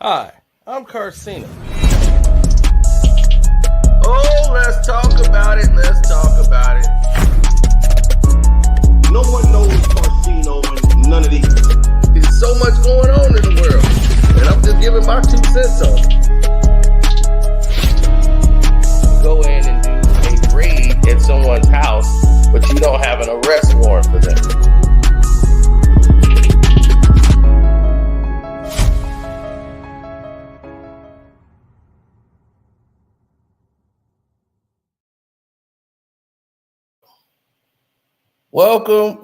Hi, I'm Carcino. Oh, let's talk about it. Let's talk about it. No one knows Carcino and none of these. There's so much going on in the world, and I'm just giving my 2 cents on it. Go in and do a raid at someone's house, but you don't have an arrest warrant for them. Welcome.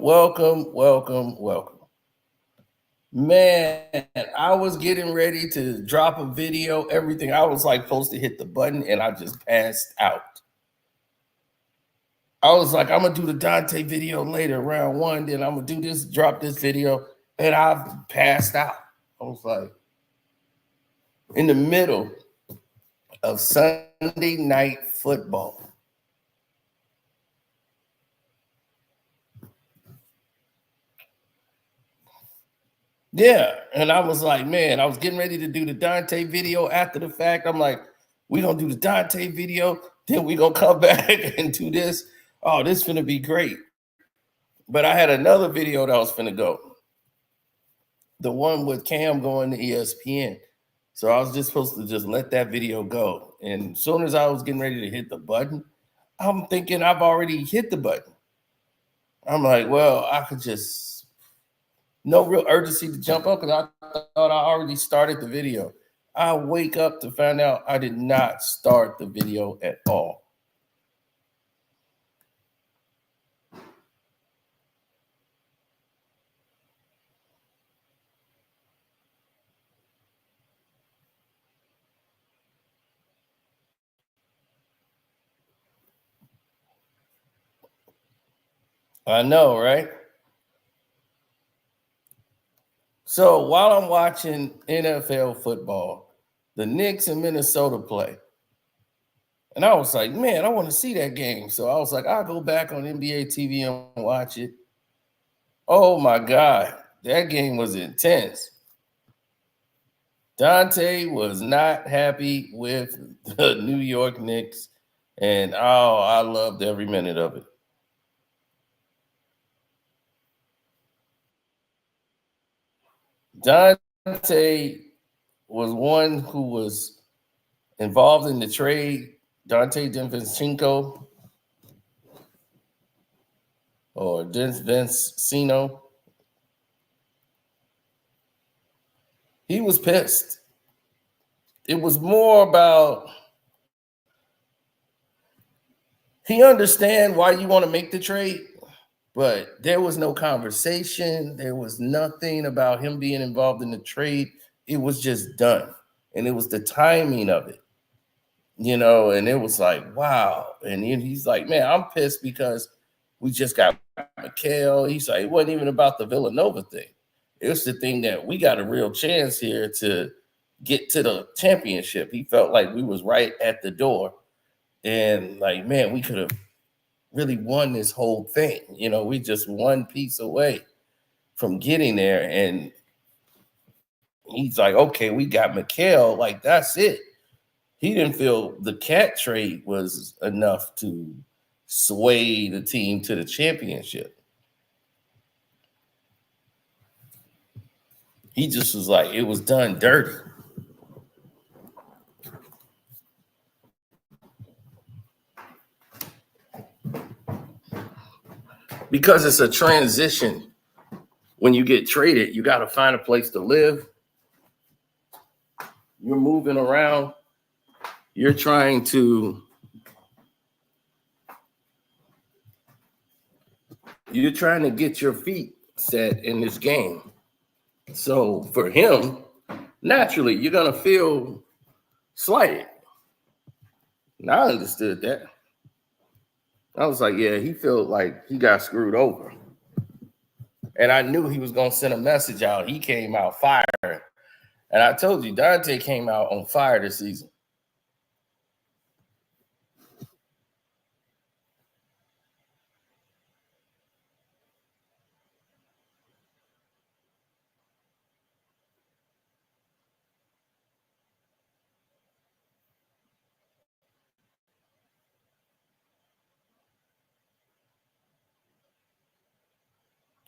Man, I was getting ready to drop a video, everything. I was like supposed to hit the button and I just passed out. I was like, I'm gonna do the Donte video later, round 1, then I'm gonna do this, drop this video, and I passed out. I was like, in the middle of Sunday night football. Yeah, and I was like, man, I was getting ready to do the Donte video after the fact. I'm like, we're going to do the Donte video, then we're going to come back and do this. Oh, this is going to be great. But I had another video that was going to go. The one with Cam going to ESPN. So I was just supposed to just let that video go. And as soon as I was getting ready to hit the button, I'm thinking I've already hit the button. I'm like, well, I could just... No real urgency to jump up because I thought I already started the video. I wake up to find out I did not start the video at all. I know, right? So while I'm watching NFL football, the Knicks and Minnesota play. And I was like, man, I want to see that game. So I was like, I'll go back on NBA TV and watch it. Oh my God, that game was intense. Donte was not happy with the New York Knicks. And oh, I loved every minute of it. Donte was one who was involved in the trade. Donte DiVincenzo or DiVincenzo. He was pissed. It was more about he understand why you want to make the trade, but there was no conversation. There was nothing about him being involved in the trade. It was just done. And it was the timing of it, you know, and it was like, wow. And he's like, man, I'm pissed because we just got Mikhail. He's like, it wasn't even about the Villanova thing. It was the thing that we got a real chance here to get to the championship. He felt like we was right at the door. And like, man, we could have really won this whole thing. You know, we just one piece away from getting there. And he's like, okay, we got Mikhail. Like, that's it. He didn't feel the cat trade was enough to sway the team to the championship. He just was like, it was done dirty. Because it's a transition. When you get traded, you got to find a place to live. You're moving around. You're trying to get your feet set in this game. So for him, naturally, you're going to feel slighted. And I understood that. I was like, yeah, he felt like he got screwed over. And I knew he was going to send a message out. He came out firing. And I told you, Donte came out on fire this season.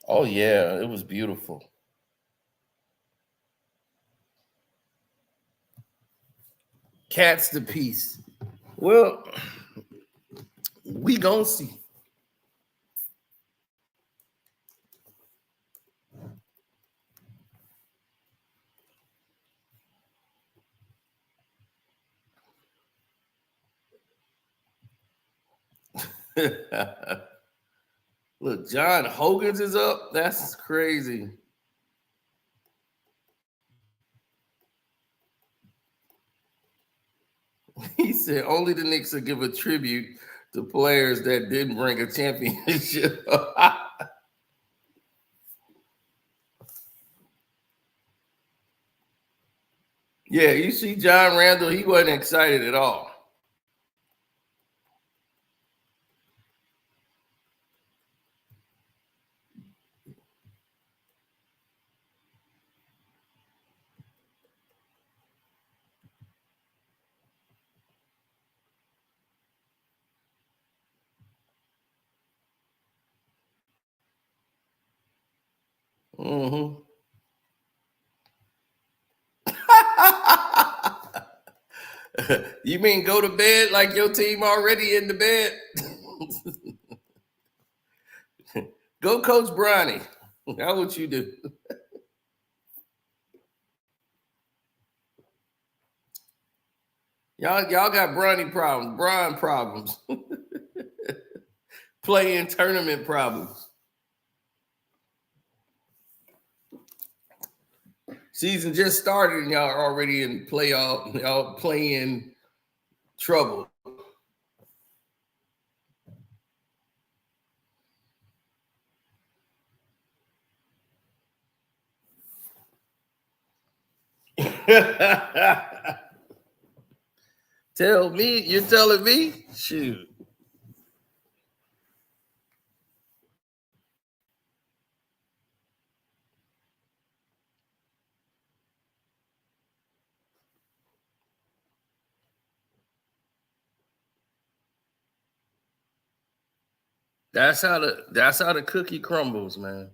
Oh yeah, it was beautiful. Cats to piece. Well, we gonna see. Look, John Hogan's is up. That's crazy. He said only the Knicks will give a tribute to players that didn't bring a championship. Yeah, you see John Randall, he wasn't excited at all. Mm-hmm. You mean go to bed like your team already in the bed? Go Coach Bronny. How would you do? Y'all got Bronny problems, Bron problems, playing tournament problems. Season just started and y'all are already in playoff, y'all playing trouble. Tell me, you're telling me? Shoot. That's how the cookie crumbles, man.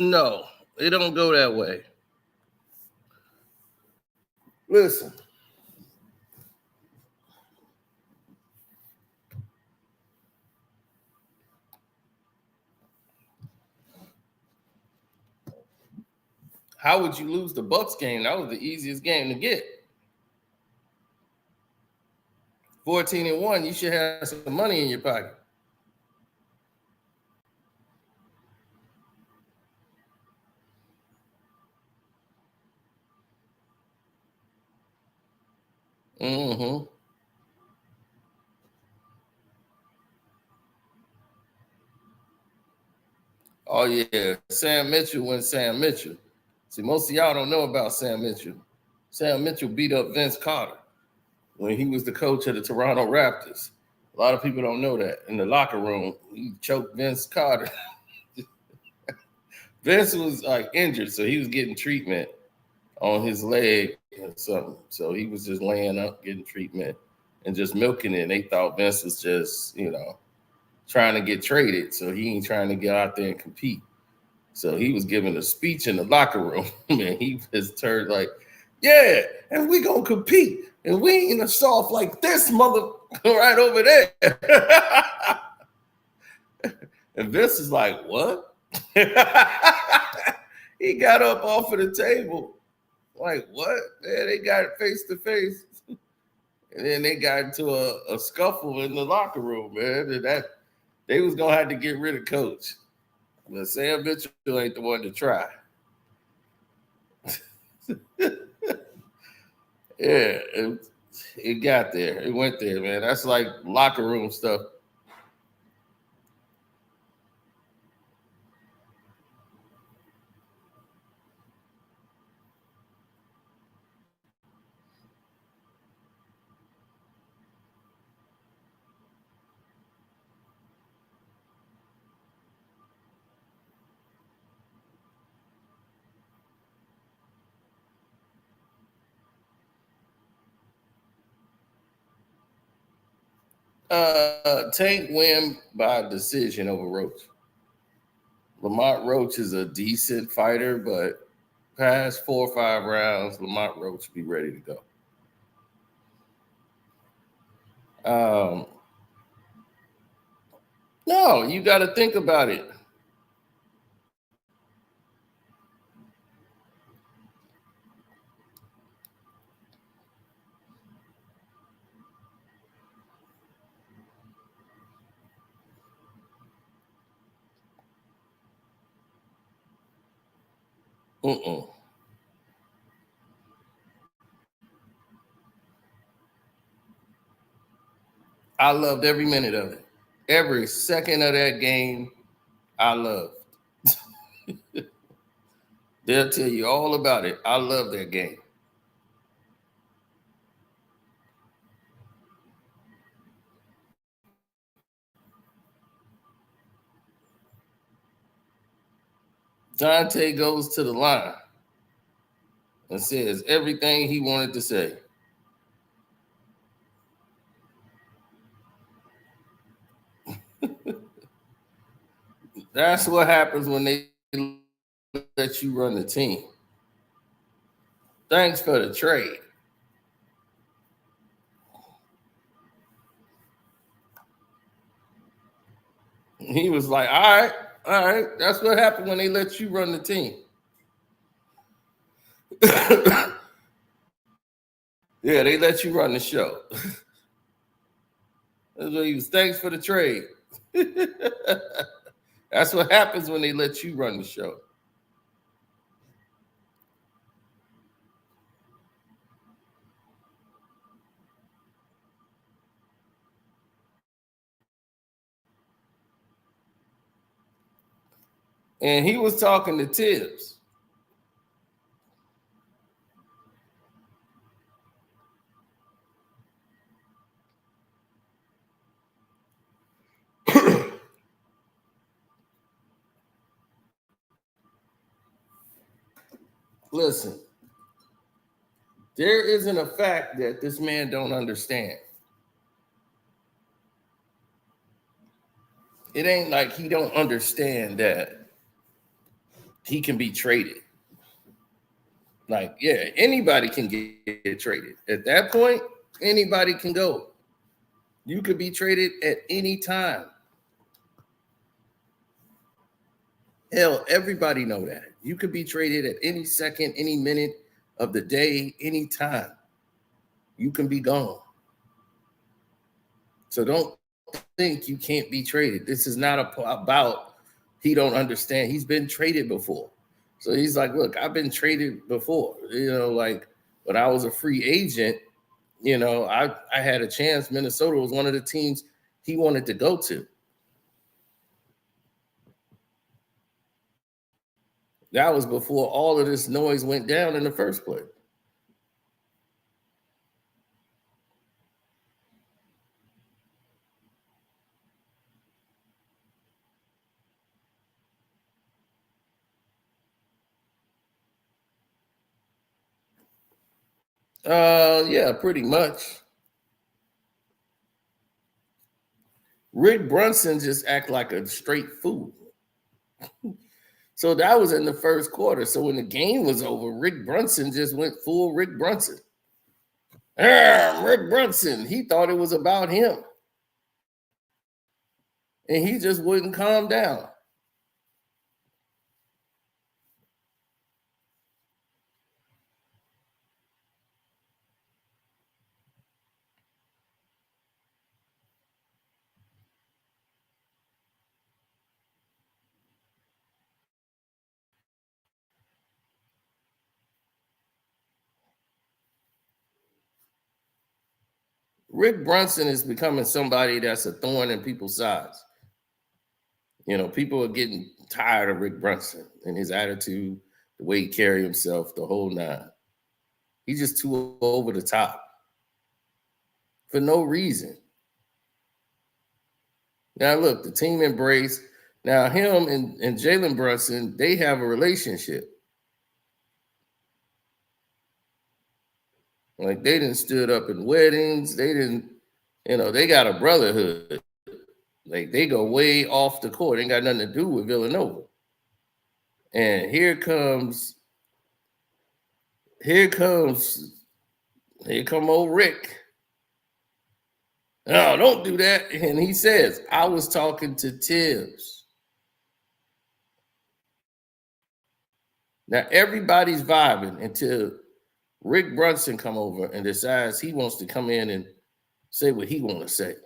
No, it don't go that way. Listen. How would you lose the Bucks game? That was the easiest game to get. 14-1, you should have some money in your pocket. Mm-hmm. Oh, yeah. Sam Mitchell went Sam Mitchell. See, most of y'all don't know about Sam Mitchell. Sam Mitchell beat up Vince Carter when he was the coach of the Toronto Raptors. A lot of people don't know that. In the locker room, he choked Vince Carter. Vince was like injured, so he was getting treatment on his leg or something. So he was just laying up, getting treatment and just milking it. And they thought Vince was just, trying to get traded. So he ain't trying to get out there and compete. So he was giving a speech in the locker room, and he just turned like, yeah, and we gonna compete. And we ain't a soft like this mother right over there. And Vince is like, what? He got up off of the table. Like, what? Man, they got it face to face. And then they got into a scuffle in the locker room, man. And they was gonna have to get rid of coach. But Sam Mitchell ain't the one to try. Yeah, it got there. It went there, man. That's like locker room stuff. Tank win by decision over Roach. Lamont Roach is a decent fighter, but past 4 or 5 rounds, Lamont Roach be ready to go. No, you got to think about it. I loved every minute of it. Every second of that game, I loved. They'll tell you all about it. I love that game. Donte goes to the line and says everything he wanted to say. That's what happens when they let you run the team. Thanks for the trade. He was like, all right. That's what happened when they let you run the team. Yeah, they let you run the show. That's what he was. Thanks for the trade. That's what happens when they let you run the show. And he was talking to Tibbs. Listen, there isn't a fact that this man don't understand. It ain't like he don't understand that he can be traded. Like, yeah, anybody can get traded. At that point, anybody can go. You could be traded at any time. Hell, everybody know that. You could be traded at any second, any minute of the day, any time. You can be gone. So don't think you can't be traded. This is not about he don't understand. He's been traded before. So he's like, look, I've been traded before. Like when I was a free agent, I had a chance. Minnesota was one of the teams he wanted to go to. That was before all of this noise went down in the first place. Yeah, pretty much. Rick Brunson just act like a straight fool. So that was in the first quarter. So when the game was over, Rick Brunson just went full Rick Brunson. Rick Brunson, he thought it was about him. And he just wouldn't calm down. Rick Brunson is becoming somebody that's a thorn in people's sides. People are getting tired of Rick Brunson and his attitude, the way he carries himself, the whole nine. He's just too over the top for no reason. Now, look, the team embraced. Now, him and Jalen Brunson, they have a relationship. Like, they didn't stood up in weddings. They didn't, they got a brotherhood. Like, they go way off the court. Ain't got nothing to do with Villanova. And here comes old Rick. No, don't do that. And he says, I was talking to Tibbs. Now, everybody's vibing until Rick Brunson come over and decides he wants to come in and say what he want to say.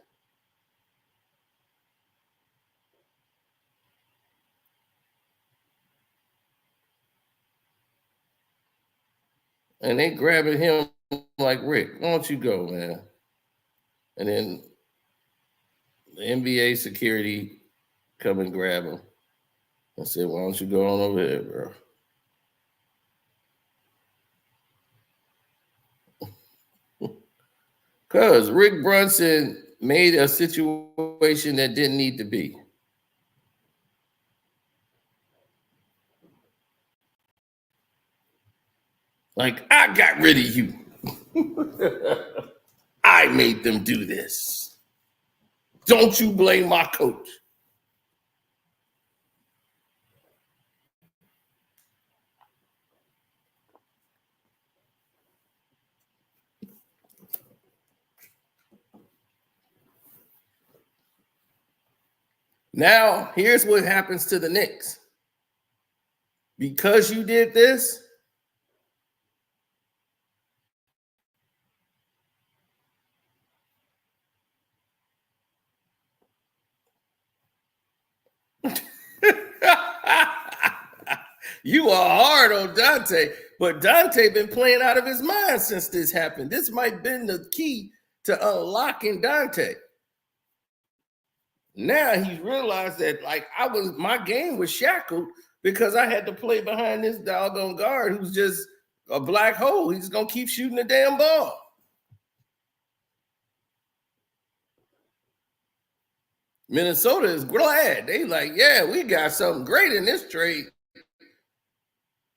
And they grabbing him like, Rick, why don't you go, man? And then the NBA security come and grab him and say, why don't you go on over there, bro? Because Rick Brunson made a situation that didn't need to be. Like, I got rid of you. I made them do this. Don't you blame my coach. Now, here's what happens to the Knicks. Because you did this, you are hard on Donte, but Donte been playing out of his mind since this happened. This might have been the key to unlocking Donte. Now he's realized that my game was shackled because I had to play behind this doggone guard who's just a black hole. He's gonna keep shooting the damn ball. Minnesota is glad. They like, yeah, we got something great in this trade.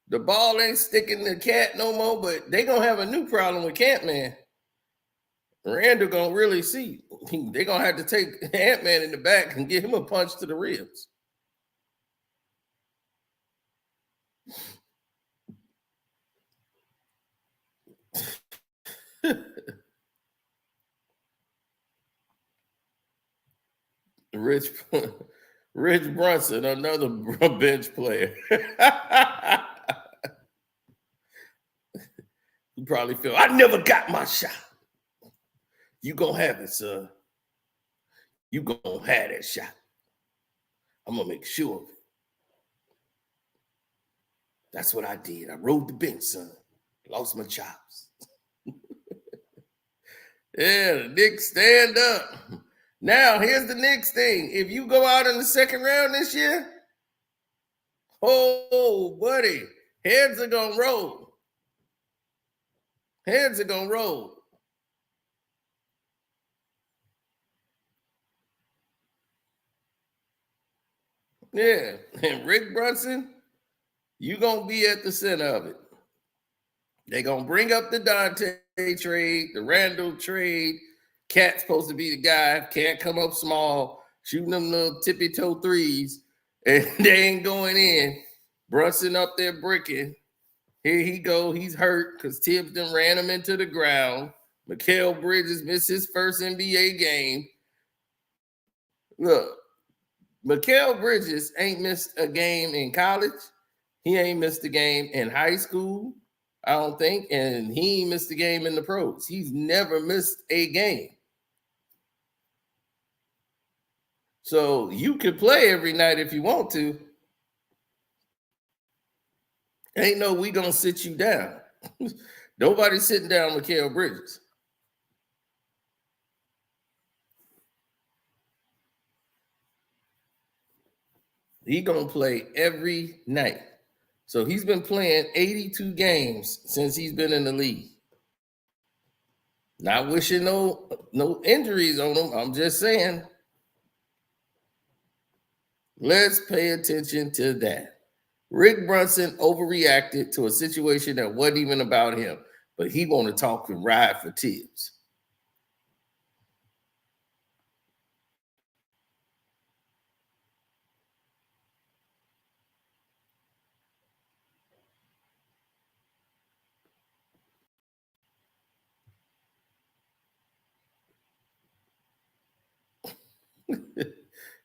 The ball ain't sticking to Cat no more, but they gonna have a new problem with Ant-Man. Randall gonna really see. They gonna have to take Ant-Man in the back and give him a punch to the ribs. Rich Brunson, another bench player. You probably feel, I never got my shot. You gonna have it, son. You gonna have that shot. I'm gonna make sure of it. That's what I did. I rode the bench, son. Lost my chops. Yeah, the Knicks stand up. Now, here's the Knicks thing. If you go out in the second round this year, oh, buddy, heads are going to roll. Heads are going to roll. Yeah, and Rick Brunson, you're going to be at the center of it. They're going to bring up the Donte trade, the Randall trade. Cat's supposed to be the guy. Cat come up small, shooting them little tippy-toe threes, and they ain't going in. Brunson up there bricking. Here he go. He's hurt because Tibbs done ran him into the ground. Mikal Bridges missed his first NBA game. Look, Mikal Bridges ain't missed a game in college. He ain't missed a game in high school, I don't think, and he ain't missed a game in the pros. He's never missed a game. So you can play every night if you want to. Ain't no we gonna sit you down. Nobody's sitting down Mikal Bridges. He gonna play every night. So he's been playing 82 games since he's been in the league. Not wishing no injuries on him. I'm just saying. Let's pay attention to that. Rick Brunson overreacted to a situation that wasn't even about him, but he want to talk and ride for Tibbs.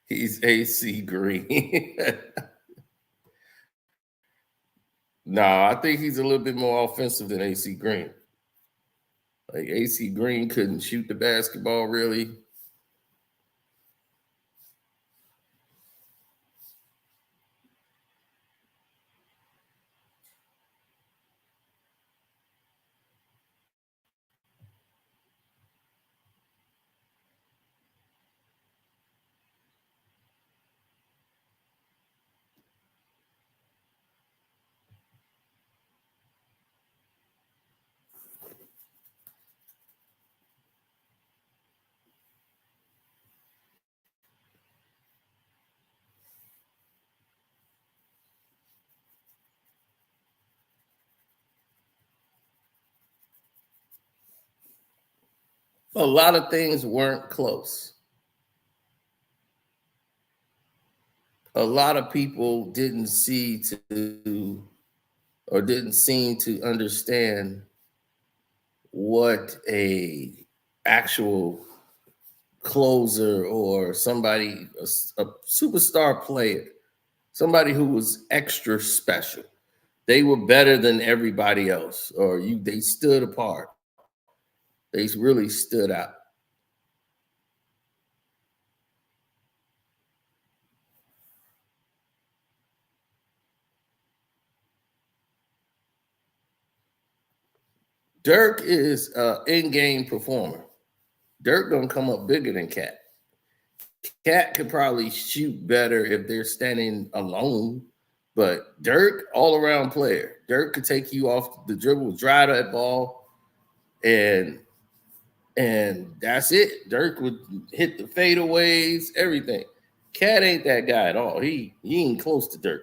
He's AC Green. No, I think he's a little bit more offensive than AC Green. Like AC Green couldn't shoot the basketball really. A lot of things weren't close. A lot of people didn't seem to understand what a actual closer or somebody, a superstar player, somebody who was extra special. They were better than everybody else, or they stood apart. They really stood out. Dirk is an in-game performer. Dirk gonna come up bigger than Cat. Cat could probably shoot better if they're standing alone, but Dirk, all-around player. Dirk could take you off the dribble, drive that ball, and that's it. Dirk would hit the fadeaways, everything. Cat ain't that guy at all. He ain't close to Dirk.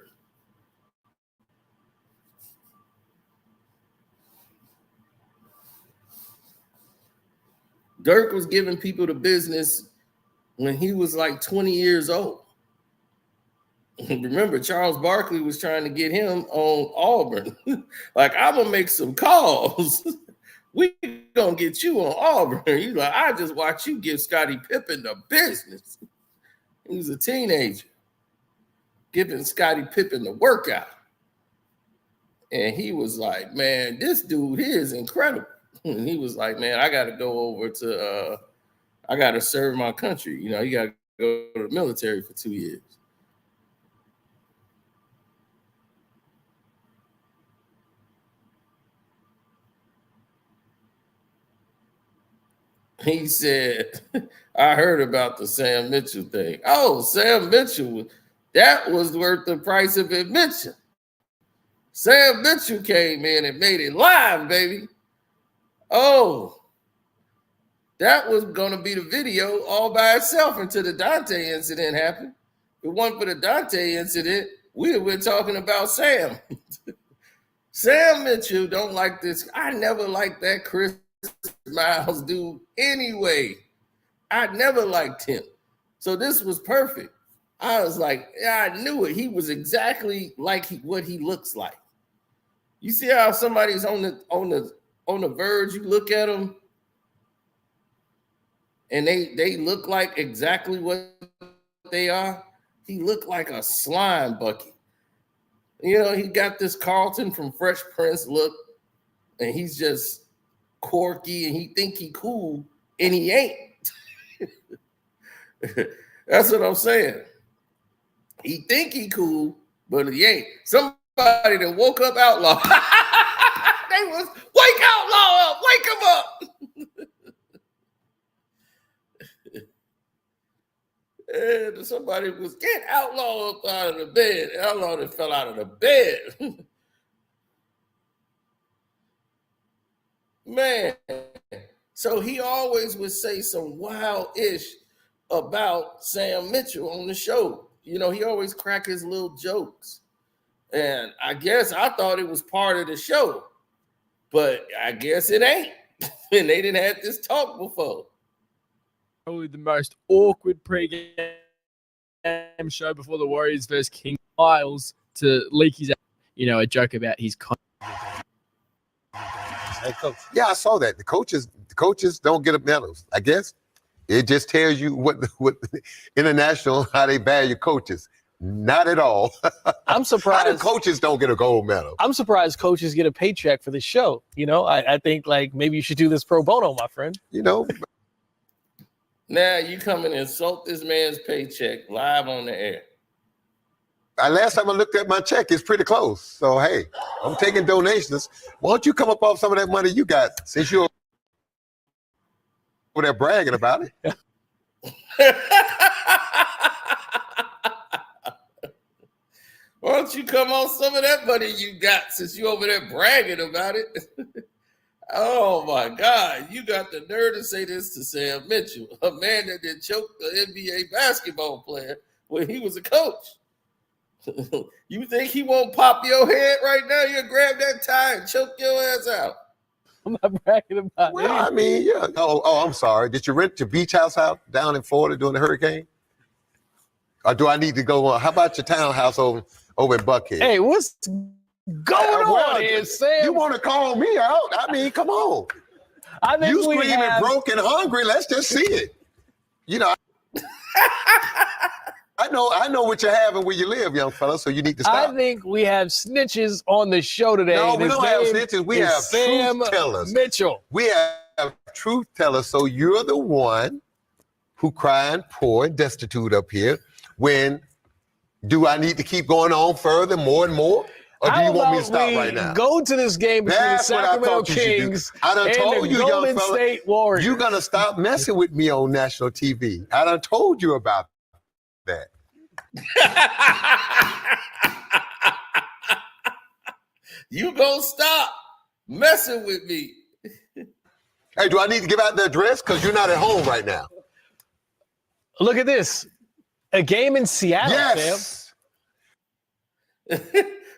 Dirk was giving people the business when he was like 20 years old. Remember, Charles Barkley was trying to get him on Auburn. Like, I'm going to make some calls. We going to get you on Auburn. He's like, I just watch you give Scottie Pippen the business. He was a teenager giving Scottie Pippen the workout. And he was like, man, this dude here is incredible. And he was like, man, I got to go over to, I got to serve my country. You know, you got to go to the military for 2 years. He said, I heard about the Sam Mitchell thing. Oh, Sam Mitchell, that was worth the price of admission. Sam Mitchell came in and made it live, baby. Oh, that was going to be the video all by itself until the Donte incident happened. If it wasn't for the Donte incident, we would have been talking about Sam. Sam Mitchell don't like this. I never liked that Chris Miles dude anyway. I never liked him. So this was perfect. I was like, yeah, I knew it. He was exactly like what he looks like. You see how somebody's on the verge, you look at them and they look like exactly what they are. He looked like a slime bucket. You know, he got this Carlton from Fresh Prince look, and he's just quirky and he think he cool, and he ain't. That's what I'm saying. He think he cool, but he ain't. Somebody that woke up Outlaw. They was, wake Outlaw up, wake him up. And somebody was get Outlaw up out of the bed. Outlaw that fell out of the bed. Man. So he always would say some wild-ish about Sam Mitchell on the show. You know, he always crack his little jokes. And I guess I thought it was part of the show, but I guess it ain't. And they didn't have this talk before. Probably the most awkward pregame show before the Warriors versus King Miles to leak his, a joke about his. Yeah, I saw that. The coaches don't get medals. I guess it just tells you what international how they value coaches. Not at all. I'm surprised. How the coaches don't get a gold medal. I'm surprised coaches get a paycheck for the show. I think like maybe you should do this pro bono, my friend. Now you come and insult this man's paycheck live on the air. Last time I looked at my check, it's pretty close. So hey, I'm taking donations. Why don't you come up off some of that money you got since you're over there bragging about it? Why don't you come on some of that money you got since you over there bragging about it? Oh my God, you got the nerve to say this to Sam Mitchell, a man that did choke the NBA basketball player when he was a coach. You think he won't pop your head right now? You'll grab that tie and choke your ass out. I'm not bragging about it. Well, I mean, yeah. Oh, I'm sorry. Did you rent your beach house out down in Florida during the hurricane? Or do I need to go on? How about your townhouse over in Buckhead? Hey, what's going on here, Sam? You want to call me out? I mean, come on. I think You screaming broke and hungry. Let's just see it. I know what you're having where you live, young fella, so you need to stop. I think we have snitches on the show today. No, we His don't have name snitches. We is have Sam truth tellers. Mitchell. We have truth tellers, so you're the one who crying poor and destitute up here. When do I need to keep going on further, more and more? Or do you want me to stop right now? Go to this game between That's the Sacramento Kings I done and told the you, young Golden fella, State Warriors. you're going to stop messing with me on national TV. I done told you about that. You gonna stop messing with me. Hey, do I need to give out the address? Because you're not at home right now. Look at this. A game in Seattle, Yes.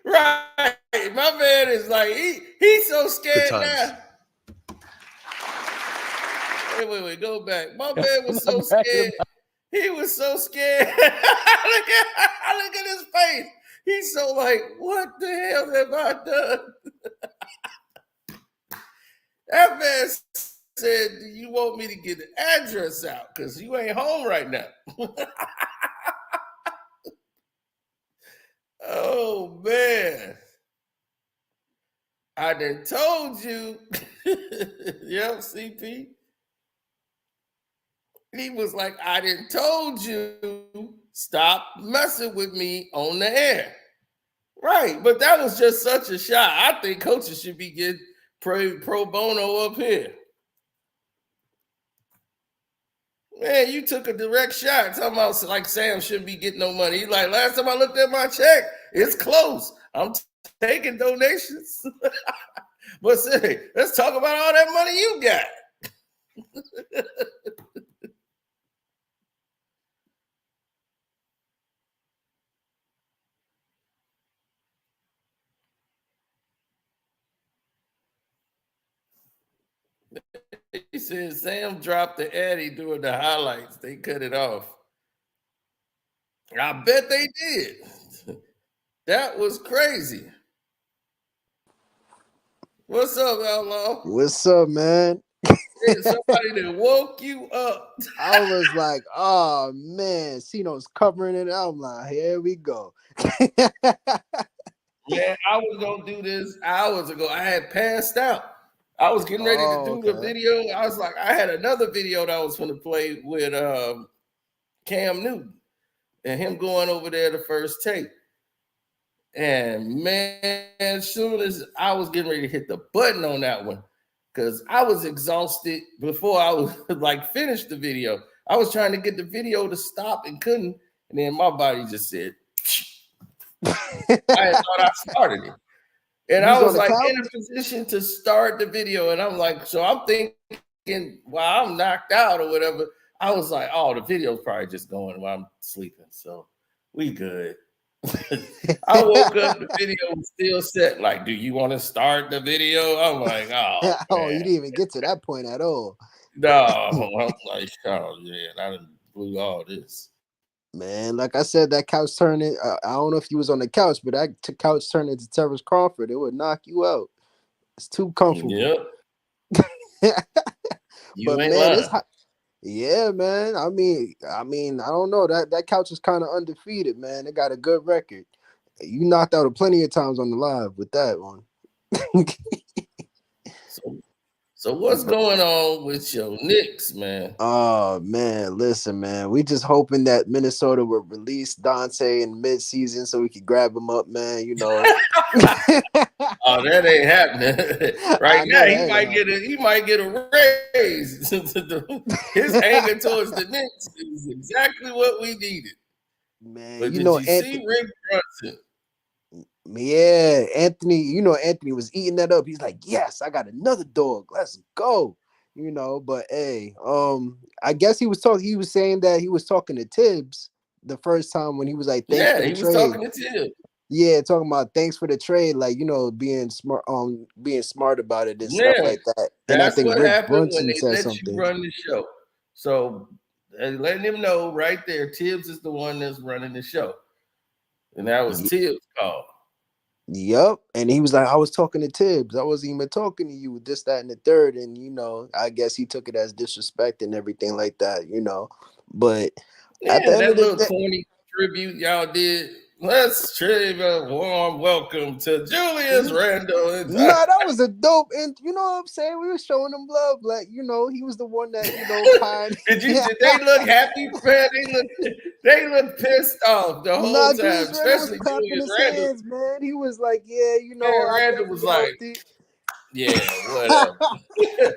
Right. My man is like, he's so scared now. Wait, go back. My man was so scared. He was so scared. Look at his face. He's so like, what the hell have I done? That man said, do you want me to get the address out? Because you ain't home right now. Oh, man. I done told you. Yep, CP. He was like, I done told you, stop messing with me on the air. Right, but that was just such a shot. I think coaches should be getting pro bono up here. Man, you took a direct shot. Talking about like Sam shouldn't be getting no money. He's like, last time I looked at my check, it's close. I'm taking donations. But say, let's talk about all that money you got. He said Sam dropped the Addy during the highlights. They cut it off. I bet they did. That was crazy. What's up, Outlaw? What's up, man? Somebody that woke you up. I was like, oh man, Cino's covering it. I'm like, here we go. Man, I was gonna do this hours ago. I had passed out. I was getting ready to do the video. I was like, I had another video that I was going to play with Cam Newton and him going over there the first tape. And man, as soon as I was getting ready to hit the button on that one, because I was exhausted before I was like finished the video. I was trying to get the video to stop and couldn't, and then my body just said, I thought I started it. And You I was was on the like couch? in a position to start the video, and I'm like, so I'm thinking while I'm knocked out or whatever, I was like, oh, the video's probably just going while I'm sleeping, so we good. I woke up, the video was still set. Like, do you want to start the video? I'm like, oh, Oh, you man. didn't even get to that point at all. No, I'm like, oh, yeah, I done blew all this. Man, like I said, that couch turning. I don't know if you was on the couch, but that couch turned into Terrence Crawford. It would knock you out. It's too comfortable. Yep. You But ain't man, lying. it's hot. Yeah, man. I mean, I don't know. That couch is kind of undefeated, man. It got a good record. You knocked out plenty of times on the live with that one. So what's going on with your Knicks, man? Oh man, listen, man. We just hoping that Minnesota will release Donte in mid-season so we can grab him up, man. You know. Oh, that ain't happening. Right now, he might get a raise. His anger towards the Knicks is exactly what we needed. Man, But you did know, you Anthony, see Rick Brunson? yeah, Anthony, you know, Anthony was eating that up. He's like, yes, I got another dog. Let's go. You know, but hey, I guess he was saying that he was talking to Tibbs the first time when he was like, thanks for the He trade. was talking to Tim. Yeah, talking about thanks for the trade, like, you know, being smart about it and stuff like that. And I That's think what Rick happened when Brunson they said let something. you run the show. So letting him know right there, Tibbs is the one that's running the show. And that was Tibbs' call. Yep. And he was like, I was talking to Tibbs. I wasn't even talking to you, this, that, and the third. And, you know, I guess he took it as disrespect and everything like that, you know. But at the end that of the little day, corny tribute y'all did. Let's trade a warm welcome to Julius Randle. no, that was a dope. And you know what I'm saying? We were showing him love. Like, you know, he was the one that, you know, Did they look happy, man? They look pissed off the whole time, Julius Randle was especially clapping Julius his Randle. hands, man. He was like, yeah, you know, Man, I Randle was definitely like, helped it. yeah, whatever.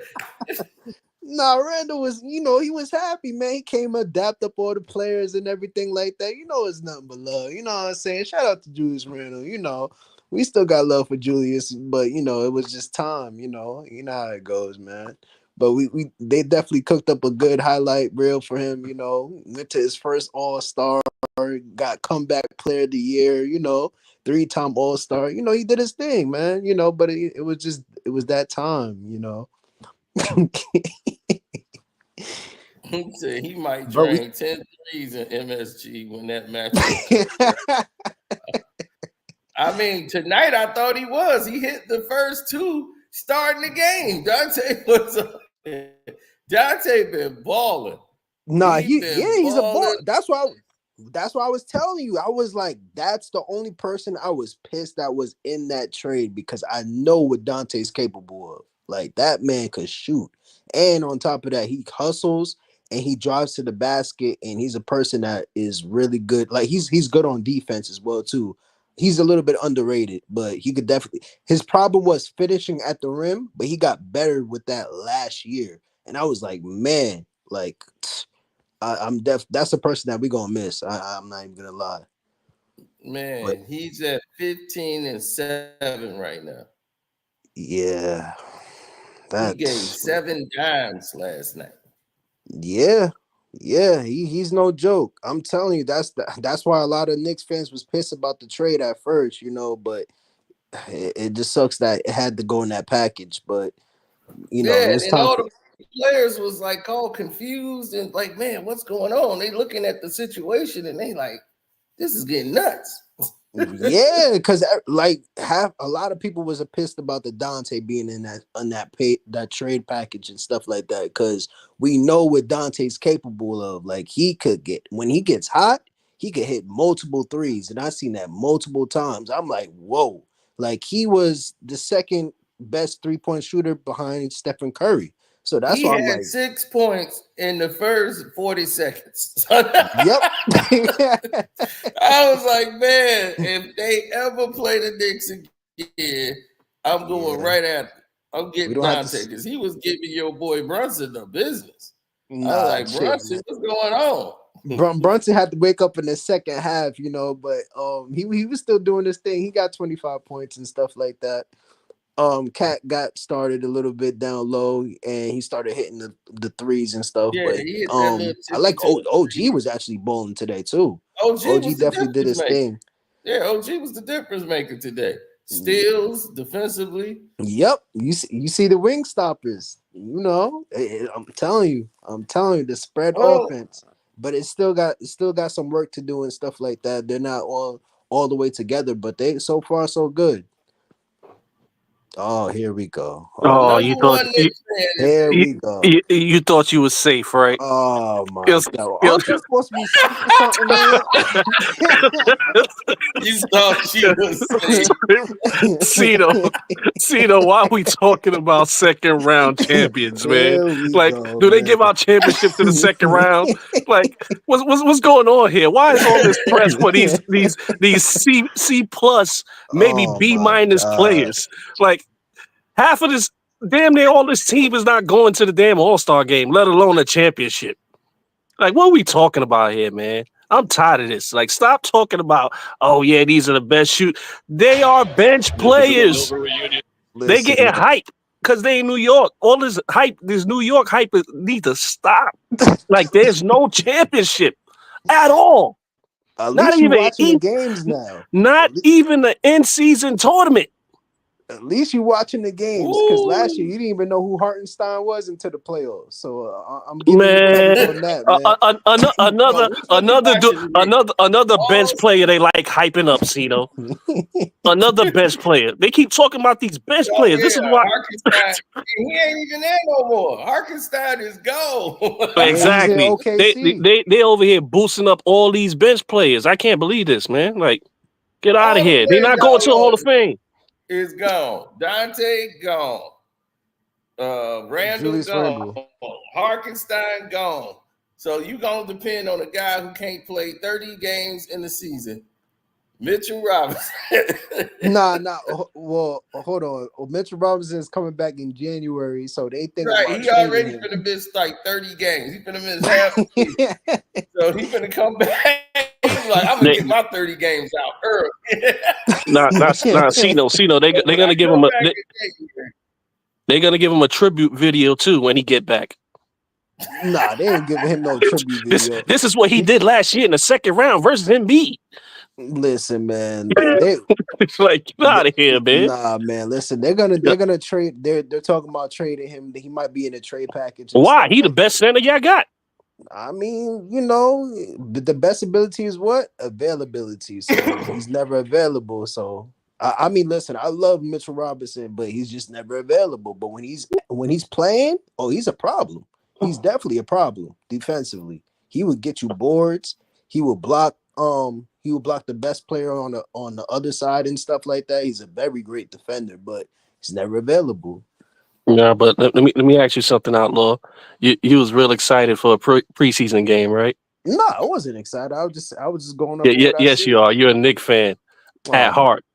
No, Randall was, you know, he was happy, man. He came adapt up all the players and everything like that. You know, it's nothing but love. You know what I'm saying? Shout out to Julius Randall. You know, we still got love for Julius, but you know, it was just time. You know how it goes, man. But they definitely cooked up a good highlight reel for him. You know, went to his first All-Star, got comeback player of the year. You know, 3-time All-Star. You know, he did his thing, man. You know, but it was that time. You know. He said he might drain 10 threes in MSG when that matchup comes. I mean, tonight I thought he was. He hit the first two starting the game. Donte been balling. Nah, he's a ball. That's why I was telling you. I was like, that's the only person I was pissed that was in that trade because I know what Dante's capable of. Like, that man could shoot. And on top of that, he hustles and he drives to the basket, and he's a person that is really good. Like, he's good on defense as well, too. He's a little bit underrated, but he could definitely. His problem was finishing at the rim, but he got better with that last year. And I was like, man, like, that's a person that we're gonna miss. I'm not even gonna lie. Man, But he's at 15-7 right now. yeah, He gave 7 dimes last night. Yeah, he's no joke. I'm telling you, that's why a lot of Knicks fans was pissed about the trade at first, you know. But it just sucks that it had to go in that package. But you know, it was time. All the players was like all confused and like, man, what's going on? They looking at the situation and they like, this is getting nuts. Yeah, because like a lot of people was pissed about the Donte being in that trade package and stuff like that, because we know what Dante's capable of. Like, when he gets hot, he could hit multiple threes, and I've seen that multiple times. I'm like, whoa! Like, he was the second best 3-point shooter behind Stephen Curry. So that's why I'm like, 6 points in the first 40 seconds. yep. I was like, man, if they ever play the Knicks again, I'm going right at it. I'm getting Donte because he was giving your boy Brunson the business. Nah, like, shit, Brunson, what's going on? Brunson had to wake up in the second half, but he was still doing this thing. He got 25 points and stuff like that. Cat got started a little bit down low and he started hitting the threes and stuff. Yeah, But he hit that little I like tippy-toe OG three. was actually bowling today too. OG was the definitely did his difference maker. thing. Yeah, OG was the difference maker today. Steals defensively. Yep, you see the wing stoppers. I'm telling you, the spread offense. But it's still got some work to do and stuff like that. They're not all the way together, but they so far so good. Oh, here we go. Oh, you thought we go. You thought you was safe, right? Oh my God! Aren't you supposed to be safe or something, man? You thought you was safe. Cito, why are we talking about second round champions, man? Like, do they give out championships in the second round? Like, what's going on here? Why is all this press for these C plus, maybe B minus players? Like, half of this, damn near all this team is not going to the damn All-Star game, let alone a championship. Like, what are we talking about here, man? I'm tired of this. Like, stop talking about, oh, yeah, these are the best shoot. They are bench players. They getting hype because they in New York. All this hype, this New York hype need to stop. Like, there's no championship at all. At least you're watching the games now. Not even the in-season tournament. At least you're watching the games because last year you didn't even know who Hartenstein was until the playoffs. So I'm giving you credit on that, man. Another bench player they like hyping up, Cito. Another bench player. They keep talking about these bench players. This is why he ain't even there no more. Hartenstein is gone. Exactly. They over here boosting up all these bench players. I can't believe this, man. Like, get out of here. They're not going to the Hall of Fame. Is gone. Donte gone. Randall gone. Hartenstein gone. So you gonna depend on a guy who can't play 30 games in the season. Mitchell Robinson. Nah. Well, hold on. Mitchell Robinson is coming back in January, so they think right. He already gonna miss like 30 games. He's gonna miss half. So he's gonna come back. He's like, I'm gonna get my 30 games out early. Cino. They're gonna give him they're gonna give him a tribute video too when he get back. Nah, they ain't giving him no tribute video. This is what he did last year in the second round versus Embiid. Listen, man. It's like, get out of here, man. Nah, man. Listen, they're gonna trade. They're talking about trading him. He might be in a trade package. Why? He the best center y'all got. I mean, the best ability is what? Availability. So he's never available. So I mean, listen, I love Mitchell Robinson, but he's just never available. But when he's playing, he's a problem. He's definitely a problem defensively. He would get you boards. He would block. He would block the best player on the other side and stuff like that. He's a very great defender, but he's never available. Yeah, but let me ask you something, Outlaw. You was real excited for a preseason game, right? No, I wasn't excited. I was just going up. Yes, you are. You're a Knicks fan at heart.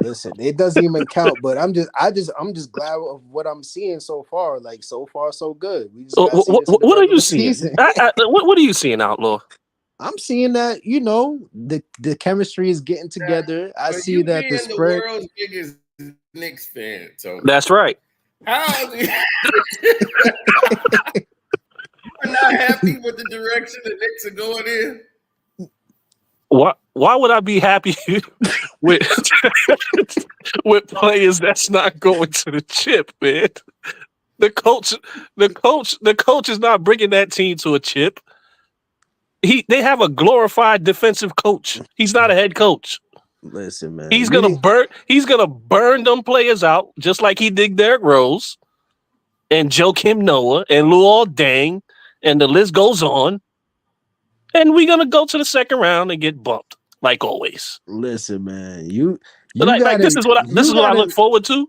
Listen, it doesn't even count. But I'm just glad of what I'm seeing so far. Like so far, so good. What are you seeing? What are you seeing, Outlaw? I'm seeing that the chemistry is getting together. I see that the spread. The world's biggest Knicks fan. So that's right. How are you not happy with the direction the Knicks are going in? Why would I be happy with players that's not going to the chip, man? The coach is not bringing that team to a chip. They have a glorified defensive coach. He's not a head coach. Listen, man. He's gonna burn them players out just like he did Derrick Rose and Joakim Noah and Luol Deng, and the list goes on. And we're gonna go to the second round and get bumped, like always. Listen, man. This is what I look forward to.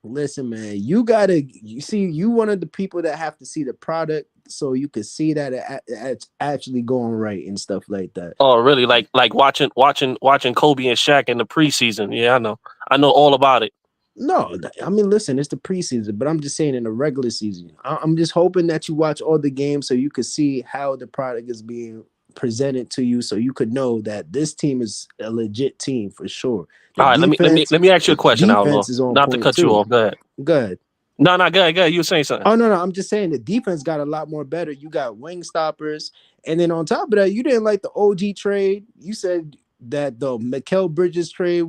Listen, man. You one of the people that have to see the product so you can see that it's actually going right and stuff like that. Oh, really? Like watching Kobe and Shaq in the preseason. Yeah, I know all about it. No, I mean, listen, it's the preseason, but I'm just saying in the regular season, I'm just hoping that you watch all the games so you could see how the product is being presented to you, so you could know that this team is a legit team for sure. All right, let me ask you a question, Outlaw. Defense is on Not to point cut you too. off. Go ahead. Good. No, go ahead. You were saying something. Oh no, I'm just saying the defense got a lot more better. You got wing stoppers, and then on top of that, you didn't like the OG trade. You said that the Mikal Bridges trade,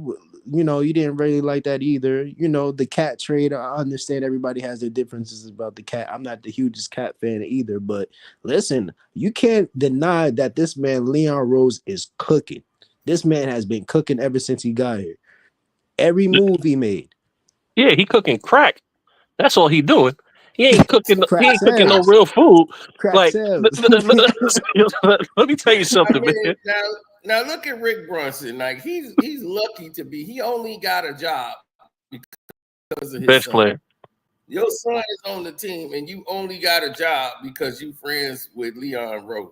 you didn't really like that either. The cat trade. I understand everybody has their differences about the cat. I'm not the hugest cat fan either, but listen, you can't deny that this man Leon Rose is cooking. This man has been cooking ever since he got here. Every move he made. Yeah, he cooking crack. That's all he doing. He ain't cooking. He ain't cooking no sales. real food. Crack Like, sales. let me tell you something, I mean, man. now look at Rick Brunson. Like he's lucky to be. He only got a job because of his Best son. player. Your son is on the team, and you only got a job because you friends with Leon Rose,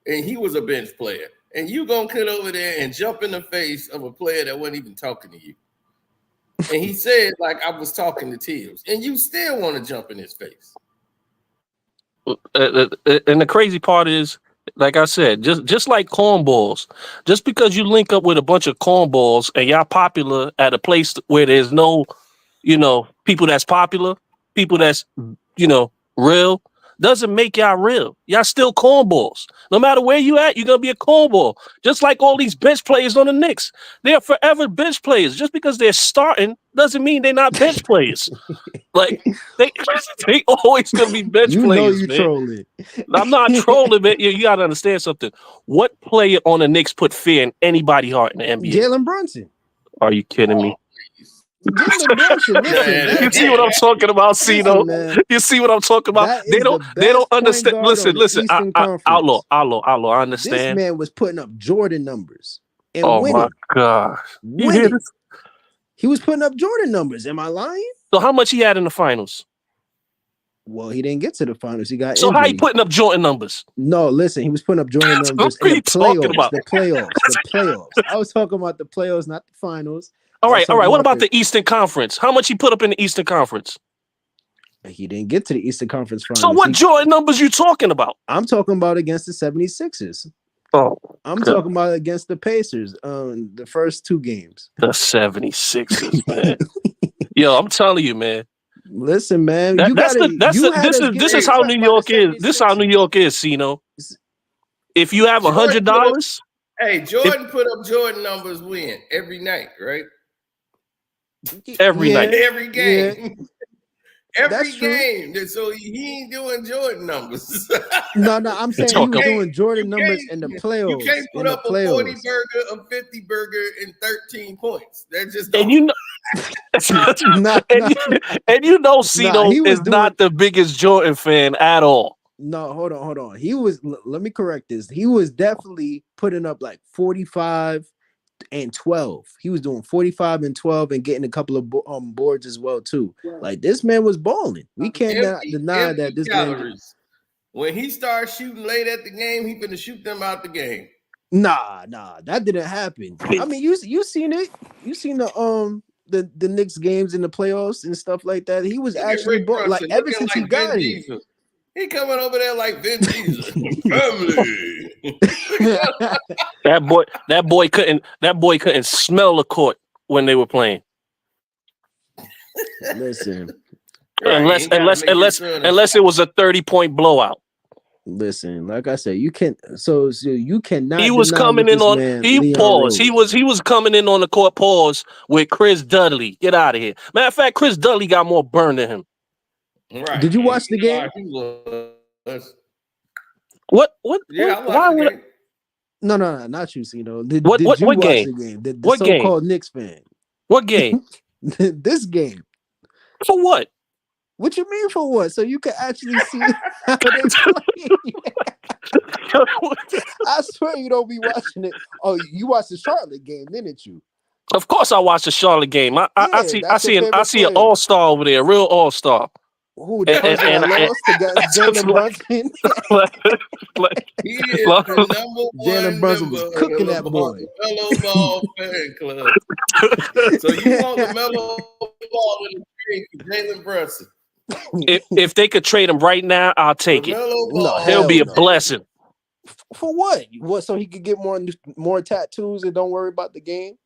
and he was a bench player. And you gonna cut over there and jump in the face of a player that wasn't even talking to you. And he said, like, I was talking to Tibbs, and you still want to jump in his face. And the crazy part is, like I said, just like cornballs, just because you link up with a bunch of cornballs and y'all popular at a place where there's no, people that's popular, people that's, real, doesn't make y'all real. Y'all still cornballs. No matter where you at, you're going to be a cornball. Just like all these bench players on the Knicks. They're forever bench players. Just because they're starting doesn't mean they're not bench players. Like, they always going to be bench players, You man. trolling. I'm not trolling, man. You got to understand something. What player on the Knicks put fear in anybody's heart in the NBA? Jalen Brunson. Are you kidding me? Jalen Brunson. Listen, You see what I'm talking about, Cino? You see what I'm talking about? They don't understand. Listen. Outlaw. I understand. This man was putting up Jordan numbers and winning. My gosh. Winning. He was putting up Jordan numbers. Am I lying? So how much he had in the finals? Well, he didn't get to the finals. He got so injured. How he putting up Jordan numbers? No, listen, he was putting up Jordan numbers in the playoffs. The playoffs. I was talking about the playoffs, not the finals. All right. What about the Eastern Conference? How much he put up in the Eastern Conference? He didn't get to the Eastern Conference finals. So what Jordan numbers you talking about? I'm talking about against the 76ers. Oh, I'm talking about against the Pacers the first two games. The 76ers, man. Yo, I'm telling you, man. Listen, man. This is how New York is. This is how New York is, Cino. If you have $100, Jordan put up Jordan numbers when? Every night, right? Every night. Every game. Yeah. Every game. So he ain't doing Jordan numbers. No, I'm saying he was doing Jordan numbers in the playoffs. You can't put up a 40 burger, a 50 burger, and 13 points. That just and you know, Cino is not the biggest Jordan fan at all. No, hold on. He was. Let me correct this. He was definitely putting up like 45 and 12. He was doing 45 and 12 and getting a couple of boards as well too. Like this man was balling. We can't deny that this man. When he starts shooting late at the game, he finna shoot them out the game. Nah, that didn't happen. I mean, you seen it. You seen the Knicks games in the playoffs and stuff like that. He was actually balling like ever since he got here. He coming over there like Vin Diesel. Family. That boy couldn't smell the court when they were playing. Listen. Unless it was a 30-point blowout. Listen, like I said, you can so you cannot. He was coming in on he paused. He was coming in on the court pause with Chris Dudley. Get out of here. Matter of fact, Chris Dudley got more burn than him. Right. Did you watch the game? What? Yeah, why would I? No, not you, Cino. Did what you watch game? The game? The what so-called game? Knicks fan. What game? This game. For what? What you mean for what? So you can actually see how they play. I swear you don't be watching it. Oh, you watched the Charlotte game, didn't you? Of course, I watched the Charlotte game. I see an all-star over there, a real all-star. Who the person that lost against Jalen Brunson? He is the number one Jalen Brunson was cooking that boy. Lamelo Ball fan club. So you want Lamelo Ball in the trade for Jalen Brunson. If they could trade him right now, I'll take it. LaMelo No, Ball. It'll be a no. blessing. For what? What? So he could get more tattoos and don't worry about the game.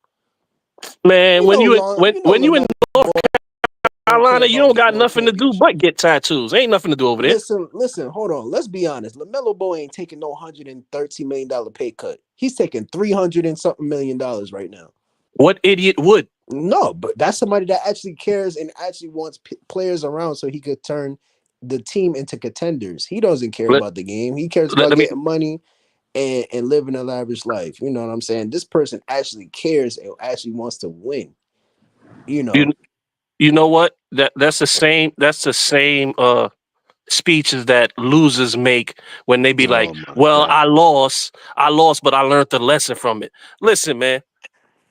Man, when you in LaMelo North Carolina, you don't got no nothing to do but get tattoos. Ain't nothing to do over there. Listen, hold on. Let's be honest. LaMelo Ball ain't taking no $113 million pay cut. He's taking $300 and something million right now. What idiot would? No, but that's somebody that actually cares and actually wants players around so he could turn the team into contenders. He doesn't care about the game. He cares about getting money and living a lavish life. You know what I'm saying? This person actually cares and actually wants to win. You know. You know what? That's the same speeches that losers make when they be like, well, God. I lost, but I learned the lesson from it. Listen, man,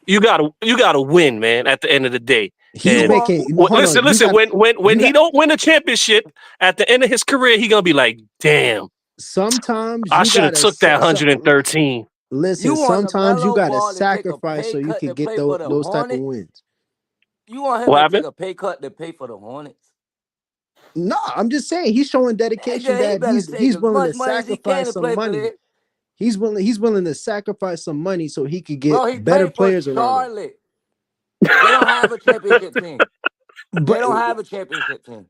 you gotta win, man, at the end of the day. Listen, when he don't win a championship at the end of his career, he gonna be like, damn, sometimes I should have took that 113. Listen, sometimes you gotta sacrifice so you can get those type of wins. You want him to take a pay cut to pay for the Hornets? No, I'm just saying he's showing dedication that he's willing to sacrifice some money. He's willing to sacrifice some money so he could get better players around him. They don't have a championship team. They don't have a championship team.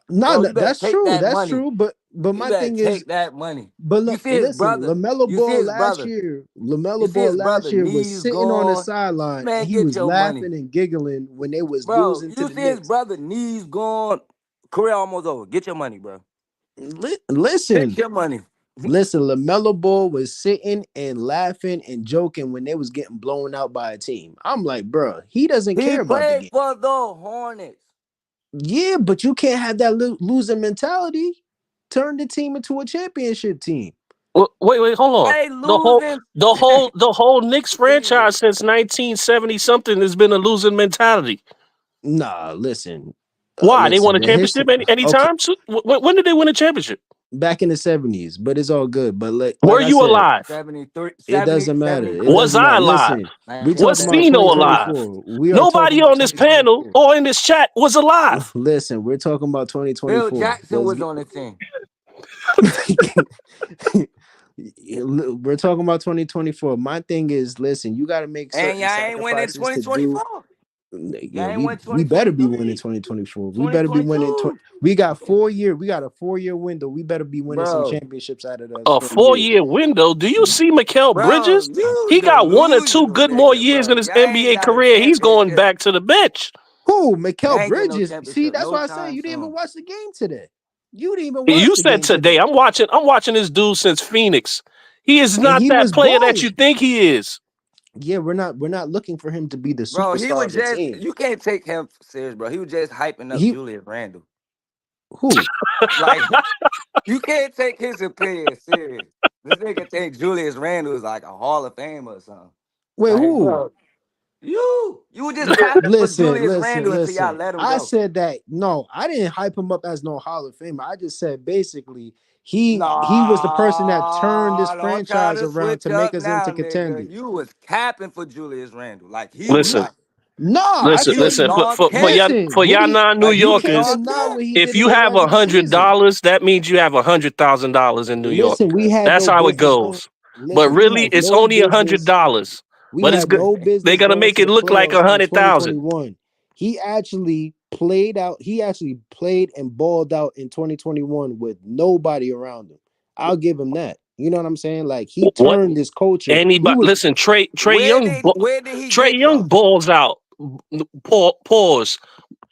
No, that's true. That's true. But my thing is take that money. But look, listen, Lamelo Ball last year was sitting on the sideline. And he was laughing and giggling when they was losing to the Knicks. You see his brother knees gone, career almost over. Get your money, bro. Listen, take your money. Listen, Lamelo Ball was sitting and laughing and joking when they was getting blown out by a team. I'm like, bro, he doesn't care about the game. He played for the Hornets. Yeah, but you can't have that losing mentality. Turn the team into a championship team. Wait, hold on. The whole Knicks franchise since 1970 something has been a losing mentality. Nah, listen. Why? They won a championship anytime? Okay. When did they win a championship? Back in the 70s, but it's all good. But were you alive? 73. It doesn't matter. Was I alive? Was Fino alive? Nobody on this panel or in this chat was alive. Listen, we're talking about 2024. Bill Jackson was on the team. We're talking about 2024. My thing is, listen, you got to make certain and y'all ain't winning 2024. We better be winning 2024. We better be winning. We got 4 year. We got a 4 year window. We better be winning some championships out of that. A 4 year window. Do you see Mikal Bridges? He got 1 or 2 good more years in his NBA career. He's going back to the bench. Who? Mikal Bridges? See, that's why I say you didn't even watch the game today. You didn't even watch You said today. I'm watching this dude since Phoenix. He is not that player that you think he is. Yeah, we're not looking for him to be the superstar. Bro, he was of the team. You can't take him serious, bro. He was just hyping up Julius Randle. Who? Like, you can't take his opinion serious. This nigga think Julius Randle is like a Hall of Famer or something. Wait, like, who? Bro, you were just hyping for Julius Randle until y'all let him go. I said that. No, I didn't hype him up as no Hall of Famer. I just said basically he was the person that turned this franchise around to make us into contenders. You was capping for Julius Randle. Like he listen. Listen. For y'all non-New Yorkers, if you have $100, that means you have $100,000 in New York. That's how it goes. But really, it's only $100. But it's good. They're gonna make it look like 100,000. He actually played out. He actually played and balled out in 2021 with nobody around him. I'll give him that. You know what I'm saying? Like he turned this culture. Listen, Trey Young balls out. Pause.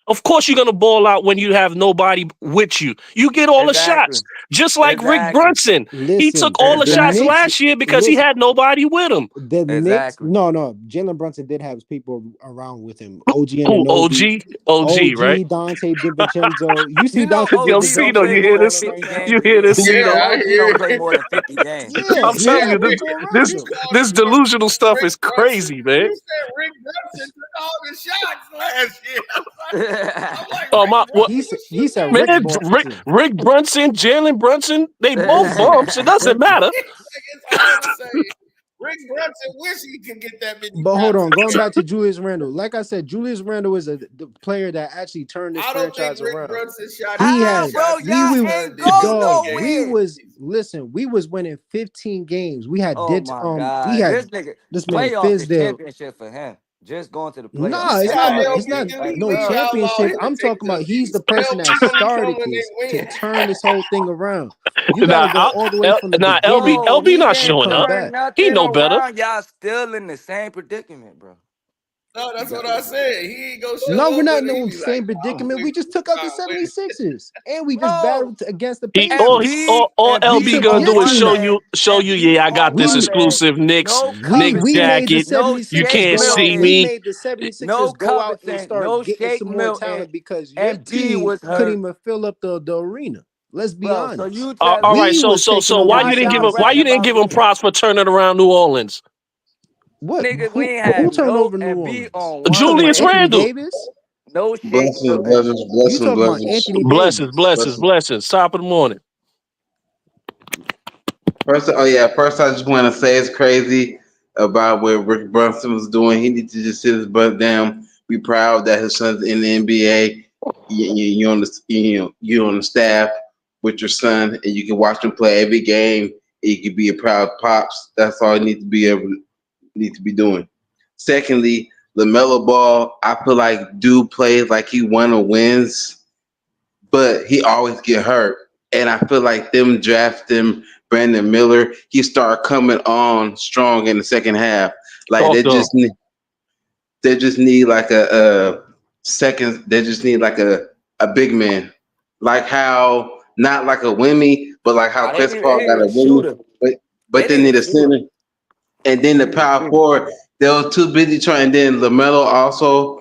Of course, you're gonna ball out when you have nobody with you. You get all the shots, just like Rick Brunson. He took all the shots last year because he had nobody with him. The Knicks, no. Jalen Brunson did have people around with him. OG, right? Donte DiVincenzo. You see Donte DiVincenzo? You hear this? You hear this? He don't play more than 50 games. I'm telling you, this delusional stuff is crazy, man. You said Rick Brunson took all the shots last year. He said Rick Brunson, Jalen Brunson, they both bumps. It doesn't matter. Rick Brunson wish he could get that many. But hold on, going taps. back to Julius Randle. Like I said, Julius Randle is the player that actually turned this I don't think franchise Rick around. Brunson shot. He How, had bro? we Y'all were ain't go dog. We nowhere. was winning 15 games. We had Oh my we God, had this nigga this man playoffs is Fizdale. championship for him. Just going to the Nah, playoffs. See it's how not That's no, they'll it's not be like, no league bro. outlaw championship. him I'm to take talking about the he's the spell person that check on started him and this they to win. turn this whole thing around. You Nah, gotta go all the way from the LB, beginning No, LB he not and didn't showing come up. turn back. He nothing know better. around. Y'all still in the same predicament, bro. No, that's what I said. He ain't gonna No, show we're up, not but in he the be like, same I'm predicament. We winning. just took out the I'm winning. 76ers. And we just Bro, battled against the He Pacers. all We LB Embiid took gonna on your do is one team show out. leg, you, yeah, Embiid I got on this one We leg. exclusive No Knicks we made the jacket. Covington, no You76ers Shake can't go out. see We Milton, me. made the no 76ers go out and Covington, start no getting Shake some more Milton. time because your Embiid team was couldn't hurt, even fill up the arena. Let's be bro. So honest. you telling All right, We me was taking so over why the you now didn't give y'all him why rapping you 76ers. didn't about give him me? props for turning around New Orleans? What? Nigga, we ain't Who have turned no over New Embiid Orleans? on You one talking about Julius leg, Anthony Randle. Davis? no Shake Blessings, Milton. blessings, You blessings, talking about blessings. Anthony Blessings, Davis? blessings, Blessings. blessings. Top of the morning. First I just want to say it's crazy about what Rick Brunson was doing. He needs to just sit his butt down. Be proud that his son's in the NBA. You on you on the staff with your son, and you can watch him play every game. And you can be a proud pops. That's all he needs to be doing. Secondly, Lamelo Ball, I feel like dude plays like he won or wins, but he always get hurt. And I feel like them drafting Brandon Miller, he started coming on strong in the second half. Like Talk to him. they just need like a second. They just need like a big man, like how not like a Wimmy, but like how Nah, they Chris need, Paul they got need a a Wimmy, shooter. but They they need need a a shooter. center. And then They the need a power shooter. forward, they were too busy trying. And then Lamelo also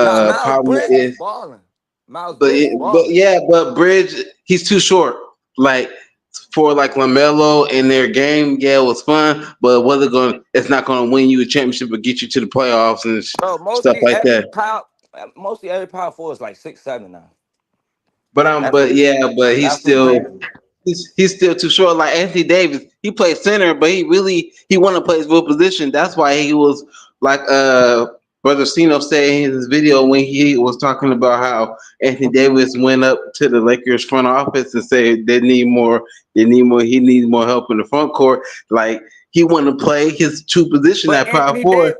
Nah, Miles problem Bridges is, balling. Miles but Bridges balling. yeah, but Bridge he's too short. Like for like Lamelo in their game, yeah, it was fun, but whether going it's not going to win you a championship or get you to the playoffs and Bro, stuff like that. mostly every power four is like 6'7" now. That's But what yeah, but that's what's crazy. he's still too short. Like Anthony Davis, he played center, but he wanted to play his real position. That's why he was like Brother Sino said in his video when he was talking about how Anthony Davis went up to the Lakers front office and said he needs more help in the front court. Like he wanted to play his true position But at power forward.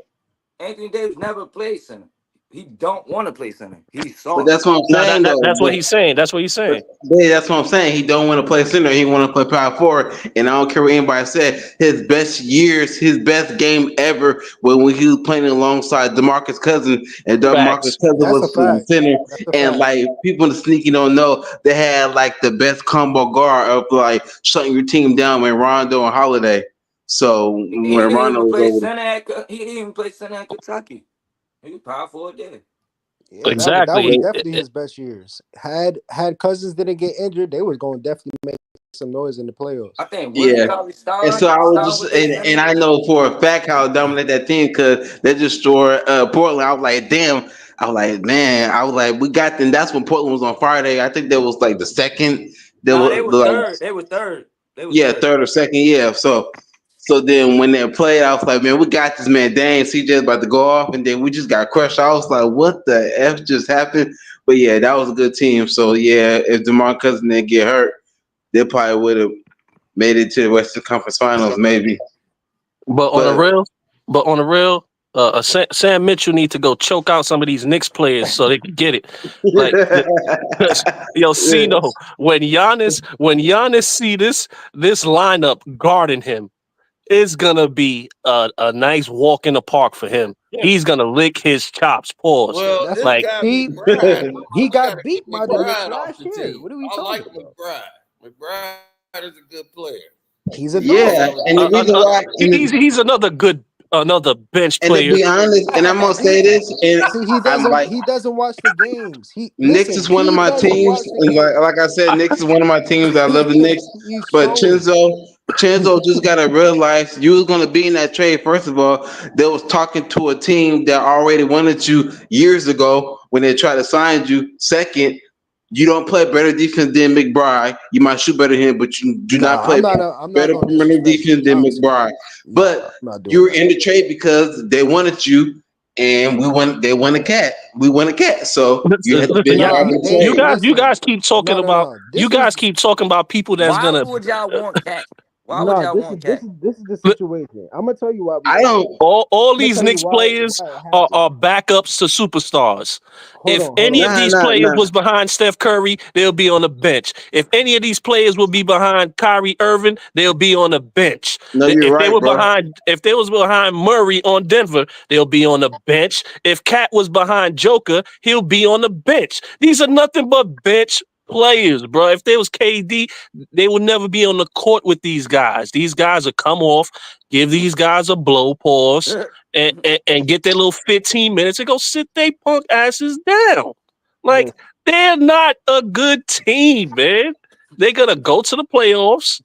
Anthony Davis never played center. He don't want to play center. He's But soft. that's what I'm No, saying though. that's what he's saying. That's what he's saying. Yeah, that's what I'm saying. He don't want to play center. He want to play power forward. And I don't care what anybody said. His best years, his best game ever, when he was playing alongside DeMarcus Cousins, and DeMarcus Facts. Cousins That's a was the fact. center. That's a And fact. like people in the sneaky don't know, they had like the best combo guard of like shutting your team down when Rondo and Holiday. So He when didn't Rondo even was play over, center he didn't even play center at Kentucky. He was power forward there. Yeah, that was Exactly. definitely his best years. Had Cousins didn't get injured, they were going to definitely make some noise in the playoffs. I think Willie yeah. Cauley And Stein so I was Stein just, was their and center. I know for a fact how dominant that team because they just destroyed Portland. I was like, damn. I was like, man. I was like, we got them. That's when Portland was on Friday. I think that was like the second. They Nah, were they was like, third. They was third. They was yeah, third. third or second. Yeah. So then when they played, I was like, man, we got this man. Dang, CJ about to go off, and then we just got crushed. I was like, what the f just happened? But yeah, that was a good team. So yeah, if DeMar Cousins didn't get hurt, they probably would have made it to the Western Conference Finals, maybe. But on the But real, Sam Mitchell need to go choke out some of these Knicks players so they can get it. Like, yo, yeah, Cino, when Giannis see this lineup guarding him, it's gonna be a nice walk in the park for him. He's gonna lick his chops. Pause. Well, That's this Like, guy he McBride, he we got to got beat keep by the Knicks McBride off last the year. team. What are we I like talking about? McBride. McBride is a good player. He's a He's yeah. dog. selling And the reason why, he's another bench and to player. be honest, and I'm gonna say He this, and see I'm like, he doesn't watch the games. Knicks is one of He my doesn't teams, watch the and game. like I said, Knicks is one of my teams. I love the Knicks, He's but trolling. Chenzo just gotta realize you was gonna be in that trade. First of all, they was talking to a team that already wanted you years ago when they tried to sign you. Second, You don't play better defense than McBride. You might shoot better than him, but you do not play I'm not better gonna perimeter disrespect defense than Dante. McBride. But I'm not doing you were that. in the trade because they wanted you, and they won a cat. We won a cat, so you had to Listen, be out of the trade. you guys keep talking about people that's Why gonna. would y'all want Cat? Why would No, y'all want Cat? this is the situation. I'm gonna tell you why we I don't. All I'm gonna these tell you Knicks why players it are happened. backups to superstars. If Hold any of on. these players was behind Steph Curry, they'll be on the bench. If any of these players will be behind Kyrie Irving, they'll be on the bench. No, you're If they right, were bro. if they was behind Murray on Denver, they'll be on the bench. If Cat was behind Joker, he'll be on the bench. These are nothing but bench players, bro. If there was KD, they would never be on the court with these guys. These guys will come off, give these guys a blow pause, and get their little 15 minutes and go sit their punk asses down. Like, they're not a good team, man. They're gonna go to the playoffs,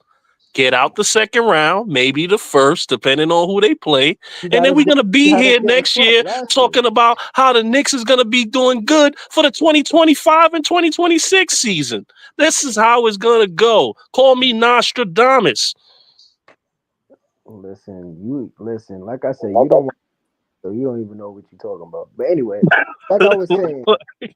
get out the second round, maybe the first, depending on who they play. And then we're going to be here next year talking about how the Knicks is going to be doing good for the 2025 and 2026 season. This is how it's going to go. Call me Nostradamus. Listen. Like I said, you don't even know what you're talking about. But anyway, like I was saying,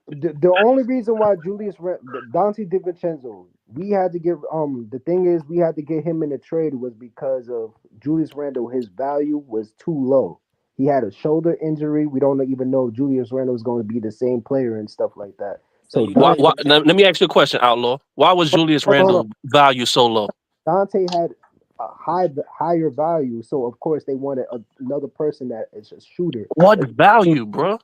the only reason why Donte DiVincenzo, we had to get the thing is we had to get him in a trade was because of Julius Randle. His value was too low. He had a shoulder injury. We don't even know if Julius Randle is going to be the same player and stuff like that. So let me ask you a question, Outlaw. Why was Julius Randle value so low? Donte had a higher value, so of course they wanted another person that is a shooter. What value, bro?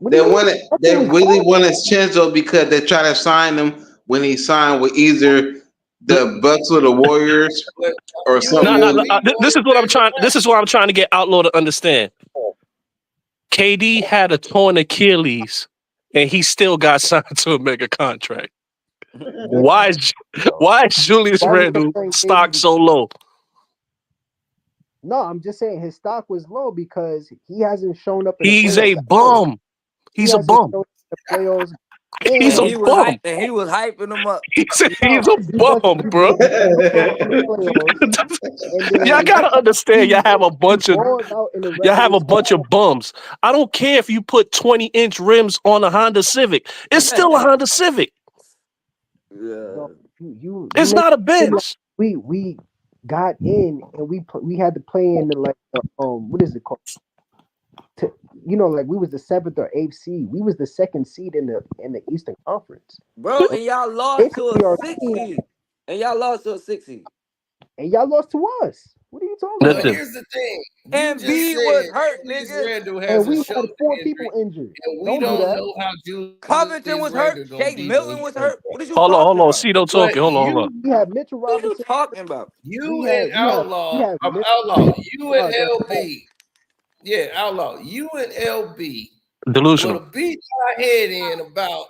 They really wanted Chenzo because they tried to sign him when he signed with either the Bucks or the Warriors or something. No. This is what I'm trying. This is what I'm trying to get Outlaw to understand. KD had a torn Achilles, and he still got signed to a mega contract. Why is Julius Randle stock so low? No, I'm just saying his stock was low because he hasn't shown up. He's a bum. He's a bum. Playoffs. He's a bum. And he was hyping him up. He's a bum, bro. Y'all gotta understand. Y'all have a bunch of bums. I don't care if you put 20-inch rims on a Honda Civic. It's still a Honda Civic. It's not a Benz. We got in and we had to play in the what is it called? Like we was the 7th or 8th seed. We was the 2nd seed in the Eastern Conference. Bro, and y'all lost to a 6 seed. And y'all lost to us. What are you talking about? Here's the thing. And B was hurt, nigga. And we had 4 people injured. And we don't know how Julius Covington was hurt. Jake Milton was hurt. What is you Hold talking on. Cito talking. Hold on. We had Mitchell Robinson. What are you talking about? You and Outlaw. Outlaw. You and LB. Yeah, Outlaw. You and LB. Delusional. Would have beat our head in about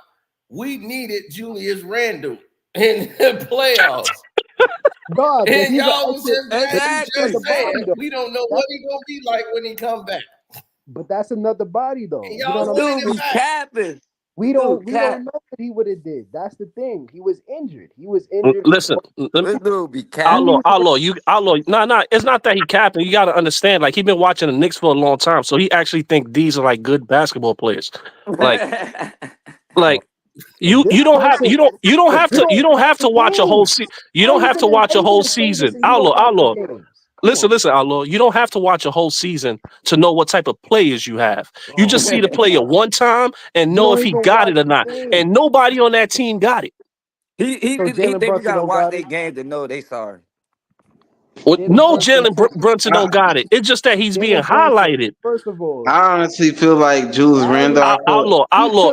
we needed Julius Randle in the playoffs. God, and y'all was just saying, we don't know what he's gonna be like when he come back. But that's another body though. And y'all be capping. We don't know what he would have did. That's the thing. He was injured. Listen, this dude be capping. Outlaw. No, it's not that he capping. You got to understand. Like, he been watching the Knicks for a long time, so he actually think these are like good basketball players. Like you don't have to watch a whole season. You don't have to watch a whole season. Outlaw. Listen, Outlaw. You don't have to watch a whole season to know what type of players you have. You just see the player one time and know if he got it or not. And nobody on that team got it. He think we gotta watch their game to know they sorry. No, Jalen Brunson don't got it. It's just that he's being highlighted. First of all, I honestly feel like Julius Randle. Outlaw.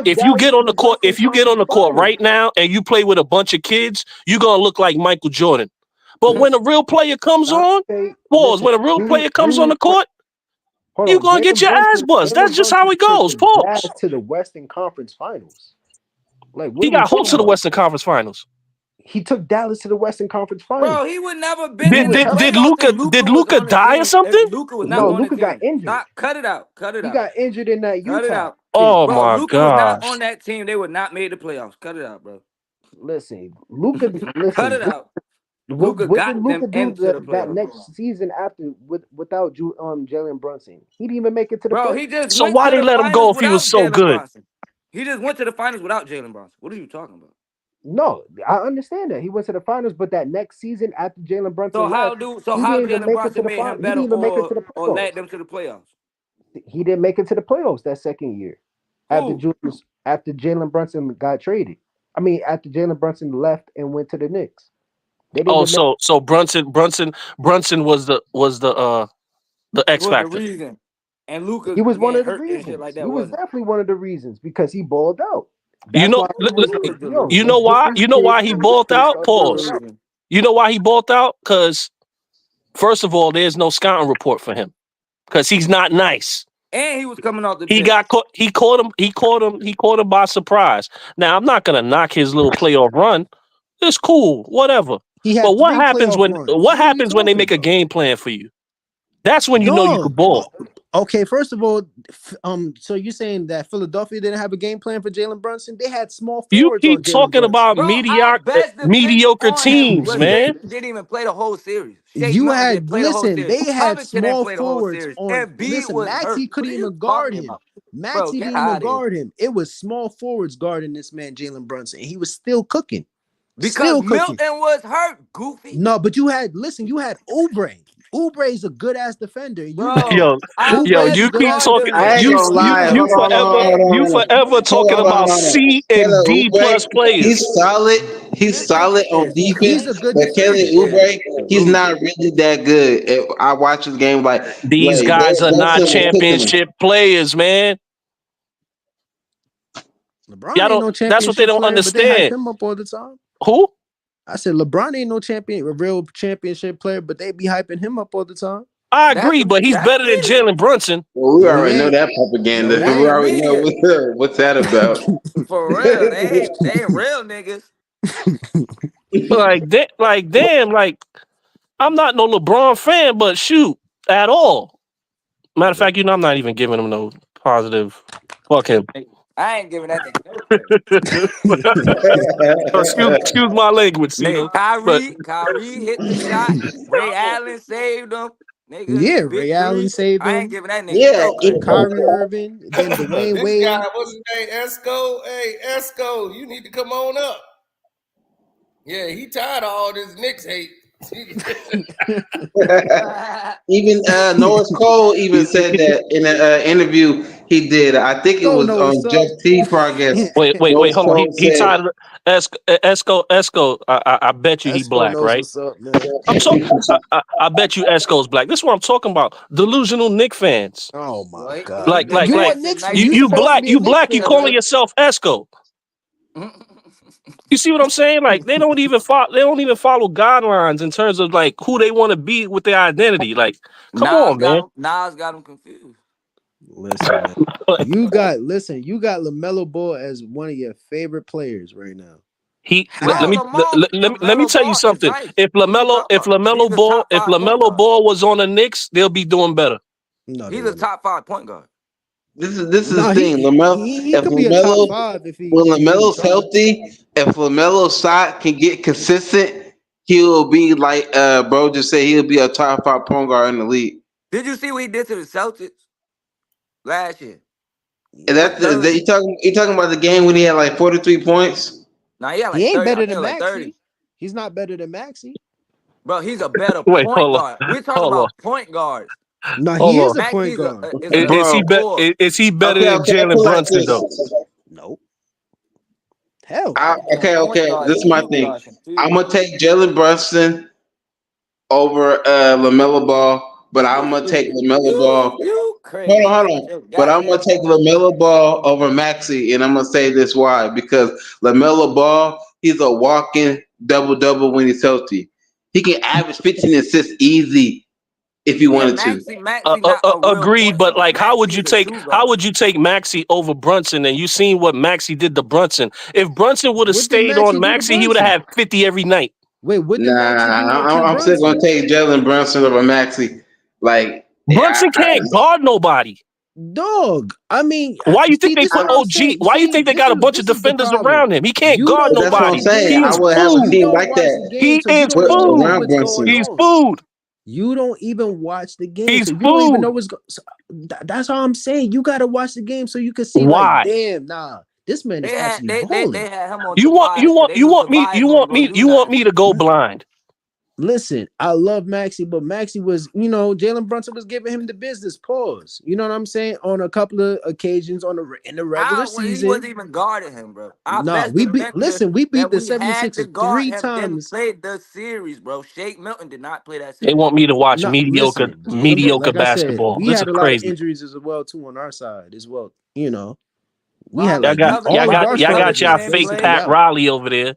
If you get on the court right now and you play with a bunch of kids, you're gonna look like Michael Jordan. But when a real player comes on, when a real player comes on the court, you're gonna get your ass buzzed. That's just how it goes. Pause. To the Western Conference Finals. He got hooked to the Western Conference Finals. He took Dallas to the Western Conference Finals. Bro, he would never been. Did Luka die or something? No, Luka got injured. Cut it out. He got injured in that Utah. Cut it out. Oh Bro, if my Luka was not gosh. on that team, they would not made the playoffs. Cut it out, bro. Listen, Luka. Cut Listen, it out. what Luka did got them Luka do into the that playoffs. next season after without Jalen Brunson? He didn't even make it to the Bro, playoffs. he just So went why to they the let him go finals if he was without so Jalen good? Brunson. He just went to the finals without Jalen Brunson. What are you talking about? No, I understand that he went to the finals, but that next season after Jalen Brunson left, he How didn't even Jalen make it to Brunson the made him final. He better didn't even make it to the or playoffs. led them to the playoffs? He didn't make it to the playoffs that second year after Who? after Jalen Brunson got traded. I mean, after Jalen Brunson left and went to the Knicks, they didn't Oh, even make. so Brunson was the He X was the factor. reason. And Luka He was one getting of the hurt and shit reasons. like He that was wasn't. definitely one of the reasons because he balled out. You That's know, why it was He was yo. delusional. you know Let's why? get this You know kid. why he balled out? He was Pause. delusional. You know why he balled out? Because first of all, there's no scouting report for him because he's not nice. And he was coming off the He bench. got caught. He caught him. He caught him by surprise. Now I'm not gonna knock his little playoff run. It's cool, whatever. He But had what 3 happens playoff when runs. What are you they talking make a about? game plan for you? That's when you know you No. could ball. Okay, first of all, so you're saying that Philadelphia didn't have a game plan for Jalen Brunson? They had small You forwards on keep Jalen talking Brunson. about Bro, our best defense mediocre on him teams, was Shea. man. Didn't even play the whole series. Shea You Milton had didn't play the whole series. they had Covington didn't small play the whole forwards series. on. And B Listen, was hurt. Maxey What couldn't are you even guard talking him. about? Bro, Maxey get didn't even out of here. guard him. It was small forwards guarding this man, Jalen Brunson. And he was still cooking. Because Still cooking. Milton was hurt, goofy. No, but you had Oubre. Oubre's a good ass defender. You know Bro, that. our Oubre's You a best good keep ass guard talking. defender. I ain't You gonna you lie. you Hold on, hold on, forever hold on, you hold on. forever Hold talking on, hold on, about hold on. C and Kelly D Oubre, plus players. he's solid. He's This nigga solid on is defense, He's a good but Kelly defender. Oubre, he's delusional. not really that good. I watch his game like These guys are not Brunson was cooking him. championship players, man. LeBron Y'all ain't don't. no That's what they championship don't player, but they hype understand. him up all the time. Who? I said LeBron ain't no real championship player, but they be hyping him up all the time. I agree, but he's That's better than media. Jalen Brunson. Well, we No, he already know ain't. that propaganda. No, he That We ain't ain't. already know media. what's that about. For real. They ain't real niggas. Like damn, like I'm not no LeBron fan, but shoot, at all. Matter of fact, I'm not even giving him no positive. Fuck him. I ain't giving that nigga no credit. excuse my language, Nigga, but Kyrie hit the shot. Ray Allen saved him. Nigga, Yeah, big Ray Allen three. saved I ain't him. giving that nigga Yeah, no credit. Kyrie Irving, then Dwayne This guy, Wade. what's his name? Esco. Hey, Esco, you need to come on up. Yeah, he tired of all this Knicks hate. even Norris Cole even said that in an interview he did. I think it Don't was know on what's up. Jeff T podcast. wait, Norris hold on. Cole He said, tied Esco. I bet you he Esco black, knows right? what's up, man. I'm so I bet you Esco's black. This is what I'm talking about. Delusional Knick fans. Oh my Well, god. Like You a nice Knicks fan? nice you You you supposed to black, be a Knicks you fan, calling right? yourself Esco. You see what I'm saying? Like they don't even follow guidelines in terms of like who they want to be with their identity. Like, come on, man. Nas got him confused. Listen, man. Like, You got Lamelo Ball as one of your favorite players right now. Bro, let me LaMelo tell you Ball is something. nice. If What are you talking about? He's a top If 5 point LaMelo guard. Ball was on the Knicks, they'll be doing better. No, they He's a wouldn't. top 5 point guard. this is No, the thing. he If could be a top Lamelo, 5 if he when really Lamelo's tried. healthy, if Lamelo's shot can get consistent, he'll be like bro just said, he'll be a top 5 point guard in the league. Did you see what he did to the Celtics last year? And With you talking about the game when he had like 43 points? Nah, he had He like ain't 30. I better think than like 30. Maxey. He's not better than Maxey. Bro, he's a better Wait, point guard. We're talking hold on, about point guards. No, he hold on. is a point Maxey's guard. is a Bro, Is he better okay, than I Jalen feel like Brunson this. though? Nope. Hell no. Okay. guards This is and my shooting thing. guards I'm confused. gonna take Jalen Brunson over Lamelo Ball, but I'm gonna take Lamelo Ball. You Hold crazy. on. Your But I'm gonna goddamn take point. Lamelo Ball over Maxey, and I'm gonna say this why? Because Lamelo Ball, he's a walking double when he's healthy. He can average 15 assists easy if he Yeah, wanted to. Maxey not a real Agreed, point but guard. like, how would Maxey you is a take shoe guard. Maxey over Brunson? And you seen what Maxey did to Brunson. If Brunson would have What did stayed Maxey on do to Maxey, he would have Brunson? had 50 every night. Wait, what did Maxey do Nah, to I'm still gonna Brunson? take Jalen Brunson over Maxey. Like, Brunson can't guard nobody. Dog, I mean, Why you think they this is put what I'm OG? saying. Why you think they got a bunch of This is the defenders problem. around him? He can't You guard don't That's what I'm nobody. watch the saying. He game. I is would have a food. You team don't like watch the that game, He so you is don't even know food. around what's going Brunson. He's on. food. You don't even watch the game, He's so you don't even food. know what's going. So that's all I'm saying. You got to watch the game so you can see. Why? Like, damn, nah, this man is actually balling. They had him on You want me to go blind? Listen, I love Maxey, but Maxey was, Jalen Brunson was giving him the business. Pause. You know what I'm saying? On a couple of occasions in the regular season, he wasn't even guarding him, bro. we beat the 76ers 3 times. Played the series, bro. Shake Milton did not play that series. They want me to watch No, mediocre listen, like I said, basketball. we This had is a lot of crazy. injuries as well too on our side as well. We Well, had Y'all like got all of our starters y'all were fake basically Pat out. Riley over there.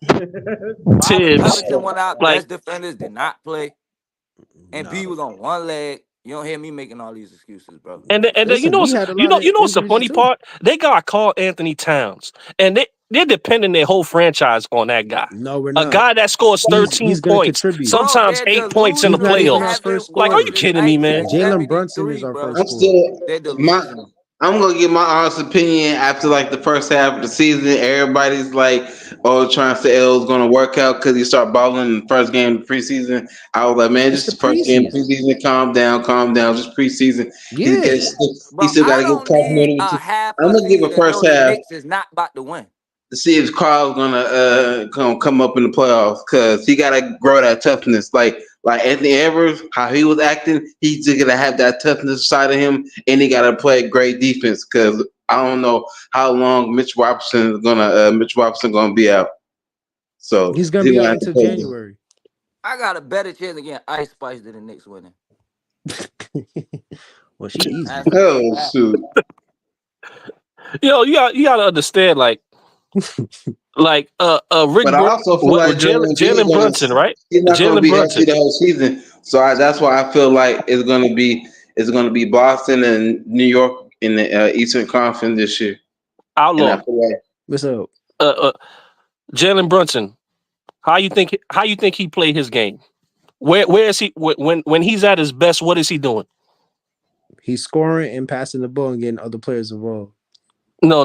Tibbs, Covington, one of our like best defenders, did not play. And B was on one leg. You don't hear me making all these excuses, bro. and then, Listen, we had a lot of what's the injuries funny too. part? They got Carl Anthony Towns, and they're depending their whole franchise on that guy. No, we're A not. guy that scores 13 He's gonna points, contribute. sometimes Bro, 8 points in the He's not even our playoffs. first Like, are you scorer. kidding me, man? Jalen Brunson is our first I'm scorer. still They're delusional. I'm gonna give my honest opinion after like the first half of the season. Everybody's like, "Oh, trying to say L's gonna work out because you start balling in the first game of the preseason." I was like, "Man, It's just the the first game of preseason. preseason. Calm down, Just preseason. Yeah. He Bro, still got I to get don't need complimented. a half I'm a gonna give season a to know first the half Knicks is not about to win. to see if Carl's gonna come up in the playoffs because he gotta grow that toughness. Like Anthony Edwards, how he was acting, he's just gonna have that toughness side of him, and he gotta play great defense because I don't know how long Mitch Robinson gonna be out. So He's gonna he be gonna out have to until play. January. I got a better chance against Ice Spice than the Knicks winning. Well, she easy. Oh shoot! You gotta understand, like Rick But I also feel like Jalen Brunson, right? He's not gonna Jalen be Brunson. healthy the whole season. So that's why I feel like it's gonna be Boston and New York in the Eastern Conference this year. Outlaw. And I feel like What's up? Jalen Brunson. How you think he played his game? Where is he when he's at his best? What is he doing? He's scoring and passing the ball and getting other players involved. No.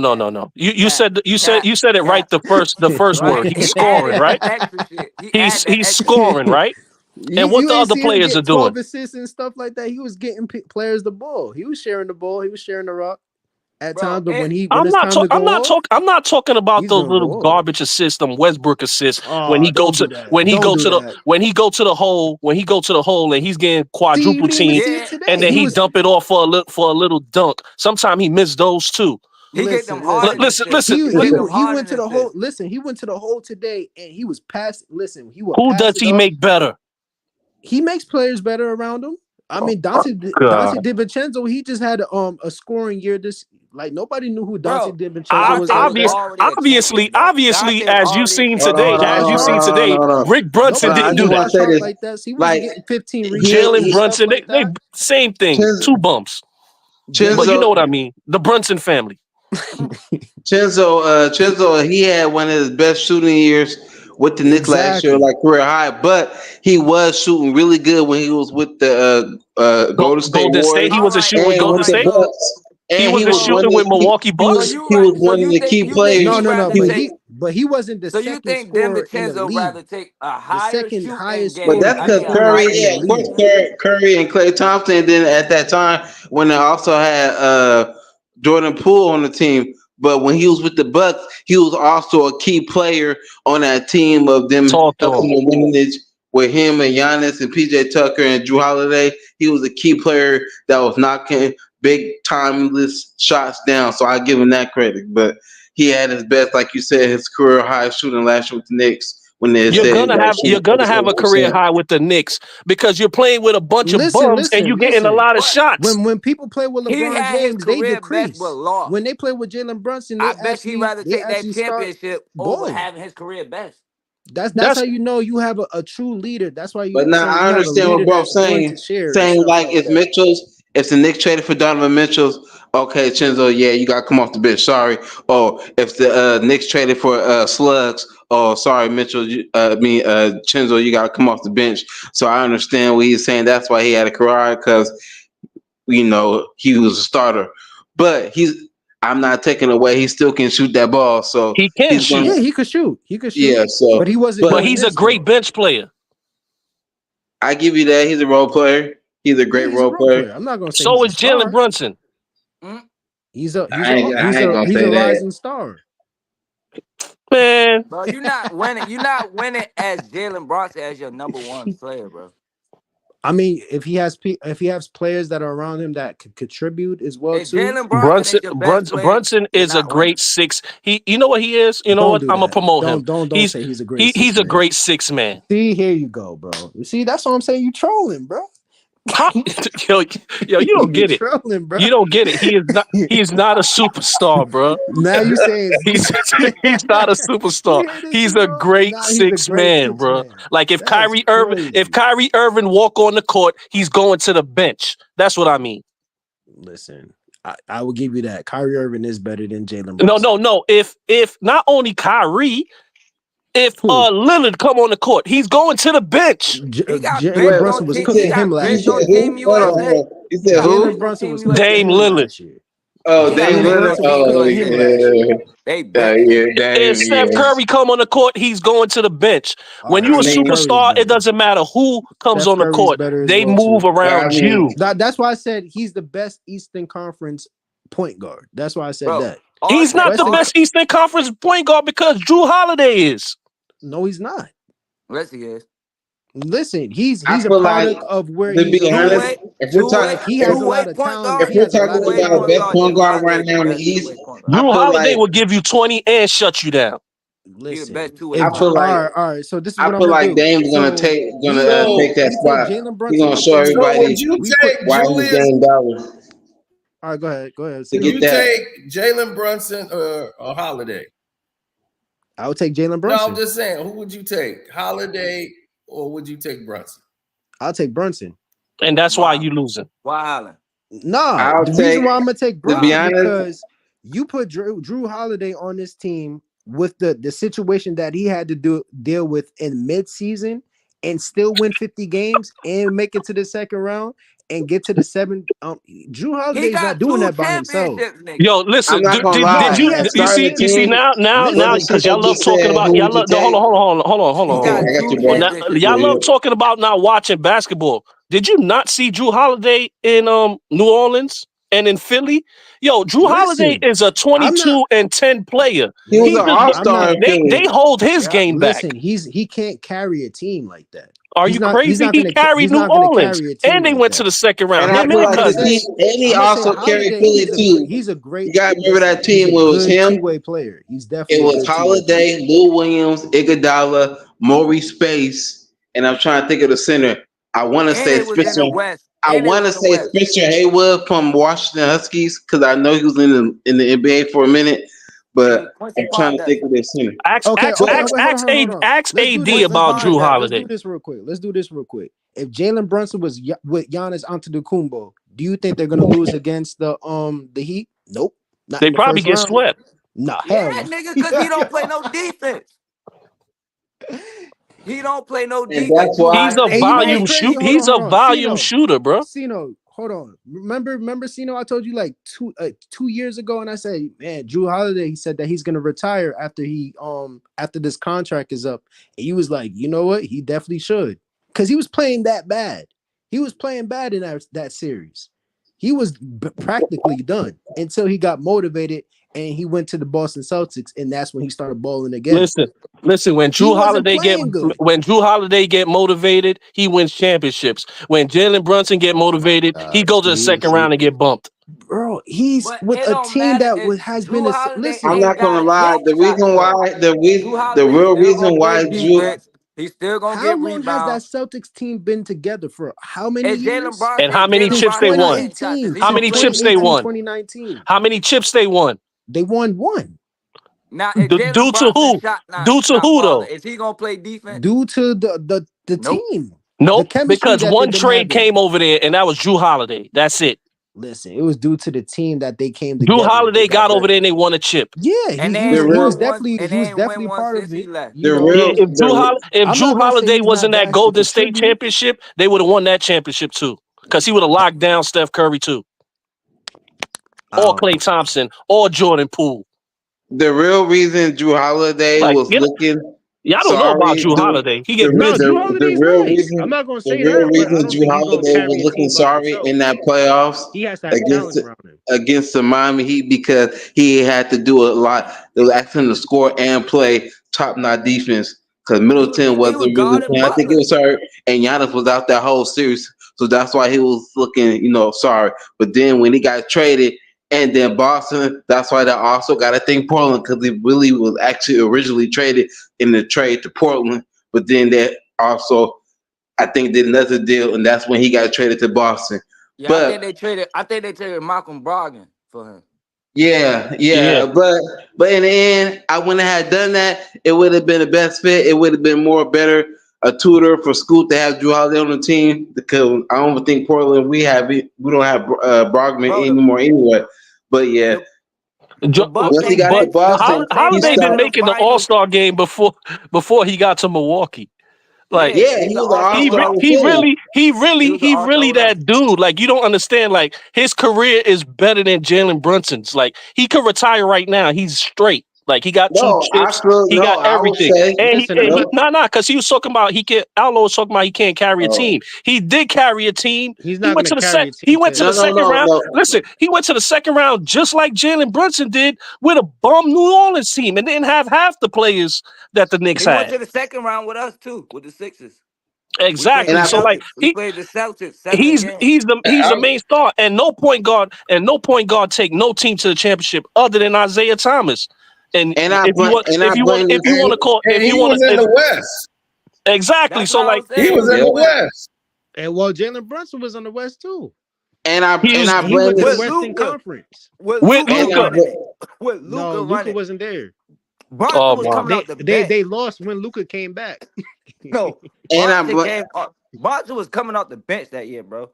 You said it right the first word. He's scoring, right? He's scoring, right? And what the other players are doing? 12 assists and stuff like that. He was getting players the ball. He was sharing the ball. He was sharing the rock at times. But when I'm not talking about those little garbage assists, them Westbrook assists. When he go to the hole and he's getting quadruple teamed, and then he dump it off for a little dunk. Sometimes he missed those too. Listen. He went to the hole. Listen, he went to the hole today, and he was past. Listen, who does he make better? He makes players better around him. I mean, Donte DiVincenzo, he just had a scoring year. Like nobody knew who Donte DiVincenzo was. Obviously, as you've seen today, Rick Brunson didn't do that. Like that. He was getting 15 rebounds. Jalen Brunson, they same thing, 2 bumps. But you know what I mean? The Brunson family. Chenzo, he had one of his best shooting years with the Knicks last year, like career high. But he was shooting really good when he was with the Golden State. He was a shooter with Golden State. He was shooting with Milwaukee Bucks. He was one of the key players. No. But he wasn't the second scorer in the league. Rather take a higher second highest But that's because Curry and Klay Thompson. Then at that time, when they also had Jordan Poole on the team. But when he was with the Bucks, he was also a key player on that team of them helping the lineage with him and Giannis and PJ Tucker and Drew Holiday. He was a key player that was knocking big timeless shots down. So I give him that credit. But he had his best, like you said, his career high shooting last year with the Knicks. When you're gonna have a career high with the Knicks because you're playing with a bunch of bums and you're getting a lot of shots. When people play with LeBron James, they decrease. When they play with Jalen Brunson, I bet he'd rather take that championship over having his career best. That's how you know you have a true leader. That's why you. But now I understand what Bro's saying. Saying like if the Knicks traded for Donovan Mitchell's, okay, Chenzo, yeah, you got to come off the bench. Sorry. Or if the Knicks traded for Slugs, oh, sorry, Mitchell. Chenzo, you got to come off the bench. So I understand what he's saying. That's why he had a career because he was a starter. But I'm not taking away. He still can shoot that ball. So He can shoot. Yeah, he could shoot. Yeah. So, but he wasn't. But he's a great bench player. I give you that. He's a role player. He's a great role player. I'm not gonna say. So is Jalen Brunson. He's a say rising star. Man, Bro, you're not winning. You're not winning as Jalen Brunson as your number one player, bro. I mean, if he has players that are around him that could contribute as well too. Jalen Brunson is a great six. You know what he is? You know what? I'm gonna promote him. Don't say he's a great. He's a great six man. See, here you go, bro. You see, that's what I'm saying. You trolling, bro. Yo, you don't get it. Trolling, bro. You don't get it. He is not a superstar, bro. Now you saying he's not a superstar. He's a great six man, bro. Like if Kyrie Irving walk on the court, he's going to the bench. That's what I mean. Listen, I will give you that. Kyrie Irving is better than Jalen Brunson. No. If not only Kyrie, if Lillard come on the court, he's going to the bench. Jalen Brunson was cooking him last year. He said who? Brunson was Dame Lillard. Oh, Dame Lillard. Oh, yeah. If Steph Curry come on the court, he's going to the bench. When you're a superstar, it doesn't matter who comes on the court. They move around you. That's why I said he's the best Eastern Conference point guard. That's why I said that. He's not the best Eastern Conference point guard because Drew Holiday is. No, he's not. Yes, he is. Listen, he's a product of where he's if we're talking, he has a lot of talent. If we're talking about a best point guard right now in the East, Drew Holiday will give you 20 and shut you down. Listen, I feel like all right. So this is what I feel like Dame's gonna take that spot. He's gonna show everybody why he's getting dollars. All right, go ahead. Would you take Jalen Brunson or Holiday? I would take Jalen Brunson. No, I'm just saying, who would you take, Holiday or would you take Brunson? I'll take Brunson, and that's why you losing. Wow. Nah, the reason why I'm gonna take Brunson is because you put Drew Holiday on this team with the situation that he had to deal with in mid-season and still win 50 games and make it to the second round and get to the seventh. Drew Holiday's not doing that by himself. Yo, listen, did you see now because y'all love talking about hold on. Y'all love talking about not watching basketball. Did you not see Drew Holiday in New Orleans and in Philly? Yo, Drew Holiday is a 22-10 player. He was an all-star. They hold his game back. Listen, he can't carry a team like that. Are you crazy? He carried New Orleans, and they went to the second round. And he also carried Philly too. He's a great. You got to remember that team was him. Two-way player. He's definitely. It was Holiday, Lou Williams, Iguodala, Maurice Space, and I'm trying to think of the center. I want to say Spencer. I want to say Spencer Haywood from Washington Huskies because I know he was in the NBA for a minute. But I'm trying to think of this center. Ask AD about Drew Holiday. Let's do this real quick. If Jalen Brunson was with Giannis Antetokounmpo, do you think they're gonna lose against the Heat? Nope. They probably get swept. Nah, nigga, because he don't play no defense. He don't play no defense. He's a volume shooter. He's a volume shooter, bro. Cino, hold on. Remember, Cino, I told you like 2 years ago, and I said, man, Drew Holiday, he said that he's gonna retire after this contract is up. And he was like, you know what? He definitely should. Because he was playing that bad. He was playing bad in that series. He was practically done until he got motivated and he went to the Boston Celtics, and that's when he started balling again. Listen. When Drew Holiday get motivated, he wins championships. When Jalen Brunson get motivated, he goes to the second round and get bumped. Bro, he's with a team that has been. Listen, I'm not gonna lie. The real reason why Drew. He's still gonna get rebounds. How long has that Celtics team been together for? How many years? And how many chips they won? How many chips they won? 2019. How many chips they won? They won one. Now, due to who? Due to who though? Is he gonna play defense? Due to the team. Nope. Because one trade came over there, and that was Drew Holiday. That's it. Listen, it was due to the team that they came together. Drew Holiday got over there and they won a chip. Yeah, he was definitely part of it. If Drew Holiday wasn't that Golden State championship, they would have won that championship too. because he would have locked down Steph Curry too, or Klay Thompson, or Jordan Poole. The real reason Drew Holiday was looking. Yeah, I don't know about Drew Holiday. He get Drew Holiday's real nice. reason. I'm not gonna The say real that, but I reason don't Drew think he's gonna Holiday carry was a looking team by sorry himself. in that playoffs He has to have talent around him. against the Miami Heat because he had to do a lot. It was asking him to score and play top-notch defense because Middleton He was wasn't really guarding playing. I think it Butler. was hurt, and Giannis was out that whole series, so that's why he was looking, sorry. But then when he got traded. And then Boston, that's why they also got to think Portland because he really was actually originally traded in the trade to Portland. But then they also, I think, did another deal, and that's when he got traded to Boston. Yeah, But I think they traded Malcolm Brogdon for him. yeah. But in the end, I wouldn't have done that. It would have been the best fit. It would have been better a tutor for Scoot to have Drew Holiday on the team because I don't think Portland we don't have Brogdon anymore anyway. But yeah, once he got to Boston, Holiday didn't make it the All-Star game before he got to Milwaukee. Like, he was an All-Star. He really that dude. Like, you don't understand. Like, his career is better than Jalen Brunson's. Like, he could retire right now. He's straight. Like, he got two chips. He got everything. Because he was talking about Outlaw was talking about he can't carry a team. He did carry a team. He's not going to carry a team. He went to the second round. Listen, he went to the second round just like Jalen Brunson did with a bum New Orleans team and didn't have half the players that the Knicks had. He went to the second round with us too, with the Sixers. Exactly. So like he played the Celtics. He's the main star, and no point guard take no team to the championship other than Isaiah Thomas. And if you want to call, he was in the West. Exactly. That's so like he was in the West. And Jalen Brunson was on the West too. And I blame the Western Conference with Luka. No, Luka wasn't there. Brunson was coming out the bench. They lost when Luka came back. No, Brunson was coming out the bench that year, bro.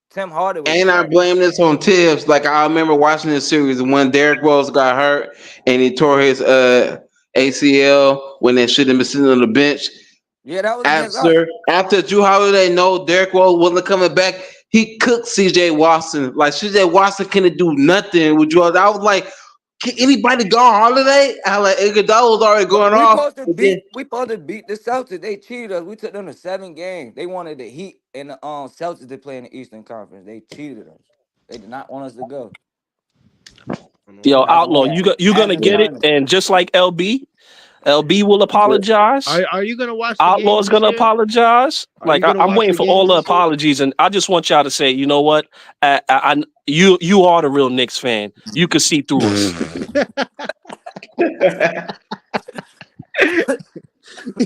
Tim Hardaway. And I blame this on Tibbs. Like I remember watching this series when Derrick Rose got hurt and he tore his ACL when they should have been sitting on the bench. Yeah, that was after Drew Holiday Derrick Rose wasn't coming back. He cooked CJ Watson. Like CJ Watson couldn't do nothing with Drew Holiday. I was like, can anybody go on Holiday? I like Iguodala was already going off. We supposed to beat the Celtics. They cheated us. We took them to 7 games. They wanted the Heat and the Celtics to play in the Eastern Conference. They cheated us. They did not want us to go. Yo, Outlaw, you're gonna get it, and just like LB will apologize. Are you gonna watch? Outlaw's gonna apologize. Like I'm waiting for all the apologies, and I just want y'all to say, you know what? You are the real Knicks fan. You can see through us.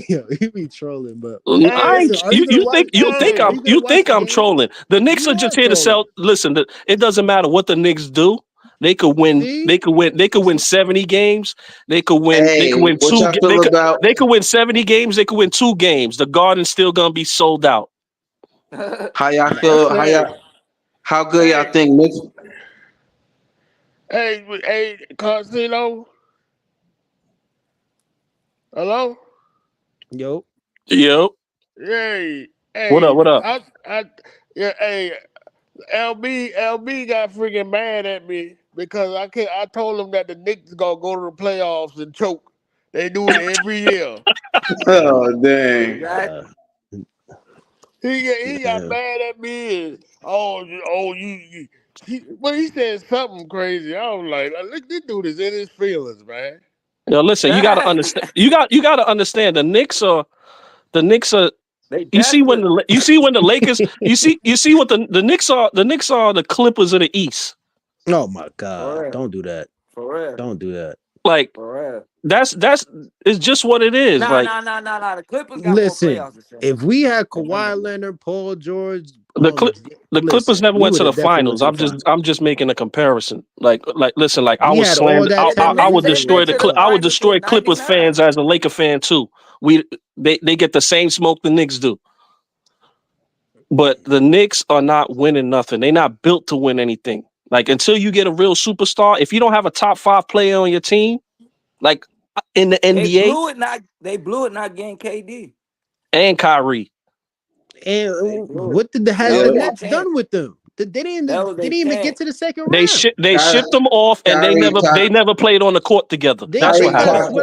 Yo, you be trolling, but you think I'm trolling. The Knicks are just here to sell. Listen, it doesn't matter what the Knicks do. They could win. See? They could win 70 games. They could win. They could win 2. They could win 70 games. They could win 2 games. The Garden's still gonna be sold out. How y'all feel? How good y'all think Knicks? Hey, Casino. Hello. Yo. Hey. What up? Hey. LB got freaking mad at me because I told him that the Knicks gonna go to the playoffs and choke. They do it every year. Oh dang! He got mad at me and he said something crazy. I was like, look, this dude is in his feelings, man. Yo, listen, you gotta understand. You gotta understand. The Knicks are. You see when the Lakers. You see what the Knicks are. The Knicks are the Clippers of the East. Oh my God! Don't do that. For real. Don't do that. Like that's it's just what it is. Nah. The Clippers got more playoffs. If we had Kawhi Leonard, Paul George, the Clippers never went to the finals. I'm just making a comparison. Like listen, like I was slammed. I would destroy I would destroy Clippers fans as a Laker fan too. They get the same smoke the Knicks do. But the Knicks are not winning nothing. They're not built to win anything. Like until you get a real superstar, if you don't have a top 5 player on your team, like in the NBA, they blew it not getting KD and Kyrie. And what did the Nets done with them? They didn't even get to the second round. They shipped them off, and they never played on the court together. That's what happened.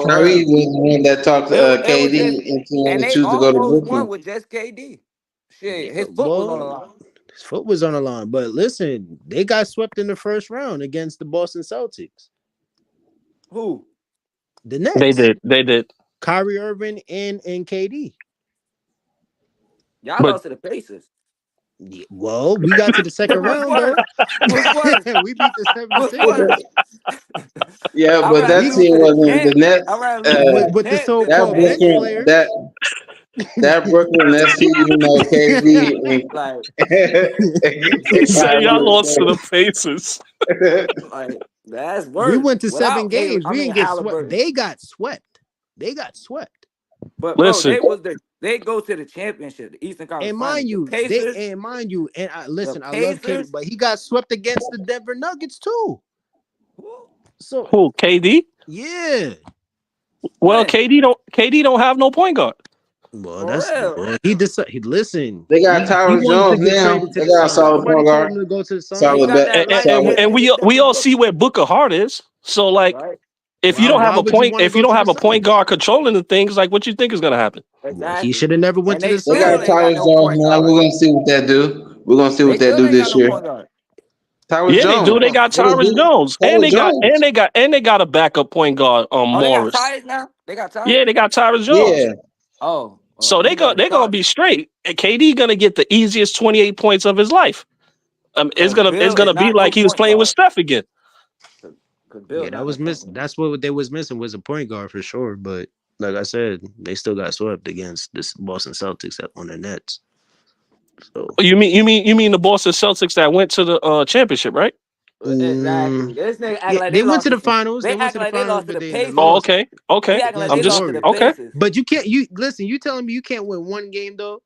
Kyrie was the one that talked KD into wanting to choose to go to Brooklyn. Won with just KD. Shit, his foot was on the line. His foot was on the line, but listen, they got swept in the first round against the Boston Celtics. Who? The Nets. They did. Kyrie Irving and KD. Y'all lost to the Pacers. Yeah, well, we got to the second round though. We beat the 76ers. Yeah, but that team wasn't the Nets. With the so-called bench players. That Brooklyn Nets team, KD. He said y'all lost to the Pacers. That's worse. We went to 7 games. We didn't get swept. They got swept. But listen, they go to the championship, the Eastern Conference. And mind you, I love KD, but he got swept against the Denver Nuggets too. So who? KD? Yeah. Well, KD don't have no point guard. Well, he decided. Listen, they got Tyler Jones now. They got a solid point guard. And we all see where Booker Hart is. So if you don't have a point guard controlling the things, what you think is gonna happen? Exactly. He should have never went to the They got Tyler Jones now. We're gonna see what that do. We're gonna see what they do this year. Jones. They do. They got Tyrus Jones, and they got a backup point guard Morris. They got Tyrus. Yeah, they got Tyrus Jones. Yeah. So they're gonna be straight. And KD gonna get the easiest 28 points of his life. It's gonna be like he was playing with Steph again. Yeah, that was missing. That's what they was missing was a point guard for sure. But like I said, they still got swept against the Boston Celtics on the Nets. So you mean the Boston Celtics that went to the championship, right? Exactly. This nigga act like they went to the finals. They went to the finals, lost to the Pacers. Oh, okay. I'm just okay. But you can't. You listen. You telling me you can't win one game though?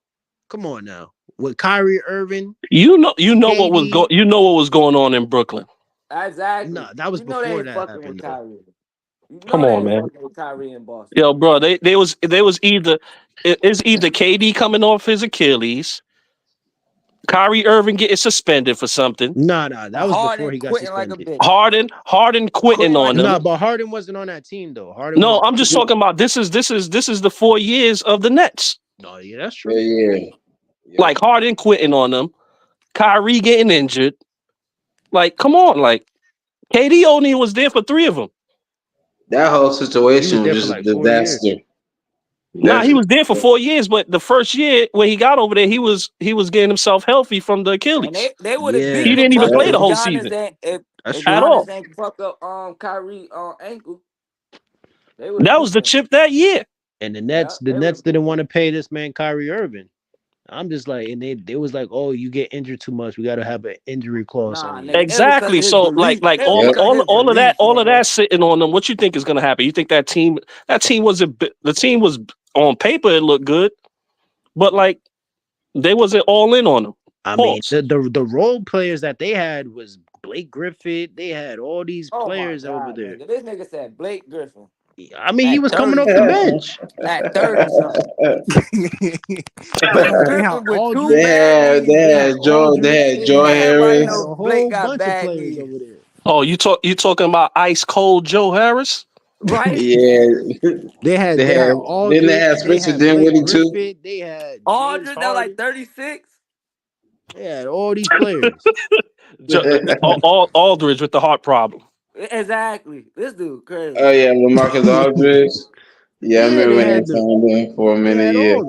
Come on now. With Kyrie Irving, you know what was going on in Brooklyn. Exactly. No, that was before that happened. Come on, man. Kyrie in Boston. Yo, bro, they was either KD coming off his Achilles, Kyrie Irving getting suspended for something. No, that was before he got suspended. Harden quitting on them. No, but Harden wasn't on that team though. I'm just talking about this is the 4 years of the Nets. No, yeah, that's true. Yeah. Like Harden quitting on them, Kyrie getting injured. Come on, KD only was there for 3 of them. That whole situation was just a disaster. Nah, he was there for 4 years, but the first year when he got over there, he was getting himself healthy from the Achilles. They would have He didn't even play the whole season at all. Fuck up Kyrie ankle. That was the chip that year. And the Nets didn't want to pay this man Kyrie Irving. I'm just like, and they was like, oh, you get injured too much. We got to have an injury clause on you. Exactly. So all of that sitting on them. What you think is going to happen? You think that team was on paper it looked good, but they wasn't all in on them. I mean, the role players that they had was Blake Griffin. They had all these players over there. Nigga. This nigga said Blake Griffin. I mean, he was coming off the bench. At 30 They had Joe Harris. A whole bunch of players over there. Oh, you talking about ice cold Joe Harris? Right? Yeah. They had Aldridge. Then they had Spencer Dinwiddie too. They had Aldridge that like 36. They had all these players. Aldridge with the heart problem. Exactly. This dude crazy. Oh yeah, LaMarcus Aldridge. Yeah, I remember when he signed in for a minute. Yeah.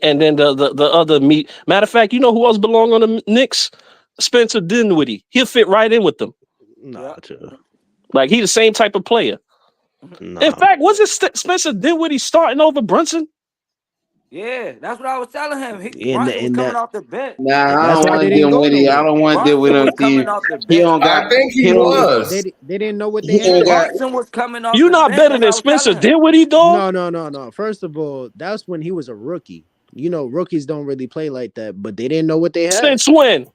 And then the other meat. Matter of fact, you know who else belong on the Knicks? Spencer Dinwiddie. He'll fit right in with them. He's the same type of player. Nah. In fact, was it Spencer Dinwiddie starting over Brunson? Yeah, that's what I was telling him. Brunson was coming off the bench. Nah, I don't want Dinwiddie. I don't want Dinwiddie on the team. I think he was. They didn't know what they had. Brunson was coming off. You're not better than Spencer Dinwiddie, dog. No. First of all, that's when he was a rookie. You know, rookies don't really play like that, but they didn't know what they had. Since when?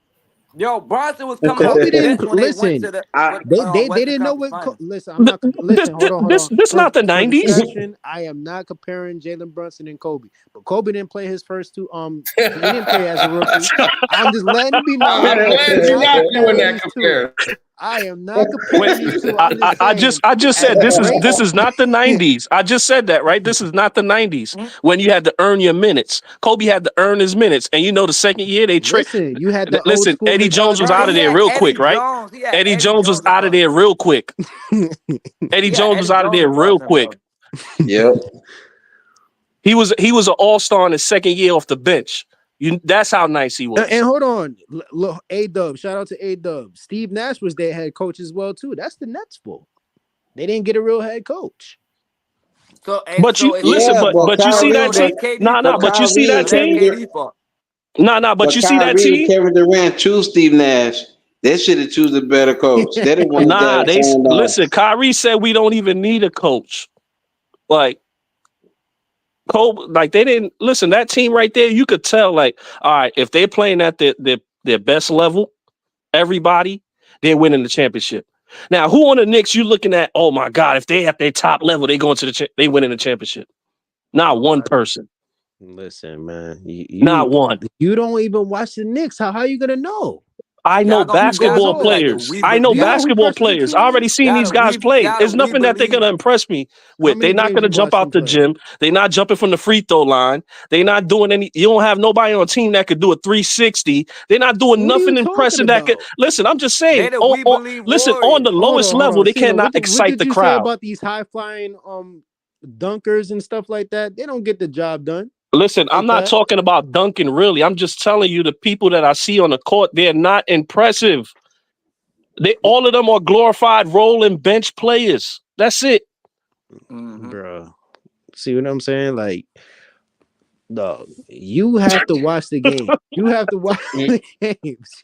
Yo, Brunson was coming off Kobe the didn't bench when they went listen. to the They Western didn't know Conference what. Finals. Listen, I'm not. Listen, hold on. This not the For the 90s. section, I am not comparing Jalen Brunson and Kobe, but Kobe didn't play his first two. He didn't play as a rookie. I'm just letting it be known. I'm glad you're not doing that comparison. I am not comparing Wait, these two. I'm just I saying, just said this is not the 90s. I just said that, right? This is not the 90s when you had to earn your minutes. Kobe had to earn his minutes, and the second year they listen, you had the old listen. school Eddie Jones was mentality. out of He there had real Eddie quick, right? Jones. He had Eddie Jones was Jones out of above there him. real quick. Eddie He had Jones Eddie was out of Jones there real above him, quick. Yep. He was an all-star in his second year off the bench. That's how nice he was. And hold on, look, A-Dub. Shout out to A-Dub. Steve Nash was their head coach as well too. That's the Nets' fault. They didn't get a real head coach. So, But so you it's listen, Yeah, but you see Kyrie, that team? But you see that So that's team? KD fault. But you see that Kyrie and team? Kevin Durant choose Steve Nash. They should have chosen a better coach. They didn't want that turned off. Listen, Kyrie said we don't even need a coach. Like Kobe, like they didn't listen. That team right there, you could tell, like, all right, if they're playing at their best level, everybody, they're winning the championship. Now, who on the Knicks you looking at? Oh my God, if they at their top level, they going to they winning the championship. Not one person. Listen, man, Not one. You don't even watch the Knicks. How you gonna know? I know basketball players. I know basketball players. I already seen these guys play. There's nothing that they're gonna impress me with. They're not gonna jump out the gym. They're not jumping from the free throw line. They're not doing any. You don't have nobody on a team that could do a 360. They're not doing nothing impressive that could. Listen, I'm just saying. Listen, on the lowest level, they cannot excite the What crowd. say about these high flying dunkers and stuff like that? They don't get the job done. Listen, I'm not talking about dunking, really. I'm just telling you the people that I see on the court, they're not impressive. All of them are glorified role and bench players. That's it. Bro. See what I'm saying? Like, no, you have to watch the game. You have to watch the games.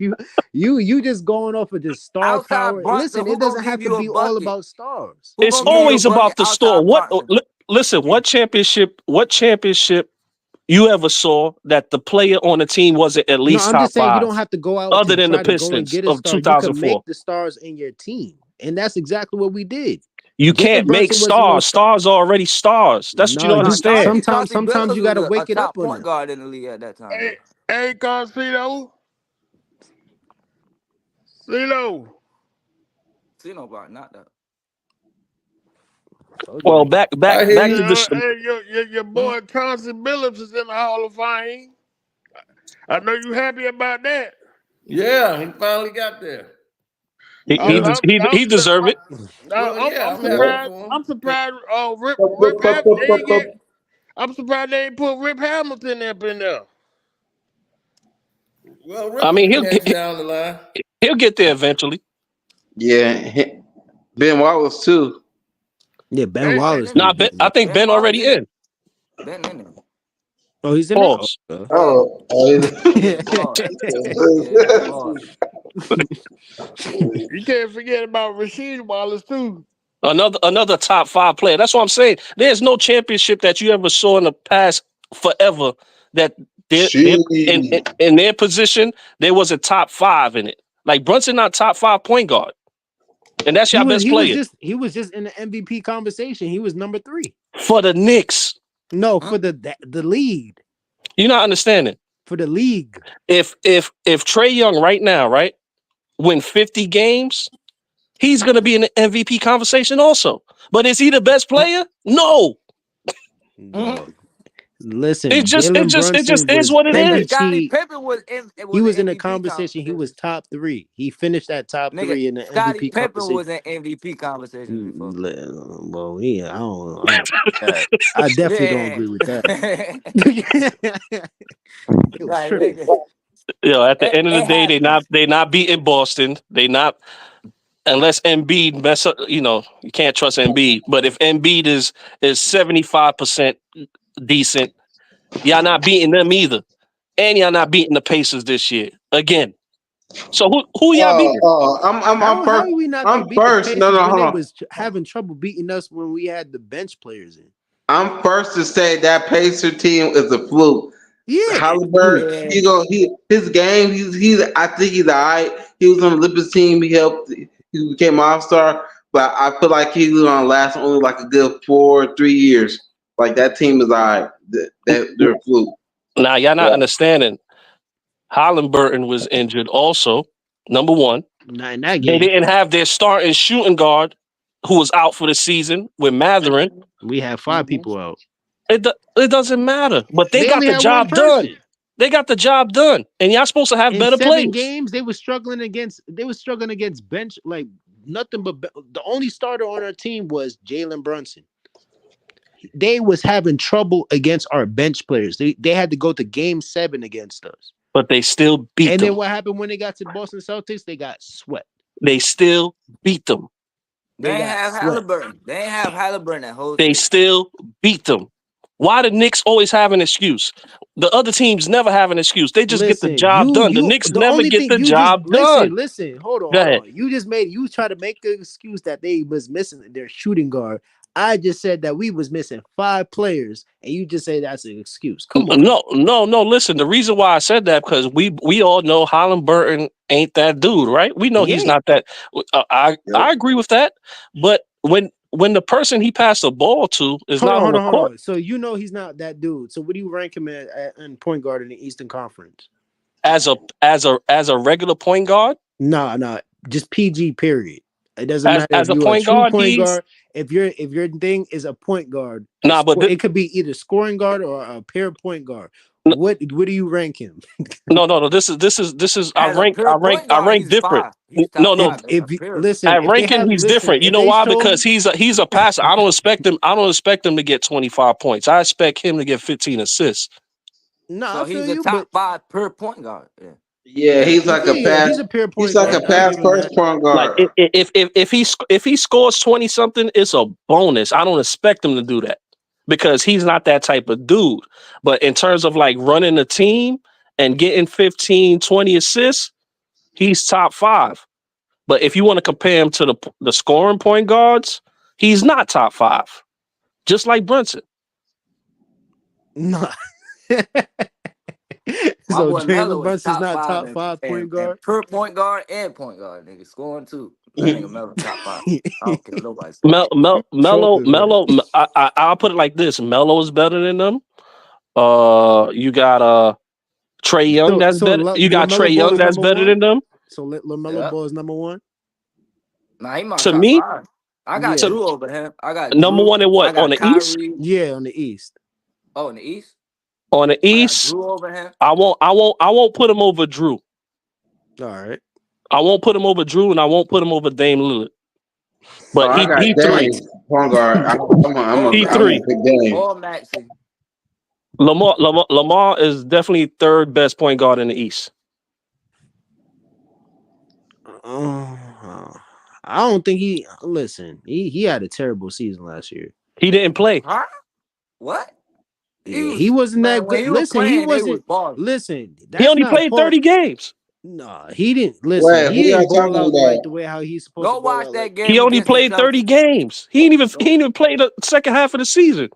You just going off of just star power. Listen, it doesn't have to be all about stars. It's always about the star. Listen, what championship you ever saw that the player on the team wasn't at least I'm top just saying five? You don't have to go out other than the try to go and Pistons get a of star. 2004. You can make the stars in your team, and that's exactly what we did. You can't make stars. Stars are already stars. That's what you don't understand. Sometimes you gotta wake it up on point guard in the league at that time. Hey, Garcino. Cino, but not that. Well, back to the. Hey, your boy Chauncey Billups is in the Hall of Fame. I know you happy about that. Yeah, he finally got there. He deserved it. I'm surprised. I'm surprised they ain't put Rip Hamilton up in there. Well, Rip, I mean, down the line. He'll get there eventually. Yeah, Ben Wallace too. Yeah, Ben Wallace. I think Ben already in. Ben in there. Oh, he's in Pause. You can't forget about Rasheed Wallace too. Another top 5 player. That's what I'm saying. There's no championship that you ever saw in the past forever that in their position there was a top 5 in it. Like Brunson, not top 5 point guard, and that's your best player. He was just in the MVP conversation. He was number 3 for the Knicks. No, for the league. You're not understanding. For the league. If Trae Young right now, right, win 50 games, he's gonna be in the MVP conversation also. But is he the best player? No. Listen, it just is what it is. Scottie Pippen was he was in the conversation. He was top 3. He finished that top 3 in the MVP conversation. Pippen was in MVP conversation before. Well, yeah, I definitely don't agree with that. At the end of the day, they not beating Boston. They not. Unless Embiid mess up, you can't trust Embiid. But if Embiid is 75% decent, y'all not beating them either, and y'all not beating the Pacers this year again. So who y'all beating? How are we not gonna beat the Pacers when they was having trouble beating us when we had the bench players in? I'm first to say that Pacer team is a fluke. Yeah. Halliburton, his game, he's I think he's all right. He was on the Olympics team. He helped. He became an All-Star, but I feel like he's gonna last only like a good 3 years. Like that team is all right. They're a fluke. Now y'all not understanding. Halliburton was injured also. Number one, Not in that they game. didn't have their starting shooting guard who was out for the season with Matherin. We had 5 people out. It doesn't matter, but they got only the had job one person. done. They got the job done, and y'all supposed to have In better 7 players. games, they were struggling against bench, like nothing but the only starter on our team was Jalen Brunson. They was having trouble against our bench players. They had to go to game 7 against us. But they still beat them. And then what happened when they got to the Boston Celtics? They got swept. They still beat them. They ain't have Halliburton. They ain't have Halliburton that whole They season. still beat them. Why the Knicks always have an excuse? The other teams never have an excuse. They just get the job done. The Knicks never get the job done. Listen, hold on. You try to make the excuse that they was missing their shooting guard. I just said that we was missing 5 players, and you just say that's an excuse. Come on. No. Listen, the reason why I said that because we all know Halliburton ain't that dude, right? We know he's not that. I agree with that. But when the person he passed the ball to is not on the court, so you know he's not that dude. So what do you rank him in point guard in the Eastern Conference? As a regular point guard? No, just PG. Period. It doesn't matter as if a you're point a true guard. Point guard. If your thing is a point guard, it could be either scoring guard or a pure point guard. What do you rank him? No. This is I rank different. No. At ranking, he's different. You know why? Because he's a passer. I don't expect him to get 25 points. I expect him to get 15 assists. No, so he's a top 5 per point guard. Yeah, he's like a pass. He's a pure point he's guard. like a pass first point guard. Like if he scores 20 something, it's a bonus. I don't expect him to do that because he's not that type of dude. But in terms of like running a team and getting 15, 20 assists, he's top 5. But if you want to compare him to the scoring point guards, he's not top 5. Just like Brunson. No. So Jalen Brunson's not top 5 point guard? Per point guard and point guard, nigga. Scoring too. That nigga Melo top 5. I don't care nobody. Melo. I'll put it like this: Melo is better than them. You got Trey Young that's better. You got Trey Young that's better than them. So LaMelo Ball is number 1. Nah, he my to top me. 5. I got Drew over him. I got number Drew. 1 in what on the Kyrie. East? Yeah, on the East. Oh, in the East. On the East, Drew over him. I won't put him over Drew. All right. I won't put him over Drew, and I won't put him over Dame Lillard. But he 3. Point guard. He 3. Or Maxey. Lamar is definitely 3rd best point guard in the East. I don't think he had a terrible season last year. He didn't play. Huh? What? He wasn't that good. Listen, he wasn't. Listen, he only played 30 games. No, he didn't. Listen, he didn't ball out right the way how he's supposed to. Go watch that game. He only played 30 games. He didn't even play the second half of the season.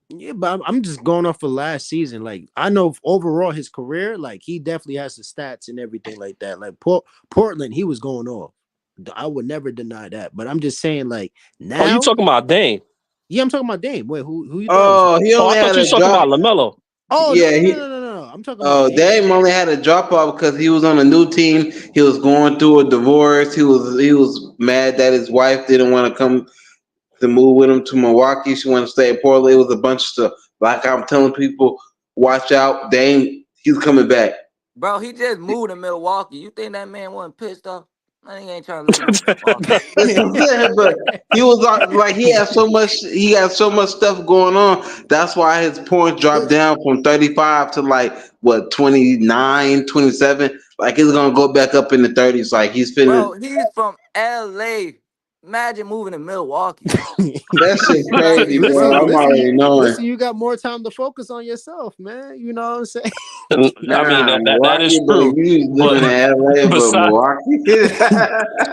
Yeah, but I'm just going off of last season. Like I know overall his career, like he definitely has the stats and everything like that. Like Portland, he was going off. I would never deny that. But I'm just saying, like now. Oh, you talking about Dame? Yeah, I'm talking about Dame. Wait, who you? He only I thought you were talking about LaMelo. Oh yeah, no. I'm talking about Dame only had a drop off because he was on a new team. He was going through a divorce. He was mad that his wife didn't want to come to move with him to Milwaukee. She wanted to stay in Portland. It was a bunch of stuff. Like I'm telling people, watch out, Dame. He's coming back. Bro, he just moved to Milwaukee. You think that man wasn't pissed off? I think he ain't trying to live but he was like he had so much stuff going on. That's why his points dropped down from 35 to like what 29, 27. Like he's gonna go back up in the 30s. Like he's feeling. Bro, he's from LA. Imagine moving to Milwaukee. That shit crazy, bro. I'm already knowing. Listen, you got more time to focus on yourself, man. You know what I'm saying? I mean, that is true. You living in LA, but Milwaukee.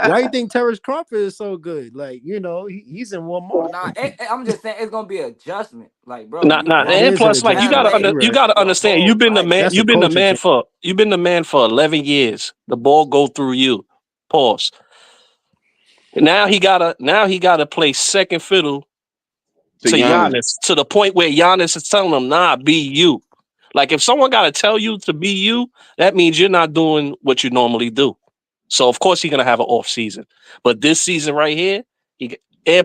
Why you think Terrence Crawford is so good? Like, you know, he's in one more. Nah, I'm just saying it's gonna be an adjustment. Like, bro. And plus, like, you gotta understand. You've been the man. You've been the man for 11 years. The ball go through you. Pause. Now he gotta play second fiddle to Giannis, to the point where Giannis is telling him, "Nah, be you." Like, if someone gotta tell you to be you, that means you're not doing what you normally do. So of course he's gonna have an off season. But this season right here,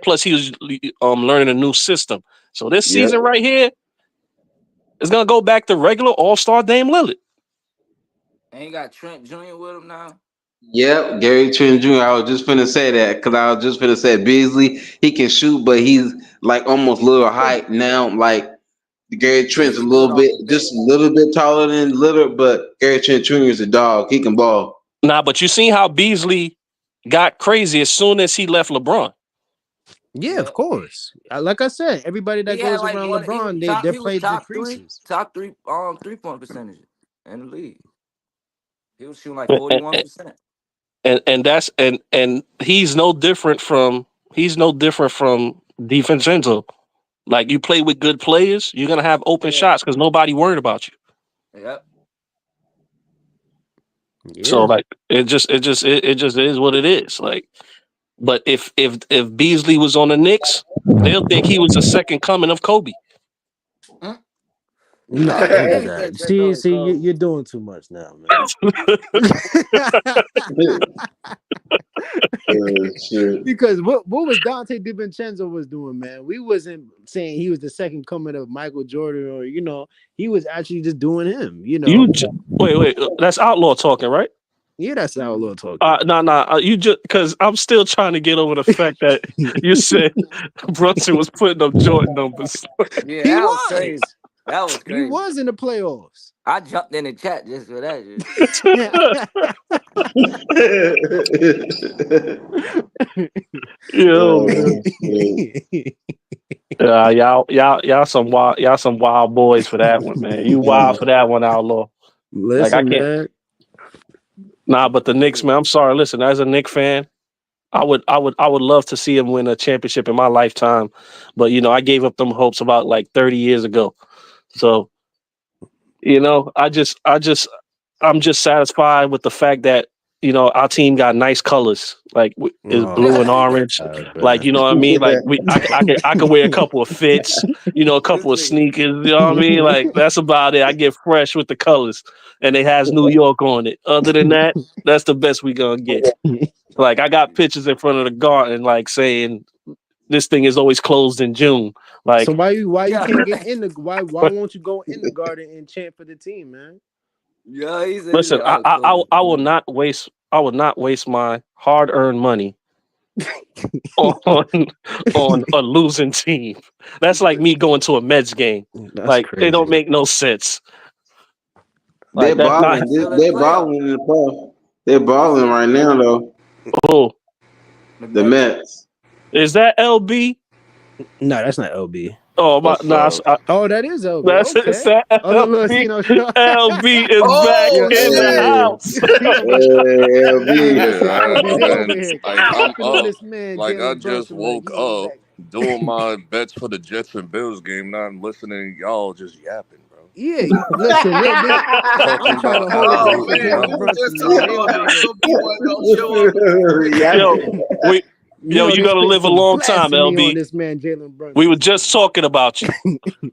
plus he was learning a new system. So this season right here is gonna go back to regular All-Star Dame Lillard. And he got Trent Jr. with him now. Yep, Gary Trent Jr. I was just finna say that because I was just finna say Beasley, he can shoot, but he's like almost little height now. Like Gary Trent's a little bit taller than Lillard, but Gary Trent Jr. is a dog. He can ball. Nah, but you seen how Beasley got crazy as soon as he left LeBron. Yeah, of course. Like I said, everybody that goes around LeBron, their play decreases. Top three 3-point percentage in the league. He was shooting like 41%. And he's no different from DiVincenzo. Like, you play with good players, you're gonna have open shots because nobody worried about you. Yep. Yeah. So like it just is what it is. Like, but if Beasley was on the Knicks, they'll think he was the second coming of Kobe. No, see, you're doing too much now, man. Because what was Donte DiVincenzo was doing, man? We wasn't saying he was the second coming of Michael Jordan, or he was actually just doing him. Wait, that's outlaw talking, right? Yeah, that's outlaw talking. You just because I'm still trying to get over the fact that you said Brunson was putting up Jordan numbers. Yeah, that was crazy. That was crazy. He was in the playoffs. I jumped in the chat just for that. Y'all some wild boys for that one, man. You wild for that one, outlaw. Listen, like, I can't. Man. Nah, but the Knicks, man. I'm sorry. Listen, as a Knicks fan, I would love to see him win a championship in my lifetime, but I gave up them hopes about like 30 years ago. So, I'm just satisfied with the fact that our team got nice colors, like is blue and orange, like you know what I mean. Like I could wear a couple of fits, a couple of sneakers. You know what I mean? Like that's about it. I get fresh with the colors, and it has New York on it. Other than that, that's the best we gonna get. Like I got pictures in front of the garden, like saying this thing is always closed in June. Like, so why you can't get in the why won't you go in the garden and chant for the team, man? Yeah, listen. I will not waste my hard-earned money on a losing team. That's like me going to a Mets game. That's like crazy. They don't make no sense. Like, they're balling. They're balling in the playoffs. They're balling right now, though. Oh, the Mets. Is that LB? No, that's not LB. Oh my! That is LB. That's okay. LB. LB is back in the house. LB. I just woke up doing my bets for the Jets and Bills game. Not listening, y'all just yapping, bro. Yeah, listen. I'm trying to hold it. Yo, you gotta live a long time, LB. This man, Jalen Brunson. We were just talking about you.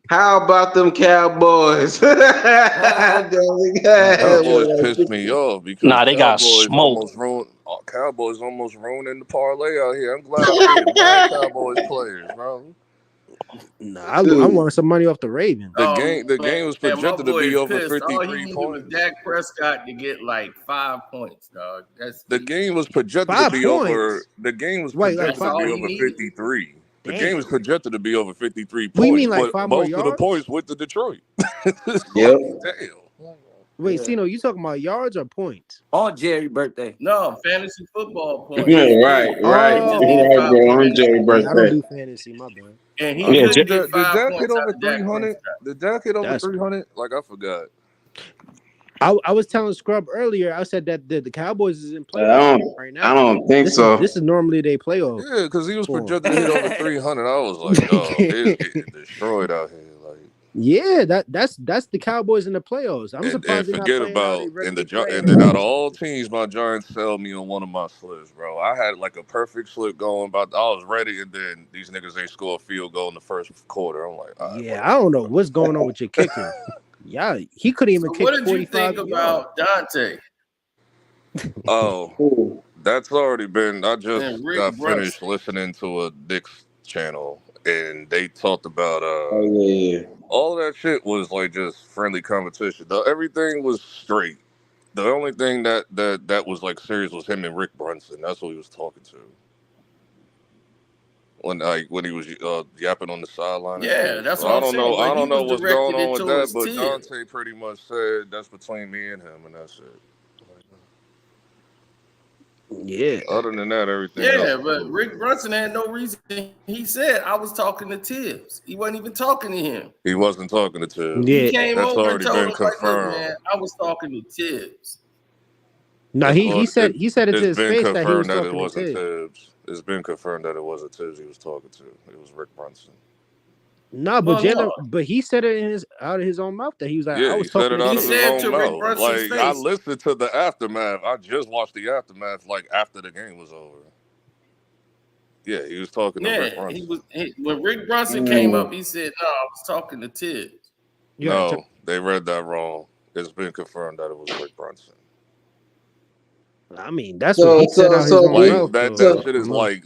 How about them Cowboys? Cowboys pissed me off because they got smoked. Cowboys almost ruining the parlay out here. I'm glad I paid bad Cowboys players, bro. Nah, I want some money off the Ravens. The game was projected to be over 53 All he points. Was Dak Prescott to get like 5 points, dog. The game was projected to be over. The game was projected to be over 53. The game was projected to be over 53 points. We mean like 5 more yards? Most of the points went to Detroit. Yep. Damn. Wait, Cino, you talking about yards or points? On Jerry's birthday. No, fantasy football points. Right, He just needed 5 bro. On points. Jerry's Yeah, I don't birthday. do fantasy, my bad. And he Yeah, couldn't get 5 Dak points hit out over of Dak 300? Prescott. Did Dak hit over That's 300? Like, I forgot. I was telling Scrub earlier. I said that the Cowboys is in I playoff don't, right I now. don't think so. This is normally they playoff. Yeah, because he was form. projected to hit over 300. I was like, dog, they're getting destroyed out here. Like, Yeah, that's the Cowboys in the playoffs. I'm and surprised they're not forget playing how about they and regularly the play. and then out of all teams, my Giants sell me on one of my slips, bro. I had like a perfect slip going, I was ready, and then these niggas ain't score a field goal in the first quarter. I'm like, all right, Yeah, I don't know what's going on with your kicker. Yeah, he couldn't even So kick what did you 45 think yards. about Donte oh, that's already been. I just and Rick got Brunson? finished listening to a Knicks channel, and they talked about Oh yeah. all of that shit was like just friendly competition. Everything was straight. The only thing that was like serious was him and Rick Brunson. That's what he was talking to when he was yapping on the sideline. And Yeah, shit. that's So what I I'm don't saying. know. I But he don't know was what's going directed on it with that. towards But Tibbs. Donte pretty much said that's between me and him, and that's it. Yeah. Other than that, everything Yeah, else. but Rick Brunson had no reason. He said I was talking to Tibbs. He wasn't even talking to him. He wasn't talking to Tibbs. Yeah. He came That's over and already told been us like, look, confirmed. man, I was talking to Tibbs. No, he said it to It's his been face that he was confirmed that it talking to wasn't Tibbs. Tibbs. It's been confirmed that it wasn't Tibbs he was talking to. It was Rick Brunson. No, but Well, Jalen, no. but he said it out of his own mouth that he was like, I Yeah, he was said talking it to out He of Tibbs. his said own to Rick mouth. Brunson's Like, I face. listened to the aftermath. I just watched the aftermath like after the game was over. Yeah, he was talking to Rick Yeah, Brunson. when Rick Brunson came up, he said, no, I was talking to Tibbs. No, they read that wrong. It's been confirmed that it was Rick Brunson. I mean, that's what he said out his own Like mouth. that shit is like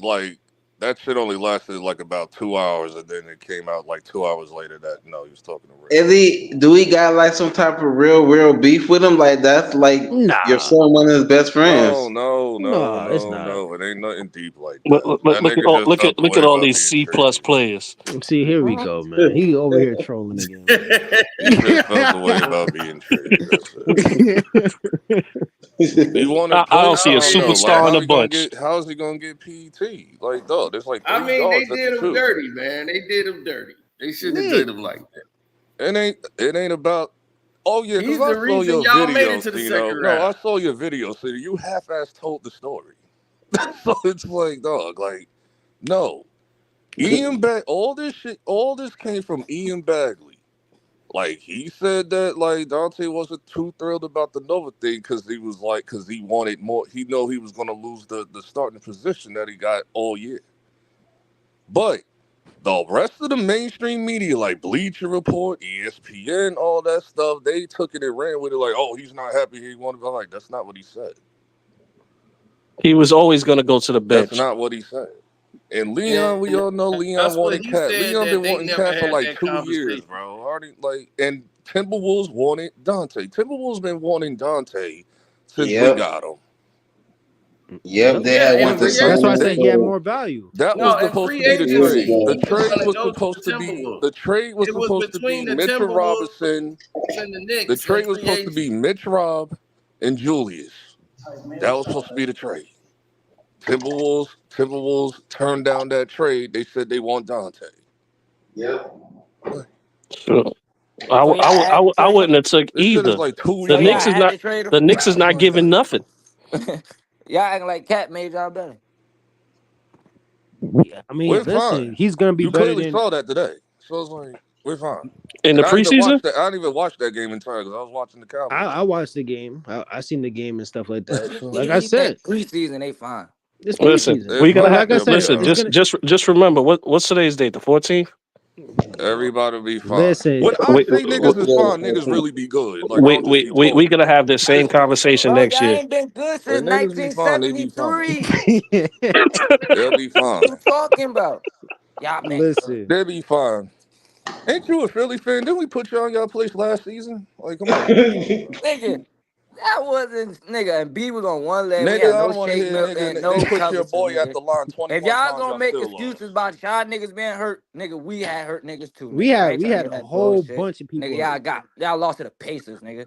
that shit only lasted like about 2 hours, and then it came out like 2 hours later that no, he was talking to Rick. Do we got like some type of real beef with him? Like that's like your son, one of his best friends. No. It's not. It ain't nothing deep like Look, that. look, That look at nigga all just look felt at the look way at all about these being C plus traded. players. See, here we go, man. He over here trolling again. He just felt the way about being traded. That's it. You want to I play? don't see a I don't know. superstar Like, in the bunch. How is he gonna get PET? Like, dog, there's like 3 I mean, they guards at did the him 2. dirty, man. They did him dirty. They shouldn't have did him like that. It ain't about. Oh yeah, because He's I the saw reason your y'all made video, it to the Cino. second No, I round. saw your video, Cino. You half-ass told the story. So it's like, dog, like, no. All this came from Ian Bagley. Like, he said that, like, Donte wasn't too thrilled about the Nova thing because he wanted more. He know he was going to lose the starting position that he got all year. But the rest of the mainstream media, like Bleacher Report, ESPN, all that stuff, they took it and ran with it like, oh, he's not happy he wanted to go. Like, that's not what he said. He was always going to go to the bench. That's not what he said. And Leon, we all know Leon That's what wanted he Cat. said, Leon that been they wanting never Cat for had like that 2 years, conversation. bro. And Timberwolves wanted Donte. Timberwolves been wanting Donte since we got him. Yep, they had one to That's why I said he had more value. That was supposed to be the trade. The trade was supposed to be. The trade was supposed to be Mitchell Robinson. The trade was supposed to be Mitch Rob and Julius. That was supposed to be the trade. Timberwolves turned down that trade. They said they want Donte. Yep. Sure. I wouldn't have took This shit either. is like 2 The years. Knicks is not. The Knicks is not giving nothing. Y'all acting like Cat made y'all better. Yeah, I mean, We're listen, fine. he's gonna be You better clearly than. saw that today. So it's like we're fine. In the And I didn't even preseason? watch that. I didn't even watch that game entirely because I was watching the Cowboys. I watched the game. I seen the game and stuff like that. So, like He I said, preseason they fine. it's Listen, preseason. we gotta But have. like I said, Listen, it's just remember what's today's date? The 14th. Everybody be fine. Listen, When I say niggas is fine, niggas really be good. Like I don't just be talking. We gonna have this same conversation Bro, next y'all year. ain't been good When since niggas be fine, they be fine. 1973. They'll be fine. What you talking about? Y'all been listen. They'll be fine. Ain't you a Philly fan? Didn't we put you on your place last season? Like, come on. Nigga, that wasn't nigga. And B was on one leg. We Nigga, had I no don't want to shake hear milk nigga. and They no put your Covington, boy nigga. at the line 21 If y'all times. gonna Y'all make still excuses lost. about y'all niggas being hurt, nigga, we had hurt niggas too. Nigga. We I had ain't trying to hear a that whole bullshit. bunch of people. Nigga, y'all lost to the Pacers, nigga.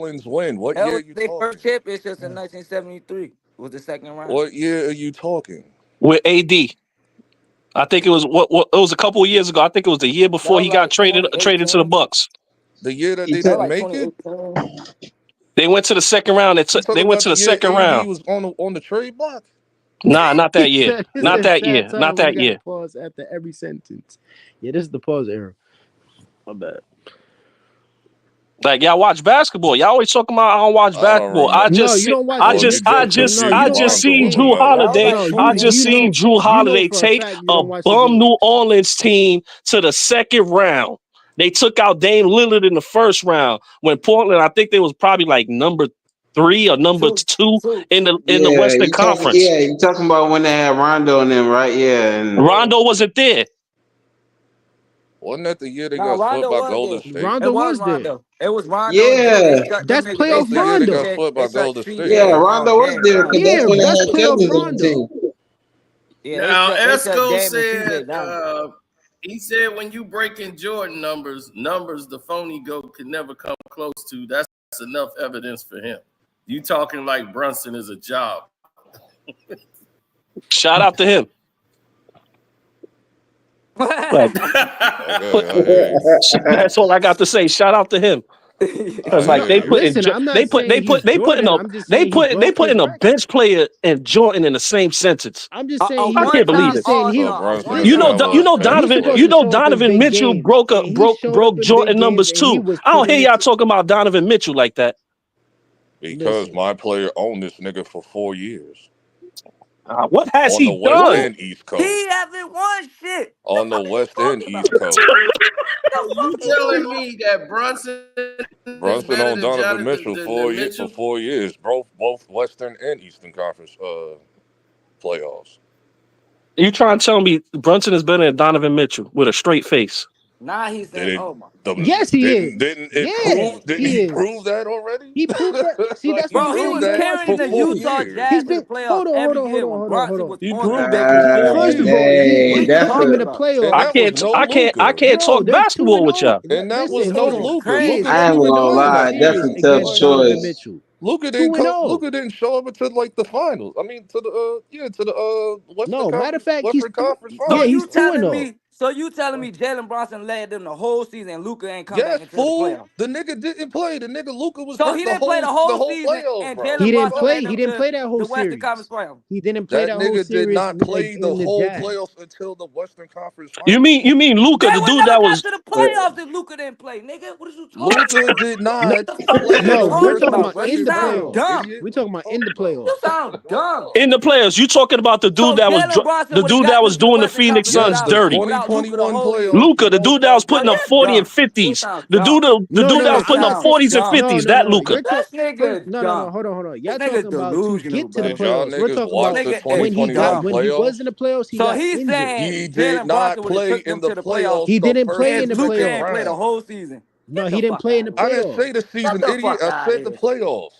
Orleans win? What That year are was you their talking? first championships in 1973. It was the second round. What year are you talking? With AD. I think it was what it was a couple of years ago. I think it was the year That before was he got like traded to the 2018. Bucks. The year that they That was didn't like make it? 2018. They went to the second round. They went to the second round. He was on the trade block. Nah, not that year. Said- this Not is that sad year. time Not when that we gotta year. Pause after every sentence. Yeah, this is the pause era. My bad. Like y'all watch basketball. Y'all always talking about I don't watch basketball. I just you don't watch I the just Knicks. I just seen Drew Holiday. I just seen Drew Holiday take a bum New Orleans team to the second round. They took out Dame Lillard in the first round when Portland, I think they was probably like number 3 or number 2 in the Western Conference. You talking about when they had Rondo and them, right? Yeah, and Rondo wasn't there. Wasn't that the year they got swept by Golden State? Rondo was there. It was Rondo. Yeah, that's playoff the year they Rondo. got swept by Golden State. Yeah, Rondo was there because that's when they that's had playoff Cousins on the Rondo. team. Now Esco said he said when you breaking Jordan numbers, the phony goat could never come close to. That's enough evidence for him. You talking like Brunson is a job. Shout out to him. Like, that's all I got to say. Shout out to him. Because like they put in a bench player and Jordan in the same sentence. I'm just saying I can't believe it. You know Donovan Mitchell broke Jordan numbers too. I don't hear y'all talking about Donovan Mitchell like that. Because my player owned this nigga for 4 years. What has he West done? and East Coast. He haven't won shit. On the West and East Coast. You telling me that Brunson owned Donovan Mitchell for 4 years, both Western and Eastern Conference playoffs. You trying to tell me Brunson is better than Donovan Mitchell with a straight face? Nah, he said, "Oh my." Yes, he is. Didn't he prove that already? He proved that. See, that's bro. He was carrying the Utah Jazz to the playoffs every year when Brunson was on that. First of all, he came in the playoffs. I can't talk basketball with y'all. And that was no Luka. I ain't gonna lie, that's a tough choice. Luka didn't show up until like the finals. I mean, to the Western Conference Finals. So you telling me? So you telling me Jalen Brunson led them the whole season and Luka ain't come back into the playoffs? The nigga didn't play. The nigga Luka was so he didn't play the whole season. Playoff, and bro. He didn't play that whole the series. Western Conference playoffs. He didn't play that whole series. That nigga did not play the whole Jazz. playoffs until the Western Conference Finals. You mean Luka, the dude that was to the playoffs if Luka didn't play, nigga? What is you talking about? Luka did not play. No, we're talking about in the playoffs. We're talking about in the playoffs. You sound dumb. in the playoffs? You talking about the dude that was doing the Phoenix Suns dirty? 2021 playoffs. Luka, the dude that was putting up 40 and 50s. The dude that was putting up 40s and 50s. That Luka. No, hold on. Y'all talking about to get to the playoffs. We're talking about when he was in the playoffs. He got injured. He did not play in the playoffs. He didn't play in the Luka didn't playoffs. play the whole season. No, he didn't play in the playoffs. I didn't say the season, idiot. I said the playoffs.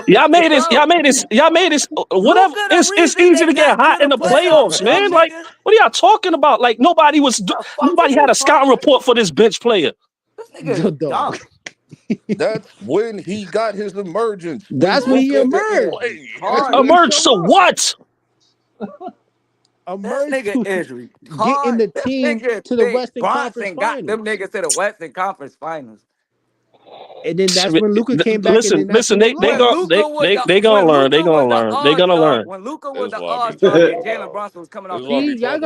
Y'all made this. Whatever. It's easy to get hot in the playoffs, man. Like, what are y'all talking about? Like, nobody had a scouting report for this bench player. This nigga dumb. That's when he got his emergence. That's when he emerged. Emerged to what? Emerged this nigga is getting the team to the Western Conference got Finals. them niggas to the Western Conference Finals. And then that's when Luka came back. Listen, they gonna learn. They gonna learn. When Luka was the all-star and Jalen Brunson was coming off. Y'all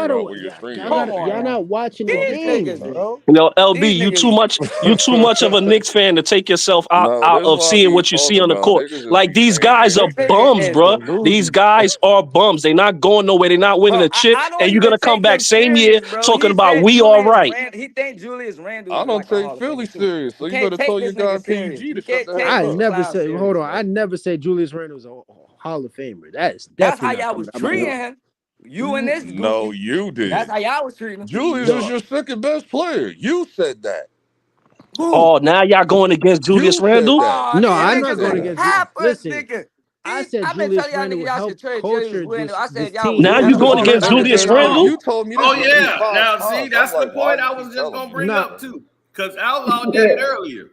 not watching the games, bro. LB, you too much of a Knicks fan to take yourself out of seeing what you see on the court. Like, these guys are bums, bro. These guys are bums. They not going nowhere. They not winning a chip, and you're gonna come back same year talking about we all right. He think Julius Randle. I don't take Philly serious, so you better tell your guy PG to shut the hell up. I never said. Hold on. I never said Julius Randle was a Hall of Famer. That's how y'all was treating him. You and this. No, you did. That's how y'all was treating him. Julius is your second best player. You said that. Oh, now y'all going against Julius Randle? No, I'm not going against. Listen, I said Julius Randle would help culture this team. Now you going against Julius Randle? You told me. Oh yeah. Now see, that's the point I was just gonna bring up too, because Outlaw did it earlier.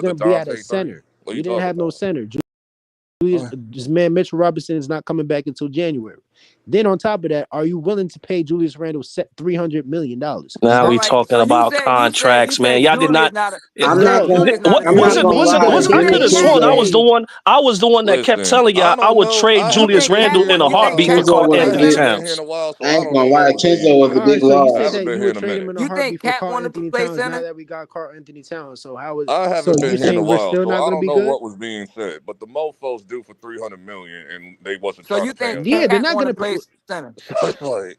was because going of to be at a Donte center. 30. What We you didn't talking have no about? center. This man Mitchell Robinson is not coming back until January. Then on top of that, are you willing to pay Julius Randle $300 million? Now All we right. talking So about contracts, man. Y'all did Julius not. not. I'm You not saying gonna. Julius not a I'm good not player? gonna lie. I You could think have Kenzo Cat sworn I is? was the one. I was the one that kept Listen, telling I y'all I don't would know. trade I You haven't Julius think been Cat Randle here in in a a you think heartbeat while, for Cat Kenzo so want to Carl was play a I Anthony big. haven't center? been here in Towns. a while, so I I ain't don't know gonna lie. what was being Kenzo was a All said. right, big so you I said loss. haven't that been you here would in a trade him minute. in a You think heartbeat for Cat Carl want to Anthony play Towns. Now center? that we got Carl Anthony Towns, so I so haven't you're been here in a saying we're while, still so not I going to don't be know good? what was being said. But the mofo's due for 300 million, and they wasn't So trying you to pay think him Yeah, that. they're Cat not want going to to. play center? So it's like,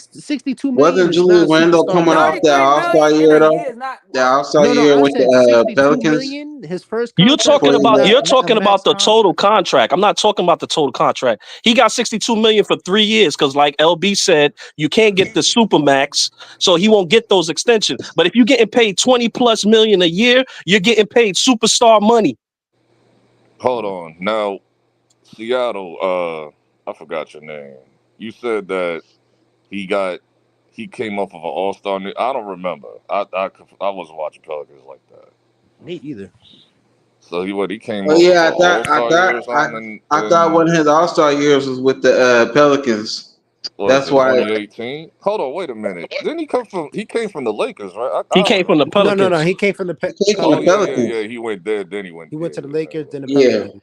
62 million Wasn't is Julius not Randle superstar coming off money. that 33 All-Star million in year a though? year is not The what? All-Star No, year I with said the 62 Pelicans. million. His first You're contract talking Before is he about not left. you're a talking max about the total contract. contract. I'm not talking about the total contract. He got 62 million for 3 years because, like LB said, you can't get the super max, so he won't get those extensions. But if you're getting paid 20 plus million a year, you're getting paid superstar money. Hold on. Now, Seattle, I forgot your name. You said that he came off of an all-star. I don't remember. I wasn't watching Pelicans like that. Me either. So he came Oh off of yeah, an all-star year or something I thought one and of his All-Star years was with the Pelicans. was That's in why. 2018. Hold on, wait a minute. Didn't he came from the Lakers, right? I He don't came from the remember. No. Pelicans. He came from the He came from Oh the yeah, Pelicans. yeah, Pelicans. yeah. He went there, then he went. He Yeah, went to the yeah, Lakers, then the Yeah. Pelicans.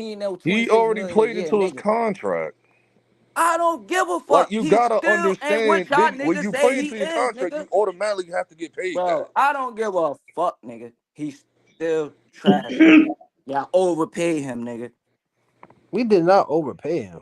he ain't no He 26 already million a played year, into his nigga. contract. I don't give a Like fuck. you He gotta still ain't what understand, y'all when niggas you say play he into your is, contract, nigga. you automatically have to get paid that. Bro, I don't give a fuck, nigga. He's still trash, nigga. Y'all overpay him, nigga. We did not overpay him.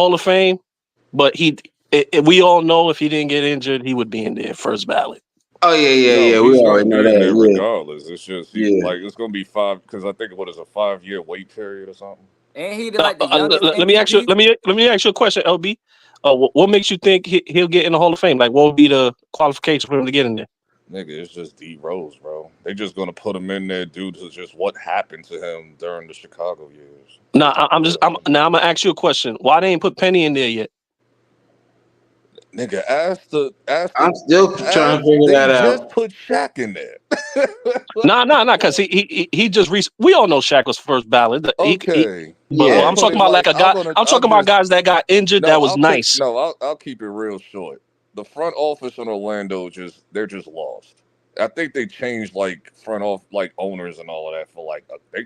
Hall of Fame, but we all know if he didn't get injured, he would be in there first ballot. Oh yeah. No, We he's already gonna know be in there that. regardless. It's just Yeah. it's gonna be 5 because I think what is a 5-year wait period or something. And he like the youngest Let me ask you. MVP. Let me ask you a question, LB. What makes you think he'll get in the Hall of Fame? Like, what would be the qualification for him to get in there? Nigga, it's just D Rose, bro. They just gonna put him in there due to just what happened to him during the Chicago years. I'm gonna ask you a question. Why they ain't put Penny in there yet? Nigga, I'm still trying to figure they that just out. put Shaq in there. Nah, because he just we all know Shaq was first ballot. Okay. But I'm talking about like a guy. I'm talking about guys that got injured. That was nice. I'll keep it real short. The front office in Orlando they're just lost. I think they changed like front off like owners and all of that for like they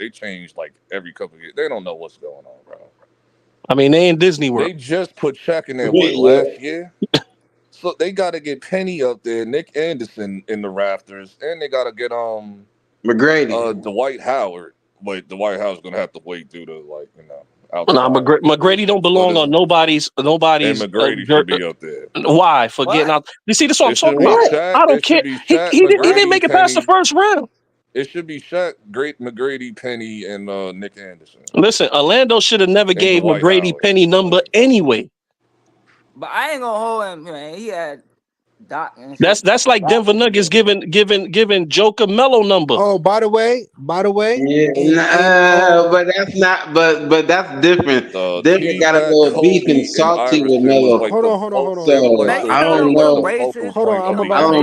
changed like every couple of years. They don't know what's going on, bro. I mean, they in Disney World. They just put Shaq in there Yeah. last year, so they got to get Penny up there, Nick Anderson in the rafters, and they got to get McGrady. Dwight Howard. But Dwight Howard's gonna have to wait due to like Nah, outside. McGrady don't belong on nobody's. And McGrady should be up there. Why? For getting out. You see, that's what I'm talking about. Shaq, I don't care. He didn't make it past the first round. It should be Shaq, McGrady, Penny, and Nick Anderson. Listen, Orlando should have never gave Dwight McGrady Howard. Penny number anyway. But I ain't gonna hold him, man. He had Doc and shit. That's like Denver Nuggets giving Joker Melo number. Oh, by the way, Yeah, but that's not. But that's different. Denver got a little beef and salty with Melo. Hold on. So I don't know. Hold on, I'm about I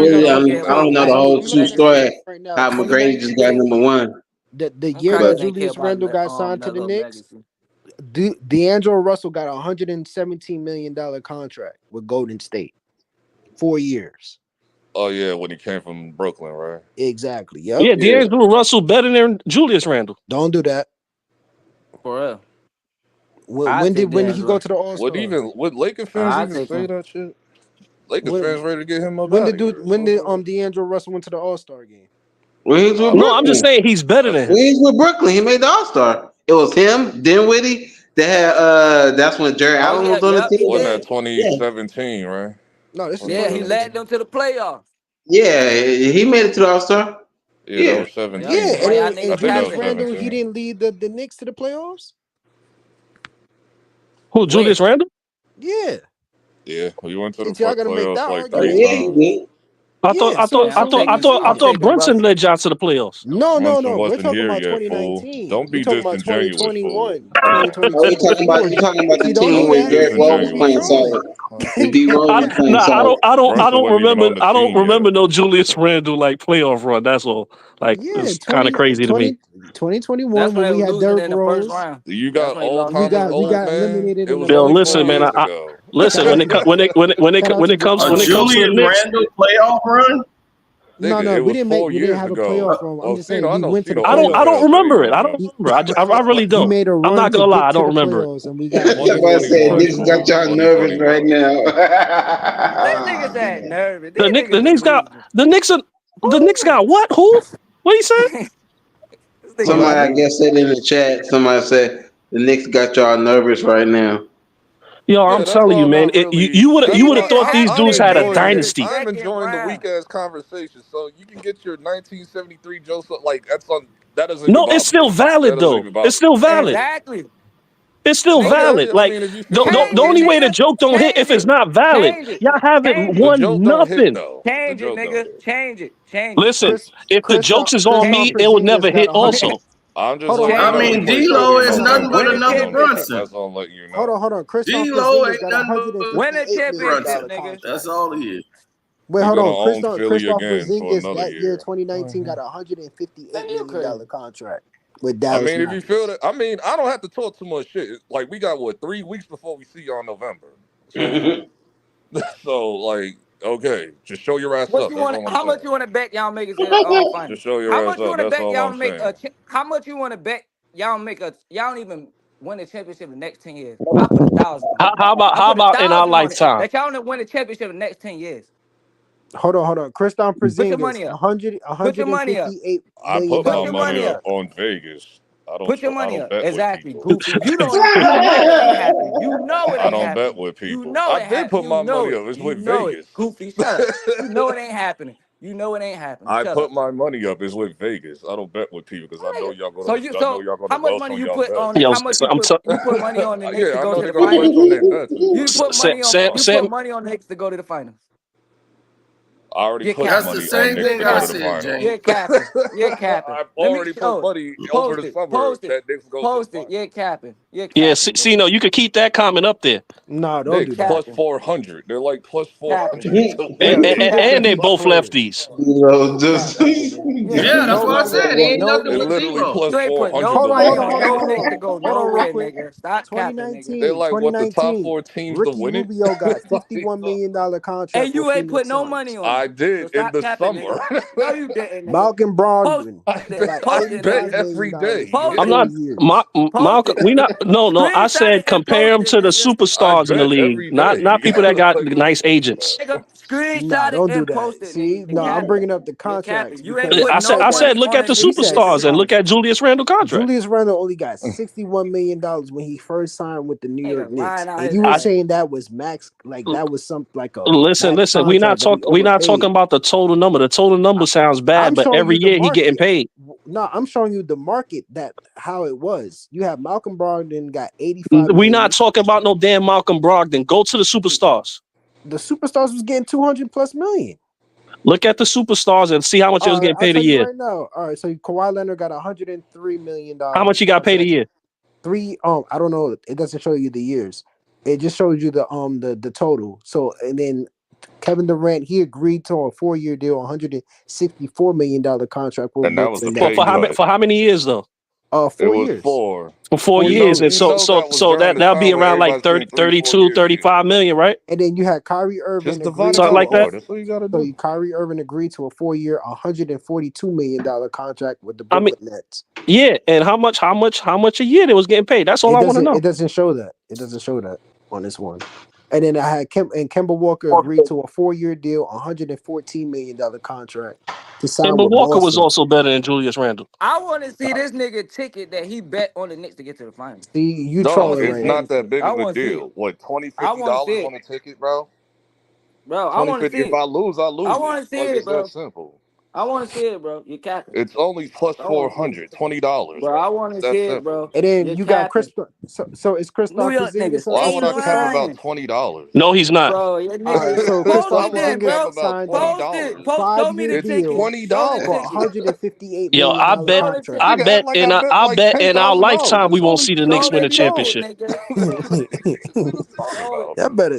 don't know the whole true story. How McGrady just got number one. The year that Julius Randle got signed to the Knicks, D'Angelo Russell got a $117 million contract with Golden State. 4 years. Oh yeah, when he came from Brooklyn, right? Exactly. Yep. Yeah, D'Angelo Russell better than Julius Randle. Don't do that. For real. When did he go to the All-Star? Would Lakers fans even say that shit? Lakers fans ready to get him up. When did D'Angelo Russell went to the All-Star game? Well, he was with No, I'm just saying he's better than him. Well, he's with Brooklyn. He made the All-Star. It was him, Dinwiddie. They had that's when Jerry Allen was on the team. Wasn't that 2017, right? No, this is he led them to the playoffs. Yeah, he made it to the All-Star. Yeah, that was 17. Yeah, and Julius Randle, he didn't lead the Knicks to the playoffs? Who, Julius Randle? Yeah. Yeah, he went to the playoffs like 3 times. I thought Brunson led y'all to the playoffs. No. Brunson We're wasn't talking here about yet, 2019. Don't be We're talking about disingenuous, 2021. Oh, you're talking about the team where Derrick Rose was playing solid. And D Rose was playing solid. I don't remember no Julius Randle like playoff run. That's all. Like it's kind of crazy to me. 2021 when we had Derrick Rose. You got all we got eliminated. Yo, listen, man. Listen, when it comes to the Knicks, Randle playoff run. No, we didn't have a playoff run. I'm just saying we went to the. I don't remember it. I don't remember. I really don't. Made a run I'm not gonna lie. I don't remember it. And we got. Somebody said this got y'all nervous right now. That nigga said nervous. The Knicks got what? Who? What he said? Somebody, I guess, said in the chat. Somebody said the Knicks got y'all nervous right now. Yo, I'm telling you, man. You would have thought these dudes had a dynasty. I'm enjoying the weak ass conversation. So you can get your 1973 Joseph. Like that doesn't. No, it's still valid though. It's still valid. Exactly. It's still valid. Like the only way the joke don't hit if it's not valid. Y'all haven't won nothing. Change it, nigga. Change it. Listen, if the jokes is on me, it would never hit. Also. I'm just. I mean, D-Lo is nothing but another Brunson. That's all I'm letting you know. Hold on. D-Lo ain't nothing but win a championship, nigga. That's all he is. Wait, hold on. Christoph Porzingis that year, 2019, got a $158 million contract with Dallas. I mean, if you feel that, I mean, I don't have to talk too much shit. Like, we got 3 weeks before we see y'all in November. So, like, okay, just show your ass up. How much you want to bet y'all make it to the final? Just show your ass up. That's all I'm saying. How much you want to bet y'all don't even win the championship the next 10 years? I put 1,000. How about in our lifetime? That y'all don't win the championship the next 10 years. Hold on. Christoph Porzingis, Put your money up. I put my money up on Vegas. Put your money up. Exactly. Goofy. You know it ain't happening. You know it ain't happening. I don't bet with people. You know I did put my money up. It's with Vegas. Goofy, shut up. You know it ain't happening. I put my money up. It's with Vegas. I don't bet with people because I know y'all going to. So how much money you put on? How much you put money on the Knicks to go to the finals? You put money on the Knicks to go to the finals. I already put That's money the same on thing I said, Jay. You're capping. I've already put money over the summer that Knicks go Post it. You're capping. Yeah, see, no, you could keep that comment up there. No, don't do that. Plus 400. They're like plus 400. And they both lefties. Yeah, that's what I said. He ain't nothing but literally plus 400. Hold on. Stop capping. They're like what the top 4 teams to Ricky win it. Rubio got $51 million contract. And you ain't put no money on it. I did So in stop the capping, summer. nigga. No, you didn't, nigga. Malcolm Post Brogdon it. got Post I it, bet nigga. $85 million every day. Post for it. I'm 4 not years. Post Malcolm. it. We not. No. I Screenshot said it and compare post him it, to the nigga. I superstars in the bet league, every not day. people that got Like, nice agents. Nigga, Nah, screenshot it don't do and that. post it, See, nigga. You're no, I'm capping. bringing up the You're contracts capping. You ain't because put no I said money look on at a the nigga to get to the superstars and look finals. at Julius Randle contract. Julius Randle only got $61 million when he first signed with the New York Nigga Knicks, lying out and his you were I ass. saying that was max, like that was some like a listen. max We're not contract, but he We're not talking overpaid. about the total number. The total number sounds bad, I'm but showing every you the year he getting market. paid. No, I'm showing you the market that how it was. You have Malcolm Brogdon got 85 We're million. not talking about no damn Malcolm Brogdon. Go to the superstars. The superstars was getting 200+ million. Look at the superstars and see how much it was All right, getting I'll paid a tell you year. right now. All right, so Kawhi Leonard got $103 million How much he got paid a contract. year? I don't know. It doesn't show you the years. It just shows you the total. So and then Kevin Durant, he agreed to a 4-year deal, $164 million contract with and that was the Brooklyn pay Nets. For how many years though? It 4 was years. 4. For 4 4 years. And You years. know that was during the that'll be time when around like everybody's getting 3-4 32, year 35 deals. million, right? And then you had Kyrie Irving Just divide agreed it Something to by like that. 4. That's all you gotta so do. Kyrie Irving agreed to a 4-year, $142 million contract with the I mean, Brooklyn Nets. yeah. And how much a year they was getting paid? That's all I want to know. It doesn't show that. It doesn't show that on this one. And then I had Kemba Walker agreed to a 4-year deal, $114 million contract to sign Kemba with Walker was Boston. also better than Julius Randle. I want to see this nigga ticket that he bet on the Knicks to get to the finals. See, you I want Dog, to trolling see it's the right now. not Lakers that ticket. big I of a want to see it. deal. What, $20, I want to see $50 it, on a ticket, bro? bro. I 20, want to 50. see If it. I lose, I I lose it. want to see Like, it, it's that bro. simple. I want to see it, bro. You're capping. It's only plus I want to see it, $400, $20, bro. I bro. want It's to see that it, simple. bro. And then You're you got capping. So is New Kristaps York Porzingis niggas on Why the ain't would I cap Superstars? lying. about $20? No, he's not. Bro, your All nigga. right, so Post Why it Kristaps would I then, cap Porzingis bro. about signed a Post it. $20? Show me 5-year the It's ticket. deal Show the $20. for ticket. $158 Yo, million Show the contract. I Nigga, ticket. act bet like in I our, bet I like bet in our $10,000. lifetime we It's won't only see the Knicks Show win the a ticket, championship. nigga. What niggas talking about? That better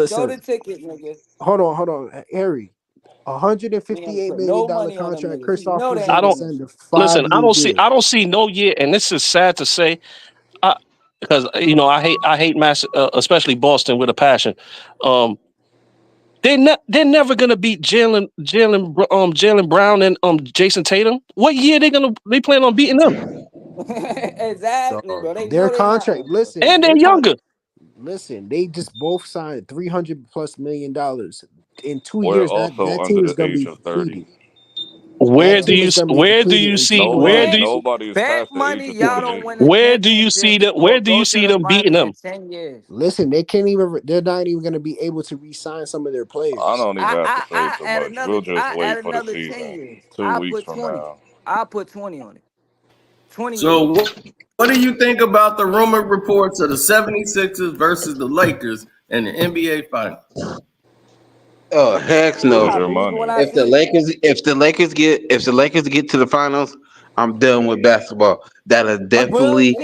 Show listen. the ticket, nigga. Hold on, Harry. We ain't $158 put million no money on them contract. niggas. You Kristaps know they I ain't Porzingis don't winning. signed a listen. 5-year deal. I don't see no year, and this is sad to say, because I hate especially Boston with a passion. Um, they're never gonna beat Jalen Brown and Jason Tatum. What year they plan on beating them? Exactly, Dog. bro. They Their know they not contract. winning. And they're younger. Listen, they just both signed $300+ million. In 2 years, We're that also under team is the gonna age be of 30. depleted. That Where do team you is gonna be where do depleted you in see where do Nobody, you Bet, nobody is bet past the age money, of y'all don't 28. win a where do you see championship them or where do go you to see the them beating finals in them? 10 years. Listen, they can't even. They're not even gonna be able to re-sign some of their I players. don't even have to say too much. We'll just I add wait for the another 10 season. years. 2 weeks from now. I'll put 20 on it. 20 years. So what do you think about the rumored reports of the 76ers versus the Lakers in the NBA Finals? Oh heck I Where's no! your believe it when money? I If the see it. Lakers get to the finals, I'm done with basketball. Bullshit.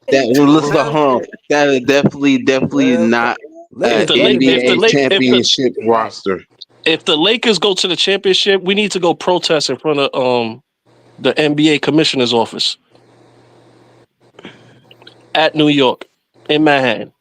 Listen, Bullshit. that'll definitely Bullshit. not If an the Lakers Lake better than if the NBA Lake Lakers. championship Facts. roster. if the Lakers go to the championship, we need to go protest in front of the NBA commissioner's office at New York in Manhattan.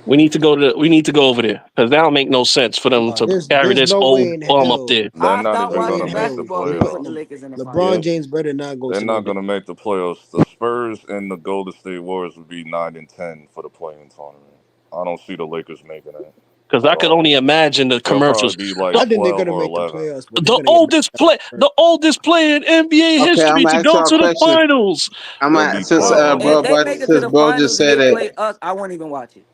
We need to go over there because that don't make no sense for them No, to carry there's this no old way in bum up hell. there. They're I not stop No even way going in to watching make hell. the basketball if they put the playoffs. Lakers in the finals. LeBron Yeah, James better not go they're to no not going damn. to make the playoffs. The Spurs and the Golden State Warriors would be 9 and 10 for the playing tournament. I don't see the Lakers making it Because I at could all. only imagine the They'll probably commercials. be like The I think they're 12 gonna or make the 11. playoffs, but they're gonna get knocked out. the oldest player in NBA Okay, I'm history to gonna ask go y'all a to the question. finals. They'll be Since 12 Bro, or if 11. they make it to since the bro just finals and said they that, play us, I won't even watch it.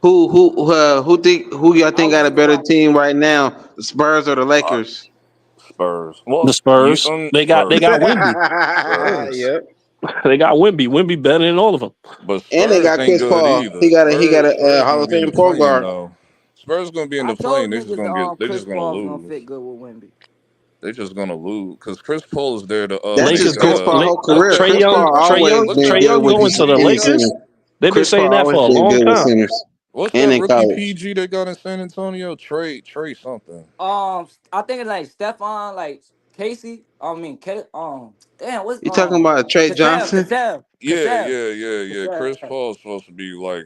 who y'all I think got won't a even better watch it. team right now, the Spurs or the Uh, Lakers? Spurs. The Well, Spurs. They Spurs. got Wimby. Spurs. Spurs. Yep. They got Wimby. Wimby better than all of them. But And they Spurs got ain't Chris good Paul. either. He got a Spurs Hall gonna of be in Fame the point plane guard. though. Spurs gonna be in I the plane. told niggas They're Chris just gonna Paul's gonna lose. fit good with Wimby. They're just gonna lose because Chris Paul is there to That's make Lakers just Chris go. Paul whole what's career. Trey that Chris Young. Paul always what's been that good with rookie Going to the PG they any got? Lakers. team. They've been Chris Paul saying that always for a been long good with time. centers What's and that in rookie college. PG they got in San Antonio? Trey something. I think it's like Stephon, like Casey. Damn, You talking about Trey Cassell, Johnson? Cassell, Yeah, Cassell, yeah, yeah, yeah. Cassell. Chris Paul's supposed to be like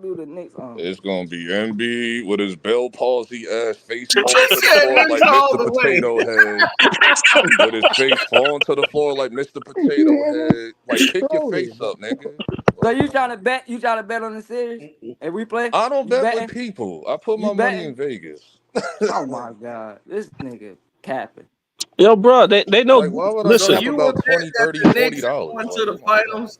do the Knicks on? It's gonna be MB with his Bell palsy ass face He falling to the said floor Knicks like all Mr. the way. Potato Head. With his face falling to the floor like Mr. Potato Head. Like, pick your face up, nigga. So you trying to bet? You trying to bet on the series? If we play, I don't you bet betting? with people. I put You my money betting? in Vegas. Oh my god, this nigga capping. Yo, bro, they know. Like, why would I So Listen, cap you about will bet $20, that $30, the Knicks $40? going to Like, the come on, finals?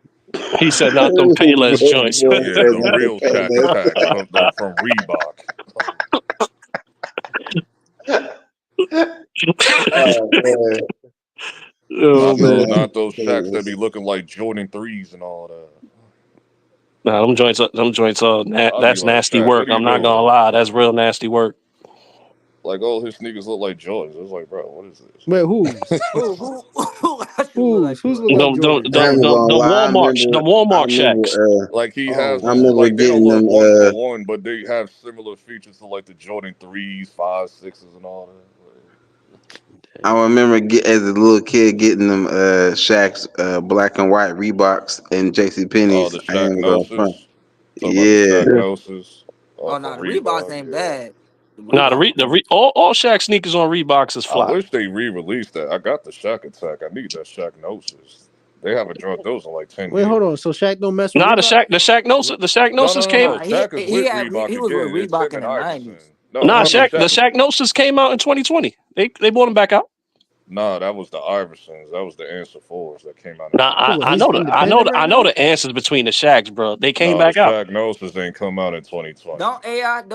He said not them Payless joints. Yeah, the real Shack Attacks from Reebok. Oh man. Not those Shacks that be looking like Jordan 3s and all that. Nah, them joints, that's be like, nasty Shaq, work. what are you I'm not gonna doing? lie, that's real nasty work. Like all his sneakers look like Jordans. It's like, bro, what is this? Wait, who's Who's look like Jordan? I ain't gonna lie. The I Walmart shacks. remember. Like he has I them, remember like they don't getting look them. one for one, but they have similar features to like the Jordan 3s, 5s, 6s, and all that. I remember as a little kid getting them Shaq's black and white Reeboks and JC Oh, Penney's. the I Shaq ain't gonna front. Gnosis. Talk about the Yeah. Shaq Gnosis. Oh From no, the Reeboks Reebok, ain't yeah. bad. The Nah, Reeboks. all Shaq sneakers on Reeboks is I fly. wish they re-released that. I got the Shaq Attack. I need that Shaq Gnosis. They haven't dropped those in like 10 Wait, years. hold on. So Shaq don't mess with Nah, the Reebok? Shaq Gnosis came. No. Shaq is with Reebok He was with again. It's Reebok him in and the Iverson. 90s. No, Nah, him and the Shaq. Shaq Gnosis came out in 2020. They brought him back out. Nah, that was the Iversons. That was the Answer Fours that came out in Nah, 2020. He's independent right now? the answers between the Shaqs, bro. They came No, the back out. Shaq Gnosis ain't come out in 2020.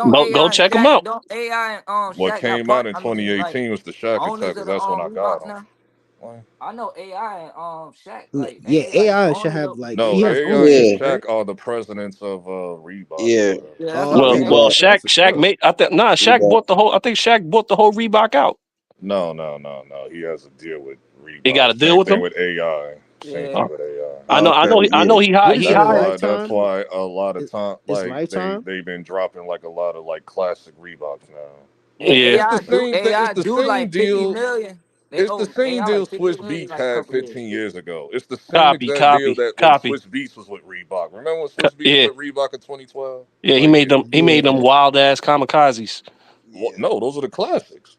Don't Go AI and check them Shaq, out. don't AI and What Shaq got came out in I mean, like 2018 was the Shaq owners Attack, of because the that's when I got Reeboks them. now. I know AI and Shaq, like Yeah, ain't they like AI should owners have of like No, he has AI and ownership, right? Shaq are the presidents of Reebok or Yeah. whatever. Yeah, that's what I'm Oh, saying. Well, okay. Shaq made. Shaq Reebok. bought the whole. I think Shaq bought the whole Reebok out. No. He has a deal with He got Reebok. a deal Same with thing them. with AI. Same Yeah. thing with AI. I know. Okay. I know. Yeah. He What is it? That's hired. why a lot of time, It's like Lifetime? they've been dropping like a lot of like classic Reeboks now. Yeah, Yeah. It's the same thing. It's AI the do same like 50 deal. million. They It's the owe same AI deal like 50 Swiss million Beats like a had couple years. 15 years ago. It's the same Copy. exact deal that when Copy. Swiss Beats was with Reebok. Remember when Swiss Beats was Yeah. with Reebok in 2012? Yeah. He Like, made them. He made them Yeah. wild ass kamikazes. Yeah. no, those are the classics.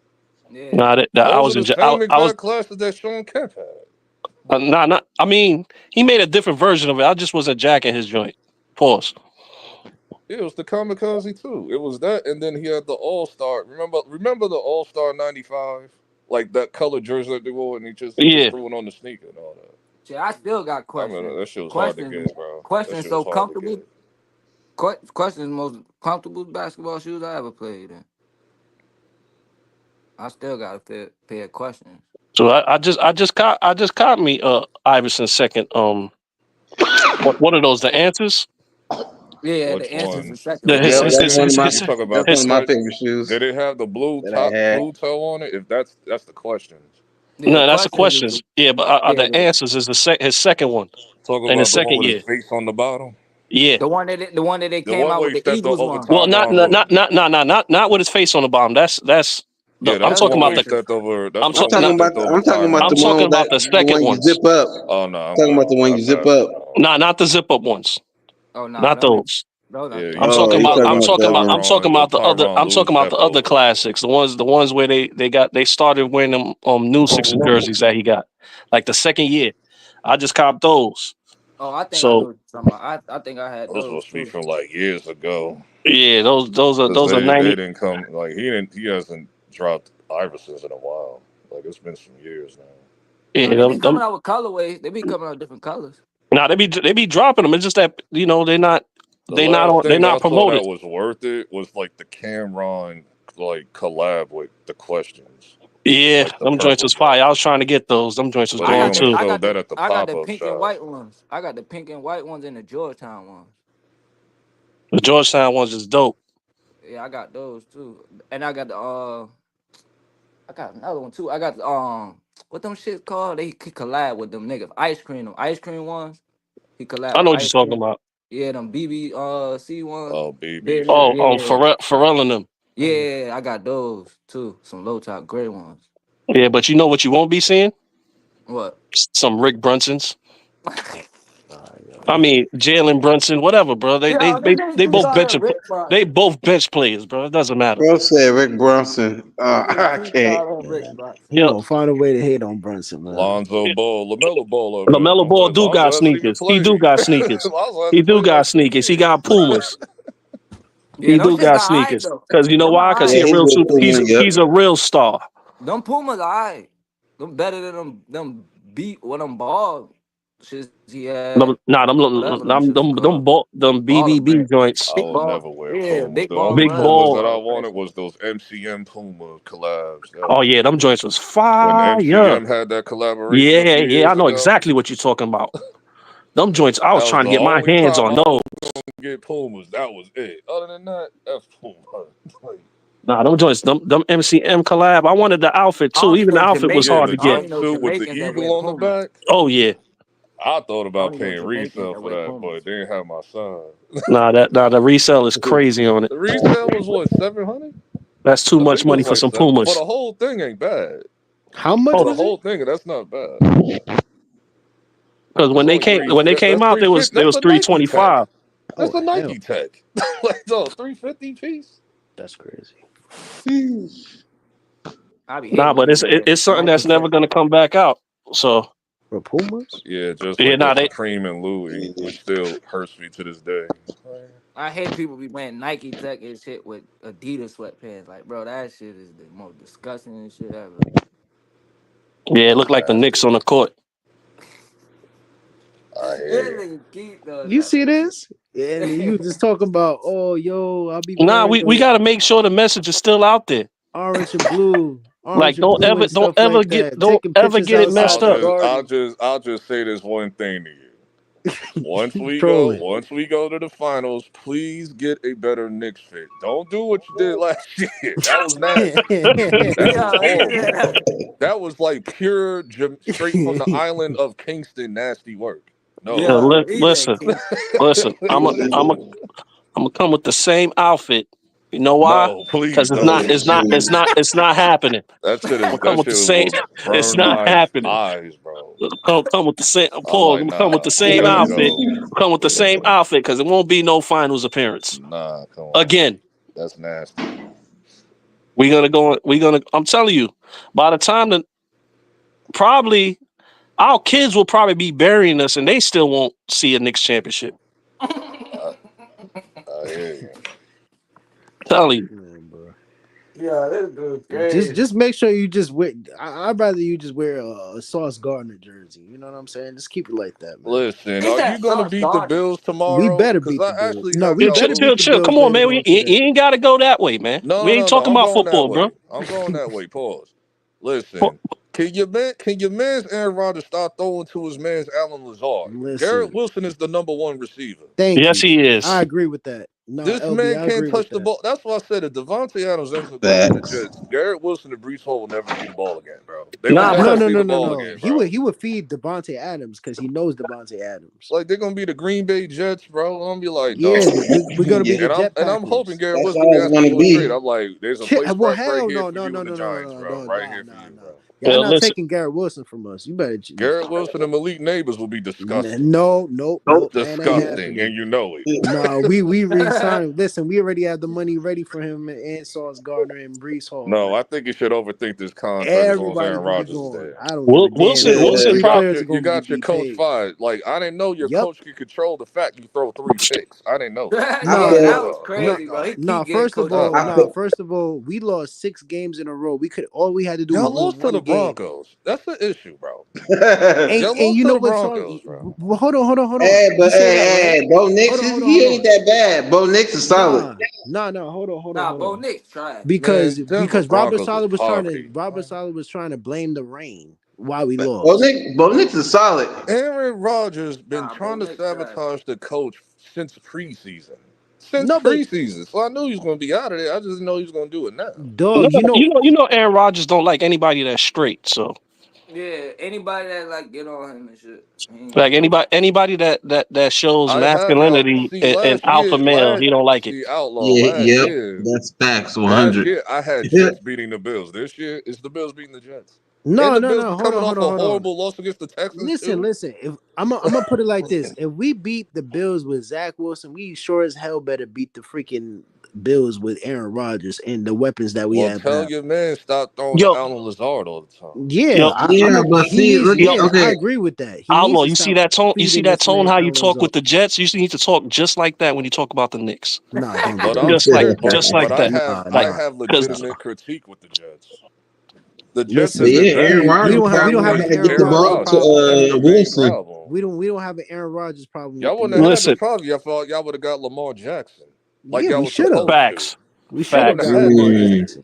Yeah. Nah, I Those was are in. the same exact classics that Sean Kemp had. Not. I mean, he made a different version of it. I just wasn't jacking his joint. Pause. Yeah, it was the Kamikaze too. It was that, and then he had the All Star. Remember the All Star '95, like that color jersey that they wore, and he just Yeah. threw it on the sneaker and all that. See, I still got I mean, questions. that shit was hard to get, bro. That Questions shit was so hard to comfortable. get. Questions most comfortable basketball shoes I ever played in. I still got a pair of questions. So I just caught me Iverson's second. What are those? The answers? Yeah, Which the answer's the ones? second The one. his Yep. his That's his, one of his, my. his, You talk That's about the one of his my fresh. favorite shoes Did it have the blue that I had. toe on it? If that's the questions. Yeah, the No, that's the questions is questions. Yeah, but yeah, the answers is his second one Talk in his about the one second with his year. face on the bottom. Yeah. the one that they The came one out where with he the stepped Eagles over one. Well, Ty Bonzo. not with his face on the bottom. That's the. Yeah, I'm that's the talking one where about he the. stepped over. That's I'm the one talking where he not. stepped over I'm talking about I'm Tyron. the talking one about the the second one you ones. zip up. Oh no, I'm Talking good. about the one I you zip passed up. on that one. Nah, not the zip up ones. Oh no, Not those. those Yeah, not the you I'm ones. talking You about. talking talking I'm about about the talking the about. other I'm one? talking The about the other. Tyron I'm Lue talking about the stepped other over. classics. The ones where they started wearing them new Sixer jerseys that he got, like the second year. I just copped those. Oh, I think I know So what you're talking about. I think I had Those those must be too. from like years ago. yeah, Because those are they 90. didn't come like he hasn't dropped Iversons in a while. Like it's been some years now. Yeah, No, they be coming out with colorways. They be coming out with different colors. nah, they be dropping them. It's just that The last they're thing I not saw that promoted. was worth it was like the Cameron like collab with the questions, Yeah, like the them joints purple was fire. joint. I was trying to get those. Them joints was But they going only too. showed that at the I got pop the up pink and shop. white ones. I got the pink and white ones and the Georgetown ones. The Georgetown ones is dope. Yeah, I got those too. And I got the I got another one too. I got the what them shit called? They could collab with them niggas. Them ice cream ones. He collab I with know what you're ice talking cream. about. Yeah, them BB C ones. Oh, BB, Big nigga. Yeah. Pharrell and them. Yeah, I got those too. Some low top gray ones. Yeah, but you know what you won't be seeing? What? Some Rick Brunsons. I Yo. mean, Jalen Brunson, whatever, bro. Yeah, they They keep both calling him Rick they Bronson. both bench players, bro. It doesn't matter. Bro said Rick Brunson. They I keep can't. calling him Rick Man, Bronson. he Yeah, gonna find a way to hate on Brunson, man. Lonzo Ball, Lamelo Ball over there. Lamelo Ball do got Lonzo hasn't even sneakers. He do played. got sneakers. Lonzo He hasn't do played got like 2 sneakers. He years. got Pumas. Yeah, He them do shits got alright sneakers. though. Cause you know Them why? Cause alright. he Yeah, a he real did super. put one. Yep. He's a real star. Them Pumas alright. Them better than them beat what them ball shits he had. Whatever them shits was called. Them Baller BBB brand. joints. I Big will ball. never wear Yeah, Pumas. big The ball only Big brand. Pumas ball. that I Ball wanted price. was those MCM Puma collabs. Oh yeah, them joints was When fire. MCM had that collaboration a Yeah, few yeah, I years know ago, exactly what you're talking about. Them joints, I was that was trying the to get my only hands time on I those. get Pumas. That was it. Other than that, that's Puma. Like, Nah, them joints, them MCM collab. I wanted the outfit I too. only Even the know outfit was yeah, hard Jamaicans. the to I get. only know jumpsuit with the Jamaicans that eagle wear on the Pumas. back. Oh yeah. I thought I about only know paying Jamaicans resale that for wear that, Pumas. but they didn't have my son. Nah, the resale is crazy on it. The resale was what, 700? That's too I much think it money was for like some 7 for Pumas. the whole thing. Ain't bad. How much For the was it? whole thing, that's not bad. Because It's only when they came that's out, there 350. was That's a Nike tech. 325. That's Oh a hell, Nike tech. Like, so 350 piece. that's crazy. I be Nah, hating but niggas wear it's something Nike that's never tech. gonna come back out. So For Pumas? Yeah, just yeah, like nah, that they Supreme and Louis, which still hurts me to this day. I hate people be wearing Nike tech and shit with Adidas sweatpants. Like, bro, that shit is the most disgusting shit ever. yeah, it That's looked like the Knicks nasty. on the court. I This hear you. nigga Keith does You that see shit. this? And you just talk about, oh, yo, I'll be Nah, wearing we the gotta make sure the message is still out there. orange and blue, Like and don't stuff like that. don't Taking ever pictures get it outside messed I'll the up. just I'll garden, just I'll just say this one thing to you. trolling. Once we go to the finals, please get a better Knicks fit. Don't do what you did last year. That was nasty. That was Yo, he said horrible. that. That was like pure straight from the island of Kingston nasty work. No. Yo, he said Listen, Keith. listen. I'm gonna come with the same outfit. You know why? No, please Because don't. it's not happening. I'm gonna come That with the shit same. will It's burn not my happening. eyes, bro. Come with the same. I'm Pause. like, I'm gonna come with nah, the same gotta outfit. go. Come with the same outfit because it won't be no finals appearance Nah, come on. again. That's nasty. We're gonna go. We're gonna. I'm telling you, by the time that probably our kids will probably be burying us, and they still won't see a Knicks championship. I hear you. Telling you. Man, bro. Yeah, this dude crazy. Just make sure you just wear. I'd rather you just wear a Sauce Gardner jersey. You know what I'm saying? Just keep it like that, man. Listen, He are said you gonna Sauce beat the Gardner. Bills We tomorrow? better Because beat the I Bills. actually No, have we y'all better Chill, beat the believing. chill. Bills Come on, later man. on You today. ain't got to go that way, man. We ain't No. talking I'm about going that football, bro. way. I'm going that way. Pause. Listen, can your man's Aaron Rodgers start throwing to his man's Alan Lazard? Garrett Listen, Wilson is the #1 receiver. thank Yes, you. he I is. agree with that. No, This LB, man I can't agree with touch the that. ball. That's why I said if Davante Adams ends up going to the Facts. Jets, Garrett Wilson and Brees Hall will never see the ball again, bro. They will Nah, never but see the ball No. again, bro. He would feed Davante Adams because he knows Davante Adams. Like they're gonna be the Green Bay Jets, bro. I'm gonna be like, Yeah, dog. we're gonna be Yeah, the Jet And I'm hoping Packers. Garrett that's Wilson all be I was asking gonna for a trade. be. I'm like, there's a place Well, right hell here no, for you and the Giants, bro. Right here for you, bro. Y'all not listen. taking Garrett Wilson from us. You better. Garrett Wilson and Malik Neighbors will be disgusting. No, nope. That ain't Disgusting, happening. and you know it. No, we re-signed. Listen, we already have the money ready for him and Sauce Gardner and Brees Hall, No, man. I think you should overthink this contract as long as Everybody Aaron can be Rodgers is gone. there. I don't give a damn. Those Wilson three You got probably. players your are you going to got your be coach paid. fired. Like I didn't know your Yep. coach could control the fact you throw 3 picks. I didn't know that. I No, Yeah, feel that no, was no, crazy, bro. He no. keep getting First of coaches all, I fired. feel we lost 6 games in a row. All we had to do Y'all was lose lost to the one game. Broncos. That's the issue, bro. And Y'all lost you to know the what's wrong? Broncos, bro. Well, hold on. Hey, You but say that, right? Bo Nix he Hold ain't on. that bad. Bo Nix is solid. Nah. Hold Nah, on. Bo Nick's trash. Because Man, Denver Broncos is poverty. Robert Saleh was trying to blame the rain while we But lost. Bo Nix is solid. Aaron Rodgers been Nah, Bo trying to Nick's trash. sabotage the coach since preseason. No, but So I knew he was going to be out of there. I just didn't know he was going to do it now. dog, You know, Aaron Rodgers don't like anybody that's straight. So Yeah, anybody that like get on him and shit. He ain't like gonna fuck. anybody that shows I have y'all masculinity see and alpha male, he don't like it. see Outlaw Yeah, yep. That's facts. last 100. year I had Jets beating the Bills. This year it's the Bills beating the Jets. And no. the Bills Hold coming off a on. horrible loss against the Texans too. Listen. If I'm gonna put it like this: if we beat the Bills with Zach Wilson, we sure as hell better beat the freaking Bills with Aaron Rodgers and the weapons that we Well, have tell now. your man stop throwing to Yo, Alan Lazard all the time. Yeah, yo, Yeah, but see, look, yo, I okay. agree with that. He needs Outlaw, to you see stop that tone? You see feeding that this tone? man How you Alan talk Lazard. with the Jets? You need to talk just like that when you talk about the Knicks. Nah, don't do But that. Just like that. I Like, have because legitimate critique with the Jets. The Jets But have Listen, been yeah, better Aaron than we Rodgers don't good have we probably don't have gotta an with get Aaron the Aaron Rodgers ball Rodgers. problem. That's to the main Wilson. problem. We don't have an Aaron Rodgers problem with Y'all the wouldn't have had the listen, problem. Y'all thought y'all would have got Lamar Jackson like Yeah, y'all we was should have. supposed to. facts, We should Y'all have wouldn't facts. have got had Lamar Lamar. Mm. Jackson.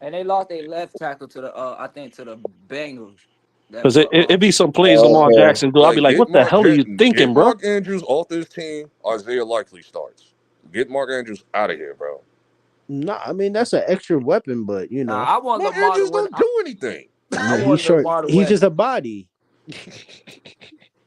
And they lost their left tackle to the I think to the Bengals. That Because boy it be some plays Lamar Okay. Jackson do. I'll be like, what the hell are you thinking, bro? Mark Andrews off this team. Isaiah likely starts. Get Mark Andrews out of here, bro. No, I mean that's an extra weapon, but you know, I want Mark Lamar to Andrews win. don't do anything. I he's want short. Lamar to He's win. just a body.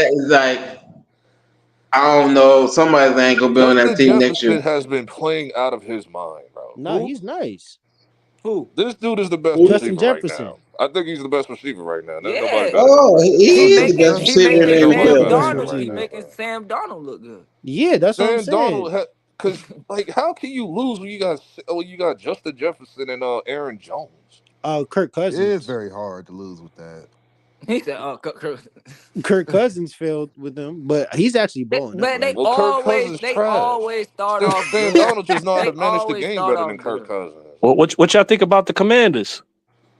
that is like, I don't know. Somebody's ain't gonna be on that Justin team next Jefferson year. has been playing out of his mind, bro. Nah, he's nice. Who? This dude is the best Justin receiver right Jefferson. now. I think he's the best receiver right now. There's nobody Yeah. better than him Oh, right now. he He is the best making receiver in the Ain't nobody Sam better NFL. than him Darnold. right He now. making Sam Darnold look good. Yeah, that's what I'm Sam saying. Donald, because like, how can you lose when you got Justin Jefferson and Aaron Jones? Kirk It is Cousins. very hard to lose with that. He said, Kirk Cousins failed with them, but he's actually balling up Man, right Well, Kirk Cousins they trash. always start off Sam good. Donald just know how They to manage the always game start better than off Kirk good. Cousins. What y'all think about the Commanders?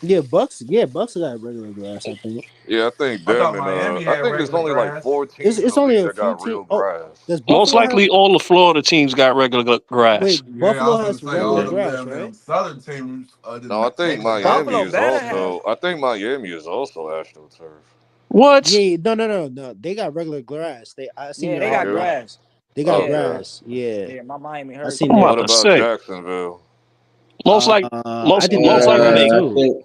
Yeah, Bucks got regular grass, I think. Yeah, I think I them thought and Miami I had think there's regular only like grass. 4 teams in It's the only league a that few got teams. real Oh, grass. does Most Buffalo have? likely, all the Florida teams got regular grass. Wait, Yeah, I Buffalo was gonna has say all regular them grass, them right? southern teams. No, I think Buffalo better have. I think Miami is also AstroTurf. What? Yeah, no. They got regular grass. I seen Yeah, their they They got do. outline. grass. They got Yeah, Okay. grass. Yeah, yeah. My Miami I hurt. seen I'm that. about What to about say. Jacksonville? Most I think they most got likely grass they. I too. think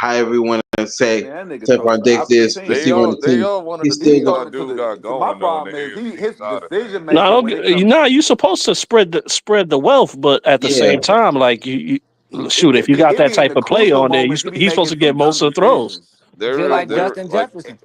however you want to say, Man, that nigga Stephon talking to the Diggs is opposite They receiving team. on all the they team. all wanted He's to see still He what going. that talking to dude the. got To my going on the problem is AFC his side of decision things. No, I making don't, when it you comes. know, you're supposed to spread the wealth, but at the Yeah, same time, like shoot, if It you be got it that be in type the of play crucial on there, moments. He be he's supposed making to get some dumb most of the throws. decisions. Just They're like Like when they're Justin like Jefferson.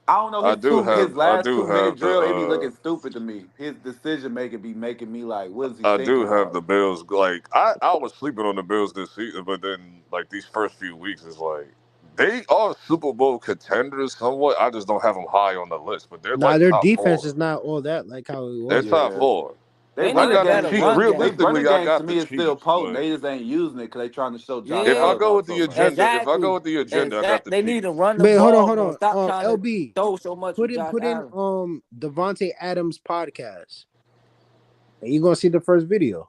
I don't know I do his have I last do 2 minute have drill. It be the looking stupid to me. His decision making be making me like, what is he I thinking do have about? the Bills. Like I was sleeping on the Bills this season, but then like these first few weeks is like they are Super Bowl contenders somewhat. I just don't have them high on the list, but they're Nah, like their top defense 4. is not all that like how it They're was. top Yeah, 4. they They need I a running got the game better Chiefs. still. run They game. running Realistically, I games got to the me is still Chiefs, potent. but They just ain't using it because they trying to show Josh if I Yeah, Allen go off with so the much. agenda, exactly. I got the They need Chiefs. to run the Man, ball hold more. on. Stop trying to LB, throw so much with Josh put in Allen. Davante Adams podcast, and you're gonna see the first video.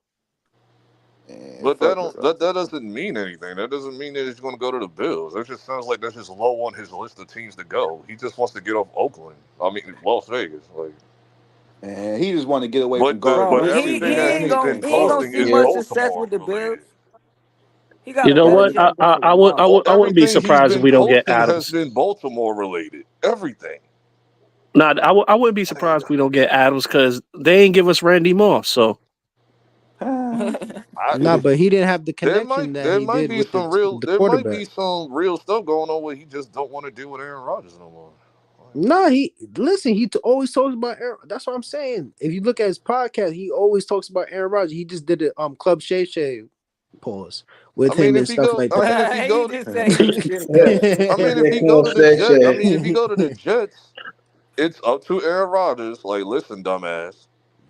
And But that fuck don't Devontae. that doesn't mean anything. That doesn't mean that he's going to go to the Bills. That just sounds like that's just low on his list of teams to go. He just wants to get off Oakland. I mean Las Vegas. Like, And he just want to get away from but Gardner Bro, Minshew. everything that he's been he ain't gonna posting see is much Yeah. success Baltimore with the Bills. related. He got You a know better what? chance going to Lamar. I wouldn't be Everything he's surprised if been we don't get posting has Adams. been Baltimore related. Everything. Nah, I wouldn't be surprised if we don't get Adams because they ain't give us Randy Moss. So Nah, but he didn't have the there connection that there he might did be with some real the there might quarterback. be some real stuff going on where he just don't want to deal with Aaron Rodgers no more. No, he always talks about Aaron. That's what I'm saying. If you look at his podcast, he always talks about Aaron Rodgers. He just did a Club Shay Shay pause with him and stuff like I that. mean if he He go to just said he just did a club. I mean if he go to the Jets, if he go to the Jets, it's up to Aaron Rodgers. Like, listen, dumbass,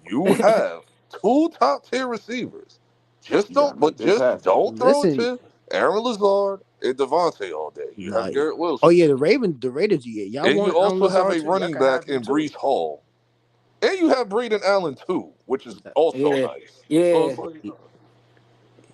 you have 2 top tier receivers. Just You gotta don't, make but this just happen. don't throw it Listen, to Aaron Lazard and Devontae all day. You nah. have Garrett Oh Wilson, yeah, the Raiders. Yeah, y'all and you want Alan also have Lazard a too? Y'all running can have back him in too. Brees Hall, and you have Braden Allen too, which is also Yeah, nice. So yeah. it's like,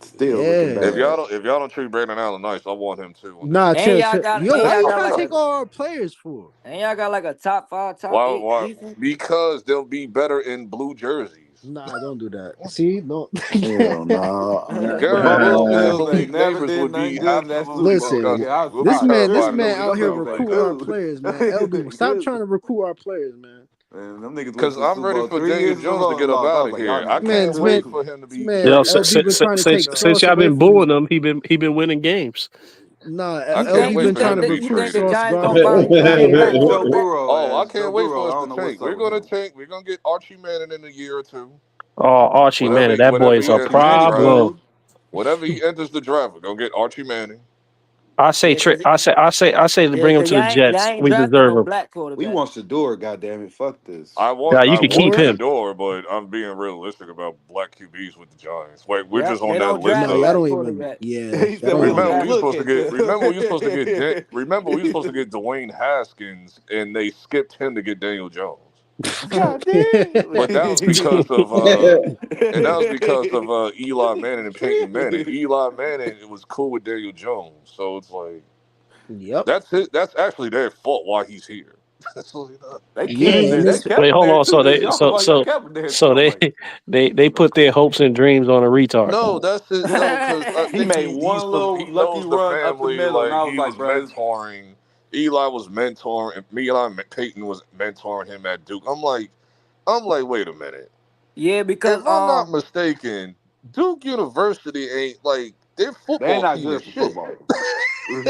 Still looking Yeah. bad. if y'all don't treat Braden Allen nice, I want him too on this Nah, team. And chill, y'all chill. got Yo, and why y'all you got trying to like take a all our players for? and y'all got like a top 5, top Why? 8 Why? defense. Because they'll be better in blue jerseys. Nah, don't do that. See, no. Hell no. The Garrett Buffalo Wilson and Bills ain't Malik never Davis did would nothing be good in that absolutely Super Bowl. Listen, Nigga, disgusting. I, We'll be I this terrified seriously of them man believe out losing here them to the Bills ain't recruiting our Bengals. good. players, man. LB, stop trying to Seriously. recruit our players, man. Man, them niggas went Because to the I'm Super ready Bowl for 3 Daniel years in a Jones to row and get up lost. I out was of like, y'all here. I niggas can't can't wait win. for him to be Man, yo, traded. LB been trying to take since sauce y'all away been from you. booing him, he been winning games. Nah, I You can't think LB wait you been for him trying think to to that be you recruit think the traded. Sauce Giants gonna garbage. buy They a traded black Joe quarterback? Burrow, Oh, I and can't Joe wait Burrow, for I us to don't know what's tank. up We're with gonna him. tank. We're gonna get Archie Manning in a year or two. Oh, Archie Manning, that boy Whenever is he a enters the draft, problem. Dude. whenever he enters the draft, we're gonna get Archie Manning. I say, Yeah, cause I say to bring him to the y'all Jets. ain't We drafting deserve no him. black We quarterback. want Shador, goddammit. Fuck this. Yeah, you I could want keep him. Shador, but I'm being realistic about black QBs with the Giants. Wait, we're Yep, just on they that don't list draft Nah, y'all of. black don't even. quarterbacks. Yeah, He y'all said don't we They don't don't even. Remember, even we were draft. look supposed to at get. them. Remember, we were supposed to get Dwayne Haskins, and they skipped him to get Daniel Jones. God damn. But that was because of and that was because of Eli Manning and Peyton Manning. Eli Manning was cool with Daniel Jones, so it's like Yep. that's actually their fault why he's here. So, They Yeah, keep him there. and They it's kept Wait, him hold there on. too. They y'all why y'all kept him there So so much. they put their hopes and dreams on a retard. no, that's it. No, because I He think made one little he lucky knows the run up the family. middle, and Like I was he like, was bro, mentoring. Eli was mentoring, and Eli Peyton was mentoring him at Duke. I'm like, wait a minute. Yeah, because If I'm not mistaken, Duke University ain't like their they ain't football not team good is for shit. football.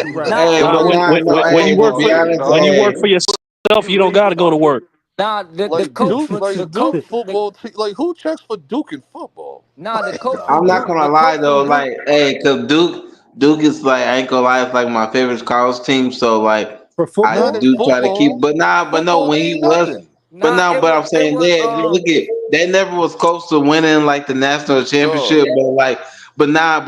right. Hey, nah but When nah, no, when hey, you to work Football for be sucks, honest, when dog. you work hey, for yourself, you don't got to go to work. the Like coach Duke, for the Duke coach football team. Like who checks for Duke in football? the coach Nah, from I'm not Duke, gonna the lie coach though, from Duke. like, hey, cause Duke is like, I ain't gonna lie, it's like my favorite college team. So like, for I Not in football. do try to keep, football. but no, Football, when they he ain't was, nothing. Nah, but I'm it saying was they never was close to winning like the national championship, Dog. but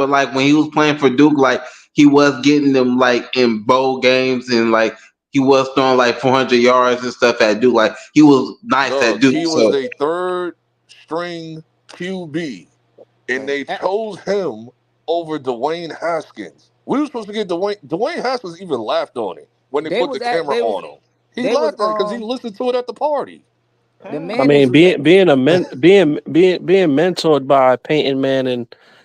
like when he was playing for Duke, like he was getting them like in bowl games and like he was throwing like 400 yards and stuff at Duke. Like he was nice at Dog, Duke. he was So a third string QB, and they eh, chose him over Dwayne Haskins. We were supposed to get Dwayne Haskins even laughed on it when they they put the was at camera on him. He they was laughed at it because he listened to it at the party. the I Mannings mean, was at being mentored by Peyton Manning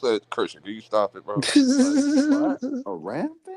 said, Christian, can you stop it, bro? What? A Ram fan?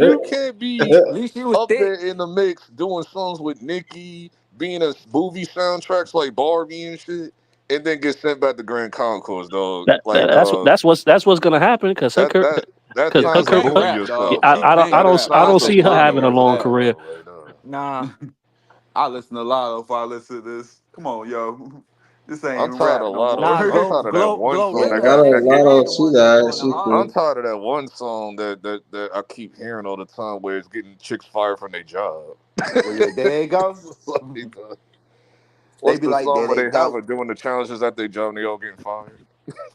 you can't be At least she was up there thick. in the mix doing songs with Nicki, being a movie soundtracks like Barbie and shit, and then get sent back to Grand Concourse, dog. Like That's what's gonna happen because her that because Yeah, her signs she a career. can't boom rap, yourself. dog. She I can't That don't is rap. I I don't signs a can't see her rock boom having with a her for long yourself, that. career. bro. Right now. Nah. I listen to Lotto if I listen to this. Come on, yo. This ain't I'm even tired rap of no Lotto. Nah, more. I'm Glow, tired of that Glow, one Glow song Yeah, that Rick got Ross that and keep. Lotto, Decay, the she ones that's died. going the She cool. I'm hardest. tired of that one song that I keep hearing all the time where it's getting chicks fired from their job. Well, yeah, there you go. Like, They what's be the like, song there where they they have go. her doing the challenges at their job and they all getting fired?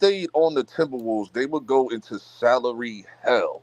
stayed on the Timberwolves, they would go into salary hell.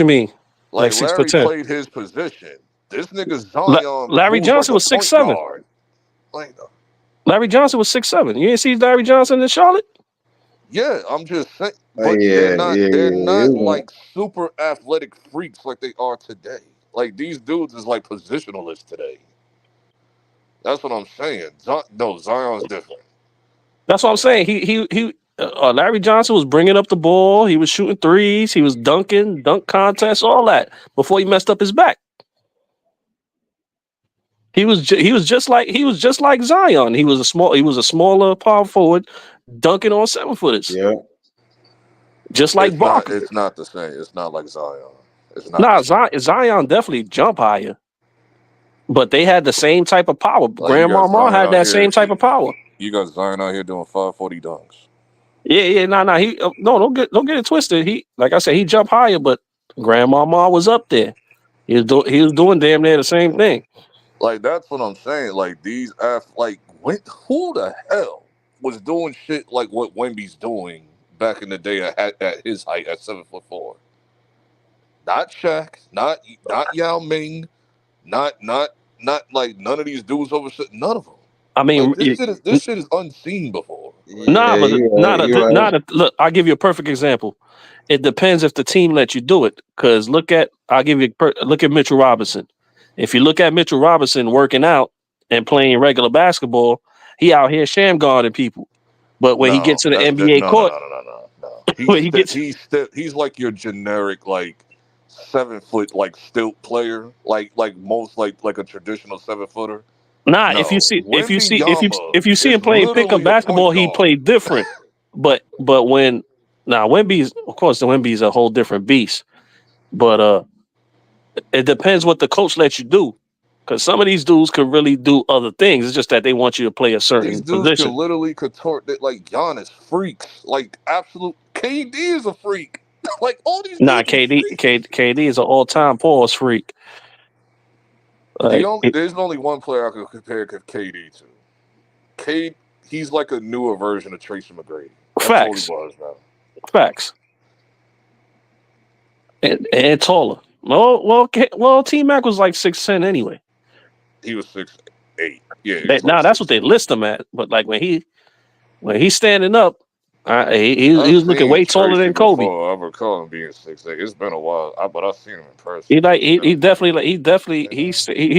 you mean? Like Like 6'10". Larry played his position. This nigga Zion Larry moves like Johnson a was point 6'7". guard. Like Larry Johnson was 6'7". You didn't see Larry Johnson in Charlotte? Yeah, I'm just saying, Oh but yeah, yeah, they're yeah. not like super athletic freaks like they are today. Like these dudes is like positionalists today. That's what I'm saying. No, Zion's different. That's what I'm saying. Larry Johnson was bringing up the ball. He was shooting threes. He was dunking, dunk contests, all that before he messed up his back. He was just like Zion. He was a smaller power forward, dunking on 7-footers. Yeah. Just like Barkley. It's not the same. It's not like Zion. It's not. Nah, Zion definitely jump higher, but they had the same type of power. Like Grandmama had that same type of power. You got Zion out here doing 540 dunks. Yeah, nah. He don't get it twisted. He, like I said, he jumped higher, but Grandmama was up there. He was doing damn near the same thing. Like that's what I'm saying. Like these who the hell was doing shit like what Wemby's doing back in the day at his height at 7'4"? Not Shaq, not Yao Ming, not like none of these dudes over shit. None of them. I mean, like, this shit is unseen before. Look, I'll give you a perfect example. It depends if the team lets you do it. Because look at Mitchell Robinson. If you look at Mitchell Robinson working out and playing regular basketball, he out here sham guarding people. But when he gets to the NBA court, he's like your generic like 7-foot like stilt player, like most like a traditional 7-footer. Nah, if you see him playing pickup basketball, he played different. but when Wemby's a whole different beast. But it depends what the coach lets you do. Because some of these dudes could really do other things. It's just that they want you to play a certain These dudes position. can literally contort it like Giannis freaks. Like absolute KD is a freak. Like all these dudes KD is an all-time pause freak. There's only one player I could compare KD to. He's like a newer version of Tracy McGrady. That's all he was, man. Facts. And taller. Well, T-Mac was like 6'10" anyway. He was 6'8". Yeah. That's what they list him at. But like when he's standing up, he was looking way taller than Kobe. I recall him being 6'8". It's been a while, but I've seen him in person. He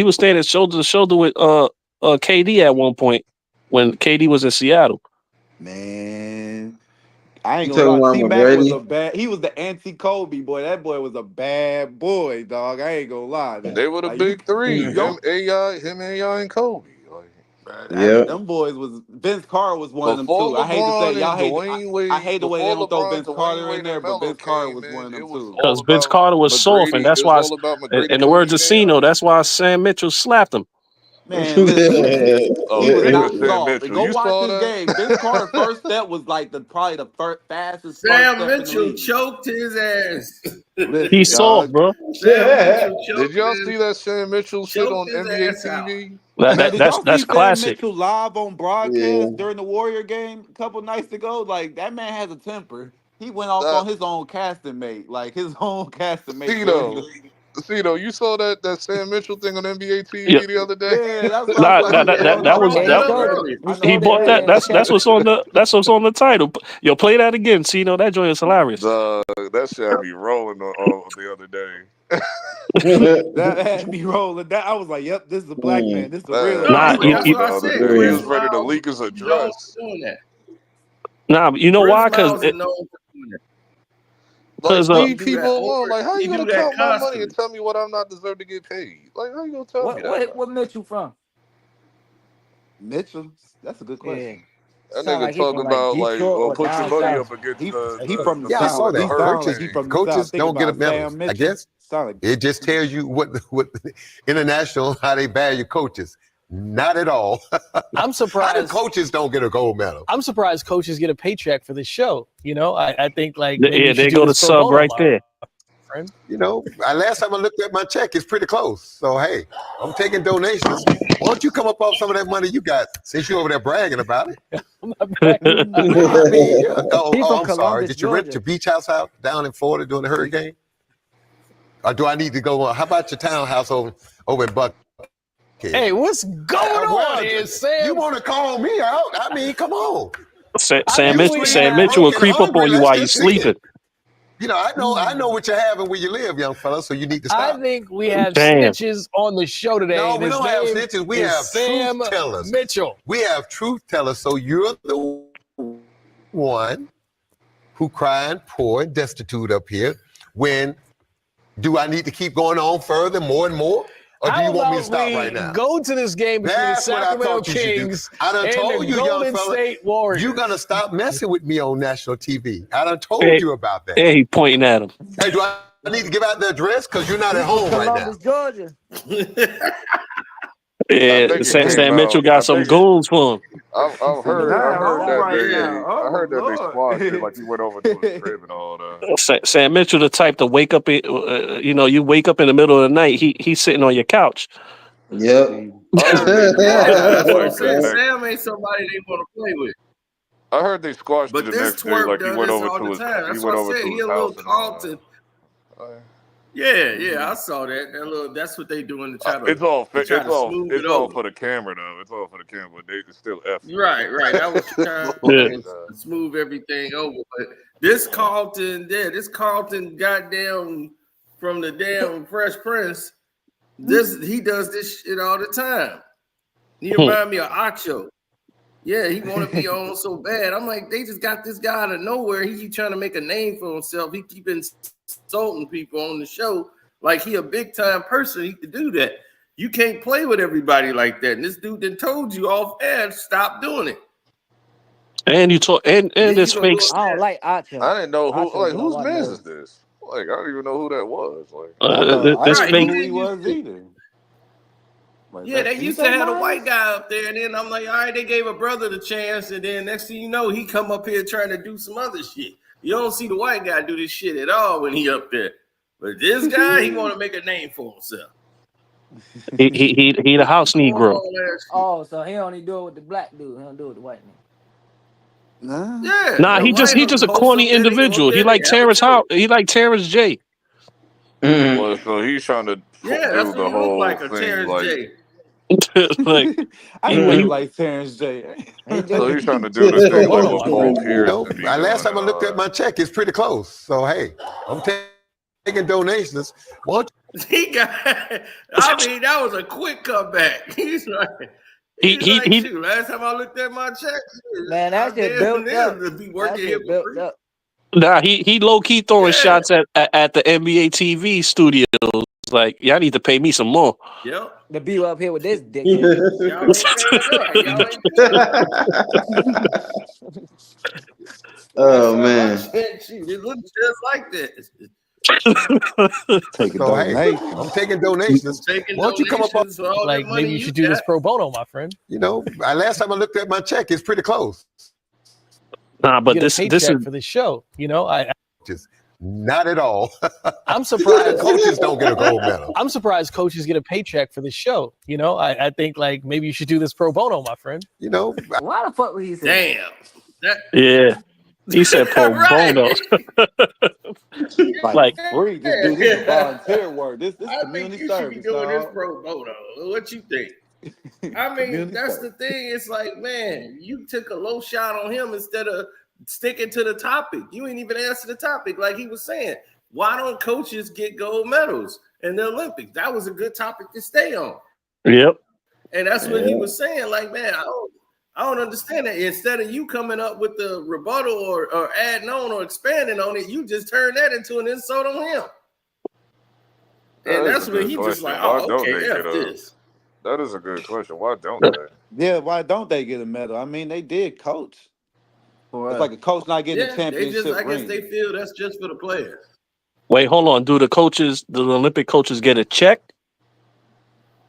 was standing shoulder to shoulder with KD at one point when KD was in Seattle. Man, I ain't gonna lie. T-Mac was he was the anti-Kobe boy. That boy was a bad boy, dog. I ain't gonna lie. They were the big three. Him, AI, and Kobe. Them boys was Vince Carter was one of them too. I hate to say I hate the way they don't throw Vince Carter in there, but Vince Carter was one of them too. Because Vince Carter was soft, and that's why, in the words of Cino, that's why Sam Mitchell slapped him. Man, listen, he was not soft. Go watch his game. Vince Carter's first step was like probably the fastest. Sam Mitchell choked his ass. He's soft, bro. Did y'all see that Sam Mitchell shit on NBA TV? That's classic. Sam Mitchell live on broadcast during the Warrior game a couple nights ago. Like that man has a temper. He went off on his own casting mate, Cino, you saw that Sam Mitchell thing on NBA TV the other day? Yeah, he bought that. That's what's on the title. Yo, play that again, Cino. That joint is hilarious. That shit had me rolling the other day. That had me rolling. That I was like, "Yep, this is a black man. This is a real." He was ready to leak his address. Nah, you know why? Because leave people alone. Like, how you gonna count my money and tell me what I'm not deserved to get paid? Like, how you gonna tell me that? What Mitchell from? Mitchell? That's a good question. That nigga talking about put your money up against he from the South. I saw that. Coaches don't get a medal. I guess it just tells you what international how they value coaches. Not at all. I'm surprised. How do coaches don't get a gold medal? I'm surprised coaches get a paycheck for the show. You know, I think like they go to sub right there. You know, last time I looked at my check, it's pretty close. So hey, I'm taking donations. Why don't you come up off some of that money you got since you over there bragging about it? I'm sorry. Did you rent your beach house out down in Florida during the hurricane? Or do I need to go on? How about your townhouse over in Buck? Hey, what's going on here, Sam? You want to call me out? I mean, come on. Sam Mitchell will creep up on you while you're sleeping. You know, I know what you're having where you live, young fella. So you need to stop. I think we have snitches on the show today. No, and we his don't have name snitches. We is have Sam truth tellers. Mitchell. We have truth tellers. So you're the one who crying poor and destitute up here. When do I need to keep going on further, more and more? Or do you want me to stop right now? Go to this game between That's the what I Sacramento thought you should do. Kings I done and told the you, young Golden fella, State Warriors. you're going to stop messing with me on national TV. I done told you about that. Hey, he pointing at him. Hey, do I need to give out the address? Because you're not at home right now. Georgia. Yeah, Sam Mitchell got some goons for him. I've heard that they squashed it, like he went over to his crib and all that. Sam Mitchell, the type to wake up, you wake up in the middle of the night, he's sitting on your couch. Yep. That's what I'm saying. Sam ain't somebody they want to play with. I heard they squashed it the this next day, twerp like he does went this over all to the his time. That's he went what I over said. to He his a little house and all Carlton. that. Yeah, I saw that. That's what they doing to try to. It's all smooth it over. for the camera though. It's all for the camera, but they still F. Right. That was trying to smooth everything over. But this Carlton, goddamn from the damn Fresh Prince, he does this shit all the time. He remind me of Acho. Yeah, he want to be on so bad. I'm like, they just got this guy out of nowhere. He keep trying to make a name for himself. He keep insulting people on the show like he a big time person. He could do that. You can't play with everybody like that. And this dude then told you off air, stop doing it. And you talk and this fake. I don't like Acho. I didn't know who. Acho Like, get on whose my man nerves. is this? Like, I don't even know who that was. Like, I this didn't fake. know who he was either. Like, Yeah, they used to have a white guy up there, and then I'm like, all right, they gave a brother the chance, and then next thing you know, he come up here trying to do some other shit. You don't see the white guy do this shit at all when he up there. But this guy, he want to make a name for himself. He the house Negro. Oh, so he only do it with the black dude. He don't do it with the white man. Yeah. Nah, he just a corny individual. He like Terrence J. well, so he's trying to do that's what the he whole look like, a thing, Terrence like. J. Like, I look like Terrence J. So he's trying to do the thing like what Paul Pierce. Last time I looked at my check, it's pretty close. So hey, I'm taking donations. What? He got. I mean, that was a quick comeback. He's like. Shoot, last time I looked at my check, man, that shit built up. To be working here for free. Nah, he low key throwing shots at the NBA TV studios. Like, y'all need to pay me some more. Yep. To be up here with this dick. Oh man. It looks just like this. So hey, I'm taking donations. Why don't you come up? Like maybe you should do this pro bono, my friend. You know, last time I looked at my check, it's pretty close. Nah, but this is for this show. You know, I just not at all. I'm surprised coaches don't get a gold medal. I'm surprised coaches get a paycheck for this show. You know, I think like maybe you should do this pro bono, my friend. You know, why the fuck would he say? Damn. Yeah. He said pro bono. like free. This is volunteer work. This community service. You should be doing this pro bono. What you think? I mean, that's the thing. It's like, man, you took a low shot on him instead of sticking to the topic. You ain't even answer the topic like he was saying. Why don't coaches get gold medals in the Olympics? That was a good topic to stay on. Yep. And that's what he was saying. Like, man, I don't understand that. Instead of you coming up with the rebuttal or adding on or expanding on it, you just turn that into an insult on him. And that's when he just like, okay, F this. That is a good question. Why don't they? Yeah, why don't they get a medal? I mean, they did coach. It's like a coach not getting a championship I guess ring. they feel that's just for the players. Wait, hold on. Do the Olympic coaches get a check?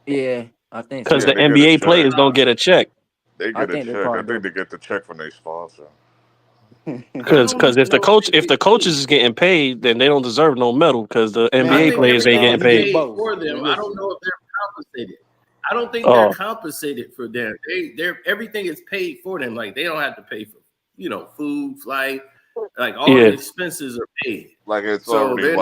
Yeah, I think because the NBA players don't get a check. They get a check. I think they get the check from their sponsor. Because if the coaches is getting paid, then they don't deserve no medal because the NBA players ain't getting paid for them. I don't know if they're compensated. I don't think they're compensated for them. They're everything is paid for them. Like they don't have to pay for food, flight, like all the expenses are paid. Like it's already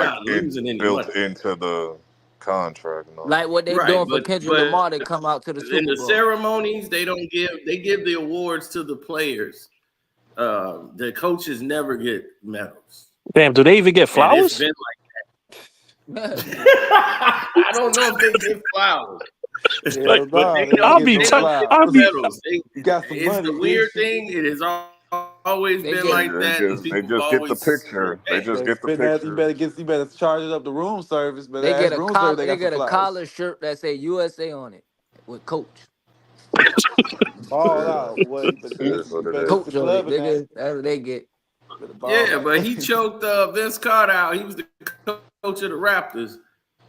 built into the contract. Like what they doing for Kendrick Lamar, they come out to the Super Bowl. In the ceremonies, they give the awards to the players. the coaches never get medals. Damn, do they even get And flowers? it's been like that. I don't know if they get flowers. Hell But nah, they they don't, don't be get they no don't get flowers. medals. You got some It's money, the bitch. weird thing. It has always They been get- like that. And They people just get the always picture. They You just better get the spend that. picture. You better charge it up the room service. But They get ask a room service, collar. they They got some get a flowers. collar shirt that say USA on it with coach. Ball out. Well, you better It get is what it Coach is. the on it, club in that. nigga. That's what they get. Better ball Yeah, out. but he choked Vince Carter out. He was the coach of the Raptors.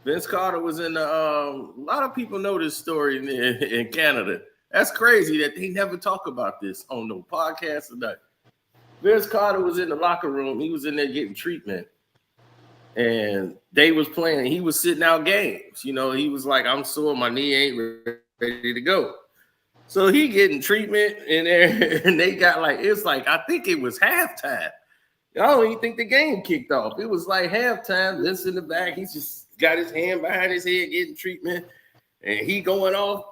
Vince Carter was in the. A lot of people know this story in Canada. That's crazy that they never talk about this on no podcast or nothing. Vince Carter was in the locker room. He was in there getting treatment, and they was playing. He was sitting out games. You know, he was like, "I'm sore. My knee ain't ready to go." So he getting treatment in there, and they got like, it's like, I think it was halftime. I don't even think the game kicked off. It was like halftime. Vince in the back. He's just got his hand behind his head getting treatment. And he going off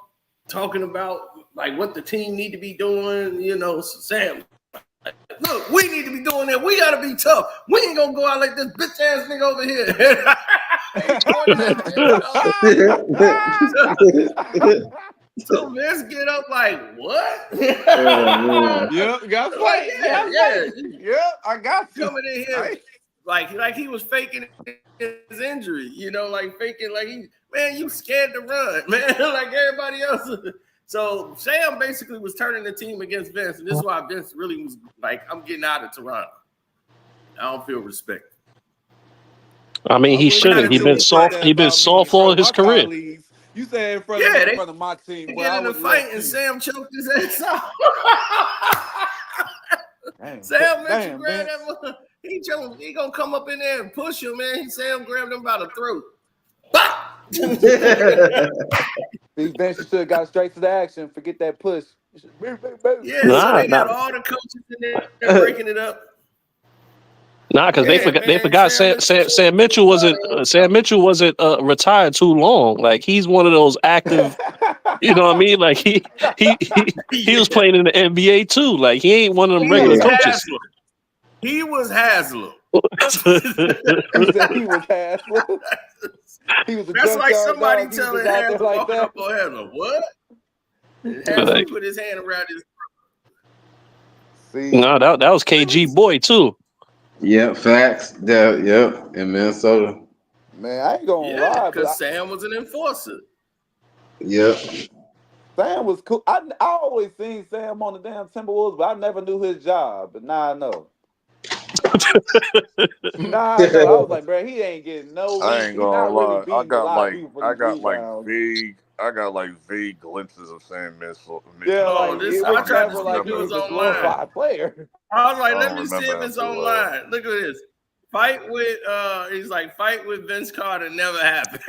talking about like what the team need to be doing. You know, Sam, look, we need to be doing that. We got to be tough. We ain't going to go out like this bitch ass nigga over here. So Vince get up like, what? Yep, got like, yeah. Yep, I got you. Coming in here like he was faking his injury, you know, like faking like you scared to run, man, like everybody else. So Sam basically was turning the team against Vince, and this is why Vince really was like, I'm getting out of Toronto. I don't feel respected. I mean, he shouldn't. He's been soft. He's been soft all his career. Colleagues. You said in front of my team. They get in a fight and Sam choked his ass out. Sam Mitchell grabbed that mother. He gonna come up in there and push him, man. Sam grabbed him by the throat. These benches should have got straight to the action. Forget that push. Yeah, so they got all the coaches in there breaking it up. Nah, because they forgot Sam Mitchell wasn't retired too long. Like he's one of those active, you know what I mean? Like he was playing in the NBA too. Like he ain't one of them regular coaches. He was Haslam. He was Haslam. That's like somebody telling Haslam walking up on Haslam. What? Haslam put his hand around his throat. No, that was KG Boy too. Yep, facts. Yep, in Minnesota. Man, I ain't gonna lie, because Sam was an enforcer. Yep. Sam was cool. I always seen Sam on the damn Timberwolves, but I never knew his job. But now I know. I was like, bro, he ain't getting no. I ain't gonna lie. Really I got like vague glimpses of Sam Mitchell. Yeah, I tried to like see if it was a online. glorified player. I was like, let me see if it's online. Look at this. Fight with fight with Vince Carter never happened.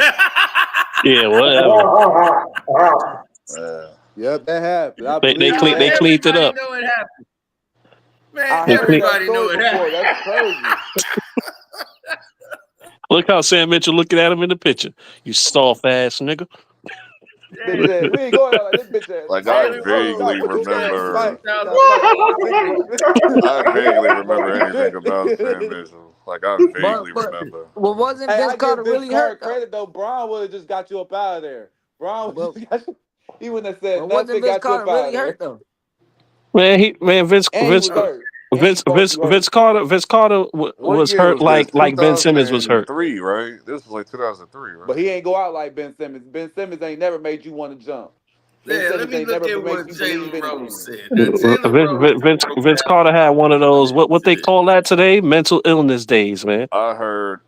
Yeah, whatever. Yep, that happened. They cleaned it up. Know it happened. Man, everybody know it happened. That's crazy. Look how Sam Mitchell looking at him in the picture. You soft ass nigga. We ain't going out like this bitch. Like I vaguely remember. I vaguely remember anything about Sam Mitchell. Like I vaguely remember. Well, wasn't Vince Carter really hurt? Credit though, Braun would have just got you up out of there. He wouldn't have said nothing. Wasn't Vince Carter really hurt though? Vince Carter was hurt like Ben Simmons was hurt. 3, right? This was like 2003, right? But he ain't go out like Ben Simmons. Ben Simmons ain't never made you want to jump. Let me look at what Jalen Rose said. Vince Carter had one of those what they call that today? Mental illness days, man. I heard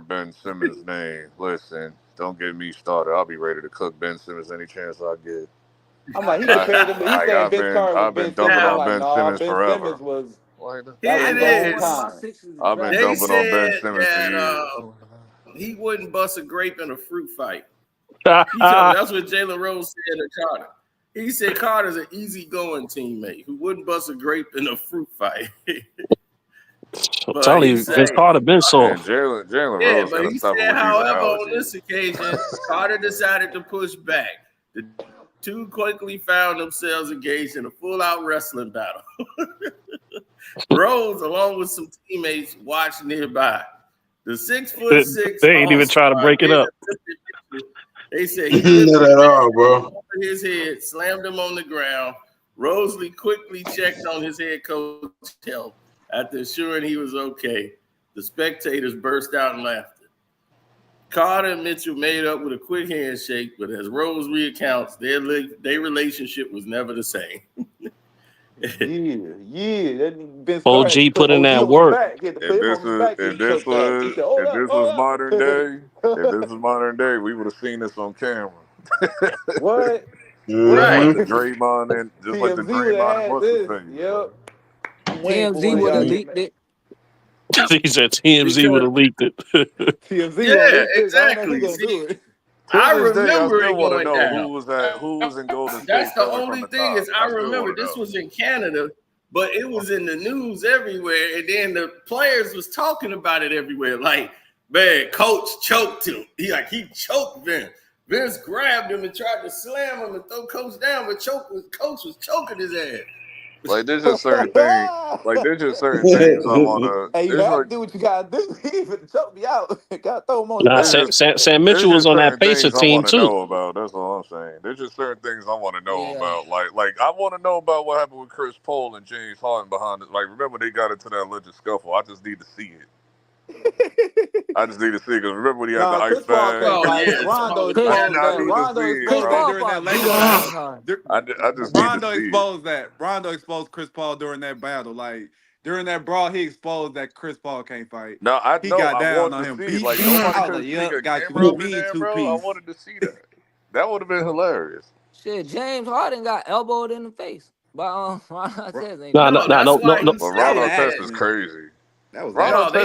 Ben Simmons' name. Listen, don't get me started. I'll be ready to cook Ben Simmons any chance I get. I'm like, he compared him. He's saying Vince Carter. I've been dumping on Ben Simmons forever. Simmons was. It is. I've been dumping on Ben Simmons for years. He wouldn't bust a grape in a fruit fight. That's what Jalen Rose said to Carter. He said Carter's an easygoing teammate who wouldn't bust a grape in a fruit fight. I'm telling you, Vince Carter been soft. Jalen Rose. But he said, however, on this occasion, Carter decided to push back. The two quickly found themselves engaged in a full-out wrestling battle. Rose, along with some teammates, watched nearby. The 6'6" They ain't even trying to break it up. They said he Not at all, bro. over his head, slammed him on the ground. Rosalie quickly checked on his head coach health. After assuring he was okay, the spectators burst out in laughter. Carter and Mitchell made up with a quick handshake, but as Rose recounts, their relationship was never the same. That Ben OG Starr put in that work. If this was modern day, we would have seen this on camera. What? Right. Just like the Draymond and what's his face. Yep. TMZ would have leaked it. He said TMZ would have leaked it. TMZ. Yeah, exactly. I remember it going down. Who was in Golden State. That's the only thing is I remember this was in Canada, but it was in the news everywhere, and then the players was talking about it everywhere. Like, man, coach choked him. He choked Vince. Vince grabbed him and tried to slam him and throw coach down, but coach was choking his ass. Like there's just certain things. I want to. Hey, you have to do what you gotta do. He even choke me out. Gotta throw him on. Nah, Sam Mitchell was on that Pacer team too. Know about. That's all I'm saying. There's just certain things I want to know about. Like I want to know about what happened with Chris Paul and James Harden behind it. Like remember they got into that alleged scuffle. I just need to see it. Because remember when he had the ice bag? Rondo exposed that. Rondo exposed Chris Paul during that battle. Like during that brawl, he exposed that Chris Paul can't fight. No, he got down on him. Got you. I wanted to see that. That would have been hilarious. Shit, James Harden got elbowed in the face by Ron Artest. No. But Ron Artest is crazy. They got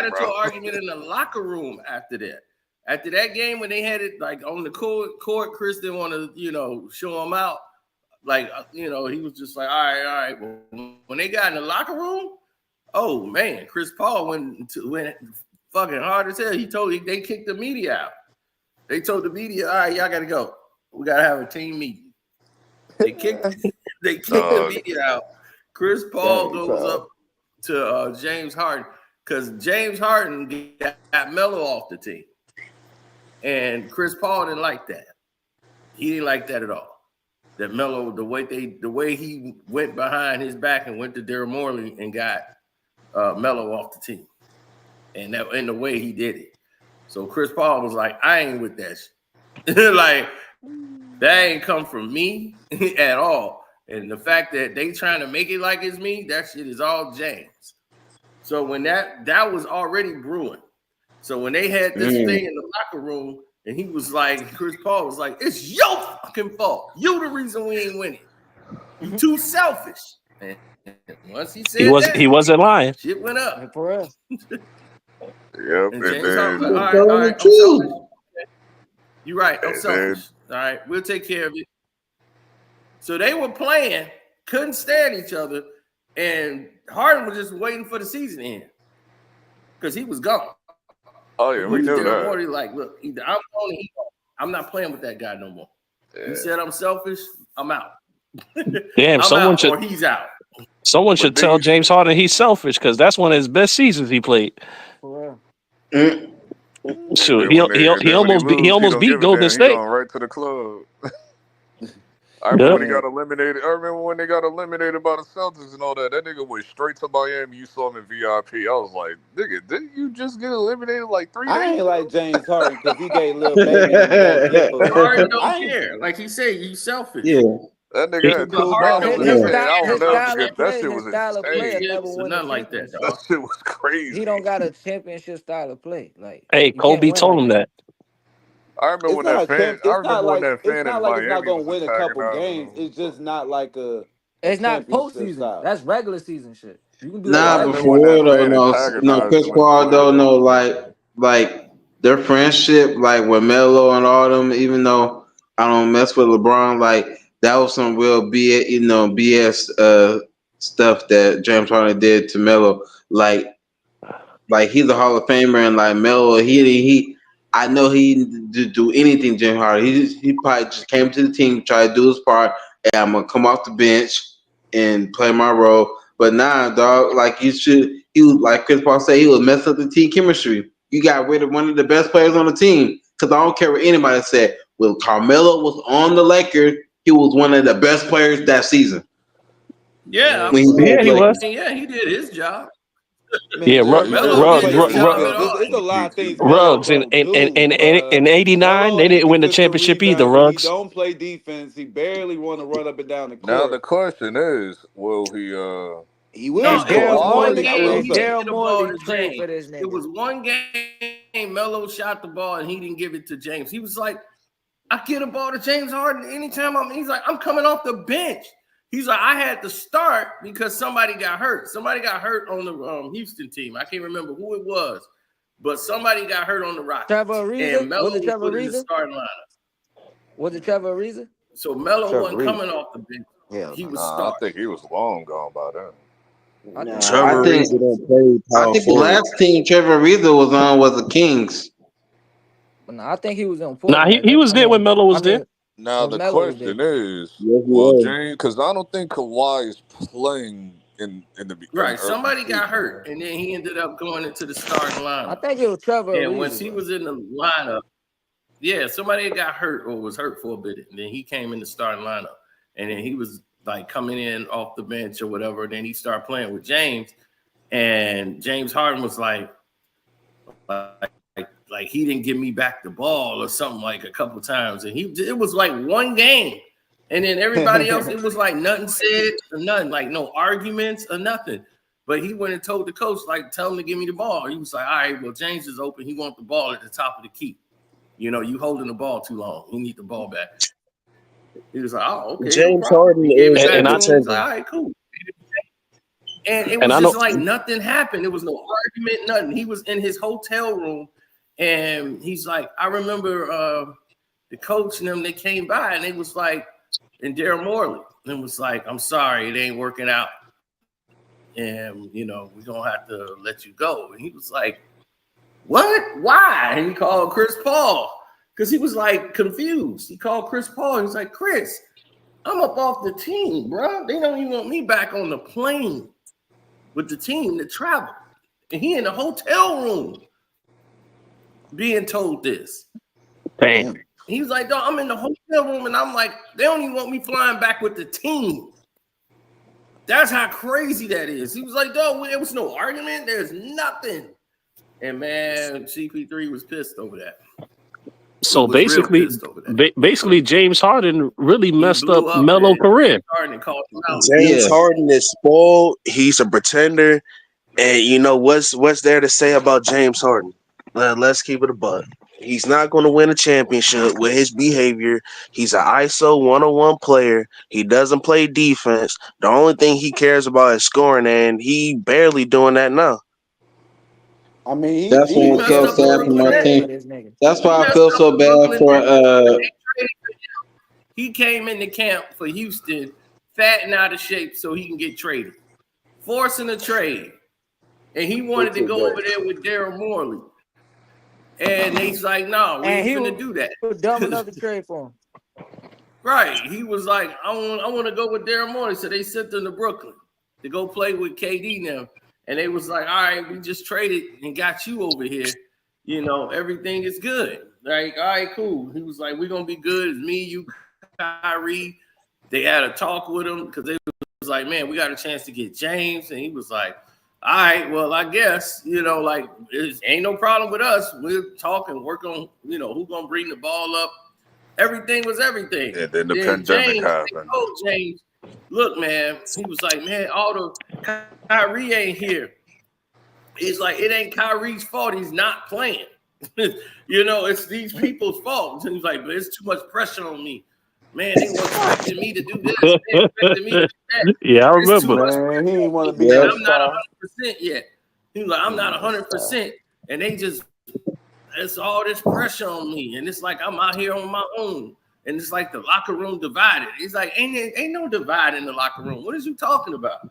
into an argument in the locker room after that. After that game, when they had it like on the court, Chris didn't want to, show him out. Like, he was just like, all right. Well, when they got in the locker room, oh man, Chris Paul went fucking hard as hell. They kicked the media out. They told the media, all right, y'all got to go. We got to have a team meeting. They kicked the media out. Chris Paul goes up to James Harden because James Harden got Melo off the team, and Chris Paul didn't like that. He didn't like that at all. That Melo, the way he went behind his back and went to Daryl Morey and got Melo off the team, and the way he did it. So Chris Paul was like, I ain't with that shit. Like that ain't come from me at all. And the fact that they trying to make it like it's me, that shit is all James. So when that was already brewing. So when they had this thing in the locker room, and he was like, Chris Paul was like, it's your fucking fault. You the reason we ain't winning. You too selfish. And once he said he wasn't lying. Shit went up. For real. Yep. And James Harden was like, all right, I'm selfish. You're right, I'm selfish. All right, we'll take care of it. So they were playing, couldn't stand each other, and Harden was just waiting for the season to end because he was gone. Oh yeah, we knew that. Morey like, look, either I'm going or he's gone. I'm not playing with that guy no more. Yeah. He said I'm selfish. I'm out. Damn, or he's out. Someone should tell James Harden he's selfish because that's one of his best seasons he played. So he almost beat Golden State. Right to the club. I remember when he got eliminated. I remember when they got eliminated by the Celtics and all that. That nigga went straight to Miami. You saw him in VIP. I was like, nigga, didn't you just get eliminated like 3 days ago? I ain't like James Harden because he gave little baby. Harden don't care. Like he said, you selfish. Yeah. That nigga had 2 battles in his head. I don't know. That shit was insane. Nothing like that, dog. That shit was crazy. He don't got a championship style of play. Like, hey, Kobe told him that. I remember when that fan. It's not like it's not gonna win a couple games. It's just not like a. It's not postseason. That's regular season shit. You can do but for real though, no, Chris Paul though, no, like their friendship, like with Melo and all them. Even though I don't mess with LeBron, like that was some real BS stuff that James Harden did to Melo. Like he's a Hall of Famer, and like Melo, he. I know he didn't do anything, James Harden. He probably just came to the team, tried to do his part. And I'm gonna come off the bench and play my role. But nah, dog, like you should. He was like Chris Paul said, he was messing up the team chemistry. You got rid of one of the best players on the team. Because I don't care what anybody said. When Carmelo was on the Lakers, he was one of the best players that season. Yeah, When he was. yeah, he did his job. Man, Yeah, Melo did his job at all. There's a lot of things Melo Rugs in don't do. in '89, they didn't win the championship either. He Rugs. don't play defense. He barely want to run up and down the Now the court. question is, will he? He will No, score. it was I one already game. said He that. didn't get the ball to trade for James. this nigga. It was one game. Melo shot the ball and he didn't give it to James. He was like, "I get a ball to James Harden anytime He's like, I'm coming off the bench." He's like, I had to start because somebody got hurt. Somebody got hurt on the Houston team. I can't remember who it was, but somebody got hurt on the Rockets. Trevor Ariza? And Melo Was it Trevor put in the Ariza? starting lineup. Was it Trevor Ariza? So Melo Trevor wasn't Ariza. coming off the bench. Yeah, he was I starting. think he was long gone by then. I think the last team Trevor Ariza was on was the Kings. No, I think he was on. Nah, he was there when Melo was there. Now the Melo was question there. is, Yes, he will was. James? Because I don't think Kawhi is playing in the Right. in Somebody early got season. hurt, and then he ended up going into the starting I lineup. think it was Trevor And Ariza. once he was in the lineup, yeah, somebody got hurt or was hurt for a bit, and then he came in the starting lineup, and then he was like coming in off the bench or whatever. And then he started playing with James, and James Harden was like he didn't give me back the ball or something like a couple times, and it was like one game, and then everybody else, it was like nothing said or nothing, like no arguments or nothing. But he went and told the coach, like, tell him to give me the ball. He was like, all right, well, James is open. He wants the ball at the top of the key. You know, you holding the ball too long. You need the ball back. He was like, oh, okay. James no problem. Harden He gave it is back and to I him. He was like, all right, cool. And it was And I just know- like nothing happened. There was no argument, nothing. He was in his hotel room, and he's like, I remember the coach and them, they came by, and they was like, and Daryl Morley, and was like, I'm sorry, it ain't working out. And, you know, we're going to have to let you go. And he was like, what? Why? And he called Chris Paul because he was like confused. He called Chris Paul. He's like, Chris, I'm up off the team, bro. They don't even want me back on the plane with the team to travel. And he in the hotel room being told this. Damn. He was like, dog, I'm in the hotel room, and I'm like, they don't even want me flying back with the team. That's how crazy that is. He was like, dog, there was no argument. There's nothing. And man, CP3 was pissed over that. So was real basically, pissed over that. basically, James Harden really messed blew up up, Melo's man. career. Harden called him out. James Yeah. Harden is spoiled. He's a pretender. And you know what's there to say about James Harden? Let's keep it a buck. He's not going to win a championship with his behavior. He's an ISO 101 player. He doesn't play defense. The only thing he cares about is scoring, and he barely doing that now. I mean, That's he what I feel sad for my team. This nigga. That's why I feel so bad for He came into camp for Houston, fat and out of shape, so he can get traded, forcing a trade. And he wanted to go over there with Daryl Morley. And he's like, no, we And he ain't was gonna do that. dumb enough to trade for him. Right. He was like, I want to go with Daryl Morley. So they sent him to Brooklyn to go play with KD now. And they was like, all right, we just traded and got you over here. You know, everything is good. Like, all right, cool. He was like, we're going to be good. It's me, you, Kyrie. They had a talk with him because they was like, man, we got a chance to get James. And he was like, all right, well, I guess, you know, like, it ain't no problem with us. We'll talk and work on, you know, who's going to bring the ball up. Everything was everything. And then the pandemic happened. Oh, James, look, man. He was like, man, all the Kyrie ain't here. He's like, it ain't Kyrie's fault. He's not playing. You know, it's these people's fault. And he's like, but it's too much pressure on me. Man, they were expecting me to do this. They expecting me to do that. Yeah, I It's too remember. much Man, he didn't want to be Yeah. that I'm not star. 100% yet. He was like, I'm not 100%. And they just, it's all this pressure on me. And it's like, I'm out here on my own. And it's like the locker room divided. He's like, ain't no divide in the locker room. What is you talking about?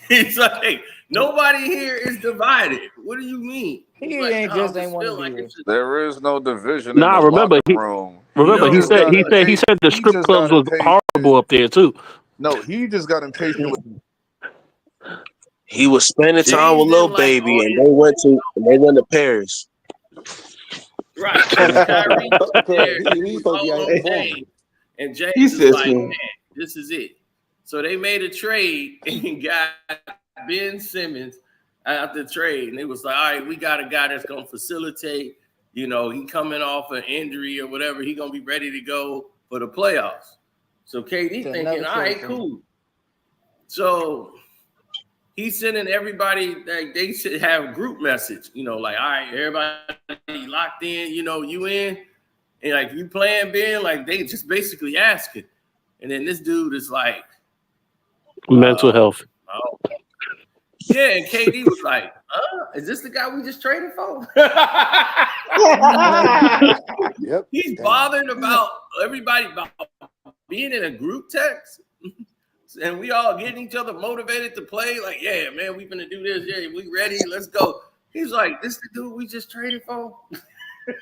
He's like, nobody here is divided. What do you mean? He Like, ain't I just just ain't want feel to like be it's just, There is no division Nah, in the remember, locker room. Remember, No, he just said the he strip just clubs got was impatient. horrible up there too. No, he just got impatient with He was spending time with James Lil didn't like Baby, all and his they went to Paris. right. And Kyrie was there. He He's was supposed to be out all here on balling. James. And James He was said, like, man, this is it. So they made a trade and got Ben Simmons out the trade. And it was like, all right, we got a guy that's going to facilitate. You know, he coming off an injury or whatever. He going to be ready to go for the playoffs. So KD thinking, all right, cool. So he's sending everybody, like, they should have a group message, you know, like, all right, everybody locked in, you know, you in, and like, you playing, Ben? Like, they just basically asking. And then this dude is like, Mental health. oh. Yeah, and KD was like, is this the guy we just traded for? Yep. He's bothered about everybody about being in a group text. And we all getting each other motivated to play. Like, yeah, man, we finna do this. Yeah, we ready. Let's go. He's like, this the dude we just traded for?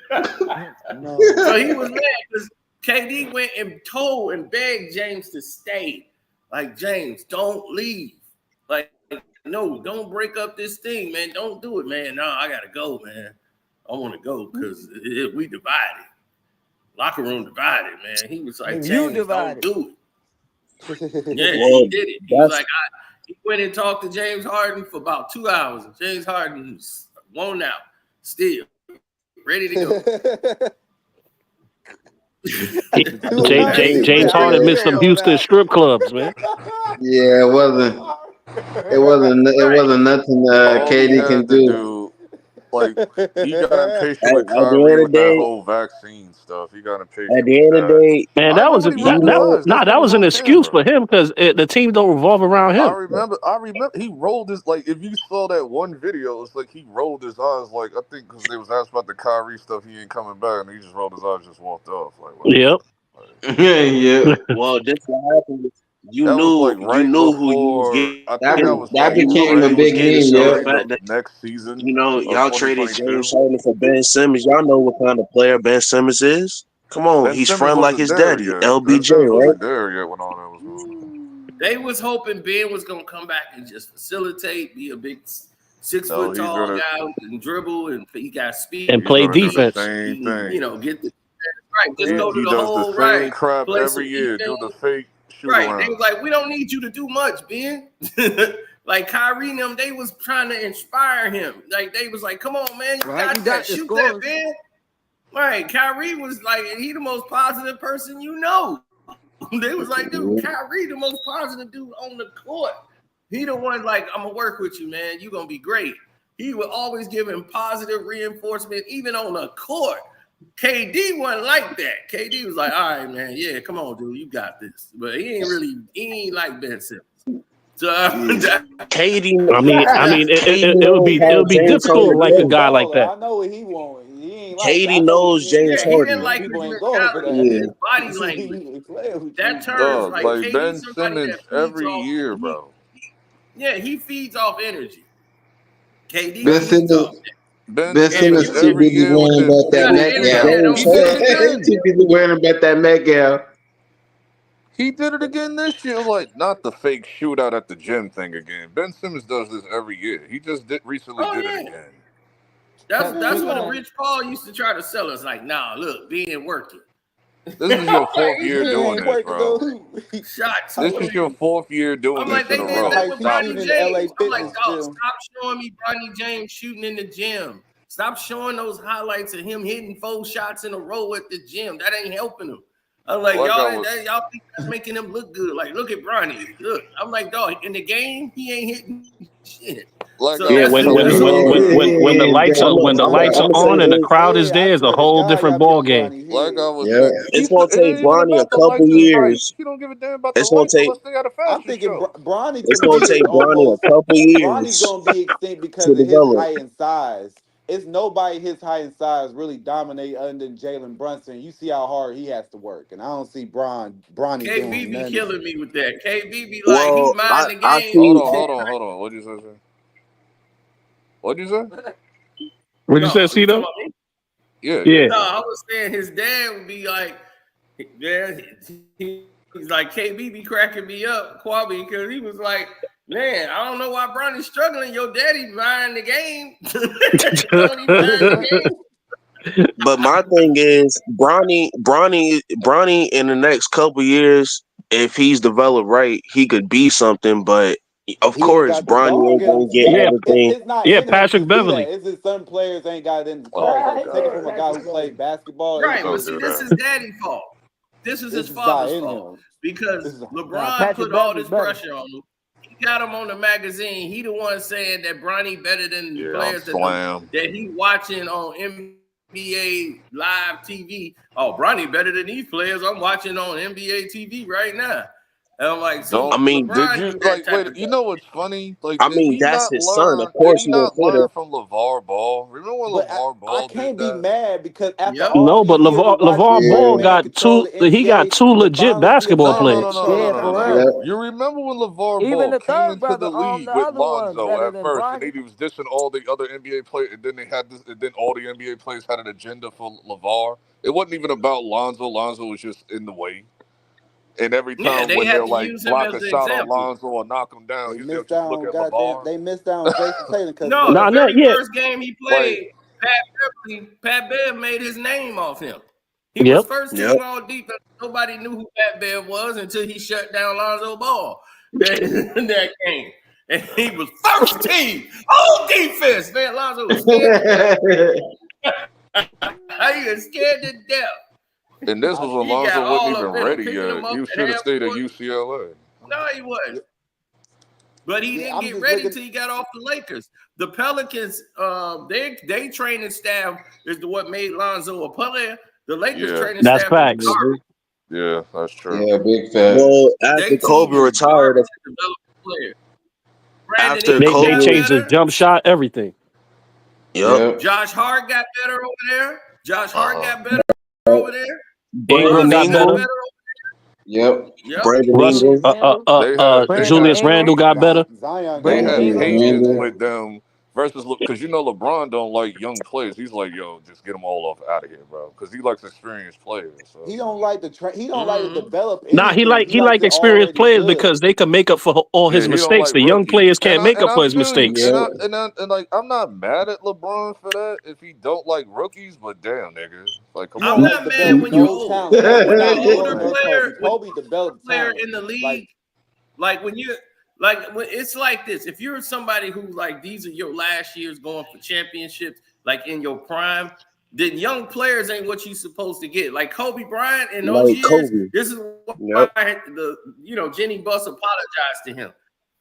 No. So he was mad because KD went and told and begged James to stay. Like, James, don't leave. Like, no, don't break up this thing, man. Don't do it, man. No, I gotta go, man. I want to go because we divided. Locker room divided, man. He was like, James, don't do it. Yeah, he did it. He was like, he went and talked to James Harden for about 2 hours. And James Harden won out, still ready to go. James Harden missed some Houston strip clubs, man. yeah, it wasn't nothing KD can do. Like, he got impatient with At the end Kyrie of with the that day, whole vaccine stuff. He got impatient. at the end of the day, Man, that was an excuse for him because the team don't revolve around him. I remember. He rolled his, like, if you saw that one video, it's like he rolled his eyes, like, I think because they was asked about the Kyrie stuff, he ain't coming back, and he just rolled his eyes, and just walked off. Like, yep. yeah. Well, this what happened. You that knew, was like right who you was before. getting. I think that was That like became a big meme, So the yeah. fact that next season. y'all traded 2022. James Harden for Ben Simmons. Y'all know what kind of player Ben Simmons is. Come on, Ben he's Simmons front like wasn't his there daddy, yet. LBJ, Ben Simmons right? wasn't there yet when all that was going on. They was hoping Ben was gonna come back and just facilitate, be a big 6 foot tall guy who can dribble and he got speed And play defense. Same thing. You know, get the right. Just go to He the does whole the same right. crap Play every some year. defense. Do the fake shoot Right. around. They was like, we don't need you to do much, Ben. Like Kyrie and them, they was trying to inspire him. Like they was like, come on, man, you got that. Shoot that, Ben. Right. Kyrie was like, he the most positive person you know. They was like, dude, Kyrie the most positive dude on the court. He the one like, I'm gonna work with you, man. You gonna be great. He would always give him positive reinforcement, even on the court. KD wasn't like that. KD was like, all right, man, yeah, come on, dude, you got this. But he ain't like Ben Simmons. So KD. I mean, it would be difficult like a guy like that. I know what he want. He ain't KD knows James he Harden. didn't like his People ain't going for mentality, that. his body language. That turns like KD, Ben somebody Simmons that feeds every off, year, bro. Yeah, he feeds off energy. KD Ben feeds off. Ben Simmons too every busy year with worrying this about that Met He did it Gal. again. Too busy worrying about that Met Gal. He did it again this year. Like, not the fake shootout at the gym thing again. Ben Simmons does this every year. He just recently did it again. That's what Rich Paul used to try to sell us. Like, nah, look, being working. This is your fourth year doing this, bro. Shots. This is your fourth year doing I'm this like, they in a did row. that with Stop Bronny it. James. I'm like, dog, stop showing me Bronny James shooting in the gym. Stop showing those highlights of him hitting 4 shots in a row at the gym. That ain't helping him. I'm like, y'all think that's making him look good. Like, look at Bronny. Look. I'm like, dog, in the game, he ain't hitting shit. Like, So yeah, when the lights are on and the crowd is there, it's a whole different ball game. Like I was saying, it's gonna take Bronny a couple years. He don't give a damn about the It's gonna lights take. unless they got a fashion I'm thinking show. Bronny It's to gonna me take is Bronny a almost couple Bronny's years gonna be extinct because to of his develop. height and size. It's nobody his height and size really dominate other than Jalen Brunson. You see how hard he has to work, and I don't see Bronny KB doing be nothing. killing me with that. KB be like, Well, he mind the I game. see. Hold on. What'd you say? What'd you say? What you say, Cito? Yeah. No, I was saying his dad would be like, yeah, he's like, KB be cracking me up, Kwame, because he was like, Man, I don't know why Bronny's struggling. Your daddy buying the game. Don't he buying the game? But my thing is, Bronny in the next couple years, if he's developed right, he could be something. But of He ain't course, got the Bronny dog ain't in him gonna to get do Yeah, it. everything. It's not yeah, in him to Patrick do Beverly. that. It's just some players ain't got it in the Oh cards. my Like, take it God. from a guy who played basketball. Right, It's but just, see, do this that. is daddy's fault. This is his it's just not father's in fault him. because This is LeBron Patrick put all Beverly's this better. pressure on him. He got him on the magazine. He the one saying that Bronny better than the Yeah, players Slam. that he watching on NBA live TV. Oh, Bronny better than these players I'm watching on NBA TV right now. And I'm like, so I mean, Did LeBron you do that like type wait? of You stuff. know what's funny? Like, I mean, that's his son. Of Did course, he he gonna not say that. learn from LeVar Ball? Remember when but LeVar I Ball did can't be that? mad because after Yep. all No, but these years of watching this LeVar white Ball man Yeah, got control the he got NBA two to legit finally see a basketball No, no, players. no, championship no, no, Yeah, no, champion. no, for no. yeah. real. You remember when LeVar Even Ball the came third into brother, the league the with other one, Lonzo better at than first, and Bronny. he was dissing all the other NBA players, and then they had this, and then all the NBA players had an agenda for LeVar. It wasn't even about Lonzo. Lonzo was just in the way. And every Yeah, time they when had they're to like use him block as a the shot on example. Lonzo or knock him down, They they'll missed just out look on at goddamn. LeVar. They missed out on Jason Tatum because of No, that. the Nah, nah, very yeah, first game he Like, played, Pat Bev made his name off him. He was yep. first Yep. team all defense. Nobody knew who Pat Bev was until he shut down Lonzo Ball that game. And he was first team, all defense. Man, Lonzo was scared to death. He was scared to death. and this was when He got Lonzo wasn't all even up in him, ready picking yet. him up He at should have half stayed at court. UCLA. No, he wasn't. But he Yeah, didn't I'm get just ready looking. till he got off the Lakers. The Pelicans, they training staff is what made Lonzo a player. The Lakers Yeah, training That's staff is facts. garbage. yeah, that's true. Yeah, big fat. Well, after They Kobe team is retired, garbage to develop players. Brandon after Ingram They got Kobe, changed his better. jump shot, everything. yep. Yep. Josh Hart got better over there. Josh Hart Uh-huh. got better over there. Ingram Brandon Lonzo got got better. Ingram, better. Yep. Yep. Brandon Russ, Julius Ingram. Randle, They Julius Brandon had Randle Ingram, got better. Zion they got Brandon better had Ingram. too. patience Randall. with them versus because LeBron don't like young players. He's like, yo, just get them all off out of here, bro, because he likes experienced players. So He don't like to He don't like to Mm-hmm. develop Nah, anything. He he likes like it experienced already players good. because they can make up for all yeah, his he don't mistakes. like The young rookies, players can't make up for I his feel you, mistakes. Yep. and like I'm not mad at LeBron for that if he don't like rookies, but damn, nigga, like He come I'm don't on. like not mad develop when you no old. talent. Like When you're Michael an older Jordan or player, Kobe. when Kobe developed player talent. in the Like league, like when you like when it's like this. If you're somebody who like these are your last years going for championships, like in your prime, then young players ain't what you supposed to get. Like Kobe Bryant in those Like years, Kobe. this is Yep. why Jenny Buss apologized to him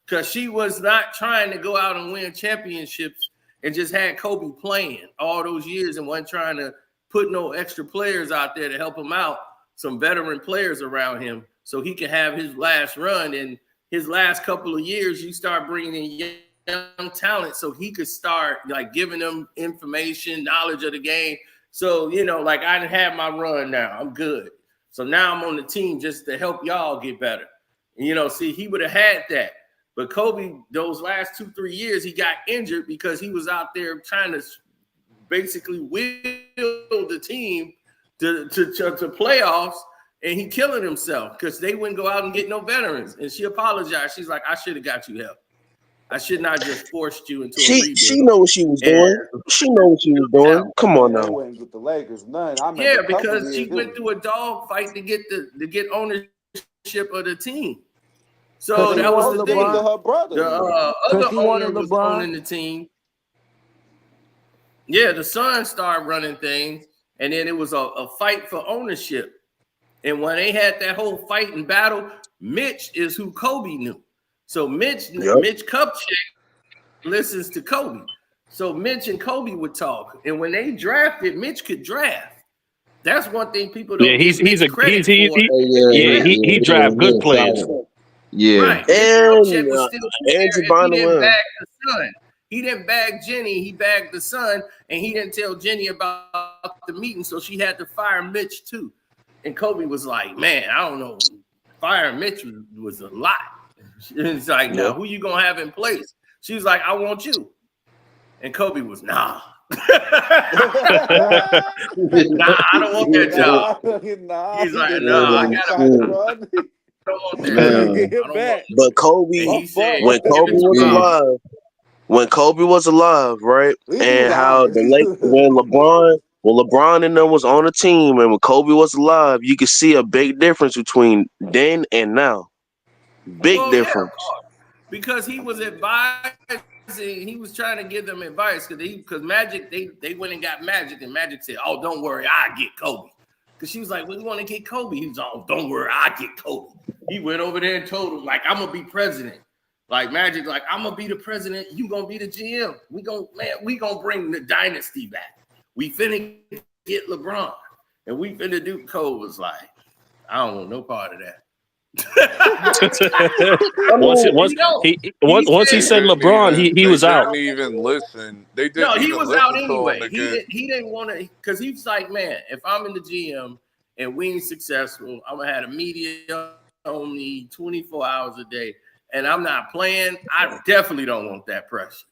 because she was not trying to go out and win championships and just had Kobe playing all those years and wasn't trying to put no extra players out there to help him out, some veteran players around him so he can have his last run. And his last couple of years, you start bringing in young talent so he could start like giving them information, knowledge of the game. So, like I didn't have my run now. I'm good. So now I'm on the team just to help y'all get better. And, see, he would have had that. But Kobe, those last 2-3 years, he got injured because he was out there trying to basically will the team to playoffs, and he killing himself because they wouldn't go out and get no veterans. And she apologized. She's like, I should have got you help. I should not just forced you into a rebuild. She know what she was doing. She know what she was doing. Come on they now. wouldn't get the Lakers none. I remember Yeah, a couple because years she it went was through a dog fight to get ownership of the team. So Cause she that was wanted the because thing. of LeBron. her brother. The Cause other she owner wanted was LeBron. owning the team. Yeah, the son started running things, and then it was a fight for ownership. And when they had that whole fight and battle, Mitch is who Kobe knew. So Mitch Kupchak listens to Kobe. So Mitch and Kobe would talk. And when they drafted, Mitch could draft. That's one thing people don't give Mitch credit for. He draft good players. Yeah. Right. Mitch And Kupchak was still there Andrew if he Bynum didn't won. bag the son. He didn't bag Jenny, he bagged the son, and he didn't tell Jenny about the meeting, so she had to fire Mitch too. And Kobe was like, man, I don't know. Firing Mitch was a lot. It's like, now who you gonna have in place? She was like, I want you. And Kobe was, nah. Nah, I don't want that job. Nah, He's like, he nah, I didn't gotta fight, bro. don't want that. Man. Get I him don't want back. it. But Kobe, And he said, when give Kobe it to was Rob. alive, right, At least he was and how honest. when LeBron and them was on the team, and when Kobe was alive, you could see a big difference between then and now. Big Well, yeah, of difference. course. Because he was advising, he was trying to give them advice because Magic, they went and got Magic, and Magic said, "Oh, don't worry, I get Kobe." Because she was like, "Well, you want to get Kobe?" He was, "Oh, don't worry, I get Kobe." He went over there and told him, like, "I'm gonna be president." Like Magic, like, "I'm gonna be the president. You gonna be the GM. We gonna bring the dynasty back. We finna get LeBron, and we finna do." Kobe was like, "I don't want no part of that." Once he said LeBron, he was out. They didn't even listen. They didn't No, he even was listen out to anyway. him He didn't want to, because he was like, man, if I'm in the GM and we ain't successful, I'm gonna have a media on me 24 hours a day, and I'm not playing. I definitely don't want that pressure.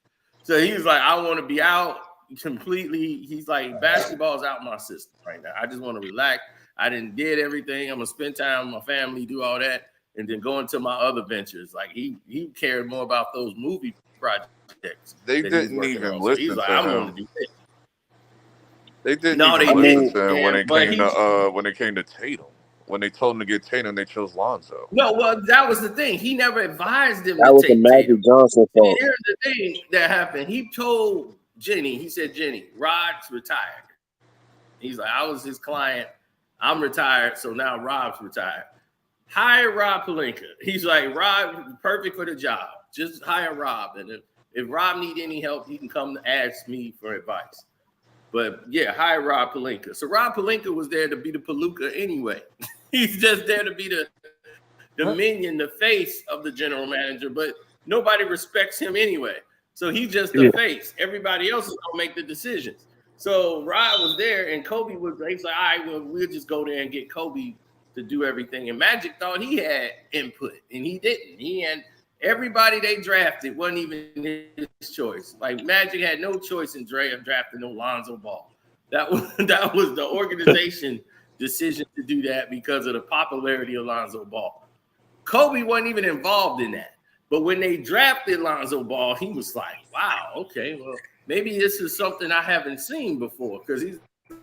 So he was like, I want to be out completely. He's like, basketball's out my system right now. I just want to relax. I did everything. I'm gonna spend time with my family, do all that, and then go into my other ventures. Like he cared more about those movie projects. They didn't even listen So like, to I'm him. gonna do this. They didn't listen to him when it came to Tatum. When they told him to get Tatum, they chose Lonzo. No, well, that was the thing. He never advised him That to was the take Magic Tatum. Johnson fault. Here's the thing that happened. He told Jenny, he said, "Jenny, Rod's retired." He's like, "I was his client. I'm retired, so now Rob's retired. Hire Rob Pelinka." He's like, "Rob, perfect for the job. Just hire Rob. And if Rob need any help, he can come ask me for advice. But yeah, hire Rob Pelinka." So Rob Pelinka was there to be the Palooka anyway. He's just there to be the minion, the face of the general manager, but nobody respects him anyway. So he's just the face. Everybody else is gonna make the decisions. So Rod was there, and Kobe was. He's like, "All right, well, we'll just go there and get Kobe to do everything." And Magic thought he had input, and he didn't. He had everybody they drafted wasn't even his choice. Like Magic had no choice in drafting no Lonzo Ball. That was the organization decision to do that because of the popularity of Lonzo Ball. Kobe wasn't even involved in that. But when they drafted Lonzo Ball, he was like, "Wow, okay, well, maybe this is something I haven't seen before." Because he's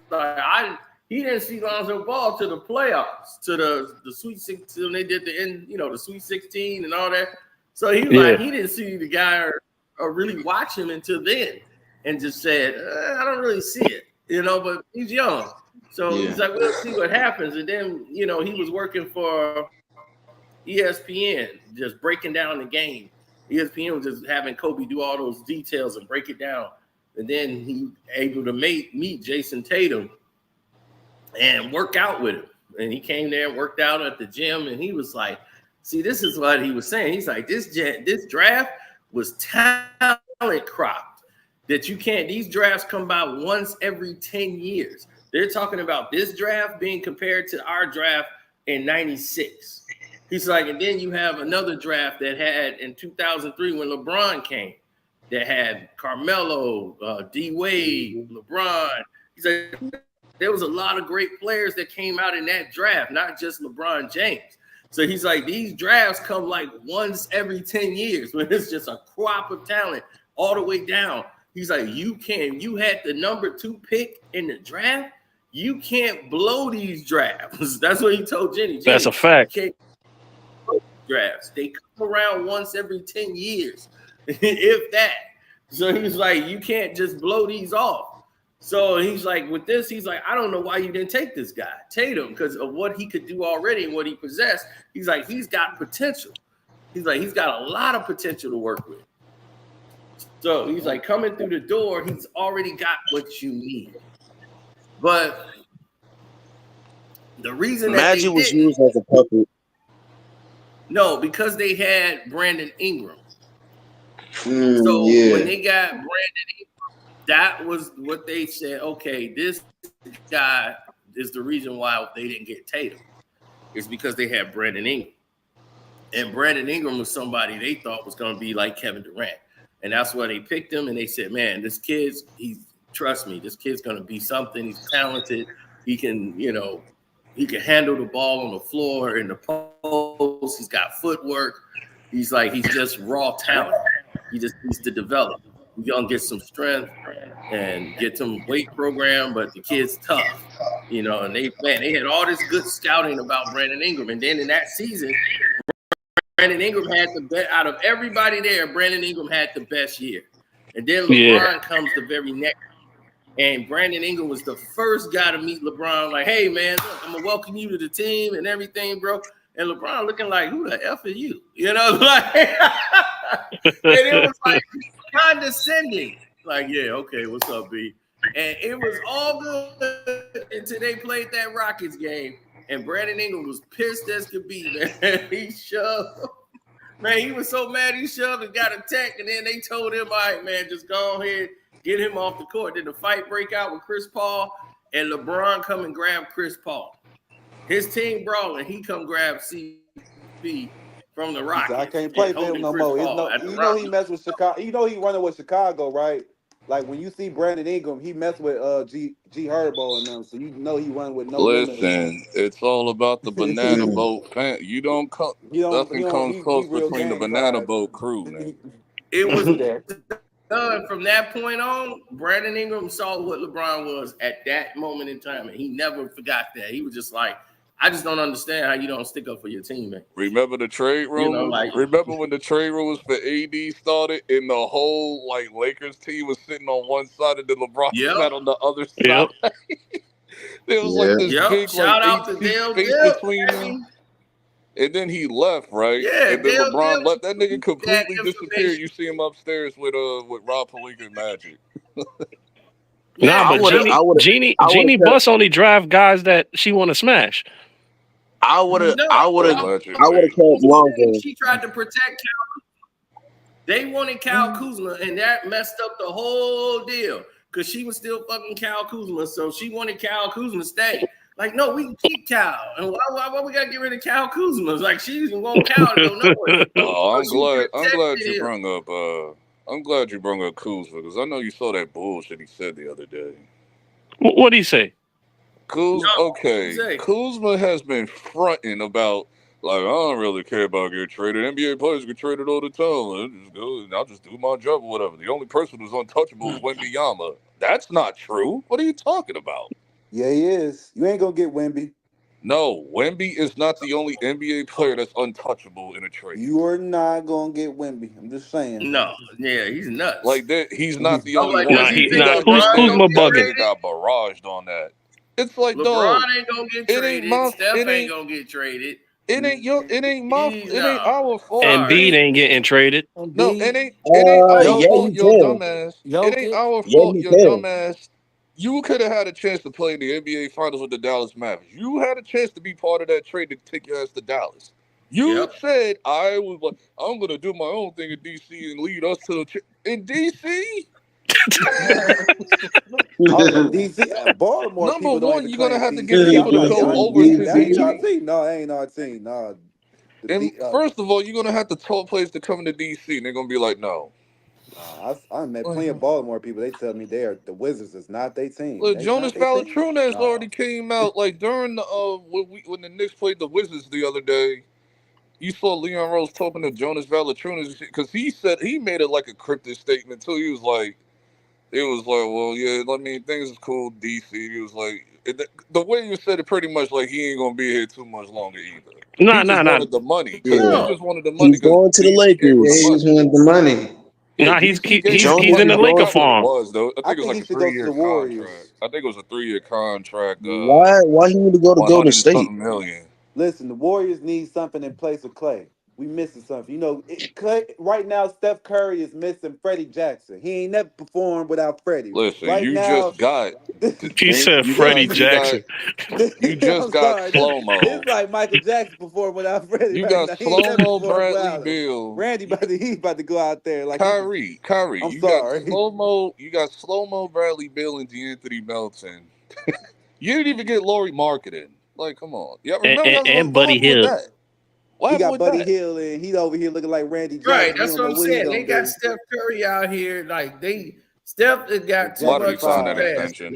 like, he didn't see Lonzo Ball to the playoffs, to the Sweet 16 when they did the end, the Sweet 16 and all that. So he was like, he didn't see the guy or really watch him until then, and just said, "I don't really see it," But he's young, so he's like, "We'll see what happens." And then he was working for ESPN, just breaking down the game. ESPN was just having Kobe do all those details and break it down. And then he able to meet Jason Tatum and work out with him. And he came there and worked out at the gym. And he was like, see, this is what he was saying. He's like, this draft was talent cropped. That you can't, these drafts come by once every 10 years. They're talking about this draft being compared to our draft in 96. He's like, and then you have another draft that had in 2003 when LeBron came, that had Carmelo, D Wade, LeBron. He's like, there was a lot of great players that came out in that draft, not just LeBron James. So he's like, these drafts come like once every 10 years when it's just a crop of talent all the way down. He's like, you had the number 2 pick in the draft. You can't blow these drafts. That's what he told Jenny. That's a fact. Drafts. They come around once every 10 years, if that. So he's like, you can't just blow these off. So he's like, with this, he's like, I don't know why you didn't take this guy, Tatum, because of what he could do already and what he possessed. He's like, he's got potential. He's like, he's got a lot of potential to work with. So he's like, coming through the door, he's already got what you need. But the reason that Magic was used as a puppet. No, because they had Brandon Ingram. When they got Brandon Ingram, that was what they said. Okay, this guy is the reason why they didn't get Tatum. It's because they had Brandon Ingram. And Brandon Ingram was somebody they thought was going to be like Kevin Durant. And that's why they picked him. And they said, man, this kid's, trust me, this kid's going to be something. He's talented. He can, He can handle the ball on the floor in the post. He's got footwork. He's just raw talent. He just needs to develop. He's gonna get some strength and get some weight program, but the kid's tough, And they had all this good scouting about Brandon Ingram, and then in that season, Brandon Ingram had the best out of everybody there. Brandon Ingram had the best year, and then LeBron comes the very next. And Brandon Ingram was the first guy to meet LeBron. Like, hey man, look, I'm gonna welcome you to the team and everything, bro. And LeBron looking like, who the F are you? Like, and it was like condescending. Like, yeah, okay, what's up, B? And it was all good until they played that Rockets game. And Brandon Ingram was pissed as could be, man. He shoved. Man, he was so mad he shoved and got attacked. And then they told him, all right, man, just go ahead, get him off the court. Then the fight break out with Chris Paul, and LeBron come and grab Chris Paul. His team brawling, he come grab CP from the Rockets. I can't play for him no more. He messed with Chicago. He running with Chicago, right? Like when you see Brandon Ingram, he messed with G Herbo and them, so he running with no limit. Listen, it's all about the banana boat fan. You don't come. Nothing comes close between the banana boat crew, man. It was done from that point on. Brandon Ingram saw what LeBron was at that moment in time, and he never forgot that. He was just like, I just don't understand how you don't stick up for your team, man. Remember the trade rumors? Remember when the trade rumors for AD started and the whole Lakers team was sitting on one side and then LeBron sat on the other side? There was this big shout out to 8 feet space between them. And then he left, right? Yeah, and then LeBron left. That nigga completely disappeared. You see him upstairs with Rob Pelinka and Magic. Nah, but Jeannie Buss only drive guys that she want to smash. I would have kept longer. She tried to protect Cal. They wanted Cal Kuzma, and that messed up the whole deal because she was still fucking Cal Kuzma. So she wanted Cal Kuzma to stay. Like, no, we can keep Cal. And why we gotta get rid of Cal Kuzma? Like, she didn't want Cal to go nowhere. I'm glad you brought up I'm glad you brought up Kuzma because I know you saw that bullshit he said the other day. What did he say? Kuzma has been fronting about, I don't really care about getting traded. NBA players get traded all the time. I'll just do my job or whatever. The only person who's untouchable is Wembanyama. That's not true. What are you talking about? Yeah, he is. You ain't gonna get Wemby. No, Wemby is not the only NBA player that's untouchable in a trade. You are not gonna get Wemby. I'm just saying. No, yeah, he's nuts. Like that, he's not the only one. Kuzma bugging. Got barraged on that. It's like LeBron ain't gonna get traded. Steph ain't gonna get traded. It ain't our fault. Embiid ain't getting traded. No, it ain't our fault, your dumbass. It ain't our fault, your dumbass. You could have had a chance to play in the NBA Finals with the Dallas Mavericks. You had a chance to be part of that trade to take your ass to Dallas. You said I'm gonna do my own thing in DC and lead us to in DC. DC, Baltimore. Number one, you're gonna have to get people to come over to DC. No, it ain't our team. No. And first of all, you're gonna have to tell players to come to DC, and they're gonna be like, no. I met plenty of Baltimore people. They tell me the Wizards is not their team. Look, Jonas Valanciunas already came out during the when the Knicks played the Wizards the other day. You saw Leon Rose talking to Jonas Valanciunas because he said he made it like a cryptic statement too. He was like, well, yeah, I mean, things is cool, DC. He was like, the way you said it, pretty much like he ain't gonna be here too much longer either. He wanted the money. He just wanted the money. He's going to the Lakers. He just wanted the money. Nah, he's in the Laker farm. I think it was like a 3-year contract. I think it was a 3-year contract. Why he need to go to Golden State? Million. Listen, the Warriors need something in place of Clay. We missing something. Clay, right now, Steph Curry is missing Freddie Jackson. He ain't never performed without Freddie. Listen, right you now, just got. He said Freddie Jackson. You just got slow-mo. It's like Michael Jackson performed without Freddie. You got slow-mo Bradley Beal. Randy about to go out there like Kyrie. I'm sorry. You got slow-mo Bradley Beal and DeAnthony Melton. You didn't even get Laurie Marketing. Like, come on. Yeah, remember and Buddy Hill. He got Buddy Hill and he's over here looking like Randy Jackson. Right, that's what I'm saying. They got Steph Curry out here. Like Steph has got too much extension.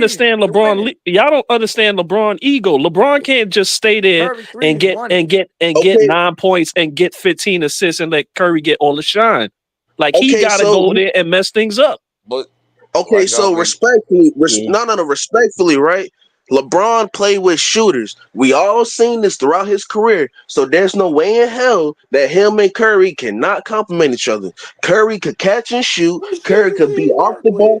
understand LeBron. Y'all don't understand LeBron ego. LeBron can't just stay there and get 9 points and get 15 assists and let Curry get all the shine. Like he gotta go there and mess things up. But okay, so respectfully, respectfully, right? LeBron played with shooters. We all seen this throughout his career. So there's no way in hell that him and Curry cannot complement each other. Curry could catch and shoot. Curry could be off the ball.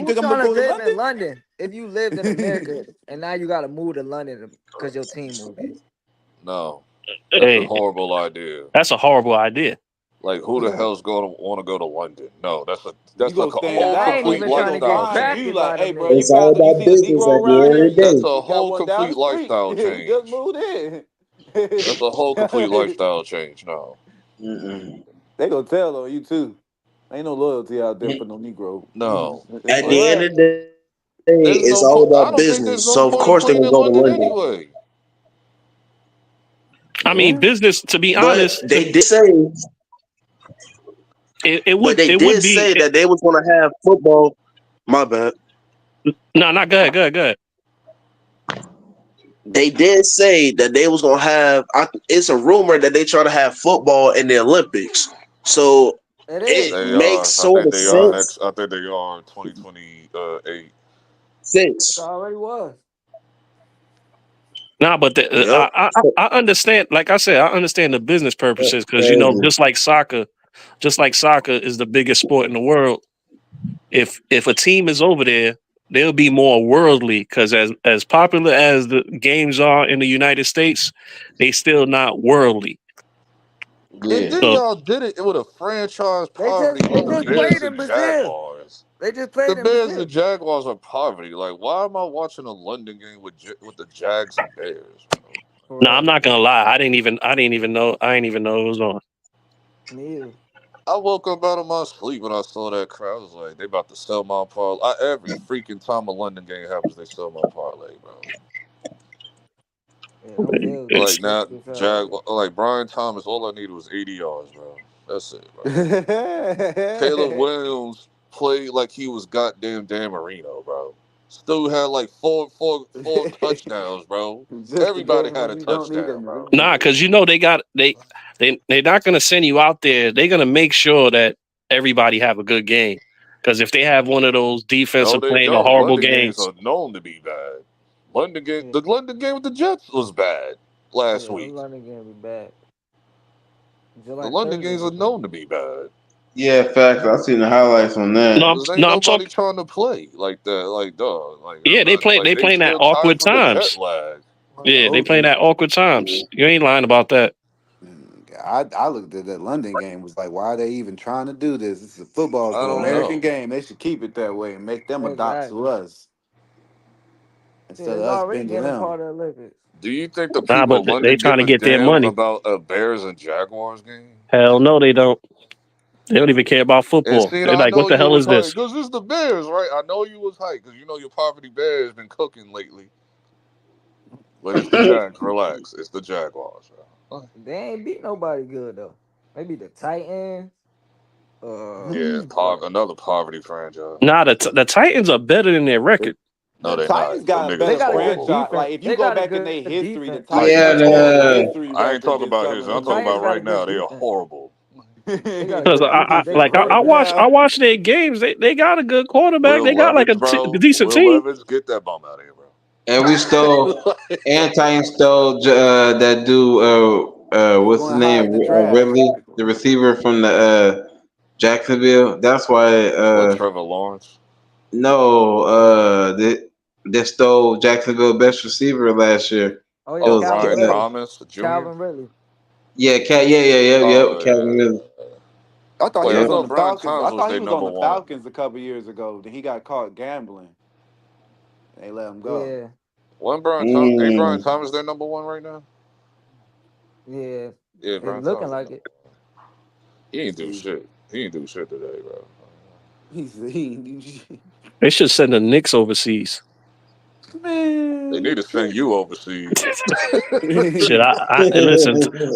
You Who's think I'm trying gonna to go to live in London? London if you lived in America and now you got to move to London because your team moved there? No, that's a Hey, horrible idea. that's a horrible idea. Like, who the hell's going to want to go to London? No, that's You a gonna stand whole I out. ain't Like complete even they trying gonna to get lifestyle find change. you. drafted by Like, hey, them bro, you It's niggas. all found you about see a business Negro at the around end here? of the That's day. a You got whole one down the complete street. lifestyle Just change. moved in. That's a whole complete lifestyle change. No, Mm-mm. They gonna tell on you too. Ain't no loyalty out there for no Negro. no. At Like, the end of the day, there's it's no all point. I about don't think business. there's no So of point in course they're playing gonna in go to London London. anyway. I mean, Yeah. business. To be But honest, they did say, it would be that they was gonna have football. My bad. no, not good, good. They did say that they was gonna have. It's a rumor that they try to have football in the Olympics. So It it is. They makes are. I sort think of they are sense. next. I think they are in 2028. It Sense. already was. Nah, but Yep. I understand. Like I said, I understand the business That's purposes because crazy. just like soccer is the biggest sport in the world. If a team is over there, they'll be more worldly because as popular as the games are in the United States, they still not worldly. And Yeah. then So y'all did it with a franchise They poverty just they with the just Bears played in and Brazil. Jaguars. They just The played in Bears Brazil. and Jaguars are poverty. Like, why am I watching a London game with the Jags and Bears, bro? For no, I'm real. not gonna lie. I didn't even know. I didn't even know it was on. Me either. I woke up out of my sleep and I saw that crowd. I was like, they about to sell my parlay. Every freaking time a London game happens, they sell my parlay, bro. Yeah, them Bills It's Like defense now, is out. like Brian Thomas, all I needed was 80 yards, bro. That's it, bro. Caleb Williams played like he was goddamn Dan Marino, bro. Still had like four touchdowns, bro. Just to Everybody give had a them, you don't need touchdown, them to bro. repeat nah, it. because they're not gonna send you out there. They're gonna make sure that everybody have a good game. Because if they have one of those No, defensive they playing a don't. horrible London games games, are known to be bad. Yeah, The London game with the Jets was bad yeah, last them week. London game be bad. The July London Thursday games are was bad. known to be bad. Yeah, facts. I seen the highlights on that. Cause ain't no, I'm talking. nobody trying to play like that. Like, dog. Like, I'm Yeah, not. Like, they they playing that still tired awkward from the jet times. lag. Yeah, they Oh, playing that awkward times. You ain't lying about that. I looked at that London game, was like, why are they even trying to do this? This is a football, it's I an don't Right. American know. game. They should keep it that way and make them adopt to Exactly. us Yeah, instead of it's us already bending been a them. part of the Olympics. Do you think the Nah, people but of they London trying give to a get their damn money. about a Bears and Jaguars game? Hell no, they don't. They don't even care about And football. see, They're I like, what know the you hell was is hyped this? because it's the Bears, right? I know you was hyped because you know your poverty Bears been cooking lately. But it's the Jags. Relax. It's the Jaguars. Bro. They ain't beat nobody good though. Maybe the Titans. Yeah, What? another poverty franchise. Nah, the Titans are better than their record. No, The they're Titans not. Them got a niggas They better is got a good horrible. franchise. defense. Like if you They go got a back in good their history, the defense. Titans Yeah, got a better no. history I back ain't talking against about some his. of I'm The them talking niggas. about Titans got a right now. good They are defense. horrible. They got a Because good defense. They I quarterback. watch their games. They got a good quarterback. They Will got like Levis, bro. decent Will team. Levis, get that bum out of here, And we stole Titans stole that dude They what's his going high name? in the draft. Ridley, the receiver from the Jacksonville. That's why what, Trevor Lawrence? no they stole Jacksonville best receiver last year. Oh It yeah, Oh, was Calvin Brian Ridley. Thomas Jr. Calvin Ridley. yeah, Calvin Oh, Miller. yeah. I thought he Wait, I was Yep. on thought the Brian Falcons. I Thomas was thought he their was on number the one. Falcons a couple years ago. Then he got caught gambling. And they let him go. Yeah, Ain't Brian Mm. Thomas their number one right now? yeah. Yeah, It's Brian looking Thomas their like number it. one. He ain't do See, shit. He ain't do shit today, bro. he ain't do shit. They should send the Knicks overseas. They need Man, to send you overseas. Shit,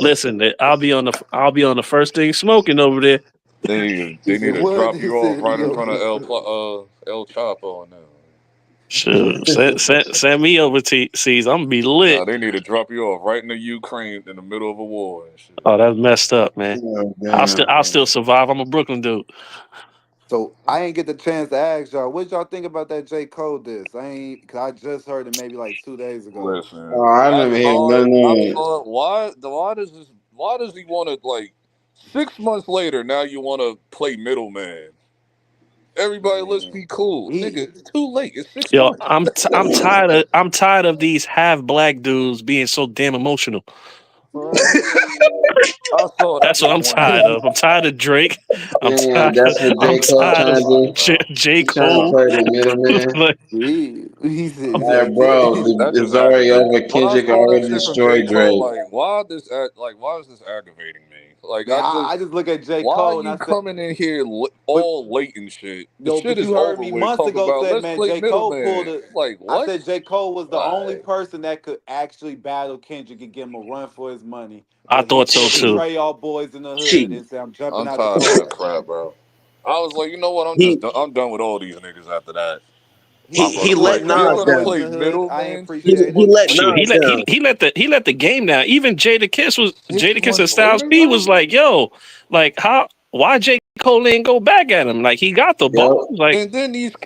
listen. I'll be on the first thing smoking over there. he They need said, to "What?" drop He you off said, right in "Yo, front of El Chapo now. Shoot, send me overseas. I'm gonna be lit. Nah, they need to drop you off right in the Ukraine in the middle of a war and shit. Oh, that's messed up, man. Oh, damn. I'll still survive. I'm a Brooklyn dude. So I ain't get the chance to ask y'all, what y'all think about that J. Cole diss? I ain't, cause I just heard it maybe like 2 days ago. Listen, Oh, I I never heard saw it. none of I that. saw it. Why does he want to, like, 6 months later? Now you want to play middleman? Everybody, let's Man, be cool, he nigga. It's too late. It's six Yo, months. I'm tired of these half black dudes being so damn emotional. for real. I saw that. That's what I'm tired of. I'm tired of Drake. I'm Damn, tired. that's what I'm J. Cole tired trying of to do. J. He trying to Cole. play the middleman. Like, He said, Like, bro, That just it's already aggravated. over. When I Kendrick saw that already shit from J. destroyed Cole, Drake. like, why is this aggravating me? Like, Man, I just look at J. why Cole are and I you said, coming in here but all late and shit? The no, shit but is you heard over me with. months Talk ago about said, let's man, play J. Cole pulled middleman. it. Like, I what? said J. Cole was the only Like, person that could actually battle Kendrick and give him a run for his money. I But he thought so pulled the too. She, Trey all boys in the hood she, and said, I'm jumping I'm out the tired of that car. crap, bro. I was like, you know what? he, I'm done with all these niggas after that. He he pulled let Trey You're all Nas gonna boys down. in play the hood. I middleman shit appreciate He it. let when Shoot, Nas down. he let the game down. Even six Jada Kiss and months Styles later, P was though. like, yo, like why J. Cole ain't go back at him? Like he got the Yep. ball. Like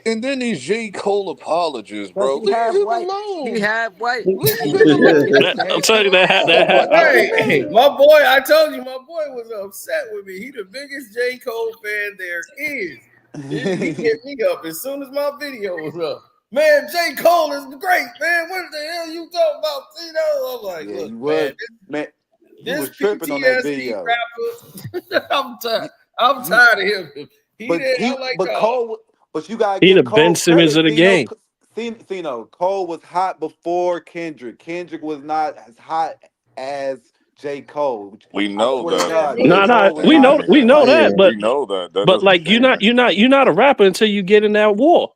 And then these J. Cole apologists, cause bro. he Leave half him white. He alone. half white. Leave him alone. I'm telling you that Hey, my boy, I told you, my boy was upset with me. He the biggest J. Cole fan there is. He hit me up as soon as my video was up. Man, J. Cole is great, man. What the hell you talking about? You know, I'm like, Yeah, look, you man, was, man, you this was tripping on that PTSD video. rapper, I'm You, tired of him. He did. I'm like, but no. Cole, but you gotta he the give Ben Cole Simmons credit. of the game. Cole was hot before Kendrick. Kendrick was not as hot as J. Cole. We I know swear to that. Man, God, That J. Nah, doesn't nah, Cole was we change hotter know than we him. anything. know Like, that, Yeah. We know that. That but doesn't like change anything. you're not a rapper until you get in that war.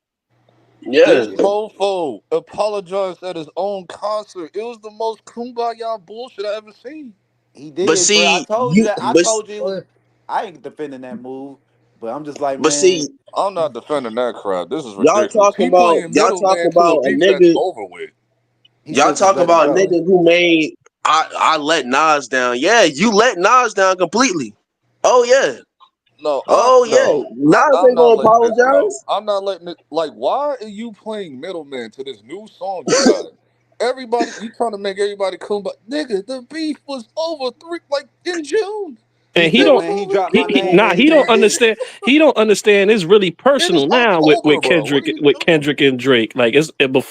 Yeah. This mofo apologized at his own concert. It was the most kumbaya bullshit I ever seen. he But did, bro. I see, told you that. I but told you it was. I ain't defending that move, but I'm just like, but man, see, I'm not defending that crap. This is y'all ridiculous. talk He about playing y'all talk middleman to a about a beef that's nigga. over with. he Y'all should just talk let it about a go. nigga who made I let Nas down. Yeah, you let Nas down completely. Oh yeah. No, Oh yeah. Nas I'm ain't not gonna letting this go. apologize. I'm not letting it. Like, why are you playing middleman to this new song you got? Everybody, you trying to make everybody come, but nigga, the beef was over in June. He And he It said, don't was man, he over dropped my June. name and he don't then did it. understand. He don't understand. It's really It is personal now October, bro. What are you with doing? Kendrick and Drake. Like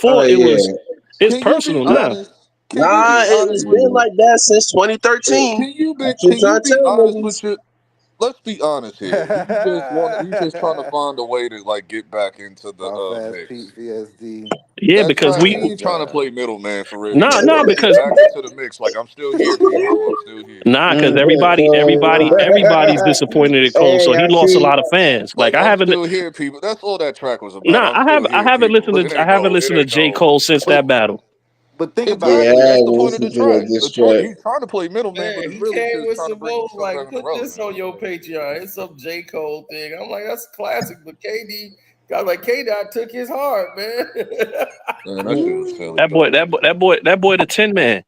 Oh before yeah. it's Can you be personal now. honest? Can you Nah, be honest it's with? been like that since 2013. I keep Can you trying to be tell honest with niggas. your? Let's be honest here. You just trying to find a way to like get back into the Soft ass mix. PTSD. Yeah, That's because not. He Oh we ain't trying to God. play middleman for real. He just nah want to get because back into the mix. Like I'm still here, people. I'm still here. everybody's disappointed in Cole, Hey, so he I lost a see. lot of fans. Like Like I'm still here, people. That's all that track was about. I'm still I here, people. It ain't no. It ain't J. no. Cole since But that battle. but think about it. Yeah, Exactly. I That's the haven't point of listened the to that track. diss The track. track. He's trying to play middleman, but Man, it's he really came just with trying to some bring votes stuff like, back into put this relevance. on your Patreon. It's some J. Cole thing. I'm like, that's classic, but KD got like KD took his heart, man. Man, that shit was silly, That boy, dog. the 10 man.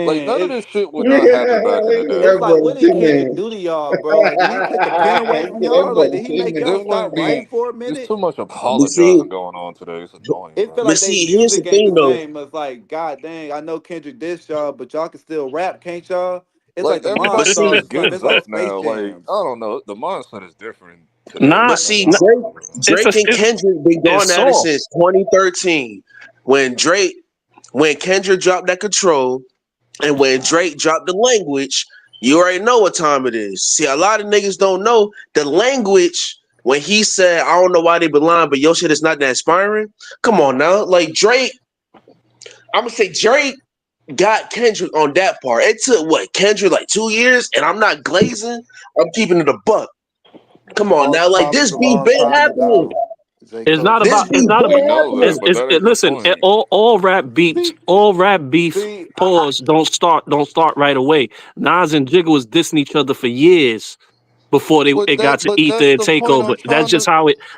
Like Man, none of this shit would not happen back in the day, it's like bro. what did Kendrick do to y'all, bro? Like did he take the pen away from y'all? Like did he make y'all It stop wouldn't be. writing for a There's minute? too much But see, apologizing going on today. It's annoying, It bro. feel but like they see, here's the music ain't thing the though. same. It's like, God dang, I know Kendrick dissed y'all, but y'all can still rap, can't y'all? It's like Like the everybody Monstars or just something. gives It's like up Space now. Like Jams. I don't know. The mindset is different today. Nah, But Like see, I don't know, bro. Drake and Kendrick been it's going at it soft. since 2013. When Kendrick dropped that control, and when Drake dropped the language, you already know what time it is. See, a lot of niggas don't know the language when he said, I don't know why they belong, but your shit is not that inspiring. Come on now. Like Drake, I'm gonna say Drake got Kendrick on that part. It took what, Kendrick, like 2 years, and I'm not glazing, I'm keeping it a buck. Come on now, like Promised this a beef long been time happening. ago. J. Cole This said. It's beef not We been about know that, happening. but that ain't the listen, point. all rap beef See, pause don't start right away. Nas and Jigga was dissing each other for years before it got to But Ether that's and the point Takeover. I'm trying to.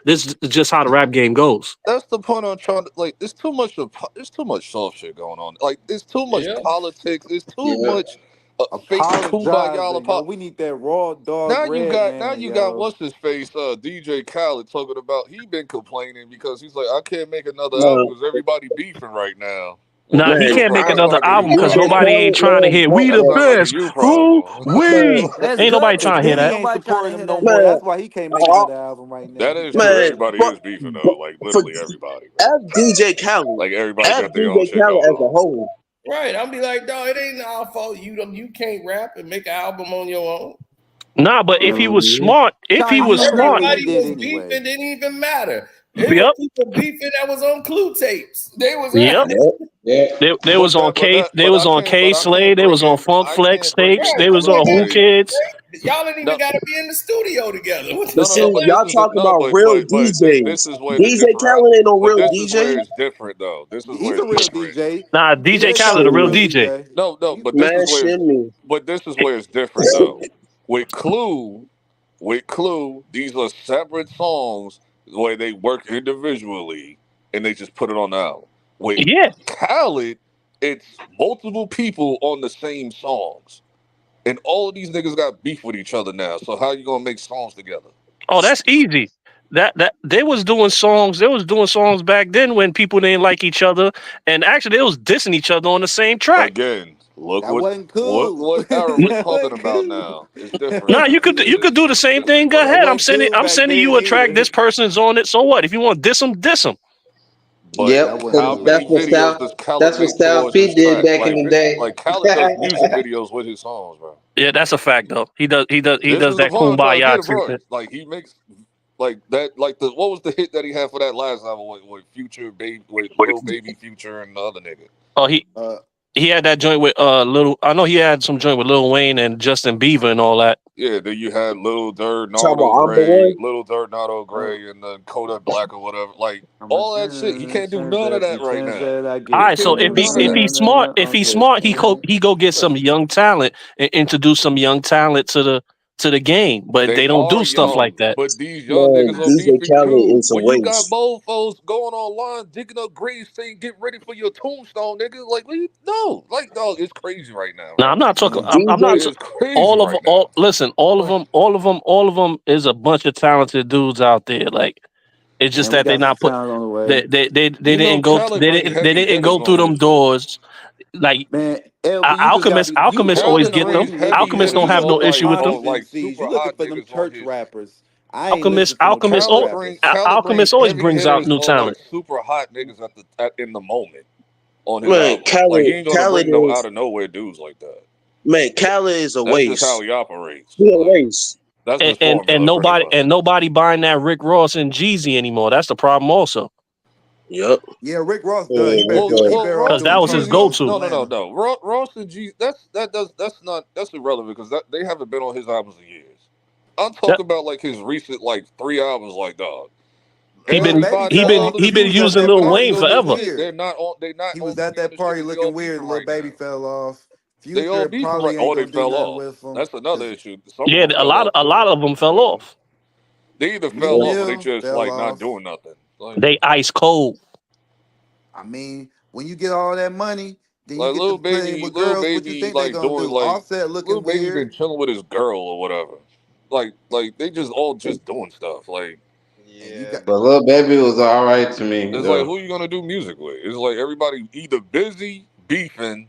This is just how the rap game goes. That's the point I'm trying to. Like, there's too much soft shit going on. Like, there's too much Yeah. politics. There's too Yeah. much fake kumbaya. apologizing, yo. We need that raw dog red Now man, you got yo. what's his face, DJ Khaled talking about he been complaining because he's like I can't make another album No, because everybody beefing right now. Well, Nah, that's he man, your can't make I, that's another like a album you because DJ nobody problem. ain't Khaled, trying to man, hear we That the sounds like a best. you Who problem. we? That's Ain't nobody good Cause trying to hear Diddy that. ain't nobody trying to supporting hear him no that more. man, That's why he can't make uh, another album right now. That He is true. done. man, Everybody for, is beefing though. Like for literally everybody, bro. F DJ Khaled, Like everybody F got their own DJ shit Khaled going as a on. whole. Right. I'll be like, dog, it ain't our fault. You can't rap and make an album on your own. Nah, but if he was smart, Everybody was beefing, didn't even matter. There were people beefing that was on clue tapes. They was They was on K. They was on K Slade. They was on Funk Flex tapes. They was on Who Kids. Y'all didn't even got to be in the studio together. But see, y'all talking about real DJs. This is where DJ Khaled ain't no real This DJ. is where it's different, though. This is He's where a real it's different. DJ. Nah, DJ Khaled, a real DJ. No, but Man, this is where. shimmy. But this is where it's different, though. With Clue, these are separate songs where they work individually and they just put it on the album. With Khaled, it's multiple people on the same songs. And all of these niggas got beef with each other now. So how you gonna make songs together? Oh, that's easy. That they was doing songs. They was doing songs back then when people didn't like each other, and actually they was dissing each other on the same track. Again, look that wasn't cool. What era we're talking about now. It's different. No, you could do the same thing. Go ahead. I'm sending you a track. This person's on it. So what? If you want to diss them, diss them. Yep, that's what Styles P did back in the day. Like Khaled does music videos with his songs, bro. Yeah, that's a fact though. He does that kumbaya treatment. Like he makes like that. Like what was the hit that he had for that last album with Future, with Lil Baby Future and the other nigga? Oh, he had that joint with Little. I know he had some joint with Lil Wayne and Justin Bieber and all that. Yeah, then you had Lil Durk, Nardo Gray, and then Kodak Black or whatever. Like all that shit, he can't do none of that right now. All right, so if he's smart, he go get some young talent and introduce some young talent to the game. But they don't do stuff like that. But these young niggas are beefing too. When you got mofos going online, digging up graves saying, "Get ready for your tombstone, nigga." Like, dog, it's crazy right now. No, I'm not talking. I'm not. All of them is a bunch of talented dudes out there. Like, it's just that they're not put. They didn't go through them doors. Like, Alchemist always get them. Alchemist don't have no issue with them. You looking for them church rappers. Alchemist always brings out new talent. Super hot niggas in the moment. On his album. Like, he ain't gonna bring no out of nowhere dudes like that. Man, Khaled is a waste. That's just how he operates. He a waste. That's and nobody buying that Rick Ross and Jeezy anymore. That's the problem also. Yep. Yeah, Rick Ross does. Because that was his go-to. No. Ross and Jeezy. That's irrelevant because they haven't been on his albums in years. I'm talking about like his recent 3 albums, like dog. He been using Lil Wayne forever. They're not. He was at that party looking weird. Lil Baby fell off. They all beef right. They fell off. That's another issue. Yeah, a lot of them fell off. They either fell off or they just not doing nothing. They ice cold. I mean, when you get all that money, then you get Lil to play with girls. What you think they gonna do? Offset looking Lil Baby weird. been chilling with his girl or whatever. Like they just all doing stuff. Like. Yeah, but Lil Baby was all right to me. It's like, who you gonna do music with? It's like everybody either busy beefing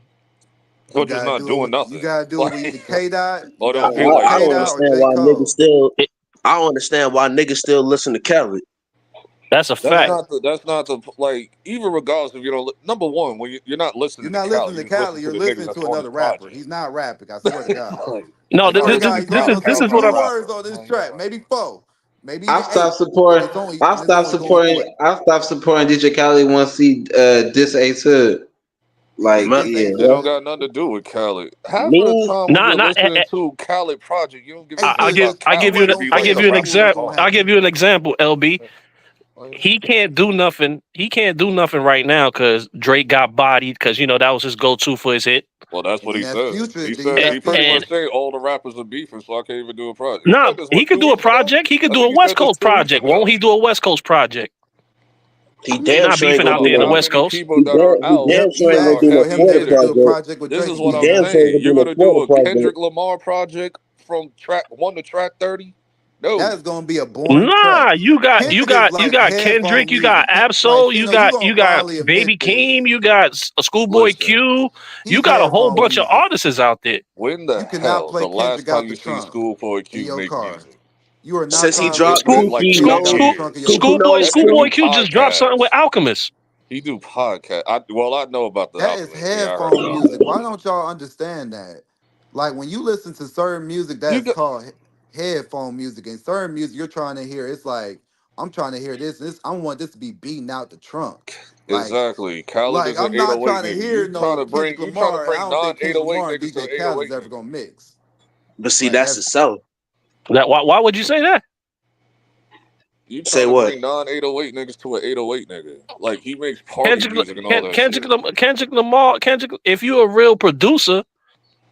or just not doing nothing. You gotta do it with K-Dot. I don't understand why niggas still. I don't understand why niggas still listen to Khaled. That's a fact. That's not the even regardless if you don't. Number one, when you're not listening. You're not listening to Khaled. You're listening to another rapper. He's not rapping. I swear to God. No, this is what I'm. Words on this track, maybe 4. Maybe I stopped supporting DJ Khaled once he diss Ace Hood. Like, it don't got nothing to do with Khaled. Half of the time when you're listening to Khaled project, you don't give. I give you an example, LB. He can't do nothing. He can't do nothing right now because Drake got bodied because that was his go-to for his hit. Well, that's what he said. He pretty much said all the rappers are beefing, so I can't even do a project. No, he could do a project. He could do a West Coast project. Won't he do a West Coast project? He damn not beefing out there in the West Coast. This is what I'm saying. You're gonna do a Kendrick Lamar project from track 1 to track 30. No, that's gonna be a boring. Nah, you got Kendrick, you got Absol, you got Baby Keem, you got a Schoolboy Q, you got a whole bunch of artists out there. When the hell the last time you see Schoolboy Q make music? You are not since he dropped Schoolboy Q just dropped something with Alchemist. He do podcast. I know about the That album. is Yeah, I heard headphone about music. that Why shit. don't y'all understand that? Like when you listen to certain music, You that's got called headphone music. And certain music you're trying to hear, it's like I'm trying to hear this. I want this to be beating out the trunk. Like, exactly. Khaled like is an I'm not 808 trying to nigga. hear no Kendrick You trying to Lamar, and I bring don't non think Kendrick 808 Lamar and niggas to DJ an Khaled is 808 ever nigga. gonna mix. But see, Like that's the that's South. That why would you say that? You Say trying to what? bring non 808 niggas to an 808 nigga. Like he makes party Kendrick, music and all that shit. Kendrick. If you're a real producer,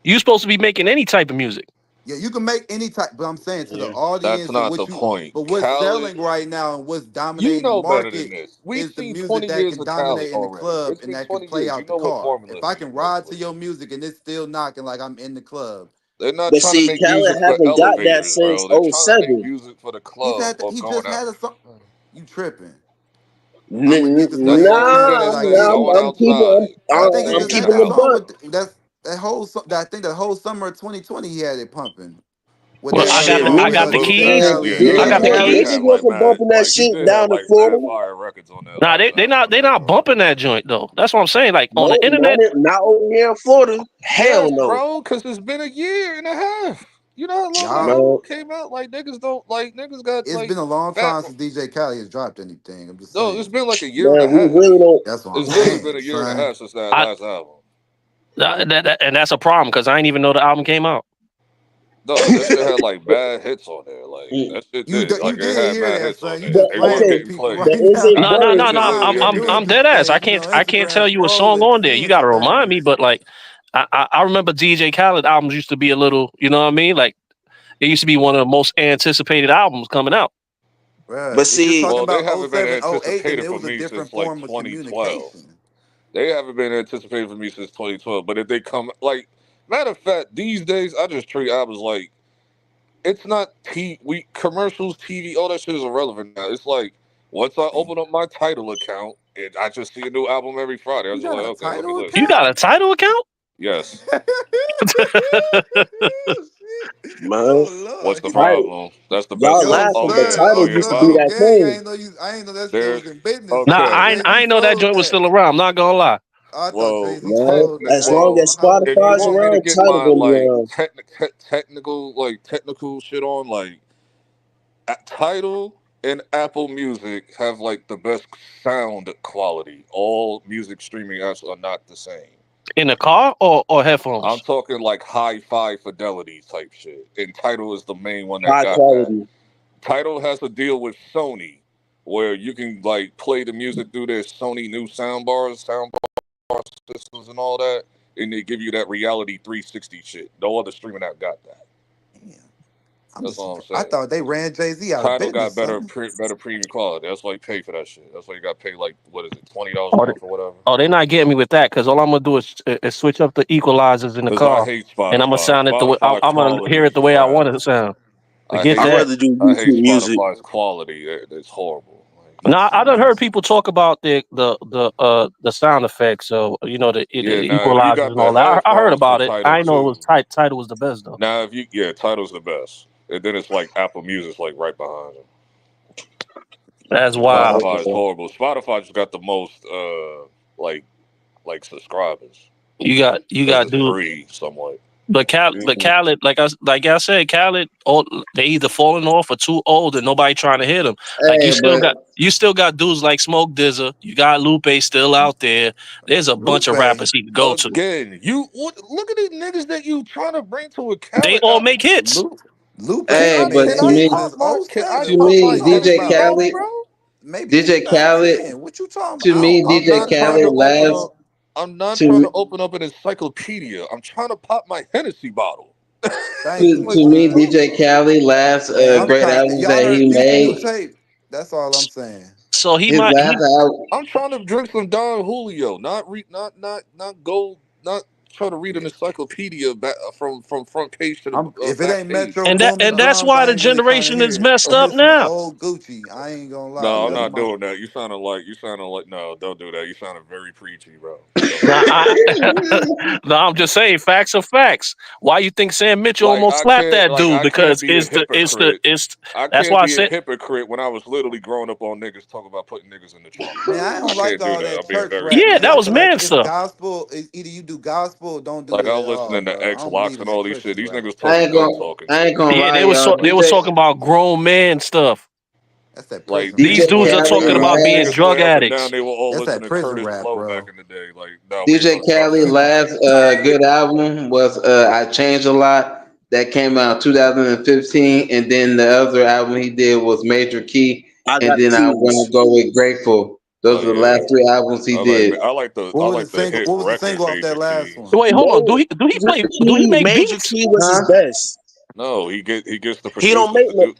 you're supposed to be making any type of music. yeah, you can make any type, but I'm saying to the Yeah. That's audience and not the point. but what's Khaled, selling right now and what's you dominating the know better than market this. We've is the seen music 20 that years can of Khaled dominate in the already. club It's and been that can 20 play years. You out the know what car. formula If I he can works ride to with. your music and it's still knocking like I'm in the club, They're not But trying to see, make music Khaled for haven't got that elevators, since bro. They're trying to make '07. music for the club or he going just had out. a song. You tripping? I'm gonna need to That's study all on he's that. been Nah, in Like since he, going outside. I think he And I'm just he had keeping that the out. song buck. with that whole. I think the whole summer of 2020 he had it pumping with Well, that Yeah, I got Shit, other the bro. I with And got that the little DJ keys. Khaled yeah, I shit. DJ got the Khaled did Khaled, keys. he have like wasn't mad, bumping that like he shit did have down in like mad Florida. fire records on that Nah, last they album. not Don't they get me not wrong. bumping that joint though. That's what I'm saying. Like on the No, internet, not over here in Florida. Hell Yes, no, bro, because it's been a year and a half. You know how long that Y'all, man. album came out? Like niggas got it's like been a long fat. time since DJ Khaled has dropped anything. I'm just No, it's saying. been like a year and a Man, we half. really don't. That's what I'm It's literally been saying, a year and a son. half since that I last album. and that's a problem because I didn't even know the album came out. No, that shit had like bad hits on there. Like that shit did. You Like it did had hear mad that, hits on son. You there. But just They playing weren't okay, with getting people played. but right is it now. No, no, better? no, You no. over here I'm doing dead these ass. things, you know, I can't tell Instagram you a song scrolling, on there. You seeing got to some remind me. things. But like, I remember DJ Khaled albums used to be a little. You know what I mean? Like it used to be one of the most anticipated albums coming out. Bruh, But if you're see, talking Well, they about haven't been '07, '08, then anticipated it for was a me different since like form of 2012. communication. They haven't been anticipated for me since 2012. But if they come, like, matter of fact, these days I just treat albums like it's not commercials, TV, all that shit is irrelevant now. It's like once I open up my title account, I just see a new album every Friday. I'm You just like, got a okay, let me title listen. You got a account? title account? Yes. man, Oh What's Lord, the title, problem? That's the best y'all yo, one. laughing, but Okay. son, Oh title oh yeah, used to son, be violent. I'm that gang. thing. I ain't know that still There. was in business, Nah, son. Okay. I JZ ain't know that sold joint was that. still around. I'm not gonna lie. I thought Well, JZ Man, sold that. as I ain't long gonna well, as hold if you. you Spotify's want me to around, get title my gonna be like around. technical shit on, like Tidal and Apple Music have like the best sound quality. All music streaming apps are not the same. In the car or I'm headphones? talking like hi-fi fidelity type shit. And Tidal is the main one that High got that. quality. Tidal has a deal with Sony where you can like play the music through their Sony new soundbar systems and all that, and they give you that reality 360 shit. No other streaming app got that. Damn, I'm That's just all I'm surprised. I saying. thought they ran JZ out of Title got business, son. better premium quality. That's why you pay for that shit. That's why you got to pay like what is it, $20 a Oh, month or whatever. they're not getting me with that because all I'm gonna do is switch up the equalizers in the Because I car, hate and I'm gonna Spotify. sound it the way Spotify I'm gonna quality hear it is the way I want it to trash. sound. I Forget I'd hate that. rather do I hate YouTube music. Spotify's quality. It's horrible. Like, Now I done heard YouTube. people talk about the sound effects, so you know the yeah, now if you equalizers got and the all that. I heard headphones for about it. Title I know it was too. title was the best though. Now if you Title's the best. And then it's like Apple Music's like right behind it. That's Oh, wild. Spotify is okay. horrible. Spotify just got the most like subscribers You because got it's dude, free somewhat. but Mhm. Khaled, like I said, Khaled, they either falling off or too old and nobody trying to hit them. Like Hey, but you still got dudes like Smoke Dizza. You got Lupe still out there. There's a bunch of Lupe. rappers he can go to. Again, look at these niggas that you trying to bring to a They Khaled all album. make hits. Lupe Can hey, I ain't made but can a to I hit me, pop since my can I to '07. pop What you my me, talking DJ Hennessy about? bottle, Khaled, bro? Maybe DJ Khaled, 2010. What you talking to about? me, I'm DJ not trying to Khaled open last up. I'm not to trying to me, open up an encyclopedia. I'm trying to pop my Hennessy bottle. Thank to, you, Like, to what are you me, son. talking DJ about? Khaled last Hey, I'm great trying. albums Y'all that he heard these new made. tape? That's all I'm saying. So he His might last album, I'm trying to drink some Don Julio, not gold, not try to read an encyclopedia back from front page to the If it back ain't page. Metro Boomin that's drums, why I the ain't really trying to generation hear is it. messed I'm up listening to now. old Gucci. I ain't gonna lie. No, I'm That's not my. doing that. You sounded like no, don't do that. You sounded very preachy, bro. No, no, I'm just saying facts are facts. Why you think Sam Mitchell Like almost slapped that dude? I can't Because be a hypocrite. I that's can't why I be a said hypocrite when I was literally growing up on niggas talking about putting niggas in the trunk, bro. Man, I I don't like can't do all that. that I'm being church very rap, yeah, man. that I serious. was feel like man it's stuff. gospel. Either you do gospel or don't do Like it I at was all, listening to bro. I X don't Locks believe and in that all these shit. Christian These rap. niggas talking gun talking I shit. ain't gonna Yeah, lie, they y'all. they was DJ talking about grown man stuff. That's that Like prison DJ These rap, dudes are bro. Khaled talking about being last niggas drug swear up and down addicts. they were all That's that listening to prison Curtis rap, Blow back bro. in the day. Like, no, we ain't DJ about to talk Khaled that. last good album was I Changed a Lot, that came out in 2015, and then the other album he did was Major Key, I and got then I want keys. to go with Grateful. Oh Those are the yeah, last three albums he did. I What was the like the single? hit What was the record single off that Major last Keys. one? Wait, hold on. No, Do he make Major beats? Key was his Huh? best. No, he gets the He don't producers make to no. do.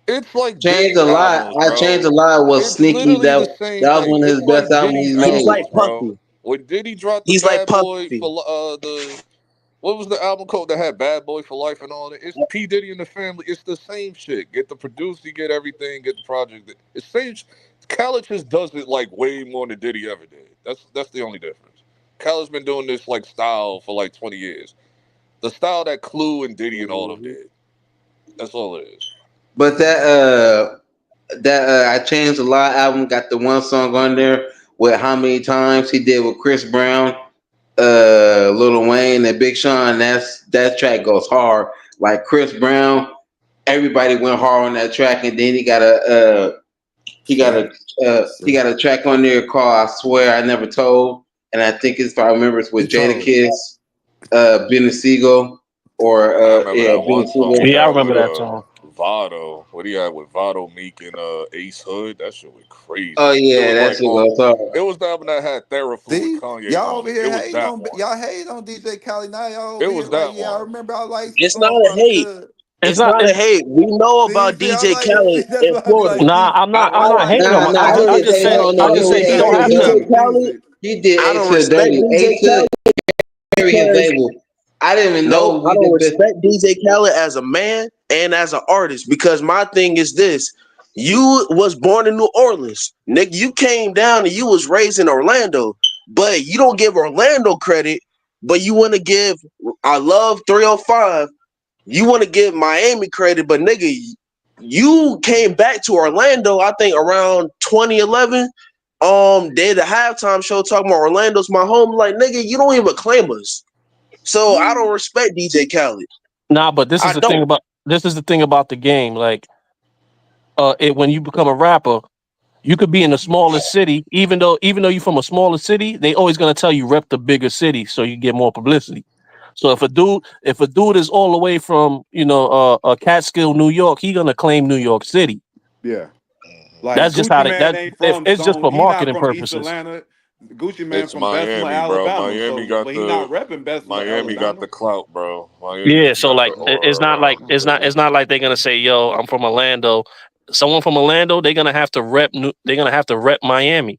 It's like Changed Diddy a Lot. albums, I Changed bro. a Lot was It's sneaky. literally That the same that was thing. one of his It's best like albums Diddy's he He's made. like albums, bro. Puffy. When Diddy dropped the He's like Bad Boy Puffy. for the what was the album called that had Bad Boy for Life and all that? It's P Diddy and the Family. It's the same shit. Get the producer, get everything, get the project. It's same. Khaled just does it like way more than Diddy ever did. That's the only difference. Khaled's been doing this like style for like 20 years. The style that Clue and Diddy and all of them did. That's all it is. But that I Changed a Lot album got the one song on there with How Many Times he did with Chris Brown, Lil Wayne, and Big Sean. That track goes hard. Like Chris Brown, everybody went hard on that track, and then Shit. he got a track on there called "I Swear I Never Told," and I think if I remember it's He with told. Jadakiss, Benny Siegel, or I remember that Benny one song Siegel. he Yeah, I had remember with that song. Vado. What he had with Vado, Meek, and Ace Hood. That shit was Oh crazy. It yeah, was that like shit on. goes hard. It was the album that had Theraflu with See, Kanye y'all on over it. here It was hating that on one. y'all hate on DJ Khaled. Now y'all It over was here like, that yeah, I one. remember I like It's not a Chronic hate. Good. It's It's not. not a hate. We know See, about I'm DJ like, Khaled see, that's in why I be Florida. like, Nah, see, I I'm not don't. hating Nah, on him. nah, I he I'm don't. just just hating saying. on I'm the just saying he music. don't he have hating to. on DJ the Khaled. music. He did I A don't to the respect Dirty. DJ A to Khaled his because label. I didn't even know no, I we don't the best. respect DJ Khaled as a man and as an artist because my thing is this. You was born in New Orleans. Nick, you came down and you was raised in Orlando, but you don't give Orlando credit, but you want to give I love 305. You want to give Miami credit, but nigga, you came back to Orlando, I think around 2011. Did a halftime show talking about Orlando's my home. Like, nigga, you don't even claim us. So I don't respect DJ Khaled. Nah, but this is I the thing don't. about the game. Like, when you become a rapper, you could be in the smallest city, even though you're from a smaller city, they always gonna tell you rep the bigger city so you get more publicity. So if a dude is all the way from Catskill, New York, he gonna claim New York City. Yeah. Mhm. Like That's just how Gucci they Man that ain't if from it's just Stone. for He not marketing from East purposes. Atlanta. Gucci Man It's from Bessemer, Miami, bro. Alabama. So, but he not repping Bessemer, Miami got Alabama. the clout, bro. Miami Yeah, so got the like it's aura not like around them. it's not like they're gonna say, "Yo, I'm from Orlando." Someone from Orlando, they're gonna have to rep Miami.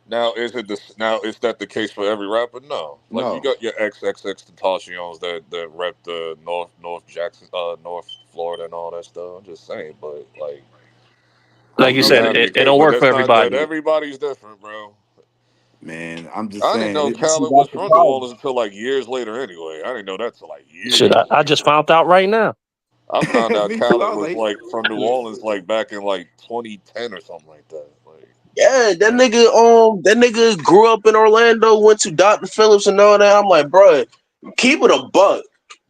Now is that the case for every rapper? No. Like you No. got your XXX Tentacion's that rep the North Jackson, North Florida and all that stuff. I'm just saying, but like I Like don't you doesn't know, said, have to man. be it case, don't but work for that's not that everybody. everybody's different, bro. Man, I'm just I didn't saying. know See, Khaled was that's the from New problem. Orleans until like years later. Anyway, I didn't know that till like Shit, years I just later. found out right now. I found out Me too. I Khaled was was like, like from New Orleans like back in like 2010 or something like that. Like, Yeah, that nigga grew up in Orlando, went to Dr. Phillips and all that. I'm like, bruh, keep it a buck.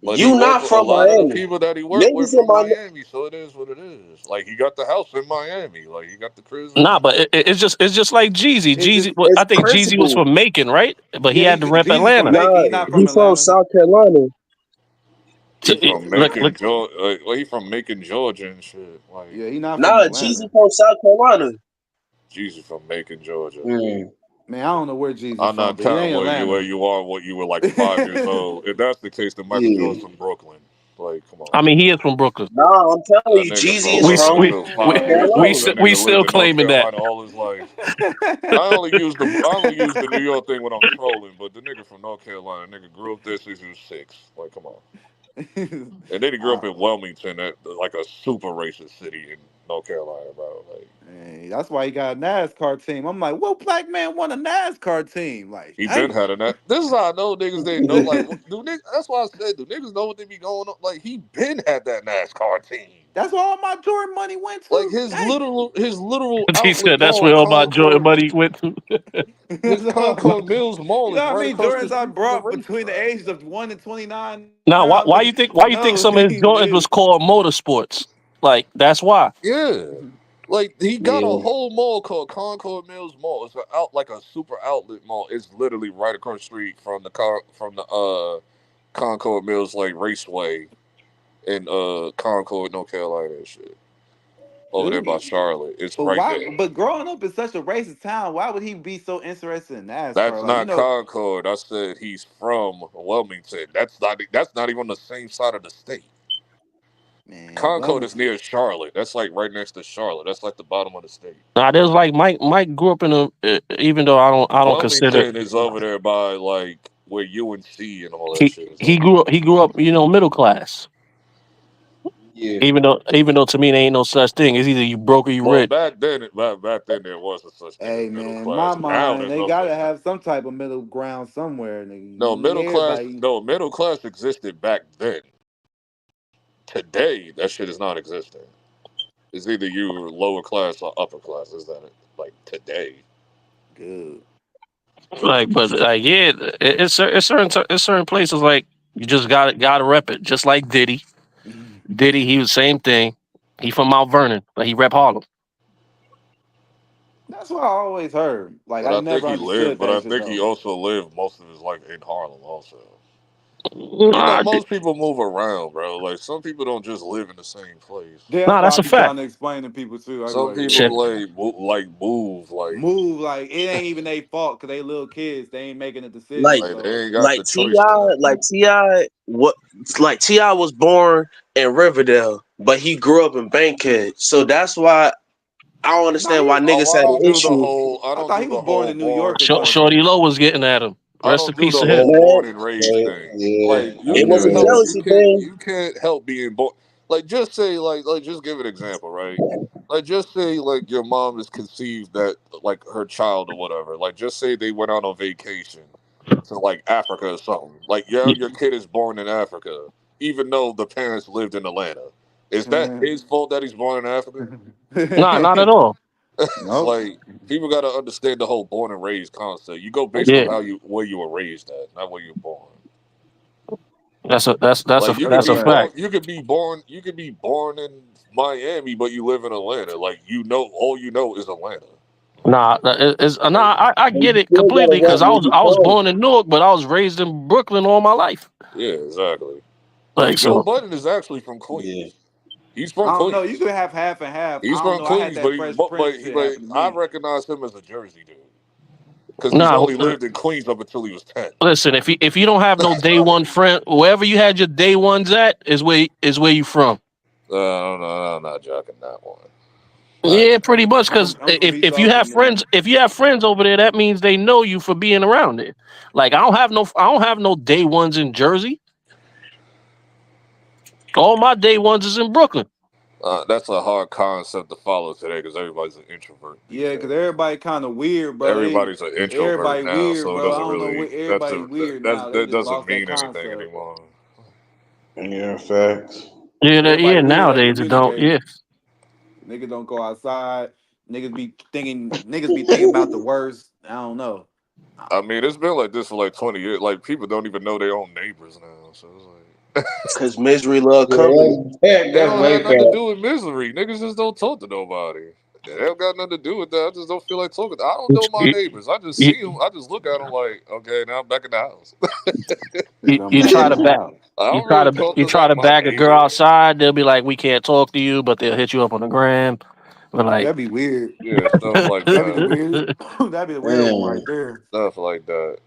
but he You worked not with a from lot of the Miami. people that he worked with Niggas in from Miami. Miami, so it is what it is. Like he got the house in Miami, like he got the cribs in Nah, Miami. but it's just like Jeezy. it's just, I It's think Jeezy was principle. from Macon, right? But he yeah, had to rep Jesus from Atlanta. Macon. Nah, He not from he from Atlanta. South Carolina. He from Look, Macon, Georgia. Well, he from Macon, Georgia and shit. Like Yeah, he not from Nah, Atlanta. Jeezy from South Carolina. Jesus from Macon, Georgia. Mm. Man, I don't know where Jeezy I'm from, not but it counting ain't where Atlanta. you are, what you were like 5 years old. If that's the case, then Michael Yeah. Jordan's from Brooklyn. Like, come on. I mean, he is from Brooklyn. No, I'm telling That you, nigga Jeezy from is We from we Springfield, we Pine Ridge, we bro. Carolina. That we nigga still lived in North claiming that. Carolina all his life. I only use the New York thing when I'm trolling, but the nigga from North Carolina, nigga grew up there since he was 6. Like, come on. And then he grew up in Wilmington, like a super racist city in North Carolina, bro. Like, Hey, that's why he got a NASCAR team. I'm like, what black man won a NASCAR team? Like, he been damn. had that. This is how I know niggas didn't know. Like, do niggas? That's why I said, do niggas know what they be going on? Like, he been had that NASCAR team. That's where all my Jordan money went Like to. his literal He outlet said that's mall, where all my Jordan Concord. money went to. His Concord Mills You Mall know is how right many across the Jordans I street from the brought between the racetrack. ages of 1 and 29? Now, Now, why you think no, some of his he Jordans was lived. called motorsports? Like that's why. Yeah. Like he got a Yeah. whole mall called Concord Mills Mall. It's like a super outlet mall. It's literally right across the street from the Concord Mills like Raceway in Concord, North Carolina and shit. Over there by Dude. Charlotte. It's But right why? there. But growing up in such a racist town, why would he be so interested in That's NASCAR? Like, you not know, Concord. I said he's from Wilmington. That's not even on the same side of the state. man, Concord is Wilmington. near Charlotte. That's like right next to Charlotte. That's like the bottom of the state. Now there's like Mike grew up in a even though I don't consider Wilmington is over there by like where UNC and all that he shit is he over grew up middle class. Yeah. Even though to me there ain't no such thing. It's either you broke or you Well, rich. back then there was a such thing as Hey middle man, in my class. Now mind, there's they no gotta such thing. have some type of middle ground somewhere. No Nigga. middle class. Everybody. No middle class existed back then. Today, that shit is not existing. It's either you lower class or upper class. Is that it? Like today? Good. Like, but like, yeah, it's certain places like you just gotta rep it. Just like Diddy, he was same thing. He from Mount Vernon, but he rep Harlem. That's what I always heard. Like, But I I think never he lived. understood But I that shit think he though. also lived most of his life in Harlem. Also, you know, Nah, most people move around, bro. Like some people don't just live in the same place. Yeah, that's nah, why that's I a be trying fact. to explain to people too. I be Some like, yeah, Shit. people move like move like it ain't even their fault because they little kids. They ain't making a Like decision. they So ain't got the Ti, choice in that. Ti was born in Riverdale, but he grew up in Bankhead. So that's why I don't no, understand why niggas Oh, I had an don't do the issue. whole. I I don't thought do he the was born whole in New York or Shorty something. Low was getting at him. I Rest in don't do peace the to him. whole Man, born and raised like, thing. yeah. Like you It was can't a help jealousy thing. you can't help being born. Like just say like just give an example, right? Like just say like your mom is conceived that like her child or whatever. Like just say they went out on vacation to like Africa or something. Like yeah, your kid is born in Africa, even though the parents lived in Atlanta. Is that his fault that he's born in Africa? Nah, not at all. It's Nope. like people got to understand the whole born and raised concept. You go based on Yeah, where you were raised at, not where you're born. Like you could that's That's a be right. born, fact. you could be born in Miami, but you live in Atlanta. Like you know, all you know is Atlanta. Nah, Like I And get you it still gotta completely rap because where you I was from. born in Newark, but I was raised in Brooklyn all my life. yeah, exactly. Like Like Joe so, Budden is actually from Yeah. Queens. He's I from don't know. You Queens. could have half and half. He's I don't from know. I had Queens, but that Fresh Prince shit but happen to I me. recognize him as a Jersey dude because he's nah. only lived in Queens up until he was 10. Listen, if you don't have no day one friend, wherever you had your day ones at is where you from. I'm not joking that one. Yeah, pretty much. Because I'm from East if Oakland, you have friends over there, that means they know you for being around there. Like I don't have no day ones in Jersey. All my day ones is in Brooklyn. That's a hard concept to follow today because everybody's an introvert these yeah, because days. everybody kind of weird, bro. Everybody's an introvert Everybody now, weird, so it bro. I doesn't don't know really what everybody weird now. They that just doesn't lost that mean anything concept. anymore. Yeah, facts. Yeah, Everybody yeah. weird at Nowadays it don't. communicating. Yeah, Niggas don't go outside. Niggas be thinking about the worst. I don't know. I mean, it's been like this for like 20 years. Like people don't even know their own neighbors now, so it's like Cause misery love company. it That's don't have way nothing to fact. do with misery. Niggas just don't talk to nobody. It don't got nothing to do with that. I just don't feel like talking. I don't know my you, neighbors. I just you, see them. I just look at them like, okay, now I'm back in the house. I'm you back try in to the back. house. I don't really talk You to try like to my bag a girl neighbors. outside, they'll be like, "We can't talk to you," but they'll hit you up on the gram. But like, That'd be weird. Yeah, stuff like That'd be the that. weird. That'd be the weird one Man. right there. Stuff like that.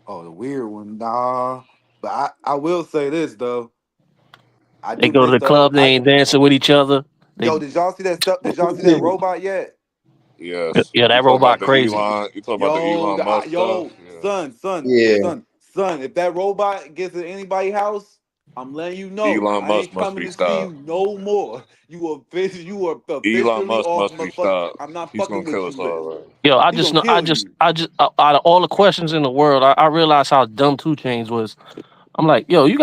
Oh, the weird one, nah. But I will say this though. I They do go to miss the club, they ain't dancing with each other. They Yo, did y'all see that stuff? Did y'all see that robot yet? Yes. yeah, You that talk about robot the crazy. Elon. You talk about the Yo, Elon Musk stuff. yo, Yeah. Yeah. son. If that robot gets in anybody's house, I'm letting you know. Elon I Musk ain't must coming be to see stopped. you no more. You are Elon officially Musk off must my be fuck. stopped. I'm not He's gonna fucking with kill you us all, list. right? Yo, He gonna kill you. I just, out of all the questions in the world, I realized how dumb 2 Chains was. I'm like, yo, you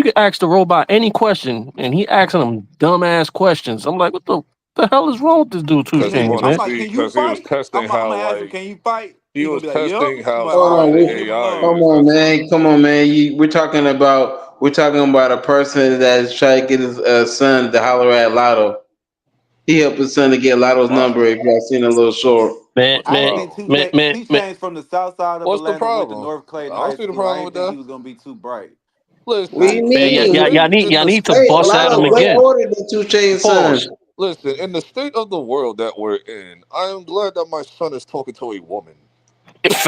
can ask the robot any question, and he asking them dumbass questions. I'm like, what the hell is wrong with this dude, 2 Because he Chains, wanted to I'm man? like, see. can you Because he was fight? testing I'm how gonna ask him, like can you fight? he He gonna was be like, yep. testing I'm how like, all Hold right, on, smart then the leave him AI come alone. is. on, That's all. man. Come on, man. We're talking about a person that's trying to get his son to holler at Lotto. He helped his son to get Lotto's Why? number. If y'all seen a little short. Man, What's the I man, think problem? two man, chains man, two man. chains from the south side of What's the Atlanta went to problem? North I Clayton don't High see the School. I problem didn't with think he that. was gonna be too bright. What do Listen, you Man, in the mean? in y'all the need to Hey, state bust of at the him Lotto way again. world. older than 2 Chainz son. Pause. Listen, in the state of the world that we're in, I am glad that my son is talking to a woman.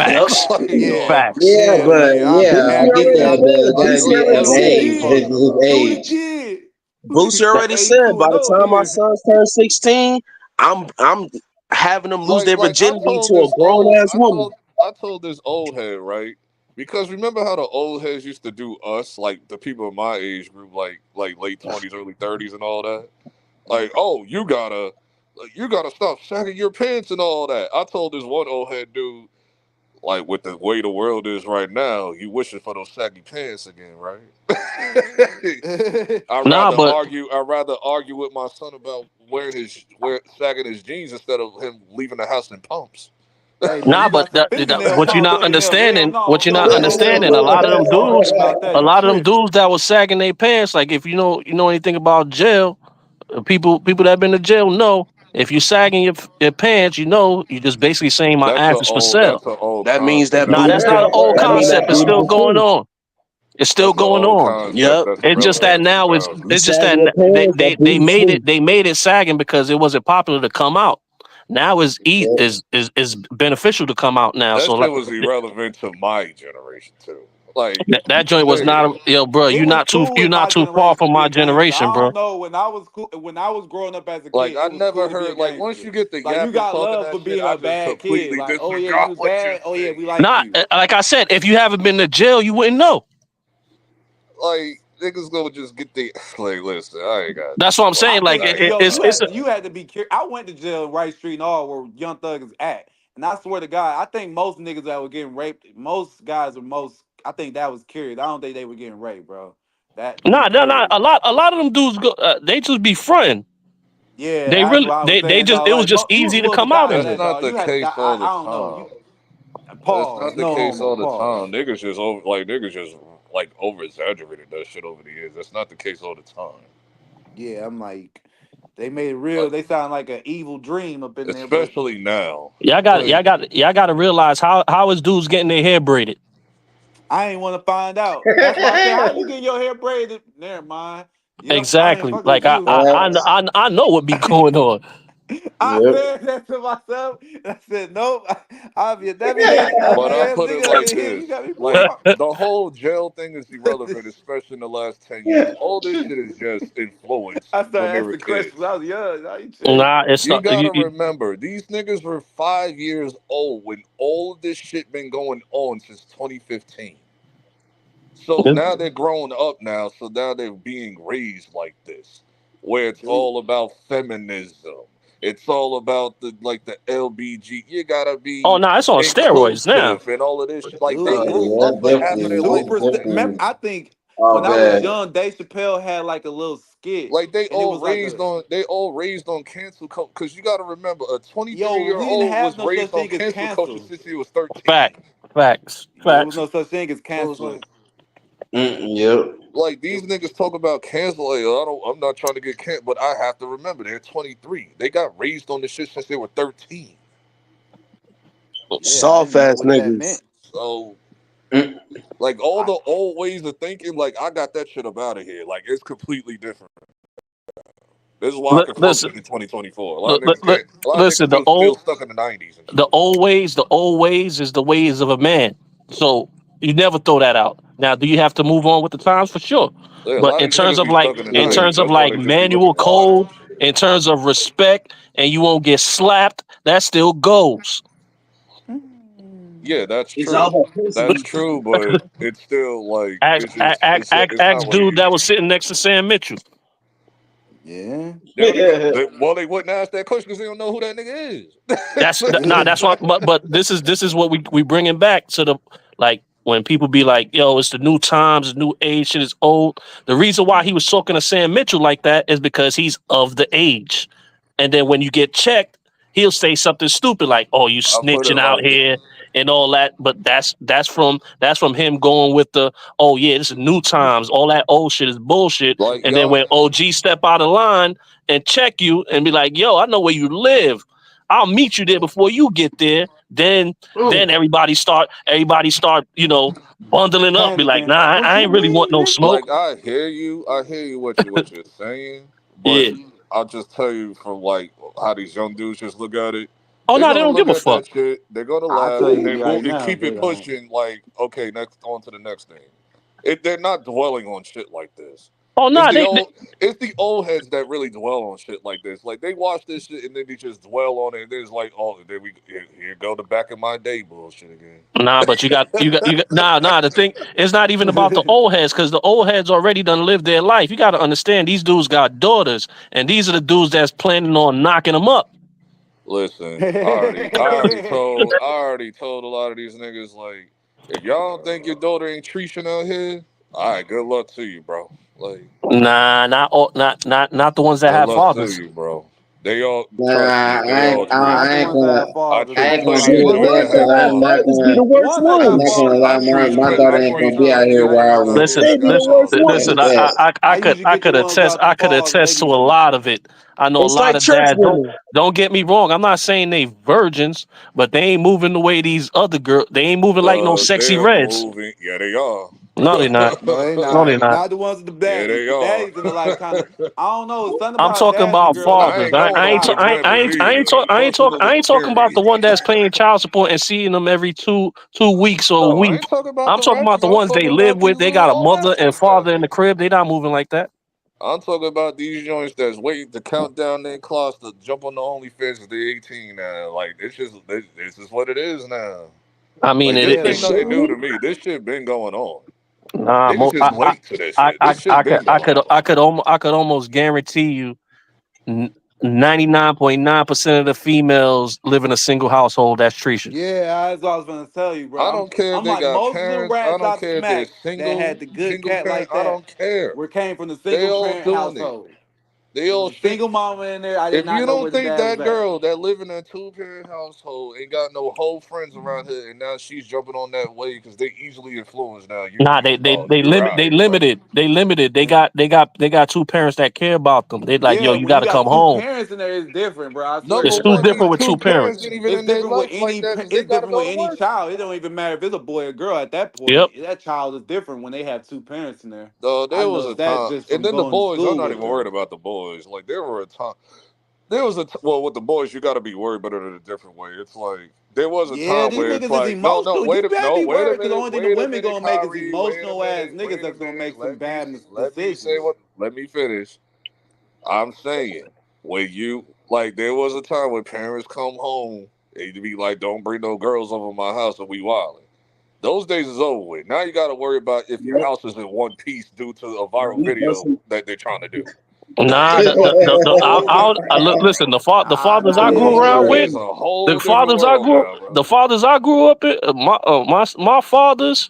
Yep. Facts, Like, Yeah, dog. facts. Yeah, hell but yeah. I'm yeah, I Boosie get happy. already that, but it said. Like, gotta Boosie what be are at already his Do y'all it said. age. talking again. His about? Do it age. again. Boosie already Hey, he said by pulling the up time my here. sons turn 16, I'm having them lose their Like I virginity told to a this grown ass woman. I told this old head, right? Because remember how the old heads used to do us, like the people in my age group, like late 20s, early 30s, and all that. Like, oh, you gotta stop sagging your pants and all that. I told this one old head dude, like with the way the world is right now, you wishing for those saggy pants again, right? Nah, but I'd rather argue with my son about sagging his jeans instead of him leaving the house in pumps. Hey man, nah, you but got some fingernail what you polish not on your nails. Hell understanding, no, I what don't you know not about that. understanding, a lot of them I don't know dudes, about that. a You lot of them tripping. dudes that was sagging their pants. Like if you know anything about jail, people that been to jail know if you sagging your pants, you just basically saying my ass is for sale. That's an old That means concept. that That's Nah, that's booty not an can irrelevant old that now. mean that concept. It's booty still can going chew. on. It's still That's an going old on. concept. Yep. That's It's just that irrelevant to now You it's now. just sag that your pants, that they booty made chew. it sagging because it wasn't popular to come out. Now Yep. is beneficial to come out now. That So like shit was irrelevant to my generation too. Like, that joint was nigga, not yo, bro. It was cool You're in not my too far generation to from be my a gangster. I generation, don't bro. know when I was cool, when I was growing up as a like kid. I It was never cool to be a heard like once gangster. you get the Like you yapping got talking love that for shit, being I a just bad kid. completely Like oh yeah, you disregard was what you bad. Oh yeah, saying. we like Not you. like I said, if you haven't been to jail, you wouldn't know. Like niggas gonna just get the like. Listen, I ain't got That's what I'm I saying. Like think yo, it's you had to be curious. I went to jail in Wright Street and all where Young Thug is at, and I swear to God, I think most niggas that were getting raped, most guys are most. I think that was curious. I don't think they were getting raped, bro. That to be nah. curious. A lot of them dudes go. They just be fronting. Yeah, They that's really what I was they saying, just dog. it was Like just you was easy to supposed to come out dodge in That's it. that, not dog. the You had to. case all the I don't know. You time. That's pause. not the No case homo. all the Pause. time. Niggas just niggas just like over exaggerated that shit over the years. That's not the case all the time. Yeah, I'm like, they made it real. Like They sound like an evil dream up in there, but especially now. Y'all Like got to realize how is dudes getting their hair braided. I ain't want to find out. That's why I said, how you getting your hair braided? Never mind. Yep, I ain't Exactly. fucking with Like you. Facts. I know what be going on. I Yep. said that to myself. I said, nope. I'll be a ugly head, but ugly I ass put it nigga up like in here. this. You got me boy. Like the whole jail thing is irrelevant, especially in the last 10 years. All this shit is just influence I started when they were asking questions kids. when I was young. How you tripping? Nah, it's You gotta you, remember, these niggas were 5 years old when all of this shit been going on since 2015. So now they're growing up now, so now they're being raised like this, where it's Dude. all about feminism. It's all about the LBG. You gotta oh be no, it's on steroids now. inclusive and all of this shit. Like they Dude, grew Yeah, up like half of definitely, their life it's super. on that. definitely I think when all I was bad. young, Dave Chappelle had like a little skit, Like and it was like a they all raised on cancel culture. Because you got to remember, a 23 yo. year We didn't old have was no such raised on thing as cancel culture cancel. since he was 13. Facts, There was facts. no such thing as So it's canceling. Yep. like It, these niggas talk about cancel. Like, I'm not trying to get canceled, but I have to remember they're 23. They got raised on this shit since they were 13. yeah, I Soft didn't know ass what that niggas. meant. So Mm. like all I, the old ways of thinking, like I got that shit up out of here. Like it's completely different. This is why I can Listen, function in 2024. A lot li- of li- niggas li- can't. A lot of listen. niggas still stuck in the 90s and shit. The old ways is the ways of a man. So You never throw that out. Now, do you have to move on with the times? For sure. Yeah, a But lot of in these terms niggas of be like, stuck in the in 90s. terms of That's why like they just be looking manual modern code, and shit. in terms of respect, and you won't get slapped, that still goes. Yeah, that's It's all true. about That's pussy. true, but it's still like Ask, it's just it's not what it dude that used was to be. sitting next to Sam Mitchell. Yeah. They don't even. Well, they wouldn't ask that question because they don't know who that nigga That's is. nah. That's what. But this is what we bringing back to the like when people be like, "Yo, it's the new times, the new age, shit is old." The reason why he was talking to Sam Mitchell like that is because he's of the age, and then when you get checked, he'll say something stupid like, "Oh, you I'll put it snitching out like this. here." And all that, but that's from him going with the oh yeah, this is new times. All that old shit is bullshit. Like And then y'all, when OG step out of line and check you and be like, yo, I know where you live. I'll meet you there before you get there. Then everybody start, bundling up, be like, Panicking. nah, What I you ain't really want mean, no nigga? smoke. like I hear you what you're saying, but Yeah. I'll just tell you from like how these young dudes just look at it. Oh They're no, they gonna don't look give a at fuck. that shit. They're gonna I'll laugh tell and you then right and now, keep they it don't. pushing. Like okay, next on to the next thing. They're not dwelling on shit like this. Oh It's no, the they old it's the old heads that really dwell on shit like this. Like they watch this shit and then they just dwell on it. And then it's like, oh, here go the back in my day bullshit again. nah, but you got nah. The thing it's not even about the old heads because the old heads already done lived their life. You got to understand these dudes got daughters, and these are the dudes that's planning on knocking them up. Listen, I already told a lot of these niggas like, if y'all don't think your daughter ain't treating out here, all right, good luck to you, bro. Like, Nah, not the ones that good have luck to fathers. you, bro. They all trust me, Nah, they all treat Not her. the I ain't ones that gonna, have I fathers. I treat ain't Cause gonna plenty agree of the with niggas that that ones that because have have fathers. Be the the worst ones that I'm got not ones. gonna fathers I lie. treat My usually daughter plenty act ain't like gonna plenty be out of here I niggas ain't where I gonna lie want to her. Listen, that you. got listen, fathers. Like listen. that. I I could usually I get the could ones attest without the fathers. They to be a lot of it. I know a It's lot like of church dads. Don't women. don't get me wrong. I'm not saying they virgins, but they ain't moving the way these other girls. They ain't moving like no sexy They're reds. moving. Yeah, they are. No, they're not. No, they No, they're not. not. Not the ones with the Yeah, baddies. they The are. baddies in the like kind of. I don't know. It's something I'm about talking dads and about girls that I fathers. ain't just going I on ain't. stop. examples either. I ain't talking about the one that's paying child support and seeing them every two weeks or a No, I week. ain't talking about I'm the talking about ratchet. the I'm ones they talking live about with. these They little got a old mother and assets out father in the here. crib. They not moving like that. I'm talking about these joints that's waiting to count down their clocks to jump on the OnlyFans because they 18 now. Like this is what it is now. I mean, Like this Yeah, ain't it's nothing bro. new to me. This shit been going on. nah. Niggas just late to this shit. I, This shit been going on. I could almost guarantee you 99.9% of the females live in a single household. That's Trisha. Yeah, that's what I was gonna tell you, bro. I I'm don't care if I'm they like got most of them parents. I rats don't I care if they're smacked that had the good single cat parent. like I that don't care. were came from the They single all parent doing it. household. They There all was a shit. single mama in there. I did If not you know don't where the think dad was that at. girl that live in a 2 parent household ain't got no whole friends around her, and now she's jumping on that way because they easily influenced. Now Nah, you're out they of here, buddy. limited. They limited. They got two parents that care about them. They like, yo, Yeah, you when got you to come got two home. parents in there, it's different, bro. I swear Number It's to too one, God. these different with two two parents parents. ain't even It's in their different with life like that because they it's got to different go with to any work. child. It don't even matter if it's a boy or girl at that Yep. point. That child is different when they have two parents in there. I There was a know that time, just and from then the going to boys. I'm school not with even worried them. about the boys. Like there were a time. There was well with the boys you got to be worried, but in a different way. It's like there was a Yeah, time these where it's niggas is like no emotional. You better be wait a worried because the minute only thing the women gonna make is Kyrie, emotional ass niggas that's gonna make some bad let me say decisions. what let me finish. I'm saying when you like there was a time when parents come home and you'd be like don't bring no girls over my house or we wildin'. Those days is over with. Now you got to worry about if your Yep. house is in one piece due to a viral Yep. That's video that they're trying to do. Nah, listen. The Ah, fathers nah, I it grew ain't around true. with, It's a whole the different fathers I world grew, now, bro. the fathers I grew up in, my fathers.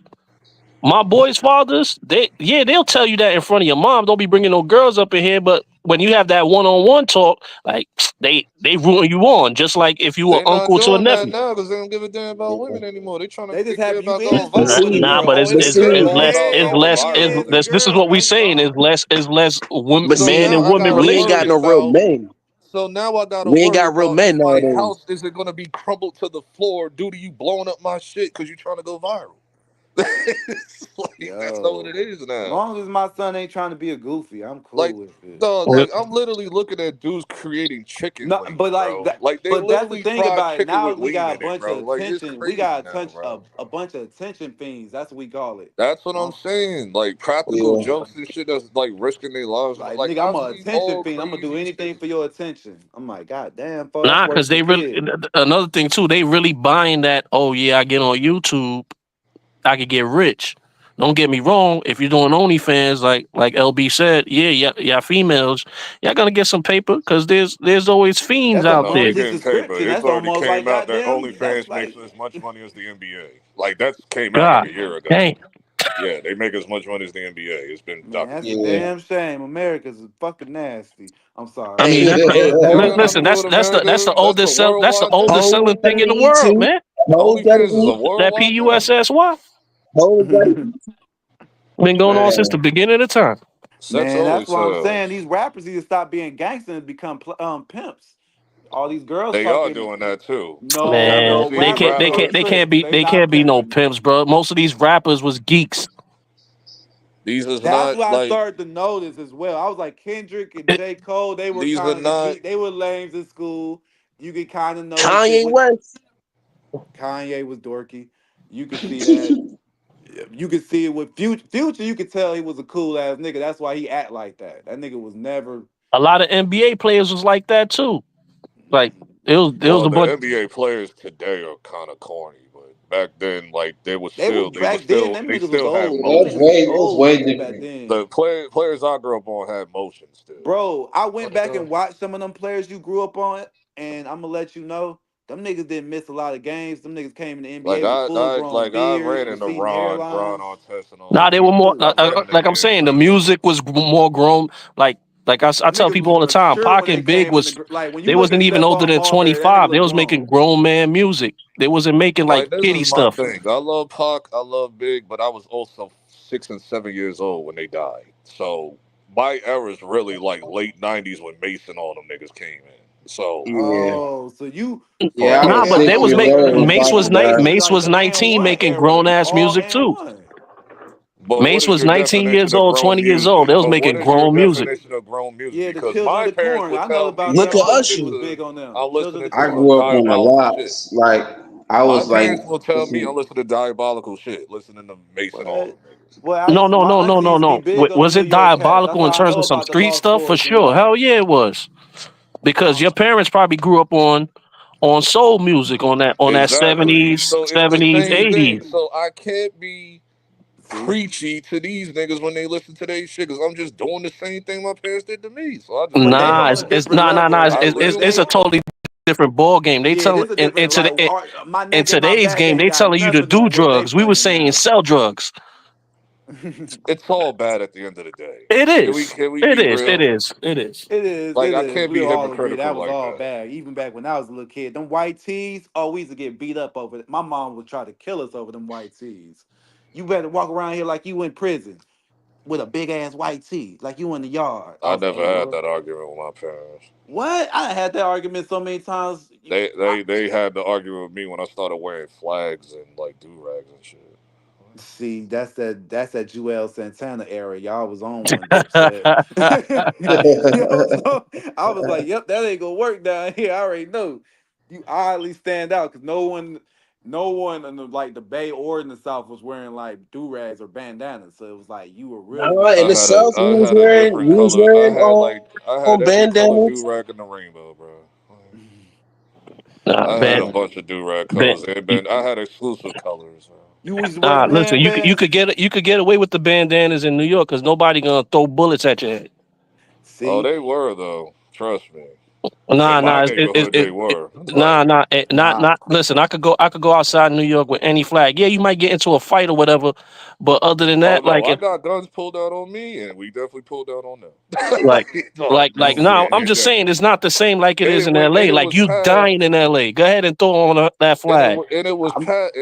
My boys' fathers, they'll tell you that in front of your mom. Don't be bringing no girls up in here. But when you have that one-on-one talk, like they ruin you on, just like if you were They not uncle to a doing that nephew. now because they don't give a damn about women anymore. They just They care have you about going innocent Nah, with viral. the nah, girl. but Oh, but it's They it's care see, more less. about It's okay. going less. Yeah, viral, it's a nigga. This is girl. what we That's saying. fine. Is less women, but So see, man now and I women gotta we ain't released. got worry no real about. men. So now I gotta We ain't worry got real about men is my nowadays. house is it gonna be crumbled to the floor due to you blowing up my shit because you trying to go viral? That's all it is As now. long as my son ain't trying to be a goofy, I'm cool Like, with it. dog, like I'm literally looking at dudes creating chicken No, wings, but like bro. that, Like they but that's the literally thing fried about it. chicken Now with we lean got a in it, bunch bro. of Like it's attention. We crazy got now, bro. a bunch of attention fiends. That's what we call it. That's what I'm Um, saying. Like practical Yeah. jokes and shit that's like risking their lives. like Like nigga, I'm I've a seen attention all fiend. I'm gonna do crazy anything shit. for your attention. I'm like, God damn, fo, that's Nah, worse because than they really kid. another thing too. They really buying that. Oh yeah, I get on YouTube, I could get rich. Don't get me wrong. If you're doing OnlyFans, like LB said, yeah, females, y'all gonna get some paper because there's always fiends That's a out No, there. they monthly getting paper. subscription. It's That's already almost like came out that goddamn. That's OnlyFans makes like, as much money as the NBA. Like that came out like God a year ago. dang. Yeah, they make as much money as the NBA. It's been man, that's a documented. Yeah. damn shame. America's fucking nasty. I'm I sorry. mean, that's Shit, nigga. I listen. mean, with That's the America, that's a oldest that's the worldwide oldest business. Hoes selling thing gotta in the eat world, too. man. Hoes gotta OnlyFans is a eat. That worldwide business. PUSSY Hoes gotta eat. been going on since Man. the beginning of time. Sex Man, that's always why I'm sells. saying these rappers need to stop being gangsters and become pimps. All these girls They are talking. doing that too. No, Have you Man, no, they seen can't rappers they doing can't rappers? they can't tricks. be They they not can't be no pimping. pimps, bro. Most of these rappers was geeks. These is That's not what I like started to notice as well. I was like Kendrick and J. Cole, they were these are kind of the not. geek. They were lames in school. You could kind of notice it Kanye with West. Kanye was dorky. You could see that. You could see it with Future. You could tell he was a cool ass nigga. That's why he act like that. That nigga was never. A lot of NBA players was like that too. Like it was Well, a the bunch. NBA players today are kind of corny, but back then, like They were back then. Them they niggas was still had old. Them That's niggas motion. was way. It's old way niggas back different. then. The players I grew up on had motion still. Bro, I went Like, back and watched some of them players you grew up on, and I'm gonna let you know, them niggas didn't miss a lot of games. Them niggas came in the like NBA with full grown I beards, ran into receding Ron hairlines. Artest and all Nah, them they were people. more Niggas I was ran fresh. into like I'm game saying. The like music was more grown. Like I tell Niggas people was all the time. mature Pac when they and Big came in the was like when you they look wasn't at even older Stephon than Marbury, that nigga 25. They look was making grown. grown man music. They wasn't making like like this kiddie is my stuff. thing. I love Pac, I love Big, but I was also 6 and 7 years old when they died. So my era is really like late '90s when Mason all them niggas came in. So Yeah. Oh, so you Yeah, fuck I okay? Nah, was Okay, but I they six was was years make thinking old of when you Pac was making it Mace like was the and 19 one making era, grown ass all music and too. one. But what Mace is was your 19 years definition of old, grown 20 years old. They music? was But what making is your grown music. definition of grown music? Yeah, the Because Children of my the parents Corn. would I know tell about me, Look them. at I'm Usher listening was Usher. to big on them. I'm Children listening of the to I Corn. grew up on the diabolical shit. lots. Like I My was like, parents will tell me I'm listening to diabolical shit, listening to Mason all them What? niggas. Well, No, no, my no, no, auntie no, used to be no. big on the Was New it York cats. That's diabolical in how I terms know of some about the street Lost stuff? For Boys and sure. rap. Hell yeah, it was. Because your parents probably grew up on soul music on that Exactly. 70s, So it's the 70s, same 80s. thing. So I can't be See? preachy to these niggas when they listen to their shit because I'm just doing the same thing my parents did to me. So I just But they listen. Nah, on a it's different nah, nah, nah. level I because It's a they listen. totally different ball game. They yeah, tell this a different like my in neck and my today's back game, ain't they got telling you to nothing do on what they drugs. We were playing saying now. sell drugs. It's all bad at the end of the day. It is. Can we It be is. It real? is. It is. It is, Like it I is. can't We be all agree hypocritical that was like all that. bad. Even back when I was a little kid, them white tees, oh, we used to get beat up over it. My mom would try to kill us over them white tees. You better walk around here like you in prison with a big ass white tee, like you in the yard. I I was like, never had well, that argument with my parents. what? I had that argument so many times. They had the argument with me when I started wearing flags and like do rags and shit. See, that's that Joel Santana era. Y'all was on one, Dipset. So I was like, yep, that ain't gonna work down here. I already know. You oddly stand out because no one in the Bay or in the South was wearing like do rags or bandanas. So it was like you were no, really in the South I had a we different was color. wearing I had on every color do bandanas. rag in the rainbow, bro. Nah, I had a bad, man. bunch of do rag bad. colors. I had exclusive colors. You was wearing Listen, headbands. you could get away with the bandanas in New York because nobody gonna throw bullets at your head. Oh, See, they were though. Trust me. In Nah, my nah, neighborhood, they were. nah, Like nah, nah. not. Listen, I could go outside New York with any flag. Yeah, you might get into a fight or whatever, but other than oh that, no, I got guns pulled out on me, and we definitely pulled out on them. like, No, no, Shit. I'm just saying it's not the same like it is in and L.A. it Like was you past, dying in L.A. Go ahead and throw on that flag. and it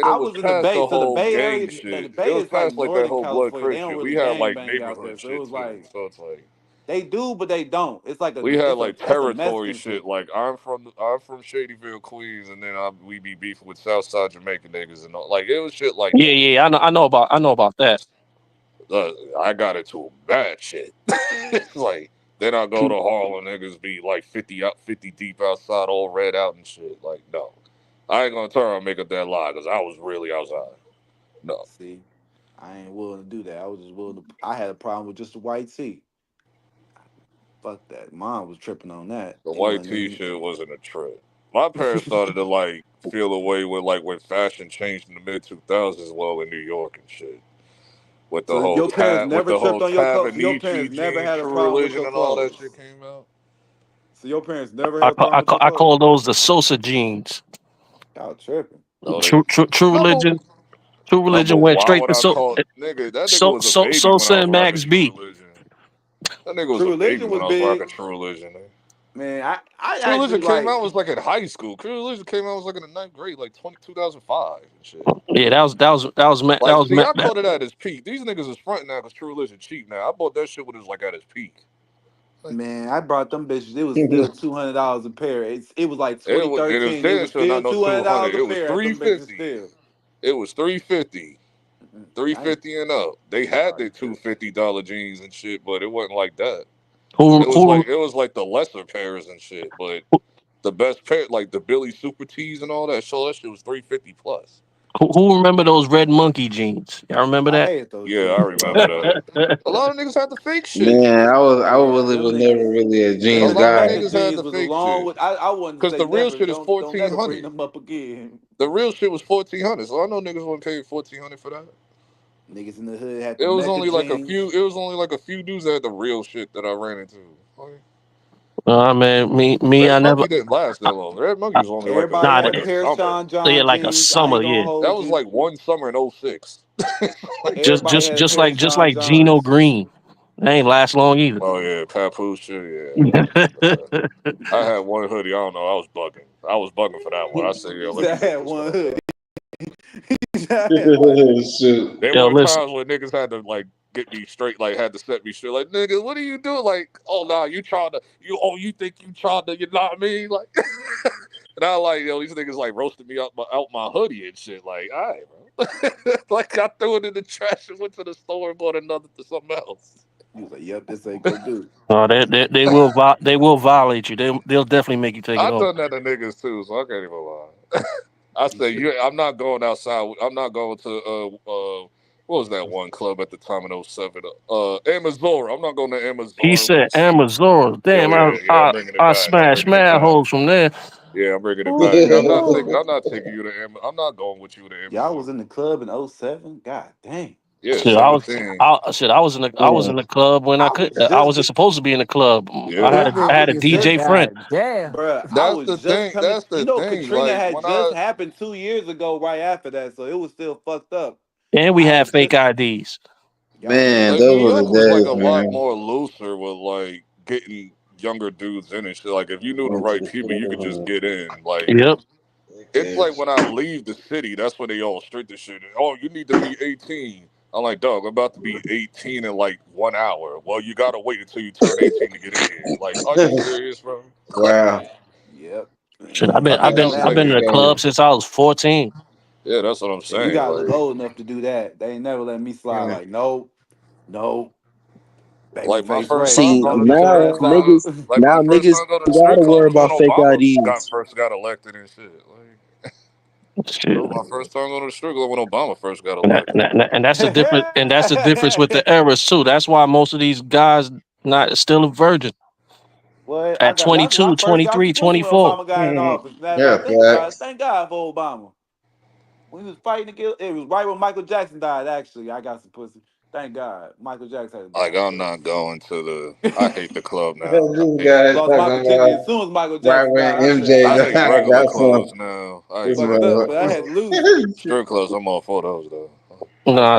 I was was in the past Bay, the so the whole Bay gang area, the shit. It Bay was is like past like that Northern whole blood California. They crip don't shit. really We had gang like bang out there, neighborhood so it shit was too. like So it's like They do, but they don't. It's like We had like that's a territory Mexican shit. shit. Like I'm from Shadyville, Queens, and then we be beefing with Southside Jamaican niggas and all. Like it was shit like Yeah, that. yeah, I know about that. I got into bad shit. It's like then I go to Harlem, niggas be like 50 deep outside, all red out and shit. Like no, I ain't gonna turn around and make up that lie because I was really outside. No, See, I ain't willing to do that. I was just willing to. I had a problem with just the white tee. Fuck that. Mom was tripping on that. the It white wasn't tee even. shit wasn't a trip. My parents started to like feel away with like when fashion changed in the mid 2000s, well in New York and shit. With the So whole your parents tab, with never the tripped whole on your clothes. So your Tavanichi parents never jeans, had a True problem with Religion, your and all that shit clothes. came out. So your parents never had a problem I with your call clothes. those the Sosa jeans. Y'all tripping. No, they True number Religion. True number. Religion went Why straight would to I call nigga? That nigga was a baby when Sosa I was and rocking Max True B. Religion. That nigga was True a baby Religion when was I was rocking big. True Religion. Man, I True actually Religion came like. out was like in high school. True Religion came out was like in the ninth grade, like 2005 and shit. Yeah, that Like, was see, I that. caught it at its peak. These niggas is fronting now because True Religion cheap now. I bought that shit when it was like at its peak. Like, Man, I brought them bitches. It was still $200 a pair. It was like it was 2013. It damn was sure still not no 200. $200 a It was pair at them bitches 350. still. It was 350. I 350 and up. They had y'all their tripping. $250 jeans and shit, but it wasn't like that. Who who It was like the lesser pairs and shit, but the best pair like the Billy Super Tees and all that. So that shit was 350 plus. who remember those red monkey jeans? Y'all remember I that? hated those Yeah, I jeans, remember bro. that. A lot of niggas had the fake shit. Man, I Yeah, really them was never niggas. really a A Them jeans lot of guy. cracker niggas had jeans the was fake along shit. with. I wouldn't Cause say the real never. shit is Don't never bring 1400. them up again. The real shit was 1400. So I know niggas wouldn't pay 1400 for that. Niggas in the hood had It the was Mecca only like a jeans. few. It was only like a few dudes that had the real shit that I ran into. Like, Man, me, Red I never. Monkey didn't last that long. Red Monkey I, was only Everybody nah, had like a a pair of summer. Sean yeah, John like a jeans. I summer, ain't gonna yeah. That hold was you. like one summer in '06. Everybody had a pair of Just Sean like Gino Johns. Green. They ain't last long either. Oh yeah, Papoose shit. Yeah, I had one hoodie. I don't know. I was bugging. I was bugging for that one. I said, yo, He let me said I get had this one one. hoodie. Dog. He said I had one hoodie. Shoot. There Yo, were listen. times when niggas had to like get me straight, like had to set me straight. Like, nigga, what are you doing? Like, oh nah, you trying to you think you trying to, you know what I mean? Like and I like, yo, these niggas like roasted me out my hoodie and shit. Like, all right, bro. Like I threw it in the trash and went to the store and bought another to something else. He was like, "Yep, this ain't gonna do." They will violate you. They'll definitely make you take it I off. done that to niggas too, so I can't even lie. I say I'm not going outside. I'm not going to what was that one club at the time in '07? Amazora. I'm not going to He Amazora said with Amazon. yo, Damn, yeah, I'm bringing it I back. I'm smashed bringing it mad back. holes from there. Yeah, I'm bringing it back. Ooh. I'm not taking you to I'm not going with you to Y'all was Amazora. in the club in '07. God dang. Yeah, Shit, 17. I was in the club when I was I just wasn't supposed to be in the club. Yeah. I had a DJ friend. God damn. bruh, I That's was the just thing. coming. That's the thing. Katrina Like had when just I happened 2 years ago, right after that, so it was still fucked up. And we I had had fake just IDs. y'all did. Man, like those New were York the was like a days, lot man. more looser with like getting younger dudes in and shit. Like if you knew the right people, you could just get in. Like Yep. it's like when I leave the city, that's when they all strict the shit. Oh, you need to be 18. I'm like, dog, I'm about to be 18 in like 1 hour. Well, you gotta wait until you turn 18 to get in here. Like, are you serious, bro? Wow. Yep. Shit, I think that was I've like been in in the club since I was 14. yeah, that's what I'm See, we saying. gotta look Like old enough to do that. They ain't never let me slide. Like, no, no, baby my face first Ray. time See, Don't going to get your now ass out. my first niggas time going to the strip gotta club worry was when about fake Obama IDs. first got elected and shit. Like that Shit. was my first time going to the strip club when Obama first got elected. And that's the difference. And that's the difference with the eras too. That's why most of these guys not still a virgin What at I 22, first got some 23, pussy when 24. Obama got in office. As I Yeah, think about it, facts. thank God for Obama. When he was fighting to get, it was right when Michael Jackson died. Actually, I got some pussy. Thank God, Michael Jackson had to Like die I'm not first. going to the. I hate the club now. This guy's Lost my talking virginity as about soon as Michael right Jackson when died. I MJ said, I "Fuck hate this." regular got clubs some. now. I hate This Fucked regular up, but I clubs. had to lose it. man. Strip clubs, I'm all for those though.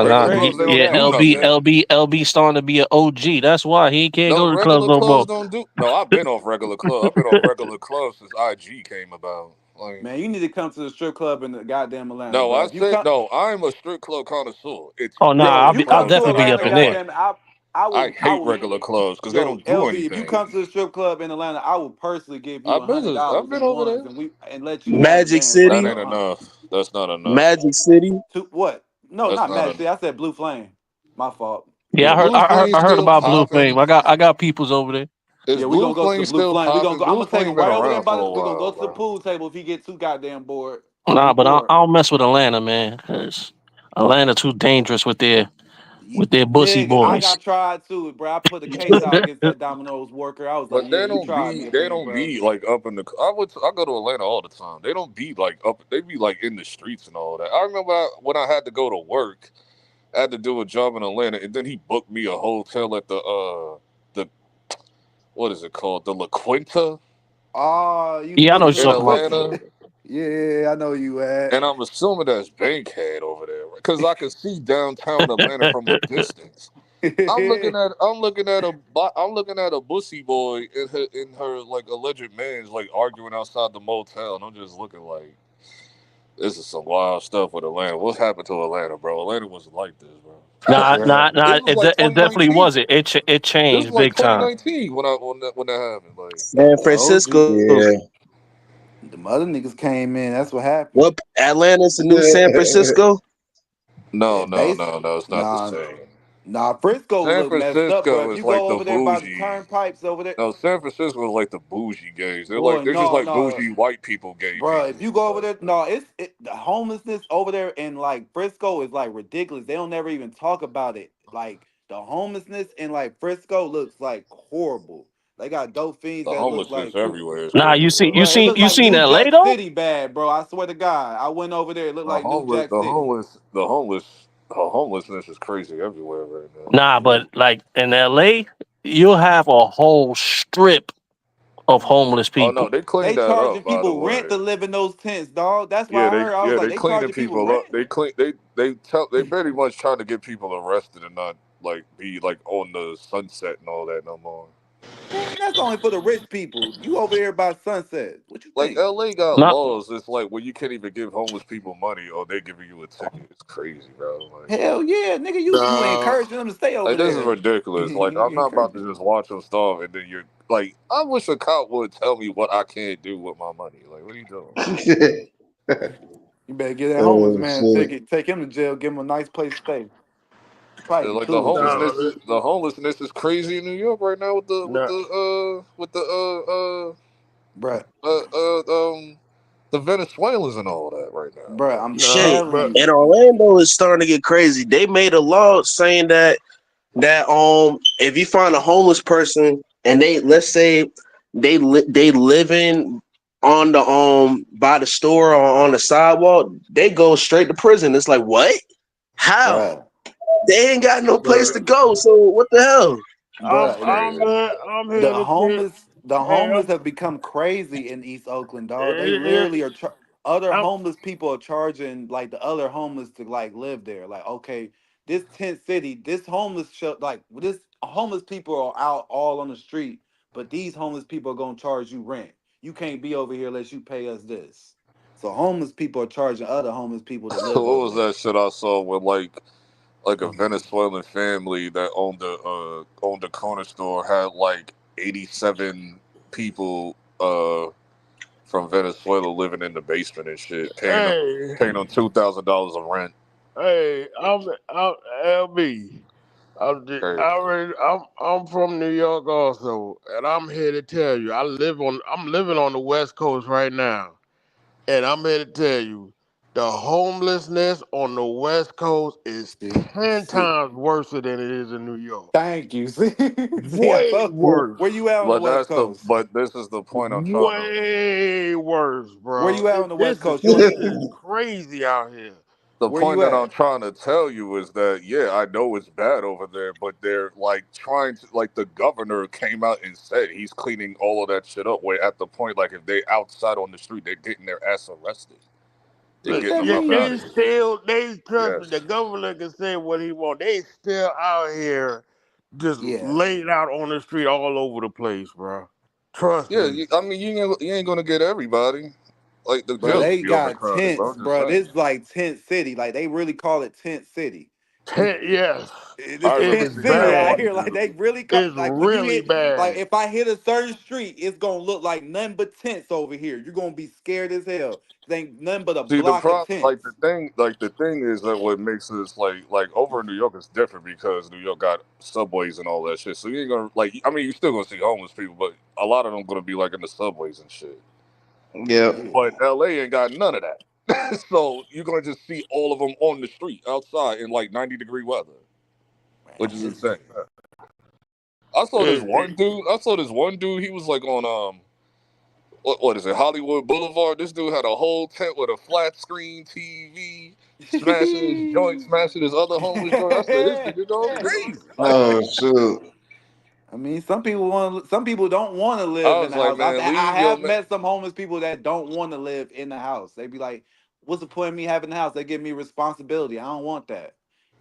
It's Nah. Regular crazy. clubs, they don't Yeah, do nothing. LB starting to be an OG. That's why he can't No, go to the clubs regular no clubs more. don't do. No, I've been off regular club. I've been off regular clubs since IG came about. Like, Man, you need to come to the strip club in the goddamn Atlanta, no, bro. I If you said come, no. I'm a strip club connoisseur. It's Oh yo, nah, if you different come from to I'll definitely be club up Atlanta, in to there. like. goddamn it, I I hate would, regular clubs because they yo, don't do LB, if you anything. come to the strip club in Atlanta, I would personally give you I've $100 been in over ones there. and let you have a Magic dance That like City, ain't a hundred. enough. That's not enough. Magic City. To what? No, That's not not Magic enough. City. I said Blue Flame. My fault. Yeah, Is I heard. Blue Flame I heard still about Blue Flame. popping? I got peoples over there. Is Yeah, we Blue gonna go to Flame the Blue still Flame. We gonna popping? go. I'm Blue gonna take Flame him been right over there around by for the. a We gonna go while, to the bro. pool table if he get too goddamn bored. Nah, I'm but bored. I don't mess with Atlanta, man. 'Cause Atlanta too dangerous with their bussy Nigga, I boys. got tried too, bro. I put a case out against that Domino's worker. I was like, But yeah, you tried me they again, don't bro. be like up in the. I go to Atlanta all the time. They don't be like up. They be like in the streets and all that. I remember when I had to go to work. I had to do a job in Atlanta, and then he booked me a hotel at the what is it called, the La Quinta Oh, you Yeah, I know what pussy you're in ass talking about. nigga. Atlanta. Yeah, I know you at. And I'm assuming that's Bankhead over there because I could see downtown Atlanta from a distance. I'm looking at a bussy boy in her like alleged man's like arguing outside the motel, and I'm just looking like this is some wild stuff with Atlanta. What's happened to Atlanta, bro? Atlanta wasn't like this, bro. Yeah. This was like It definitely 2019. wasn't. It This was changed like big time. 2019 when that happened. Like, San Told you. Francisco. Yeah. The other niggas came in. That's what happened. What? Atlanta's the new San Francisco. no, Yeah, no, base. no, no, it's not the Nah, same. nah. Frisco San look messed up, bro. Francisco If is you like go the over there by the bougie. turnpipes over there, No, San Francisco is like the bougie gays. boy, They're just no, like no. bougie white people, gay Bro, if people. you go over Like, there, no, the homelessness over there in like Frisco is like ridiculous. They don't never even talk about it. Like the homelessness in like Frisco looks like horrible. They got dope fiends the that look homelessness like, everywhere is Nah, crazy, bro. bro, it looked you like seen New LA Jack though? City bad, bro. I swear to God, I went over there. It looked The like New homeless, Jack City. the homelessness is crazy everywhere right now. Nah, but like in LA, you'll have a whole strip of homeless Oh no, people. they They cleaned that charging up, by the people rent way. to live in those tents, dog. That's why I heard. I was like, They they cleaning charging people people up. rent. They pretty much trying to get people arrested and not like be like on the sunset and all that no more. Man, that's only for the rich people. You over there by Sunset. What you Like think? LA got Not laws. It's like where you can't even give homeless people money or they giving you a ticket. It's crazy, bro. Hell yeah, nigga, you Nah, encouraging them to stay over Like this is there. ridiculous. Like I'm You not about encouraging. to just watch them starve and then you're like, I wish a cop would tell me what I can't do with my money. Like, what are you doing? You better get that homeless Oh man shit. take him to jail, give him a nice place to stay. Probably get Like two or three. nah, the homelessness is crazy in New York right now nah. Bruh, the Venezuelans and all that right now. bruh, Like, I'm Shit. telling But you. And Orlando is starting to get crazy. They made a law saying that if you find a homeless person and they, let's say they living on the by the store or on the sidewalk, they go straight to prison. It's like, what? How? Bruh, They ain't got no place but to go. So what the hell? I'm bruh. I'm here, I'm here to tell. The Hey, homeless have become crazy in East Oakland, dog. They it, literally are. Other I'm, homeless people are charging like the other homeless to like live there. Like, okay, this tent city, this homeless like this homeless people are out all on the street, but these homeless people are gonna charge you rent. You can't be over here unless you pay us this. So homeless people are charging other homeless people to live what over was there. that shit I saw with like a Venezuelan family that owned the corner store had like 87 people from Venezuela living in the basement and shit, hey, paying them $2,000 of rent. I'm LB. Crazy. I'm from New York also, and I'm here to tell you. I'm living on the West Coast right now, and I'm here to tell you, the homelessness on the West Coast is ten See, times worse than it is in New York. thank you. See, I Way fuck. worse. Where you at on the West Coast? But this is the point I'm trying to. Way worse, Where bro. you at on the West This is Coast? You on this the is crazy out here. The where point you that I'm at? trying to tell you is that yeah, I know it's bad over there, but they're like trying to like the governor came out and said he's cleaning all of that shit up. Where at the point like if they outside on the street, they're getting their ass arrested. They're What getting that them up out They of mean? here. still they trust me. Yes. The governor can say what he want. They still out here just Yeah, laid out on the street all over the place, bro. Trust Yeah, me. I mean you ain't gonna get everybody. Like the bro. jails They be got overcrowded, bro. tents, I'm just bro. saying. This like tent city. Like they really call it tent city. Yes, It's I remember tent it's seeing city that out bad. one here. Like dude. they really It's like when you really hit like bad. if I hit a certain street, it's gonna look like nothing but tents over here. You're gonna be scared as hell. There ain't nothing but a See, the block of problem, tents. like the thing is that what makes this like over in New York is different because New York got subways and all that shit. So you ain't gonna like. I mean, you still gonna see homeless people, but a lot of them gonna be like in the subways and shit. Yep. Yeah, But LA ain't got none of that. So you're gonna just see all of them on the street outside in like 90-degree weather, which is man. insane. I saw this It, one dude. I saw this one dude. He was like on what is it, Hollywood Boulevard. This dude had a whole tent with a flat screen TV, smashing his joint, smashing his other homeless joint. I said, this nigga going crazy. Like, Oh shoot. I mean, some people want. Some people don't want to I live in was the like, house. man, I leave your have man. met some homeless people that don't want to live in the house. They be like, "What's the point of me having the house? They give me responsibility. I don't want that.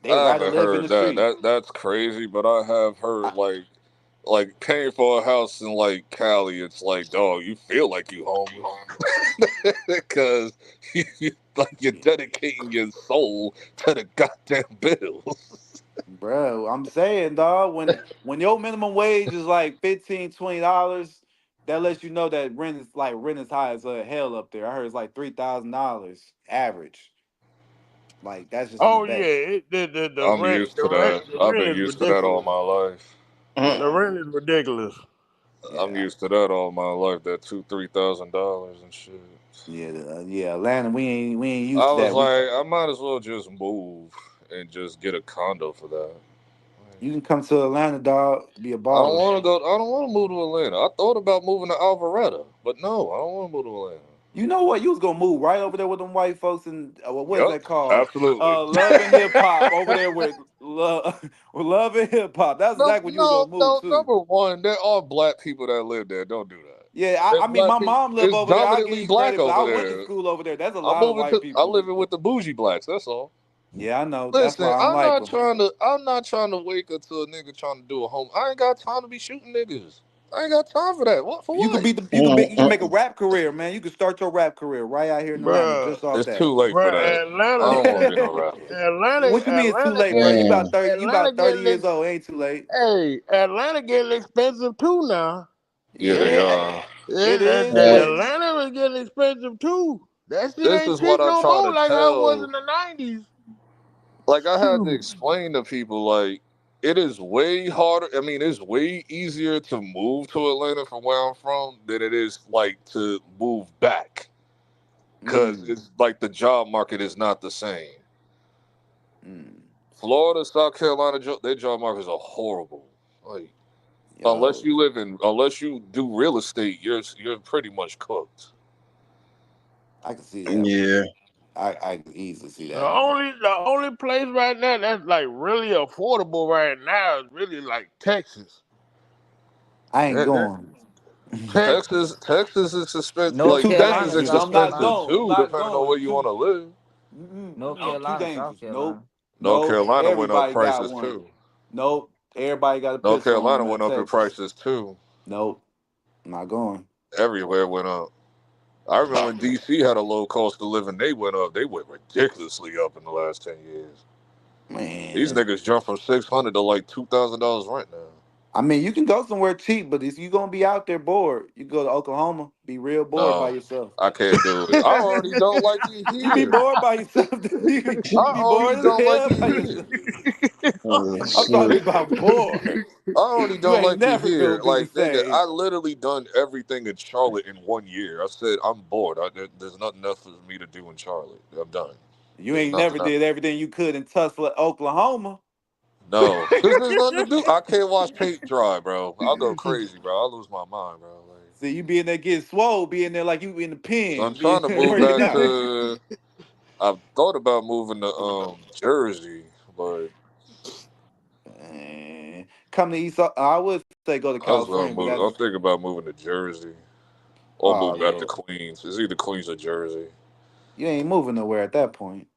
They I rather haven't live in heard the that. street." That's crazy. But I have heard I, like paying for a house in like Cali. It's like, dog, you feel like you homeless because like you're dedicating your soul to the goddamn bills. bro, I'm saying, dog, when your minimum wage is like $15, $20, that lets you know that rent is high as hell up there. I heard it's like $3,000 average. Like that's just in the oh bay. yeah, I'm used to that. the I've rent been is used to that all ridiculous. my life. Mm. The rent is ridiculous. I'm Yeah, used to that all my life. That $2,000-$3,000 and shit. yeah. Atlanta, we ain't used I to was that. We like, I might as well just move and just get a condo for that. You can come to Atlanta, dog. Be a I don't baller. want to go. I don't want to move to Atlanta. I thought about moving to Alpharetta, but no, I don't want to move to Atlanta. You know what? You was gonna move right over there with them white folks and what is Yep, that called? absolutely. Love and hip hop over there with love, with love and hip hop. That's No, exactly what you were no, gonna move no. to. Number one, there are black people that live there. Don't do that. Yeah, There's I mean, black my people. mom live It's over there. I'll give dominantly you black credit, but I over went to there. school over there. There's a I'm lot of moving white to. I'm people. living with the bougie blacks. That's all. Yeah, I know. That's Listen, why I don't I'm like not them. trying to. I'm not trying to wake up to a nigga trying to do a home. I ain't got time to be shooting niggas. I ain't got time for that. What for? You could What? be the you can make a Mm. rap career, man. You can start your rap career right out here in Atlanta Bruh, just off It's too that. late for that. I Atlanta, don't want to be no rapper. Atlanta, What you mean it's too Atlanta late, bro? getting, You Mm. about 30, you Atlanta about 30 getting, years old. Ain't too late. hey, Atlanta getting expensive too now. Yeah, they Yeah, are. it is, The Mm. but Atlanta is getting expensive too. That shit This ain't is what cheap I no try more to like how it was tell. in the 90s. Like I had to Shoot. explain to people, like it is way harder. I mean, it's way easier to move to Atlanta from where I'm from than it is like to move back because mm, it's like the job market is not the same. mm, Florida, South Carolina, their job markets are horrible. Like yo, unless you do real estate, you're pretty much cooked. I can see that. Yeah. I can easily see The that, man. only place right now that's like really affordable right now is really like Texas. I ain't That going. Texas. Texas is expensive. It's North Like too Texas Carolina, is dangerous. I'm South not expensive Carolina. going. I'm too, not depending on going. where It's you want too to live. North too Carolina, South dangerous. Nope. Carolina. North Nope. Carolina went up Everybody got prices one. too. Nope. Everybody got a North pistol on Carolina them went at up in Texas. prices too. Nope. I'm not going. Everywhere went up. I remember when DC had a low cost of living, they went up. They went ridiculously up in the last 10 years. These Man. niggas jumped from $600 to like $2,000 rent now. I mean, you can go somewhere cheap, but if you gonna be out there bored, you go to Oklahoma, be real bored by No, yourself. I can't do it. I already don't like it You be here. bored by yourself. I You be already bored as don't like hell it by here. yourself. Oh I'm talking shoot. about bored. I already You don't ain't like it never gonna here. be the Like, nigga, same. I literally done everything in Charlotte in 1 year. I said, I'm bored. There's nothing else for me to do in Charlotte. I'm done. You There's ain't nothing never else. did everything you could in Tulsa, Oklahoma. No, because there's nothing to do. I can't watch paint dry, bro. I'll go crazy, bro. I'll lose my mind, bro. Like, See, you be in there getting swole, be in there like you in the I'm pen, being trying to move working back out. to. I've thought about moving to Jersey, but Come to East. I would say go to I was gonna California, but move. that's I'm thinking about moving to Jersey or oh move back to yeah, Queens. It's either Queens or Jersey you ain't moving nowhere at that point,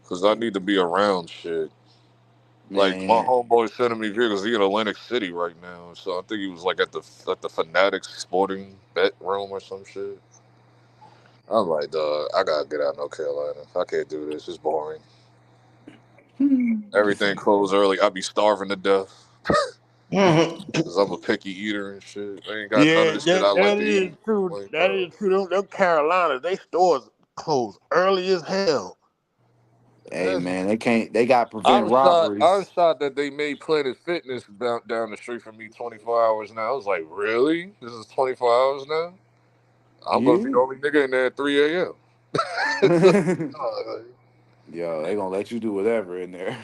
because I need to be around shit. Like my man. homeboy sending me vehicles. He in Atlantic City right now, so I think he was like at the Fanatics Sporting Bet Room or some shit. I'm like, dog, I gotta get out of North Carolina. I can't do this. It's boring. Everything closed early. I'd be starving to death. Mhm. Cause I'm a picky eater and shit. I ain't got none of Yeah, the shit I like that to is eat. true. Like, That is true. Them Carolinas, they stores close early as hell. Hey that's, man, they can't. They got to I prevent was shocked. I was robberies. shocked that they made Planet Fitness down the street from me 24 hours now. I was like, really? This is 24 hours now? I'm gonna be the Yeah. only nigga in there at 3 a.m. It's like, oh, Yo, they gonna let you do whatever in there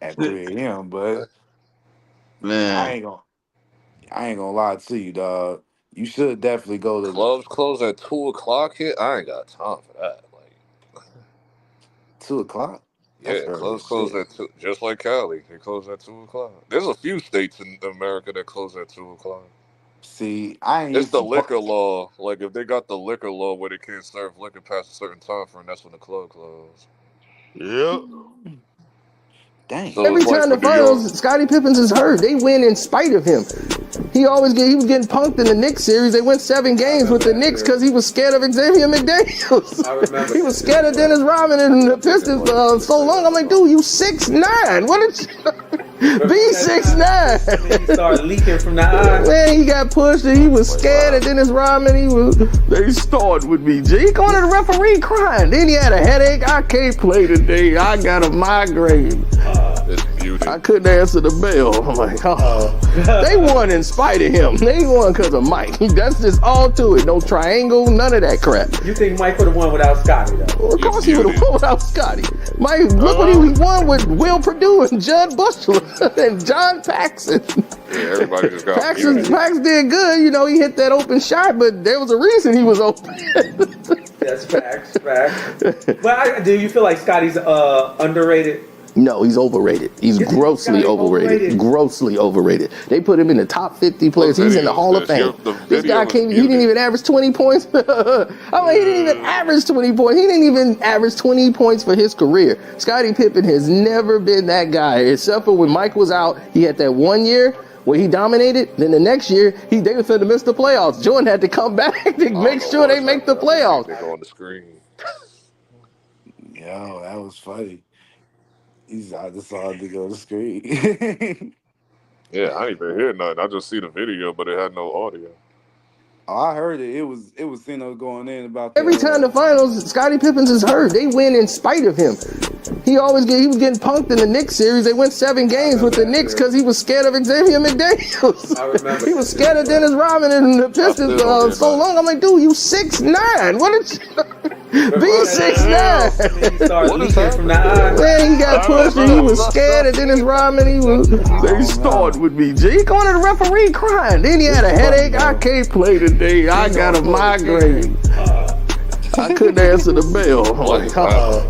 at 3 a.m. But I Man, ain't gonna. I ain't gonna lie to you, dog. You should definitely go to clubs close at 2 o'clock here. I ain't got time for that. Like, 2 o'clock. That's yeah, early clubs as close shit. at 2, just like Cali. They close at 2 o'clock. There's a few states in America that close at 2 o'clock. See, I ain't It's used the to. liquor law. Like if they got the liquor law where they can't serve liquor past a certain time frame, that's when the club closes. Yep. Dang. So Every it's like time for the New York, finals, Scottie Pippins is hurt. They win in spite of him. He was getting punked in the Knicks series. They went 7 games with the Knicks because he was scared of Xavier McDaniels. I remember He was that scared shit, of bro. Dennis Rodman and the I think it's Pistons like a so 6 long. I'm a.m. like, start. dude, you 6'9". What is Remember be that time that 6'9"? he started leaking from the eye? Man, he got pushed and he was Like, scared of wow, Dennis Rodman. They started with me. He going to the referee crying. Then he had a headache. I can't play today. I got a migraine. it's muted. I couldn't answer the bell. I'm like, oh. They won in spite of him. They won because of Mike. That's just all to it. No triangle, none of that crap. You think Mike would have won without Scotty, though? Well, of You're course he would have muted. won without Scotty. Mike, look what he won with Will Perdue and Judd Bushler and John Paxson. Yeah, everybody just got Pax muted. did good. You know, he hit that open shot, but there was a reason he was open. That's facts. But do you feel like Scotty's underrated? No, he's overrated. He's You think grossly Scotty overrated. Grossly overrated. They put him in the top 50 What players. He's in the video is Hall of this? Fame. The This guy video is he didn't muted. even average 20 points. He didn't even average 20 points. He didn't even average 20 points for his career. Scottie Pippen has never been that guy, except for when Mike was out. He had that 1 year where he dominated. Then the next year, they were going to miss the playoffs. Jordan had to come back to I don't make know sure why they it's make like the that. I just playoffs. need to go on the screen. Yo, that was funny. I just saw it go to the screen. Yeah, I didn't even hear nothing. I just see the video, but it had no audio. Oh, I heard it. It was Sino going in about Every time the the. finals, Scottie Pippins is hurt. They win in spite of him. He was getting punked in the Knicks series. They went 7 games with the Knicks because he was scared of Xavier McDaniels. I remember He was scared of Dennis Rodman and the I still Pistons don't hear so nothing. long. I'm like, dude, you 6'9". What is Remember be that 6'9"? time he started What is leaking from the eye? Man, he got pushed and he was scared of Dennis Rodman. They started with me. He going to the referee crying. Then he had a headache. I can't play today. I got a migraine. I couldn't answer the bell. I'm like, oh.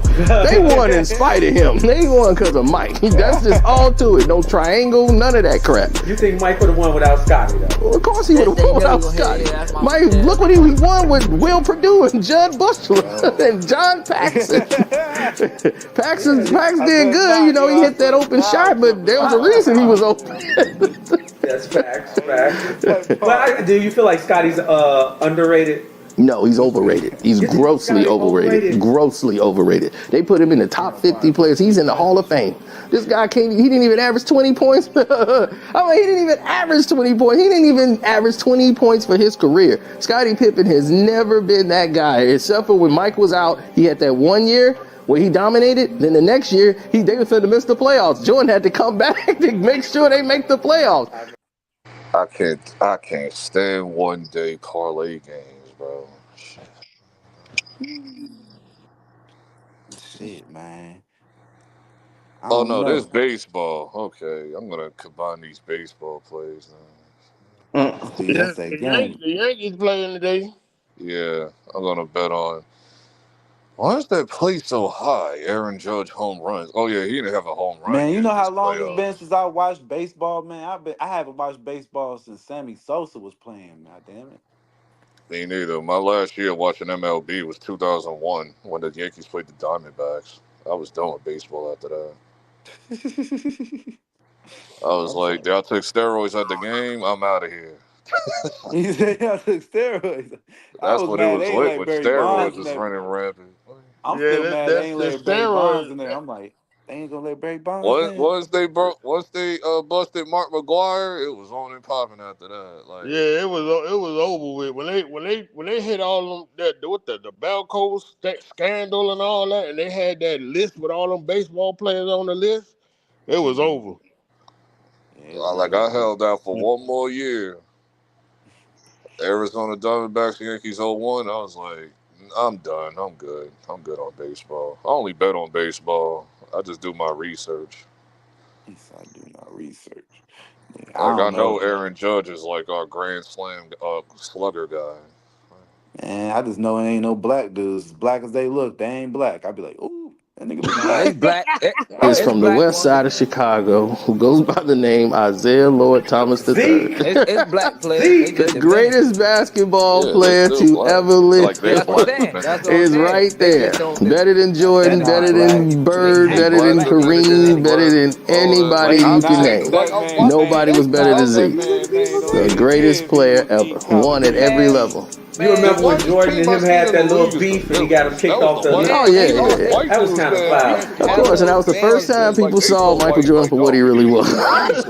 They won in spite of him. They won because of Mike. That's just all to it. No triangle, none of that crap. You think Mike would have won without Scotty, though? Well, of course he would have won without Scotty. Mike, look what he won with Will Perdue and Judd Bushler and John Paxson. Pax did good. You know, he hit that open shot, but there was a reason he was open. That's facts. But do you feel like Scotty's underrated? No, he's overrated. He's grossly overrated. Grossly overrated. They put him in the top 50 players. He's in the Hall of Fame. This guy he didn't even average 20 points. He didn't even average 20 points. He didn't even average 20 points for his career. Scottie Pippen has never been that guy, except for when Mike was out. He had that 1 year where he dominated. Then the next year, they were going to miss the playoffs. Jordan had to come back to make sure they make the playoffs. I can't stand 1 day parlay games, bro. Shit, man. I Oh don't no, there's know. baseball. Okay, I'm gonna combine these baseball plays now. See, that's that game. The Yankees playing today. Yeah, I'm gonna bet on. Why is that play so high? Aaron Judge home runs. Oh yeah, he didn't have a home run Man, you yet know how this long it's been playoffs. since I watched baseball, man. I haven't watched baseball since Sammy Sosa was playing. God damn it. Me neither. My last year watching MLB was 2001 when the Yankees played the Diamondbacks. I was done with baseball after that. I was I'm like, sorry. y'all took steroids at the game. I'm out of here. He said I took steroids. I That's was what it mad. was They ain't lit let when Barry Bonds steroids and was that. running rampant. I'm Yeah, still mad they that's ain't the let Barry Bonds steroid. in there. I'm like, they ain't gonna let Barry Bonds in. Once they busted Mark McGuire, it was on and popping after that. Like, Yeah, it was over with when they hit all them the Balco scandal and all that, and they had that list with all them baseball players on the list. It was over. Yeah, it's been like a I little. held out for one more year. Arizona Diamondbacks Yankees 0-1. I was like, I'm done. I'm good. I'm good on baseball. I only bet on baseball. I just do my research. Yes, I do not research. Yeah, I Like I don't know know. Aaron Judge is like our Grand Slam slugger guy. Man, I just know it ain't no black dudes. As black as they look, they ain't black. I'd be like, ooh, that nigga look Nah, it's black. black. Is It's from the black west ones. side of Chicago, who goes by the name Isaiah Lord Thomas III. Zeke, It's black players. They Zeke. just The invented greatest it. basketball Yeah, they player still to black. ever live Like Yeah, they're that's what I'm black saying. That's what invented. I'm is saying. right They there. just don't. Better than He That's Jordan, not better not black. black. than They Bird, He act better black than black. Kareem, dominican, better black, than all that. anybody Like He I you can not seen name. like that I'm man. watching Man, Nobody was Yankees better than that highlight Zeke. man videos. ain't And no The little they greatest kid. player He ever. eat Won at every competition. Man, level. You the remember man. when whitest Jordan team and I him seen had in the that little league is the beef and he got him Phillies. kicked That was off the the white. Oh, Yeah, yeah, they All yeah, the all. yeah. white That was dudes, kind of man. clown. Yankees Of That course, and little that Yankees was the first fans time is like people they saw so Michael white. Jordan Like for what he dog, really was. these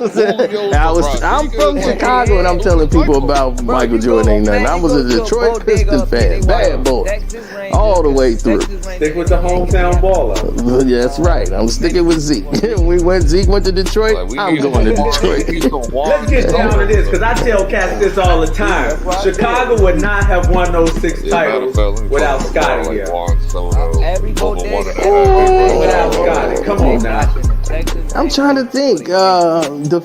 Julio's, the I'm from Chicago and Rodriguez, I'm them telling is people Michael. about Bro, Michael you Jordan go, ain't nothing. man, I you was go a to a Detroit bodega Pistons up here, they fan, white bad on boy, Texas all Rangers, the way through. Texas Stick Rangers, with and the the Yankees be hometown on baller. That's right. I'm sticking with Zeke. Puerto Rican. When Zeke went to Detroit, Like I'm going to Detroit. We need some Let's Juan get down to this Soto's because up I in tell here. cats this all the time. That's what I said. Chicago would not have won those 6 Yeah, matter of titles fact, let me pull without up a guy Scotty like here. Juan Soto Every over one bodega, and a every half bodega MVPs. Without owner, Scotty. Come they on now. watching the Texas I'm trying to Rangers or the think. Yankees.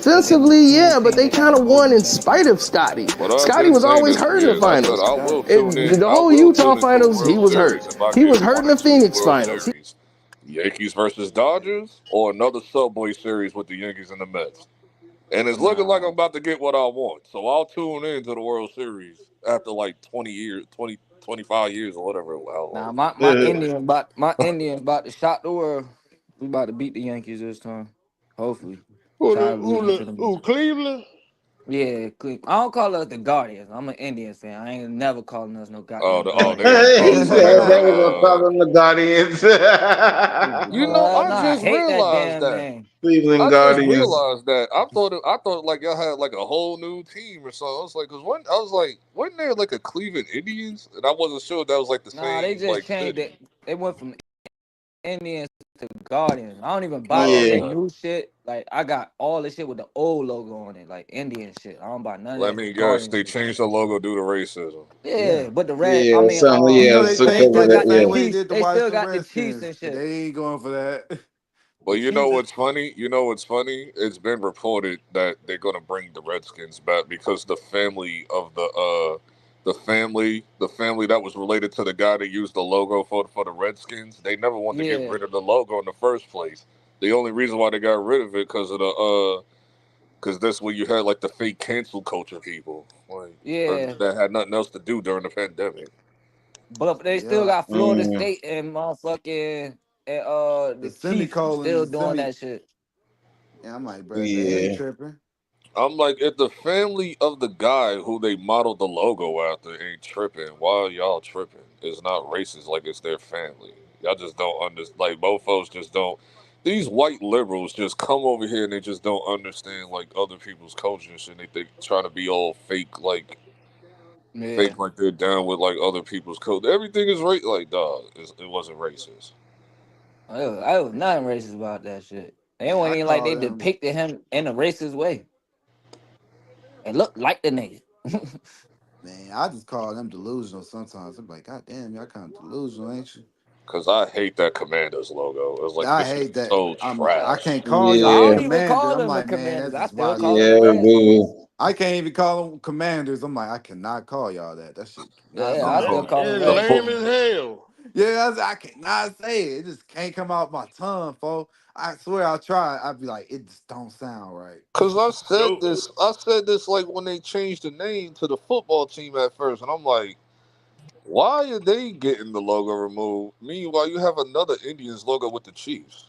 And them the Defensively, two yeah, but teams they they got kind the of won in most spite of Scotty. What I've Scotty been was saying always is, hurt in the yeah, I said finals. I will tune in. The I whole will Utah tune into a finals, he World was hurt. Series if I He get was hurt one in or the two Phoenix World finals. Series. Yankees versus Dodgers or another Subway Series with the Yankees and the Mets. And it's looking like Nah, I'm about to get what I want. So I'll tune in to the World Series after like 20 years, 20, 25 years or whatever. How long Now it's been. my Indians about to shock the world. We about to beat the Yankees this time. Hopefully. Try to lose it to them. Cleveland? Yeah, I don't call us the Guardians. I'm an Indians fan. I ain't never calling us no Oh, goddamn they Guardians. gonna He call. So they said they were gonna gonna. call them the Guardians. Nah, I I just hate that realized damn that. name. Cleveland I just Guardians. realized that. I thought like y'all had like a whole new team or something. I was like, wasn't there like a Cleveland Indians? And I wasn't sure if that was like the Nah, they same just like changed city. it. They went from Indians to Guardians. I don't even buy none of Yeah. their Oh, okay. new shit. Like I got all the shit with the old logo on it, like Indian shit. I don't buy none of Let that me guess. Guardian They shit. changed the logo due to racism. yeah. Yeah, but the red, Yeah, some You know yeah, they took they changed over still that the that, got the same yeah. way they Chiefs. did the They still Washington got the Chiefs Redskins, and but shit. they ain't going for that. But The you know Chiefs, what's funny? You know what's funny? It's been reported that they're gonna bring the Redskins back because the family of the family that was related to the guy that used the logo for the Redskins, they never wanted to get Yeah, rid of the logo in the first place. The only reason why they got rid of it because of the because that's when you had like the fake cancel culture people, like yeah. that had nothing else to do during the pandemic. But they still yeah. got Florida Mm. State and motherfucking and The the Chiefs semicolon, still the doing semi. that shit. Yeah, I'm like, bro, they ain't Yeah. tripping. I'm like, if the family of the guy who they modeled the logo after ain't tripping, why are y'all tripping? It's not racist, like it's their family. Y'all just don't understand. Like, both folks just don't. These white liberals just come over here and they just don't understand like other people's culture and shit. They trying to be all Yeah, fake like they're down with like other people's culture. Everything is right. Like, dog, it wasn't racist. I was nothing racist about that shit. They Man, wasn't I even like call they them, depicted him in a racist way. It looked like the nigga. man, I just call them delusional sometimes. I'm like, God damn, y'all kind of delusional, ain't you? Cause I hate that Commander's logo. It's like I this shit hate is that. so I'm like, I trash. can't call y'all I the Yeah. don't even commander. call I'm them the like, man, commanders. that's I just still wildin'. call them Yeah, the boo. Redskins. I can't even call them commanders. I'm like, I cannot call y'all that. That shit do not Yeah, The I sound still foot, right. call them It's the lame foot. Redskins. as hell. Yeah, I cannot say it. It just can't come out my tongue, folks. I swear I'll try. I'd be like, it just don't sound right. Cause So I said this like when they changed the name to the football team at first, and I'm like, why are they getting the logo removed? Meanwhile, you have another Indians logo with the Chiefs.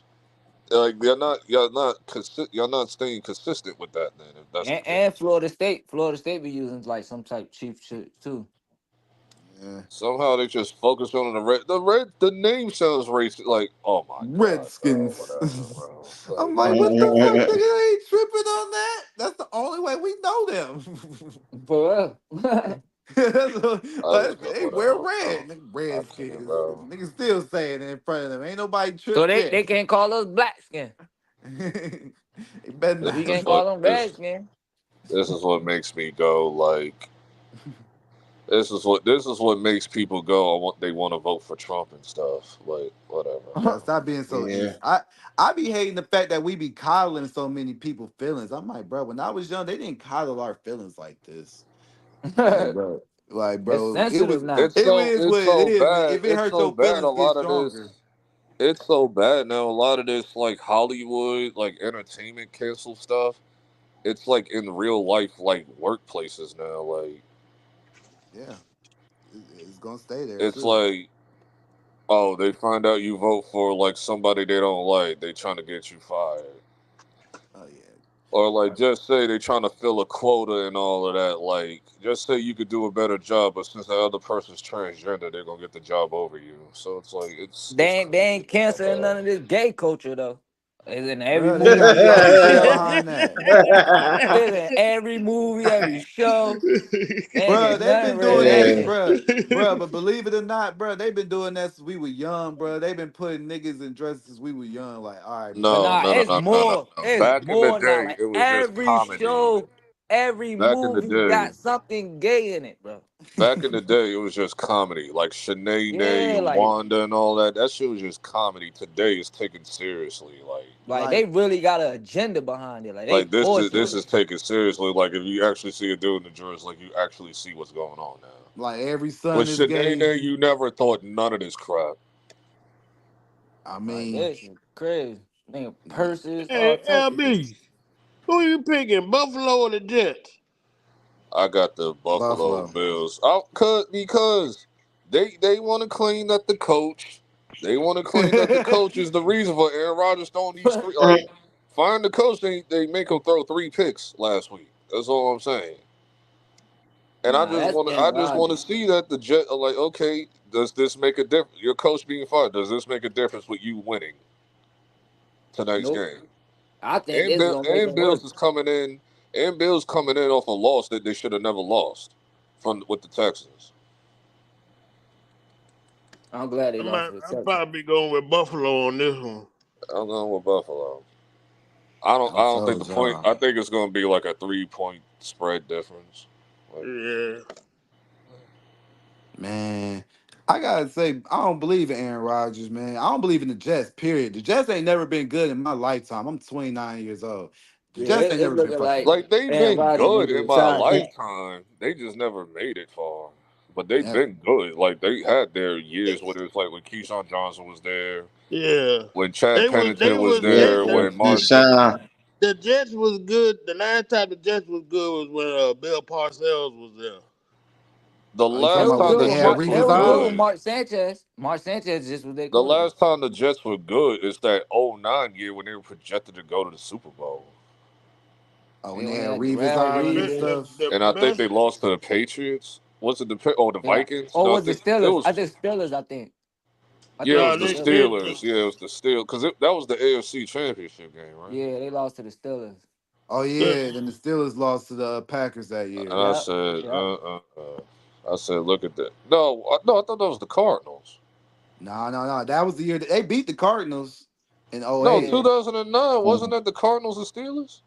Like you're not staying consistent with that. Then if that's the And case, Florida State be using like some type of cheap shit too. Somehow they just focus on the name sounds racist. Like, oh my Redskins. God, bro, whatever, bro. I'm like, what the fuck, nigga? They ain't tripping on that. That's the only way we know them. For real. They wear Whatever, red. bro. Nigga, I can't, Redskins. bro. Niggas still saying it in front of them. Ain't nobody So tripped they yet. can't call us black skin. They better This We not. is can't what call them this red skin. this is what makes me go like. This is what makes people go. They want to vote for Trump and stuff. Like whatever. Bro, stop being so Yeah. easy. I be hating the fact that we be coddling so many people's feelings. I'm like, bro, when I was young, they didn't coddle our feelings like this. Like, bro, It's it was. sensitive now. It's It so is it's what it so is, man. bad. If it It's hurts so your bad. A feelings, get lot of stronger. this. It's so bad now. A lot of this like Hollywood, like entertainment cancel stuff. It's like in real life, like workplaces now. Like Yeah, it's gonna stay there it's too. like, oh, they find out you vote for like somebody they don't like. They trying to get you fired. Oh yeah. Or like just say they trying to fill a quota and all of that. Like just say you could do a better job, but since the other person's transgender, they're gonna get the job over you. So it's like it's They crazy, ain't canceling bro. none of this gay culture though. It's in every Bro, they movie, got every they stand show. behind that. It's in every movie, every show. They ain't Bro, did they've nothing been doing really that, Yeah. shit. bro. But believe it or not, bro, they've been doing that since we were young, bro. They've been putting niggas in dresses since we were young. Like, all right, But bro. No, nah, no, no, it's no, no, no, more. no. It's Back in the more now. day, Like it was just every comedy. show, every Back in the movie day, got something gay in it, bro. back in the day, it was just comedy. Like Shanae Yeah, and Wanda and all that. That shit was just comedy. Today it's taken seriously. like they Like, really got an agenda behind it. Like they Like pushing this it. is taken seriously. Like if you actually see a dude in the drawers, like you actually see what's going on now. like every son With is gay. Shanae, you never thought none of this crap. I Like mean, this shit crazy. Nigga, yeah, purses, all Hey, type of shit. LB, who you picking, Buffalo or the Jets? I got the Buffalo Buffalo. Bills. Because they want to claim that the coach. They want to claim that the coach is the reason for Aaron Rodgers throwing these three. Like, find the coach. They make him throw 3 picks last week. That's all I'm saying. And Nah, that's I Aaron just want to Rodgers. see that the Jet are like, okay, does this make a difference? Your coach being fired, does this make a difference with you winning tonight's Nope. game? I think this is gonna make And him worse. Bills is coming in, and Bills coming in off a loss that they should have never lost from with the Texans. I'm glad they lost to the I'll Texans. probably be going with Buffalo on this one. I'm going with Buffalo. I I don't think the told point. y'all. I think it's going to be like a 3-point spread difference. Like, Yeah. Man, I gotta say, I don't believe in Aaron Rodgers, man. I don't believe in the Jets, period. The Jets ain't never been good in my lifetime. I'm 29 years old. The Yeah, Jets ain't it's never been looking fucking like good. like they've Aaron been Rodgers need good to in my retire. lifetime. They just never made it far. But they've Never. been good. Like they had their years where it was like when Keyshawn Johnson was there, Yeah. when Chad They was Pennington was Yeah. there, when Martin. Keyshawn. the Jets was good. The last time the Jets was good was when Bill Parcells was there. The Oh, you They talking last about was when time they the good with had Mark. Jets They were Revis was good Island? with good, Mark Sanchez. Mark Sanchez just was their the quarterback. last time the Jets were good is that '09 year when they were projected to go to the Super Bowl. Oh, when Yeah, they when they had had Revis Darrell Island and Reeves The, the, stuff. the And I think best. they lost to the Patriots. Was it the and Vikings? or No, I was the think it Steelers? I was. think Steelers. I think. I Yeah, think it it No, was was the the they, Steelers. they, Steelers. they Yeah, it was the Steelers because that was the AFC Championship game, right? Yeah, they lost to the Steelers. Oh the, yeah, then the Steelers lost to the Packers that year. And I Yep. said, Yep. I said, look at that. No, I thought that was the Cardinals. No. That was the year that they beat the Cardinals in No, '08. Yeah. 2009 wasn't that the Cardinals and Steelers?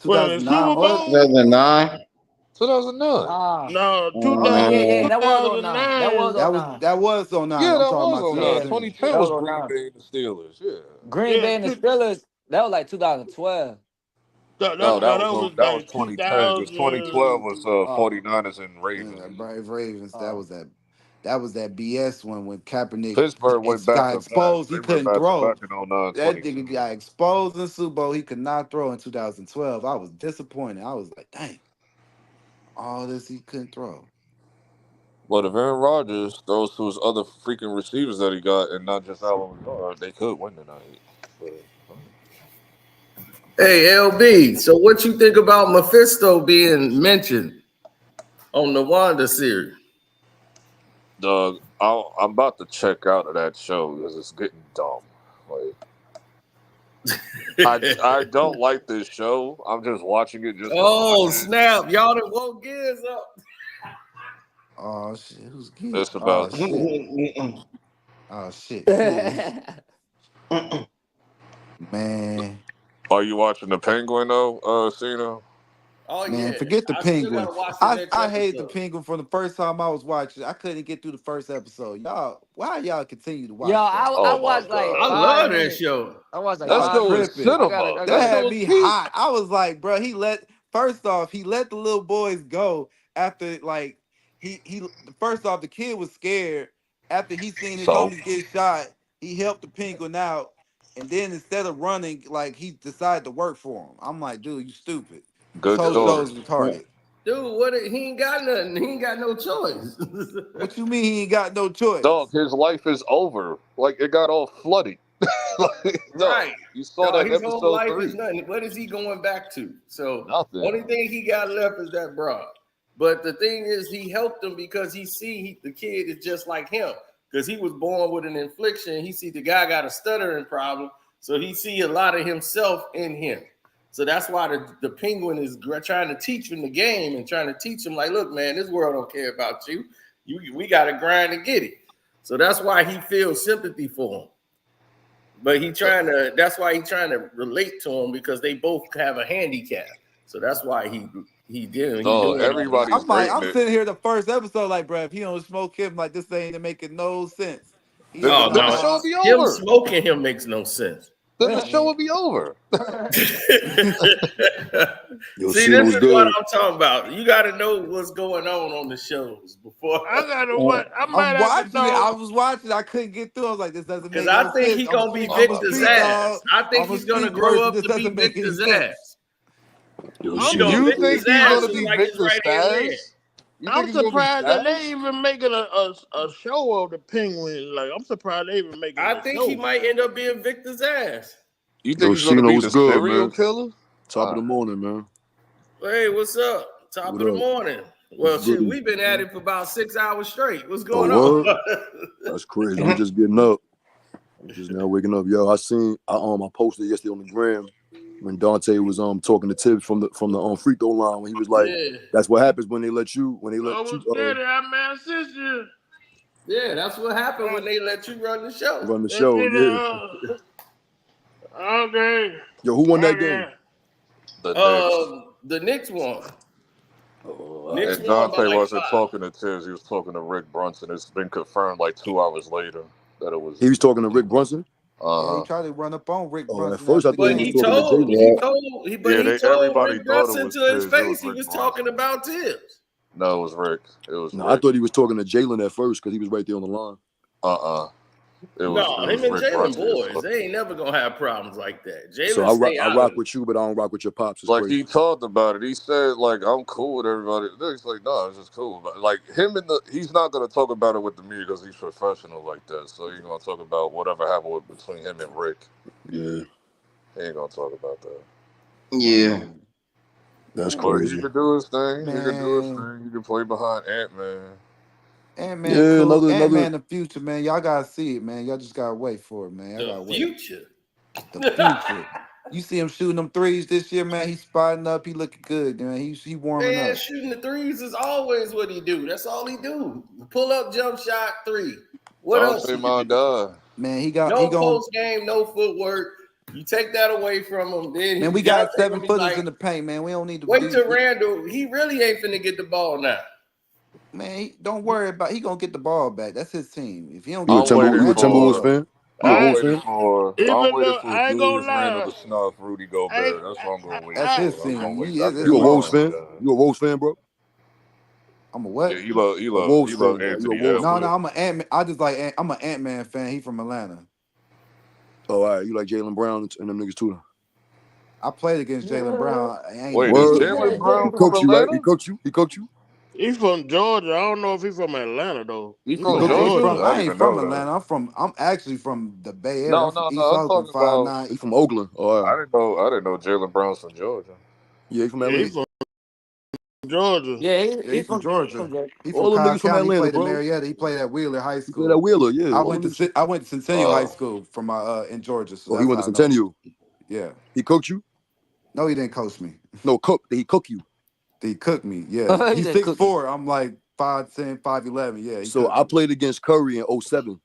well, the 2009 Super was. Bowl? 2009. 2009. Nah. No, Oh yeah, yeah, 2000, yeah. Uh, That was '09. That was 2009. '09. That was '09. Yeah, I'm that talking was about '09. Yeah, 2010. 2010 that was was Green '09. Bay and the Steelers. Yeah. Green Yeah, Bay and the Steelers. That was like 2012. No, that was that was like 2010 because 2012 2000. was Oh. 49ers and Yeah, Ravens. Brave Ravens. Oh. That was that BS one when Kaepernick Pittsburgh went back got to back. exposed. He They went couldn't back to back throw. in 09, That 22. nigga got exposed in the Super Bowl. He could not throw in 2012. I was disappointed. I was like, dang, all this he couldn't throw. But if Aaron Rodgers throws to his other freaking receivers that he got and not just Allen Lazard, they could win tonight. But, Hey, LB, so what you think about Mephisto being mentioned on the Wanda series? Doug, I'm about to check out of that show because it's getting dumb. Like, I don't like this show. I'm just watching it just to Oh watch it. snap! Y'all done woke gears up. Oh shit, who's geek? It's about Oh shit. Man. Are you watching the Penguin though, Cena? Oh Man, yeah, forget the I still Penguin. gotta watch the next I hate the episode. Penguin from the first time I was watching. I couldn't get through the first episode. Y'all, why y'all continue to watch Yo, that? I watched like I 5 love that minutes. show. I watched like That 5 show is minutes. tripping. cinema. That had show is me peak. hot. I was like, bro, first off, he let the little boys go after like he first off, the kid was scared after he seen his So homies get shot. He helped the Penguin out, and then instead of running, like he decided to work for him. I'm like, dude, you stupid. This good whole story. show's retarded. Dude, he ain't got nothing. He ain't got no choice. What you mean he ain't got no choice? Dog, his life is over. Like it got all flooded. Right. You saw Dog, that his whole episode life 3. is nothing. What is he going back to? So Nothing. only thing he got left is that broad. But the thing is, he helped him because the kid is just like him. Because he was born with an infliction. He see the guy got a stuttering problem. So he see a lot of himself in him. So that's why the Penguin is trying to teach him the game and trying to teach him, like, look, man, this world don't care about you. We got to grind to get it. So that's why he feels sympathy for him. But that's why he's trying to relate to him because they both have a handicap. So that's why he did. Everybody's I'm sitting here the first episode like, bro, if he don't smoke him, like this ain't making no sense. The show be him over. Smoking him makes no sense. Then the show will be over. See, this is what I'm talking about. You got to know what's going on the shows before. I gotta what? I might have to know. I was watching. I couldn't get through. I was like, this doesn't make no sense. Because I think he's gonna be Victor's ass. I think he's gonna grow up to be Victor's ass. You think he's gonna be Victor's ass? I'm surprised that they even making a show of the Penguin. Like, I'm surprised they even making. I think he might end up being Victor's ass. You think he's gonna be the serial killer? Top of the morning, man. Hey, what's up? Top of the morning. Well, shit, we've been at it for about 6 hours straight. What's going on? That's crazy. I'm just getting up. I'm just now waking up. Yo, I posted yesterday on the gram when Donte was talking to Tibbs from the free throw line when he was like, that's what happens when they let you I assist you. Yeah, that's what happened when they let you run the show. Okay. Yo, who won that game? The Knicks won. And Donte wasn't talking to Tibbs. He was talking to Rick Brunson. It's been confirmed like 2 hours later that it was. He was talking to Rick Brunson? Yeah, he tried to run up on Rick Brunson. At first I thought he told Rick Brunson to his face he was talking about Tibbs. No, it was Rick. I thought he was talking to Jalen at first because he was right there on the line. Him and Jalen boys, they ain't never gonna have problems like that. Jalen, so I rock with you, but I don't rock with your pops. Like he talked about it. He said, like, I'm cool with everybody. He's like, no, it's just cool. But like he's not gonna talk about it with the media because he's professional like that. So he's gonna talk about whatever happened between him and Rick. Yeah, he ain't gonna talk about that. Yeah, that's crazy. He can do his thing. He can play behind Ant-Man. Ant-Man, cool. Ant-Man in the future, man. Y'all gotta see it, man. Y'all just gotta wait for it, man. The future. You see him shooting them threes this year, man. He's spotting up. He looking good, man. He warming up. Shooting the threes is always what he do. That's all he do. Pull up, jump shot, three. What else? Man, he post game, no footwork. You take that away from him, then we got 7 footers in the paint, man. We don't need to wait till Randall. He really ain't finna get the ball now. Man, don't worry about. He gonna get the ball back. That's his team. If he don't You a get the ball, Timberwolves fan? I'm waiting for Julius Randle to snuff Rudy Gobert. That's what I'm going with. That's his team. You a Wolves fan? You a Wolves fan, bro? I'm a what? Yeah, you love Anthony. No, I'm an Ant-Man. I'm an Ant-Man fan. He from Atlanta. Oh, all right. You like Jalen Brown and them niggas too? I played against Jalen Brown. Wait, is Jalen Brown he coached from you, right? Atlanta? He coached you? He's from Georgia. I don't know if he's from Atlanta though. He's from Georgia. I ain't from Atlanta. I'm actually from the Bay Area. I'm talking about. He's from Oakland. Oh, I didn't know Jalen Brown's from Georgia. Yeah, he's from Atlanta. He's from Georgia. Yeah, He's from Georgia. He's from All them Cobb niggas from County. He Atlanta, played at bro. Marietta. He played at Wheeler High He played at School. Wheeler, yeah. I went to Centennial High School from in Georgia, so Oh, he that's went how to I know. Centennial. Yeah. He coached you? No, he didn't coach me. No, did he cook you? He cooked me. Yeah. He He's didn't cook 6'4". I'm like 5'10", 5'11". Yeah. He So cooked I me. played against Curry in 07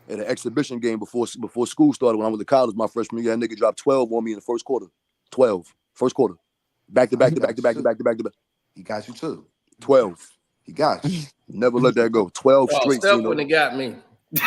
at an exhibition game before school started when I went to college my freshman year. That nigga dropped 12 on me in the first quarter. 12. First quarter. Back to back to back to back to back to back to back. He got you too. 12. He got you. Never let that go. 12 Oh, straight. Steph wouldn't have got me.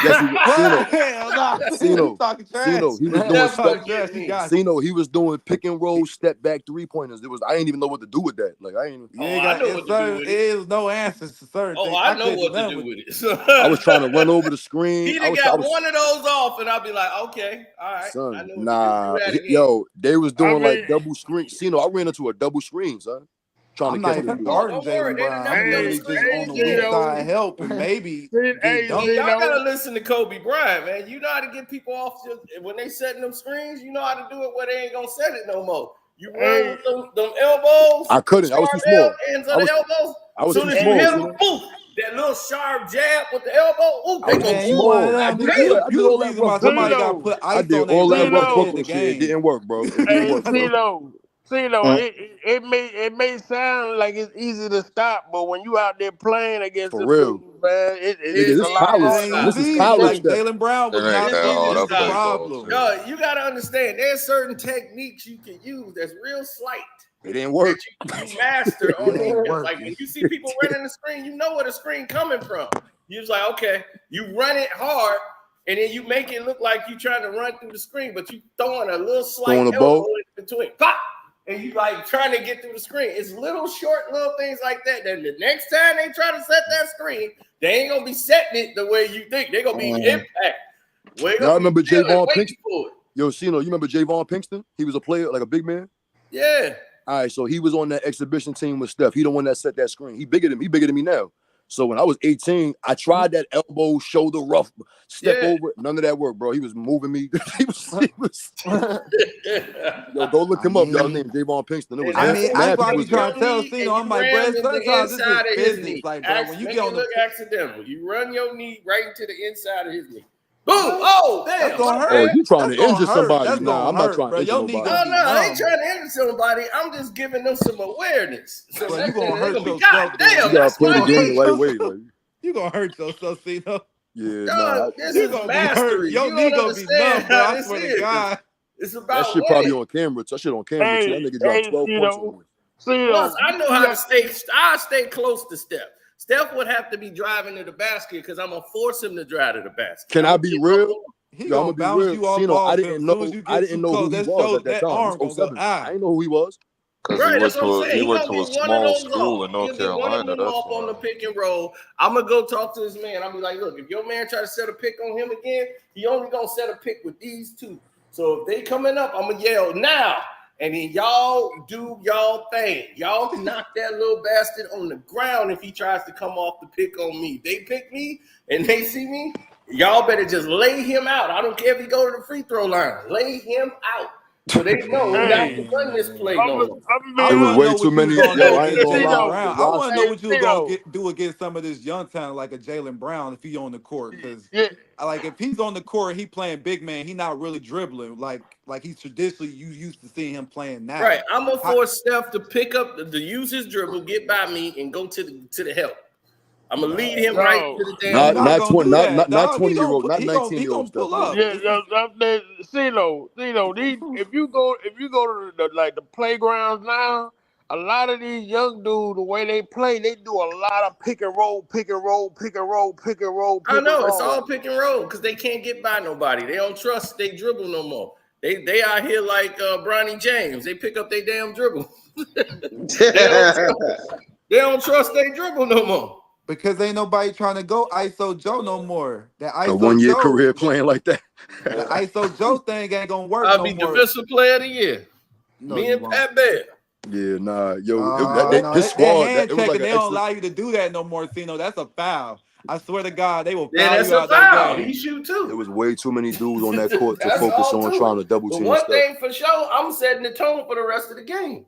Yes, Hell no. Cino, Talking trash. Cino, he was doing Steph step. wouldn't get me. Cino, he was doing pick and roll, step back 3-pointers. I ain't even know what to do with that. Like I ain't. You ain't got, I know what to do with it. There's no answers to certain Oh, things. I know couldn't what to remember. do with it. I was trying to run over the screen. He'd have got one of those off, and I'd be like, okay, all right. Son, I know nah, what to do. yo, they was doing I mean- like double screen. Cino, I ran into a double screen, son. Trying I'm to not catch even them. guarding Don't worry, Jalen they didn't Brown. have I'm to literally double just screen. on the weak side help and maybe get dunked. Y'all gotta listen to Kobe Bryant, man. You know how to get people off when they setting them screens. You know how to do it where they ain't gonna set it no more. You run with them elbows. I couldn't. I was too small. Ends of the elbows. I was Soon too as you small. hit You them, know? boom, that little sharp jab with the elbow. Ooh, I they was go too You one of small. I them. did You all the that reason why rough somebody Brooklyn. got put I ice did on their all that leg rough at the Brooklyn shit. It game. didn't work, bro. It didn't work, bro. It may sound like it's easy to stop, but when you out there playing against For them real. dudes, man, Nigga, it's this a lot college. It ain't harder. This is easy. college Like stuff. Jalen Brown was It ain't not that hard. I that's the play ball problem. too. Yo, you gotta understand. There's certain techniques you can use that's real slight. It didn't work. You master on It ain't these. working. Like when you see people running the screen, you know where the screen coming from. You just like, okay, you run it hard, and then you make it look like you trying to run through the screen, but you throwing a little slight Throwing a elbow ball. in between. Pop! And you like trying to get through the screen. It's little short little things like that. Then the next time they try to set that screen, they ain't gonna be setting it the way you think. They're gonna be impact. Y'all remember Javon waiting Pinkston? for it. Yo, Cino, you remember Javon Pinkston? He was a player, like a big man. Yeah. All right, so he was on that exhibition team with Steph. He the one that set that screen. He bigger than me now. So when I was 18, I tried that elbow, shoulder, rough, step over. None of that worked, bro. He was moving me. he was Yo, go look him up. Y'all name Javon Pinkston. It was that's why I be was trying to tell Cino. I'm like, bro, sometimes it's just business. Like, bro, when you Make get it on the look accidental. You run your knee right into the inside of his knee. Boom! Oh, damn! That's gonna hurt. Oh, you trying That's to injure gonna hurt. somebody? That's Nah, gonna I'm not hurt, trying bro. to injure Your knee nobody. gonna be I ain't numb. trying to injure somebody. I'm just giving them some awareness. So Bro, that's you gonna hurt be, yourself. God damn, You gotta that's play the my game knee. the right way, like. You gonna hurt yourself, Cino. Yeah, Dog, this You is gonna be hurt. mastery. Your You knee don't gonna be numb, understand bro. how I this swear to is. God. It's that about shit probably winning. on camera. That shit on camera too. That nigga dropped 12 points on me. Plus, I know how to stay. I stay close to Steph. Steph would have to be driving to the basket because I'm gonna force him to drive to the basket. Can I be real? He Yo, I'm gonna be bounce real. you off Cino, I ball. didn't As know. soon as you I get didn't too know close, who he was at that that time. arm It was gonna go 07. I ah. didn't know who he was. Because Right, that's what I'm saying. he went Gonna to a be one of small those school off. in North He'll get one of Carolina. them That's off on the why. pick and roll. I'm gonna go talk to this man. I'm be like, look, if your man try to set a pick on him again, he only gonna set a pick with these two. So if they coming up, I'm gonna yell now. And then y'all do y'all thing. Y'all can knock that little bastard on the ground if he tries to come off the pick on me. They pick me and they see me. Y'all better just lay him out. I don't care if he go to the free throw line. Lay him out. So they know we not to run this play no more. I It was want to way know too what you many. gonna Yo, do I ain't against gonna Jalen lie. Brown. The I want to know what you Cino. gonna do against some of this young talent like a Jalen Brown if he on the court. Because like if he's on the court, he playing big man. He not really dribbling like he's traditionally you used to see him playing now. Right. I'm gonna force Steph to pick up to use his dribble, get by me, and go to the help. I'm gonna lead him right to the damn. Not gonna 20, do that, not dog. 20-year-old, not He 19-year-old gonna stuff. pull up. Cino, if you go to the playgrounds now, a lot of these young dudes, the way they play, they do a lot of pick and roll. I know it's all pick and roll because they can't get by nobody. They don't trust they dribble no more. They out here like Bronny James. They pick up their damn dribble. they don't trust they dribble no more. Because ain't nobody trying to go ISO Joe no more. That ISO A 1-year Joe, career playing like that. The ISO Joe thing ain't gonna work I'll no be more. defensive player of the year. No, Me you and won't. Pat Bear. Yeah, nah, yo, No, this squad, hand it was checking, like they an don't extra. allow you to do that no more, Cino. That's a foul. I swear to God, they will Yeah, foul that's you a out that foul. game. He shoot too. There was way too many dudes on that court to That's focus all on to trying it. to double But team one stuff. thing for sure, I'm setting the tone for the rest of the game.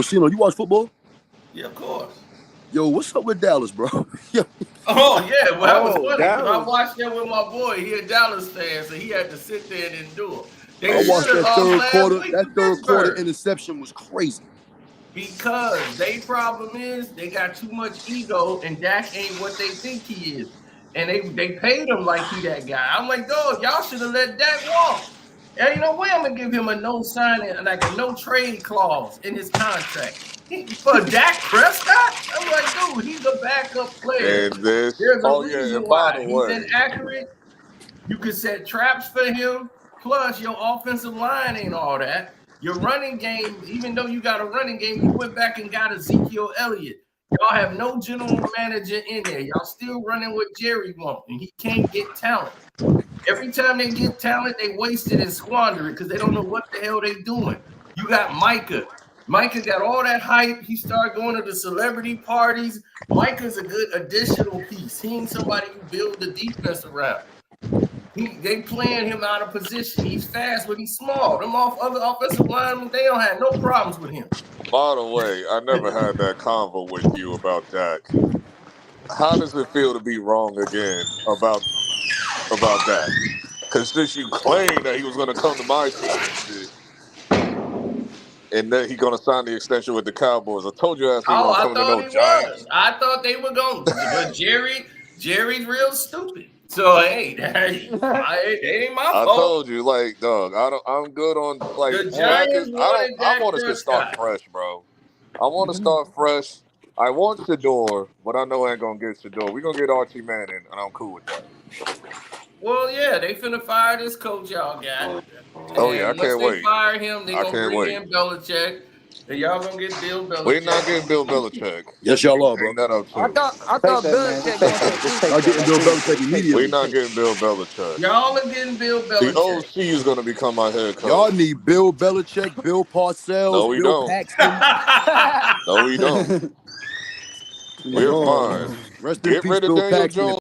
Yo, Sino, you watch football? Yeah, of course. Yo, what's up with Dallas, bro? Yo. Oh yeah, well that was Oh, funny because I Dallas. watched that with my boy. He a Dallas fan, so he had to sit there and endure. They I should watched have that lost third last quarter. week That to third quarter Pittsburgh. interception was crazy. Because their problem is they got too much ego, and Dak ain't what they think he is. And they paid him like he that guy. I'm like, dog, y'all should have let Dak walk. And you know what? I'm gonna give him a no signing, like a no trade clause in his contract. For Dak Prescott? I'm like, dude, he's a backup player. And this, There's a oh yeah, reason and by why the he's way, inaccurate. You could set traps for him. Plus, your offensive line ain't all that. Your running game, even though you got a running game, you went back and got Ezekiel Elliott. Y'all have no general manager in there. Y'all still running what Jerry wants, and he can't get talent. Every time they get talent, they waste it and squander it because they don't know what the hell they doing. You got Micah. Micah got all that hype. He started going to the celebrity parties. Micah's a good additional piece. He ain't somebody you build the defense around. They playing him out of position. He's fast, but he's small. Them other offensive linemen, they don't have no problems with him. by the way, I never had that convo with you about Dak. How does it feel to be wrong again about that? Because since you claimed that he was going to come to my team and shit, and then he going to sign the extension with the Cowboys, I told you he Oh, wasn't I coming to thought no he Giants. was. I thought they were going, but Jerry's real stupid. So hey, it ain't my I fault. told you, like, dog, I'm good on like The Dak Giants is. wanted I Dak want us to start Prescott. fresh, bro. I want to start fresh. I want Shador, but I know I ain't gonna get Shador. We're gonna get Archie Manning, and I'm cool with that. Well, yeah, they finna fire this coach y'all got. Oh yeah, I And once can't they wait. fire him, they I gonna can't bring wait. in Belichick. And y'all gonna get Bill Belichick. We're not getting Bill Belichick. Yes, y'all are, bro. Hang that up I too. thought that, man. Just Belichick take going to that. the Just Super take Y'all that. getting Like Bill Phoenix. Belichick Just take We're immediately. not getting Bill Belichick. Y'all are getting Bill The Belichick. OC is gonna become my head coach. Y'all need Bill Belichick, Bill Parcells, No, we Bill don't. Paxton. No, we don't. We're fine. Rest in Get peace, rid of Bill Daniel Paxton. Jones,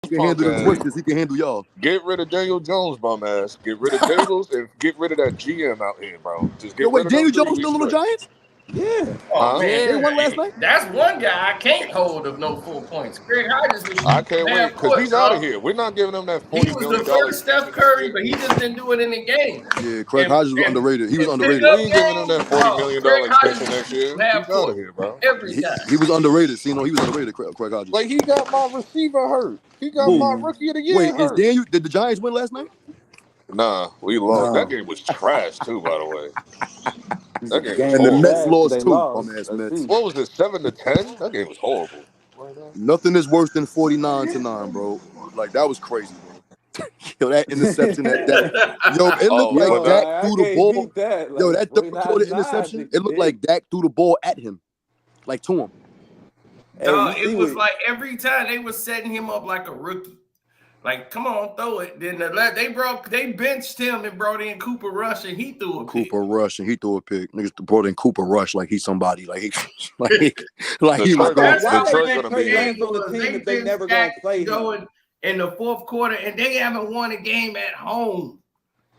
He can punk handle the ass. twisters. He can handle y'all. Get rid of Daniel Jones, bum ass. Get rid of Daniels and get rid of that GM out here, bro. Just Yo, get rid wait, of them Daniel three. Jones We still on the straight. Giants? Yeah. Oh Huh? man, They won last night? that's one guy I can't hold of no 4 points. Greg Hodges was I shooting can't half wait because court, he's out of dog. here. We're not giving him that He $40 was the million first extension Steph next Curry, year. but he just didn't do it in the game. Yeah, Craig Hodges was underrated. He was And underrated. pickup We ain't giving him games, that $40 million Greg Hodges extension was next year. shooting half He's out court of here, bro. every time. He was underrated. See, he was underrated, Craig Hodges. Like he got my receiver hurt. He got Who? my rookie of the year Wait, is hurt. Daniel? Did the Giants win last night? Nah, we lost. That No. game was trash too, by the way. That game was Game And the was horrible. Mets trash because lost they too. lost. Bum ass Let's Mets. see. What was it, 7-10? That game was horrible. Nothing is worse than 49-9, bro. Like that was crazy, bro. Yo, that interception yo, it looked Oh, like for Yo, that. Dak I threw the can't ball. beat that. Yo, Like that third quarter 49-9, interception, it looked big. like Dak threw the ball at him, like to him. Hey, you It see was what? like every time they was setting him up like a rookie. Like, come on, throw it. Then they benched him and brought in Cooper Rush, and he threw a pick. Cooper Rush, and he threw a pick. Niggas brought in Cooper Rush like he's somebody. Like he he was Detroit gonna, going. That's how Detroit bad gonna the be Trey here. Lance game on the was. team They if they benched never Dak gonna play him? going in the fourth quarter, and they haven't won a game at home.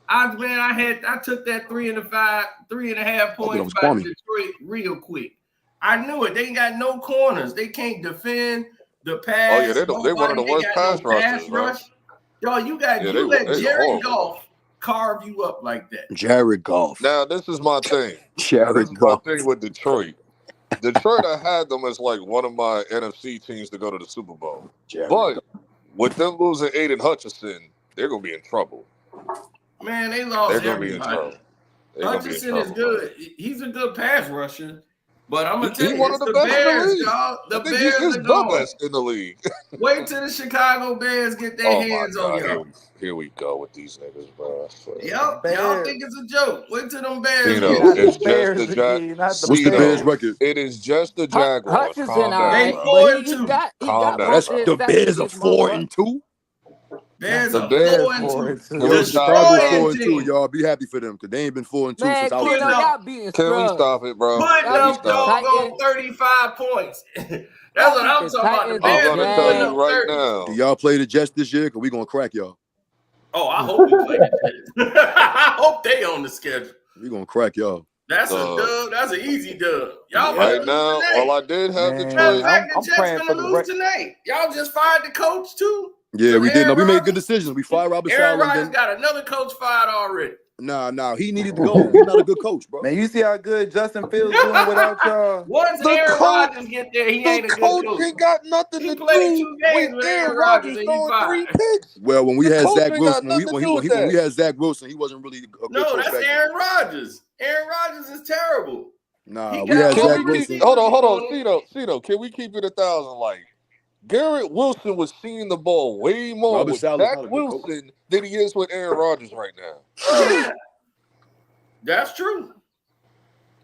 I took that 3.5 points by Detroit real quick. I knew it. They ain't got no corners. They can't defend the Oh yeah, pass. they one of the Nobody. They worst got pass no pass rushers, bro. rush. Yo, you let They Jared horrible. Goff carve you up like that. Jared Goff. Now this is my thing. Jared Goff. My thing with Detroit. Detroit, I had them as like one of my NFC teams to go to the Super Bowl. But with them losing Aiden Hutchinson, they're gonna be in trouble. Man, they lost They're gonna be in everybody. trouble. Hutchinson is good. He's a good pass rusher. But I'm gonna tell He's you, one it's of the the best in the Bears, league. y'all. The I think Bears he is are the going. best in the league. Wait till the Chicago Bears get their Oh my hands on God, y'all. here we go with these niggas, bro. I swear. Yep, y'all think it's a joke. Wait till them Bears Cino, get it's just the Jaguars. What's the Bears record? It is just the Jaguars. Hutchinson, Calm all down, right, bro. but he Calm got down, most That's of his bro. the stats Bears are against Mo Buck. 4-2. Bears The are Bears 4-2. Can Yo, we stop it, Chicago bro? 4-2. Y'all be happy for them because they ain't been 4-2 Man, since I was Keno, 10. y'all beating Can we scrubs. stop it, bro? Putting Can we up stop? doggone 35 points. That's Y'all what beat I'm the talking about. The Titans, the I'm Bears gonna are tell putting you up Jags. right 30. now. Do y'all play the Jets this year? Because we going to crack y'all. Oh, I hope we play the Jets. I hope they on the schedule. We going to crack y'all. That's a dub. That's an easy dub. Yeah. Y'all Right finna lose now, tonight. well, I did have Man, Matter of Detroit. fact, the I'm Jets praying for finna the lose tonight. Y'all just fired the coach too. Yeah, we did. No, we made good decisions. We fired Robert Aaron Saleh. Rodgers got another coach fired already. Nah, he needed to go. He's not a good coach, bro. Man, you see how good Justin Fields doing without y'all? Once The Aaron coach, Rodgers get there, he the ain't a good coach coach. ain't got nothing He to played do 2 with games with Aaron Aaron Rodgers Rodgers and he throwing 3 fired. picks. Well, when we The had coach Zach ain't got Wilson, nothing to do with when we that. had Zach Wilson, he wasn't really a good No, coach that's back then. Aaron Rodgers. Aaron Rodgers is terrible. Nah, He we had got all Zach the Hold Wilson. on, receivers. Cito. Can we keep it 1,000? Like, Garrett Wilson was seeing the ball way more Robert with Saleh's Zach not a good coach. Wilson than he is with Aaron Rodgers right now. That's true.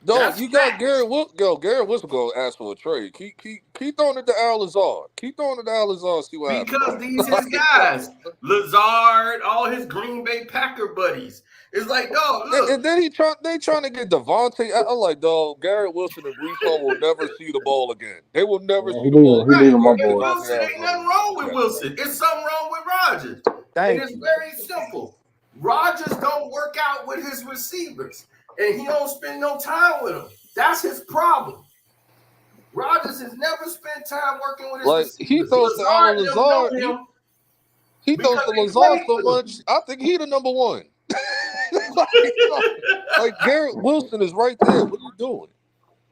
No, That's you got fact. Garrett Wilson. Garrett Wilson going to ask for a trade. Keep throwing it to Al Lazard. Keep throwing it to Al Lazard. See what happens. Because these his guys, Lazard, all his Green Bay Packer buddies. It's like, dog, look. And then they trying to get Davante. I'm like, dog, Garrett Wilson and Brees Hall will never see the ball again. They will never see the ball again. And Wilson ain't nothing wrong with Wilson. It's something wrong with Rodgers. And it's very simple. Rodgers don't work out with his receivers, and he don't spend no time with them. That's his problem. Rodgers has never spent time working with his receivers. He throws to Alan Lazard. He throws to Lazard so much. I think he the number one. like Garrett Wilson is right there. What are you doing?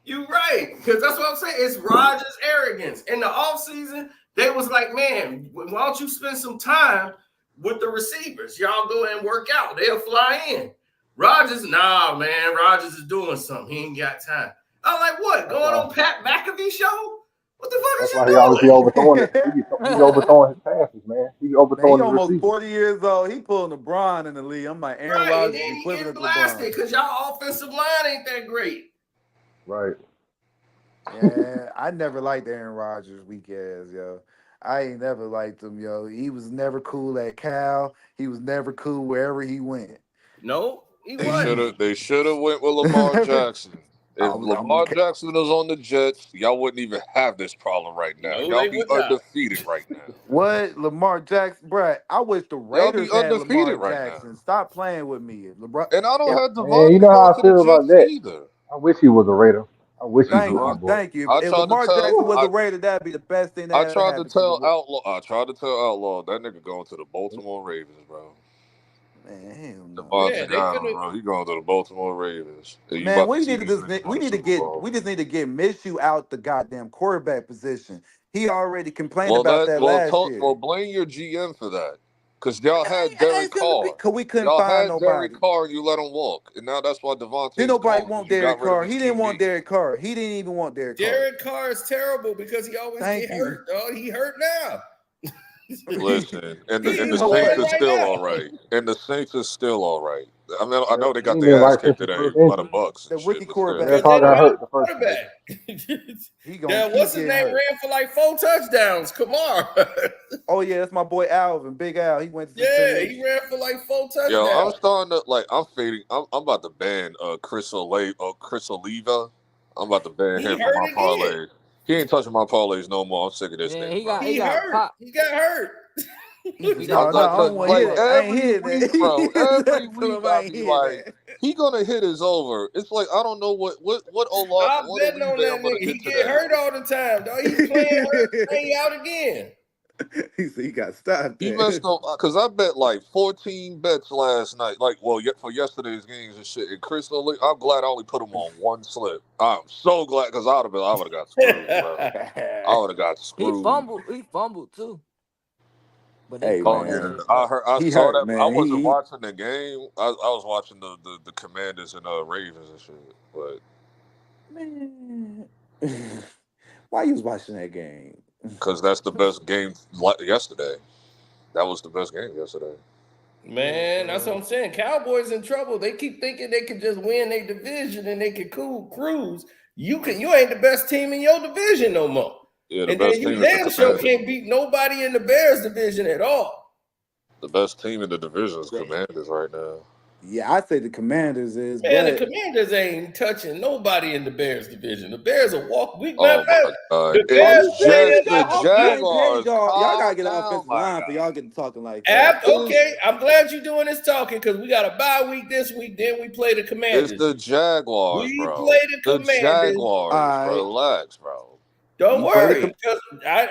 You're right, because that's what I'm saying. It's Rodgers' arrogance. In the offseason, they was like, man, why don't you spend some time with the receivers? Y'all go and work out. They'll fly in. Rodgers, nah, man. Rodgers is doing something. He ain't got time. I'm like, what? Going on Pat McAfee show? What the fuck is you doing? He overthrowing it. He's overthrowing his passes, man. He's overthrowing Man, he his almost receivers. 40 years old. He pulling LeBron in the league. I'm like, Aaron Right, and Rodgers then is he equivalent getting to LeBron. blasted because y'all offensive line ain't that great. Right. Yeah, I never liked Aaron Rodgers, weak ass, yo. I ain't never liked him, yo. He was never cool at Cal. He was never cool wherever he went. No, he wasn't. They should have went with Lamar Jackson. If Lamar Jackson was on the Jets, y'all wouldn't even have this problem right now. No, Y'all they be would not. undefeated right now. What? Lamar Jackson? Bruh, I wish the Y'all be Raiders had Lamar undefeated right now. Jackson. Stop playing with me. LeBron, And I don't have Man, Davante you know how I going to feel the about Jets that. either. I wish he was a Raider. I wish he was my Thank boy. you. I If tried Lamar to tell Jackson was a Raider, that'd be the best thing that I ever tried to happened tell the Outlaw that nigga going to the Baltimore Ravens, bro. Man, hell no. Davante Adams, bro. He going to the Baltimore Ravens. You Man, about we to see need to these just niggas we win the need to Super get Bowl. we just need to get Minshew out the goddamn quarterback position. He already complained about that last year. Blame your GM for that. Because y'all had I Derek asked him to be, Carr. cause we couldn't Y'all find had Derek nobody. Carr and you let him walk. And now that's why Davante's Didn't nobody gone. want You got Derek rid of Carr. his He didn't QB. want Derek Carr. He didn't even want Derek Carr. Derek Carr is terrible because he always get hurt, dog. He hurt now. Listen, and the He's Saints playing are right still now. all right. And the Saints are still all right. I mean, I know they He got ain't their been ass right since kicked the today first by the injury. Bucks The and rookie shit. But quarterback. Derek Because Carr they got don't have hurt the a first time. quarterback. He gonna Now, keep what's his getting name? hurt. Ran for like 4 touchdowns. Kamar. Oh yeah, that's my boy Alvin, Big Al. He went to the Yeah, Saints. he ran for like 4 yo, I'm touchdowns. starting to I'm fading. I'm about to ban Chris Oliva. I'm about to ban He him from hurt my again. parlays. He ain't touching my parlays no more. I'm sick of this Yeah, nigga, he bro. got He got hurt. pop. He got hurt. He No, got I'm I not pop. don't touching want to hear like that. I ain't every hearing week, that. bro. Every Tell week him I I ain't be hearing like, that. he gonna hit his over. It's like I don't know what I'm betting on Olive that I'm gonna nigga. He get get today. hurt all the time, dog. He's playing hurt. Now he out again. He said he got stopped He there. messed up because I bet like 14 bets last night. Like, well, for yesterday's games and shit. And Chris O'Leary, I'm glad I only put him on one slip. I'm so glad because I would have got screwed, bro. I would have got screwed. He fumbled too. But they Hey Oh called that yeah, man, shit, I bro. heard. I he saw hurt, that. I man. wasn't watching the game. I was watching the Commanders and Ravens and shit. But Man, why you was watching that game? because that's the best game yesterday. That was the best game yesterday. Man, that's what I'm saying. Cowboys in trouble. They keep thinking they can just win their division and they can cruise. You ain't the best team in your division no more. Yeah, the And then best you team is the damn sure Commanders. can't beat nobody in the Bears division at all. The best team in the division is Commanders right now. Yeah, I say the Commanders is, Man, the but Commanders ain't touching nobody in the Bears division. The Bears will walk week. Oh my God! The Bears playing The Jaguars. y'all gotta get an Calm offensive down, line my for guy. y'all getting talking like that. Okay, I'm glad you're doing this talking because we got a bye week this week. Then we play the Commanders. It's the Jaguars, We bro. play the The Commanders. Jaguars. All right. Relax, bro. Don't You played worry.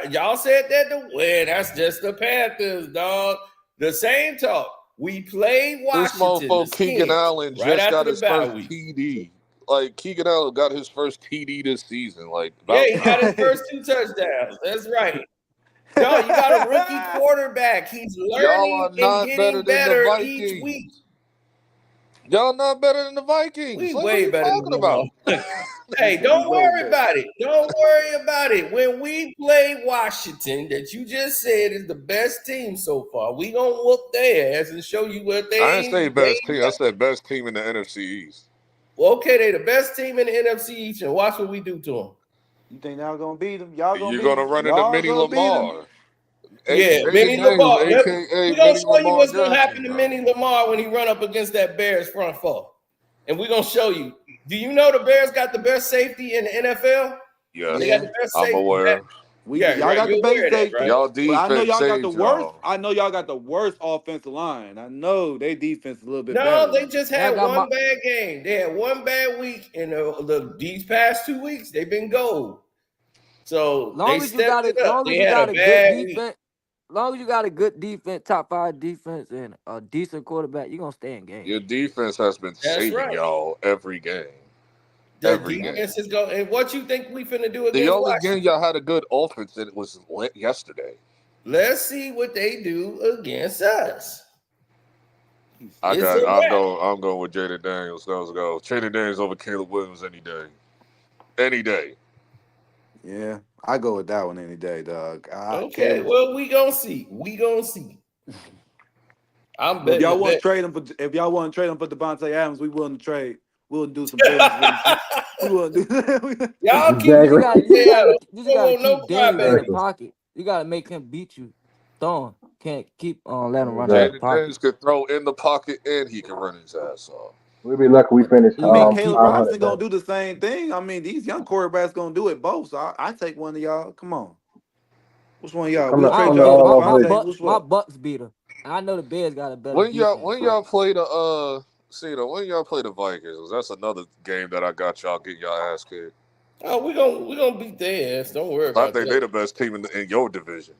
Y'all said that to win. That's just the Panthers, dog. The same talk. We played This Washington, the motherfucker Keegan Skins, Allen right just got after the his bye first week. TD. Like Keegan Allen got his first TD this season. Like Yeah, about he got his time. first 2 touchdowns. That's right. No, you got a rookie quarterback. He's Y'all learning are and not better getting than the better each Vikings. week. Y'all not better than the Vikings. We Like, what are way you better than talking Lamar. about? Hey, said we don't way worry better. about it. Don't worry about it. When we play Washington, that you just said is the best team so far, we gonna whoop their ass and show you what I didn't say they best team. I said best team in the NFC East. Well, okay, they the best team in the NFC East, and watch what we do to them. You think y'all gonna beat them? Y'all gonna You're beat gonna them. run into Y'all Mini gonna beat them. Lamar. Yeah, Jaden Mini Daniels, Lamar. aka We're gonna Mini show you Lamar what's gonna Jackson, happen to bro. Mini Lamar when he run up against that Bears front four. And we're gonna show you. Do you know the Bears got the best safety in the NFL? Yes, They got the best I'm safety. aware. Yeah, Y'all right. got the You're aware base of that, safety, right? Y'all but I know defense y'all got the saves worst. y'all. I know y'all got the worst offensive line. I know they defense is a little bit No, better. they just And I had got one bad game. They had one bad week in these past 2 weeks. They've been gold. So they long as you stepped got it it, up. long as They you had got a a good bad week. defense, long as you got a good defense, top 5 defense, and a decent quarterback, you're gonna stay in game. Your defense has been That's saving right. y'all every game. The Every game. defense is going. And what you think we finna do The against only game Washington? y'all had a good offense in was yesterday. Let's see what they do against us. I'm It's a wrap. going with Jaden Daniels. Let's go. Jaden Daniels over Caleb Williams any day. Any day. Yeah, I go with that one any day, dog. Okay, well, we gonna see. We gonna see. I'm But if betting y'all the want bet. to trade him for Davante Adams, we willing to trade. We'll do some business with him. We will do. Y'all keep You Davante Adams. just Don't gotta want no keep Daniels in the crybaby. pocket. You gotta make him beat you. Throwing. Can't keep let him run out the Jaden pocket. Daniels could throw in the pocket and he can run his ass off. We'll be lucky we finished You I mean, gonna Caleb keep 500 gonna 500. do the same thing. I mean, these young quarterbacks gonna do it both. So I take one of y'all. Come on, which one of y'all? We'll I trade don't y'all care. for My Davante. Bucks, Which my one? Bucks beat him. I know the Bears got a better When defense. y'all play the when y'all play the Vikings, that's another game that I got y'all getting y'all ass kicked. Oh, we gonna beat their ass. Don't worry I about think that. they're the best team in your division.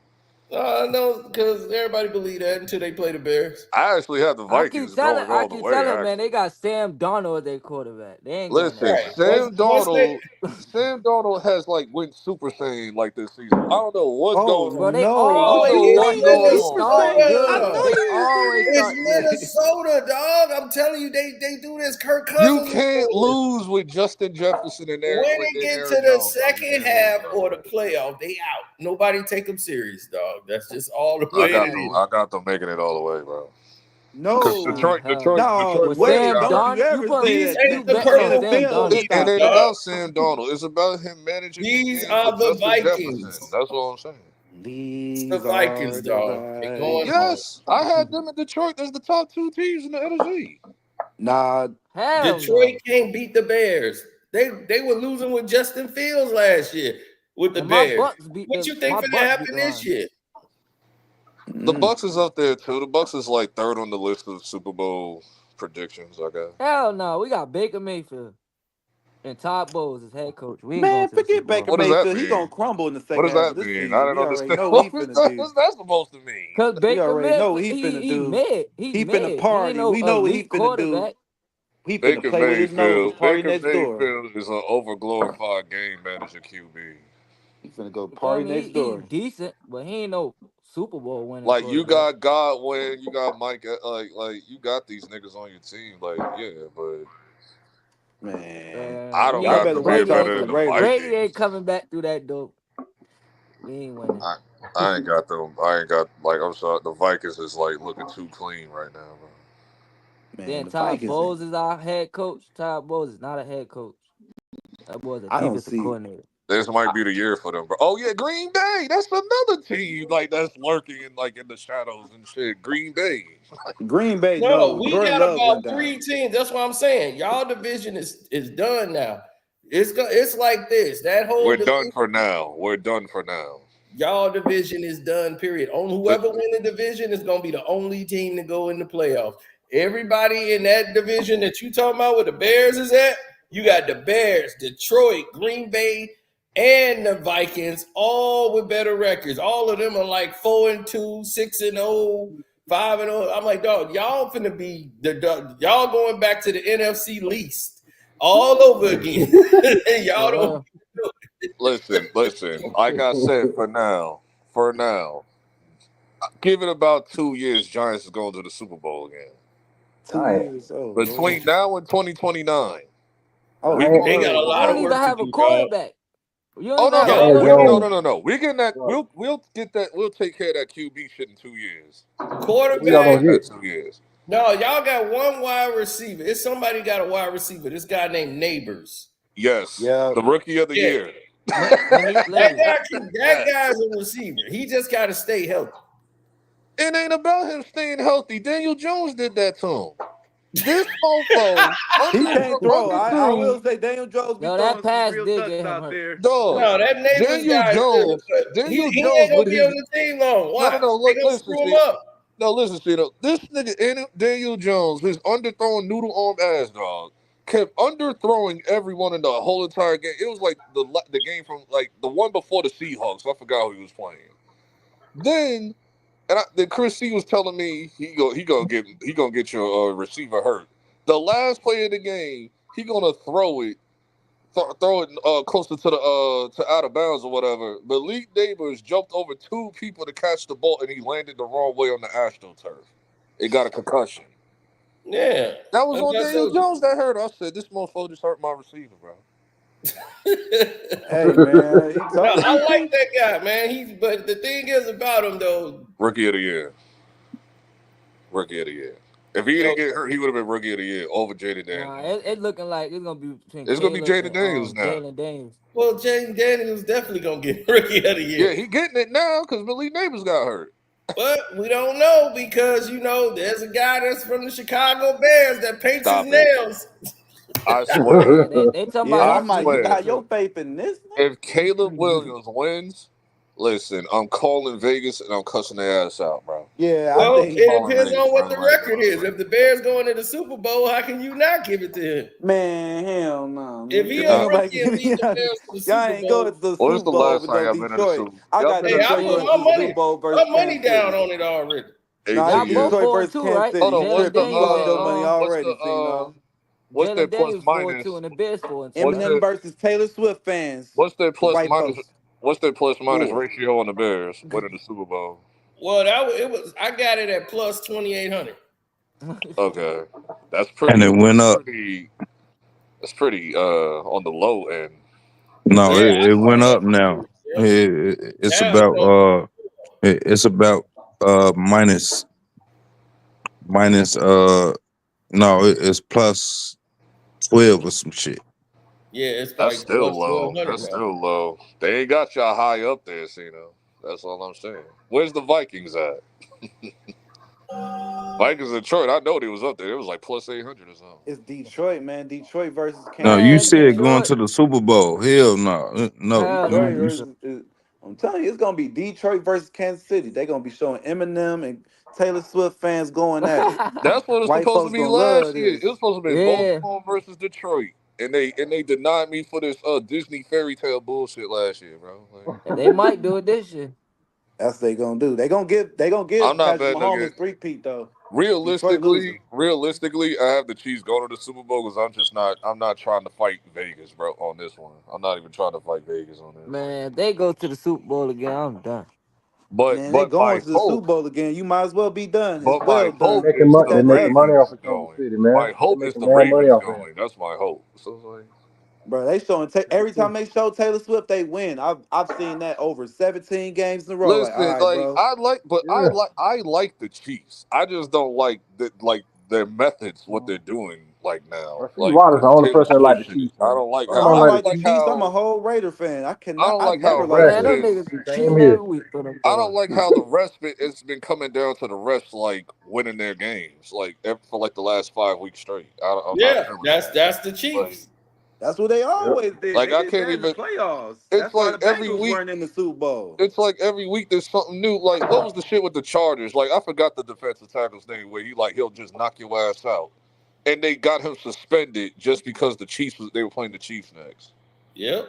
No, because everybody believe that until they play the Bears. I actually have the Vikings going all the way. Man, they Actually, got Sam Darnold as their quarterback. They ain't going listen, nowhere. Right. Sam Darnold has like went Super Saiyan like this season. I don't know what's Oh going on. Bro, they no! I Oh, don't What know you it's what's mean going it's on, Super bro. Saiyan? I Minnesota. know They you didn't say always that. It's start. Minnesota, dog. I'm telling you, they do this. Kirk You Cousins is can't doing this. lose with Justin Jefferson in When it in get to Aaron the Jones, dog. You second can't lose, half bro. or the playoff, they out. Nobody take them serious, dog. That's just all the way it is. I got them making it all the way, bro. Because No, Hell no. no Detroit With just way! Sam got Don't hurt. you Darnold, you ever put say These that. you ain't the betting on purple Sam NFL Darnold. is It Panthers, not ain't that. dog. about Sam Darnold. It's about him managing the These game are with the Justin Jefferson. Vikings. That's what I'm saying. It's the These are Vikings, the dog. They going home. Yes, I had them in Detroit as the top 2 teams in the NFC. Nah, Hell Detroit no. can't beat the Bears. They were losing with Justin Fields last year with the And my Bears. Bucks beat What the you think finna happen the this Lions. year? The Bucks is up there too. The Bucks is like third on the list of Super Bowl predictions, I guess. Hell no. We got Baker Mayfield and Todd Bowles as head coach. We ain't going man, to the forget Super Baker Bowl. What does that Mayfield. He mean? gonna crumble in the What second does half that of this mean? I season. don't We already understand. know what he What's finna do. that supposed to mean? Cause We Baker already know Mayfield, what he finna he do. mid. He He finna mid. He ain't party. no We know what he elite finna do. quarterback. He finna play with his nose and party Baker next door. Mayfield is an overglorified game manager QB. He finna go You feel party me? next He door. decent, but he ain't no Super Bowl winning Like you quarterback. got Godwin, you got Mike, like you got these niggas on your team. Like yeah, but Man, I don't y'all got better them being watch out better for than the the Raiders. Brady ain't Vikings. coming back through that door. We ain't winning. I ain't got them. I ain't got like I'm sorry. The Vikings is like looking too clean right now, bro. Man, Then the Todd Vikings ain't. Bowles is our head coach. Todd Bowles is not a head coach. That boy's a I don't defensive see. coordinator. This might be the year for them, bro. Oh yeah, Green Bay. That's another team like that's lurking in the shadows and shit. Green Bay. Green Bay, No, no. we Jordan got Love about went 3 down. teams. That's what I'm saying. Y'all division is done now. It's like this. That whole We're done division, for now. We're done for now. y'all division is done. Period. On whoever win the division is gonna be the only team to go in the playoffs. Everybody in that division that you talking about where the Bears is at, you got the Bears, Detroit, Green Bay, and the Vikings, all with better records. All of them are like 4-2, 6-0, 5-0. I'm like, dog, y'all finna be y'all going back to the NFC least all over again. Y'all don't. Listen. Like I said, for now, give it about 2 years. Giants is going to the Super Bowl again. 2 years. Oh, Between now and 2029. oh, they got a You lot don't of even work to have a do, dog. quarterback. You don't Oh even have a no. We're getting that. Bro, We'll get that. We'll take care of that QB shit in 2 years. who y'all Quarterback. gonna get? 2 years. No, y'all got one wide receiver. It's somebody got a wide receiver. This guy named Neighbors. Yes. Yeah. The rookie of the year. That guy's a receiver. He just got to stay healthy. It ain't about him staying healthy. Daniel Jones did that to him. This mofo He can't throw. I underthrew. will say Daniel Jones be throwing some real ducks out there. Dog. No, that Neighbors Daniel guy, Jones. he ain't Jones gonna with be his. on the team long. Why? No. They gonna Listen, screw him see. up. No, listen, see. This nigga Daniel Jones, his underthrown noodle arm ass dog, kept underthrowing everyone in the whole entire game. It was like the game from like the one before the Seahawks. I forgot who he was playing. Then Chris C was telling me he gonna get your receiver hurt. The last play of the game, he gonna throw it closer to the to out of bounds or whatever. But Lee Neighbors jumped over 2 people to catch the ball and he landed the wrong way on the AstroTurf. It got a concussion. Yeah, That was on that's Daniel what I Jones that hurt. I said this motherfucker just hurt my receiver, bro. Hey man, he No, told I like that guy, man. But the thing is about him though. Rookie of the year. If he didn't get hurt, he would have been rookie of the year over Jaden Daniels. Nah, it looking like it's gonna be between It's gonna be Caleb Jaden Daniels and now. Jalen Daniels. Well, Jaden Daniels definitely gonna get rookie of the year. Yeah, he getting it now because Malik Neighbors got hurt. But we don't know because there's a guy that's from the Chicago Bears that paints his nails. I swear. They talking about I'm like, you got your faith in this? If Caleb Williams wins, listen, I'm calling Vegas and I'm cussing their ass out, bro. Yeah, Well, I think it depends on what the record is. If the Bears going to the Super Bowl, how can you not give it to him? Man, hell no. If he a rookie and lead the Bears to the Super Y'all ain't going to the When's Super the Bowl last with time no y'all been in the Detroit. Super? I got Hey, I Detroit put versus my the money, Super Bowl versus my money Kansas down City. on it already. No, Y'all it's both Detroit 4-2, versus Kansas right? City. Hold on, You what's tripping? You lost your money the already, Cena. what's Jalen their plus Daniels minus? 4-2 and the Bears 4-2. Eminem versus Taylor Swift fans. What's their plus White minus? post. What's their plus minus War. ratio on the Bears winning the Super Bowl? Well, it was. I got it at plus 2,800. Okay, that's pretty. And it went up. That's pretty on the low end. No, Yeah, it went up now. It's about it's about minus no, it's plus 12 or some shit. Yeah, it's That's like still plus low. 1,200 That's now. still low. They ain't got y'all high up there, Cena. That's all I'm saying. Where's the Vikings at? Vikings in Detroit. I know they was up there. It was like plus 800 or something. It's Detroit, man. Detroit versus No, Kansas you City. said going to the Super Bowl. Hell no. No. Detroit versus. I'm telling you, it's gonna be Detroit versus Kansas City. They're gonna be showing Eminem and Taylor Swift fans going at it. That's what it's White supposed to folks be gonna last love year. this. It was supposed to be Baltimore versus Detroit. And they denied me for this Disney fairy tale bullshit last year, bro. And they might do it this year. That's what they gonna do. They gonna give I'm not Patrick betting Mahomes against. three-peat though. Realistically, I have the Chiefs going to the Super Bowl because I'm not trying to fight Vegas, bro, on this one. I'm not even trying to fight Vegas on this. Man, if they go to the Super Bowl again, I'm done. Man, they going to the Super Bowl again. You might as well be done. It's well They're done. making, Put they're that making money together. off of Kansas City, man. My hope They're is making the mad money Ravens off of him. going. That's my hope. So it's like, Bro, they showing every time they show Taylor Swift, they win. I've seen that over 17 games in a row. Like, all listen, right, bro. I like the Chiefs. I just don't like their methods, what they're doing now. Steve Like Waters this the only Taylor person that like Swift the shit. Chiefs, I man. don't like I how don't I I like like don't the like Chiefs. I'm a how whole Raider fan. I don't I like how never liked Man, them respite. them. niggas Same cheating here. every week for them I don't boys. like how the respite it's been coming down to the refs like winning their games for like the last 5 weeks straight. I'm not feeling that. That's the Chiefs. That's what they always did. Like They I did can't that in the even. playoffs. It's That's why the like every Bengals week. weren't in the Super Bowl. It's like every week there's something new. Like what was the shit with the Chargers? Like I forgot the defensive tackle's name where he'll just knock your ass out, and they got him suspended just because they were playing the Chiefs next. Yep.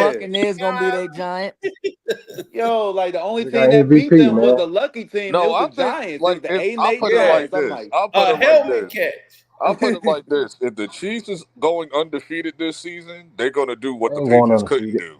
Buccaneers gonna be their giant. Yo, like the only They got team that beat MVP, them was man. the lucky team. It No, was I the think Giants. It was like the if 8-8 it like Giants. I'm this, like, I'll put A it like helmet this. catch. I'll put it like this: if the Chiefs is going undefeated this season, they're gonna do what They the ain't going Patriots couldn't undefeated. do.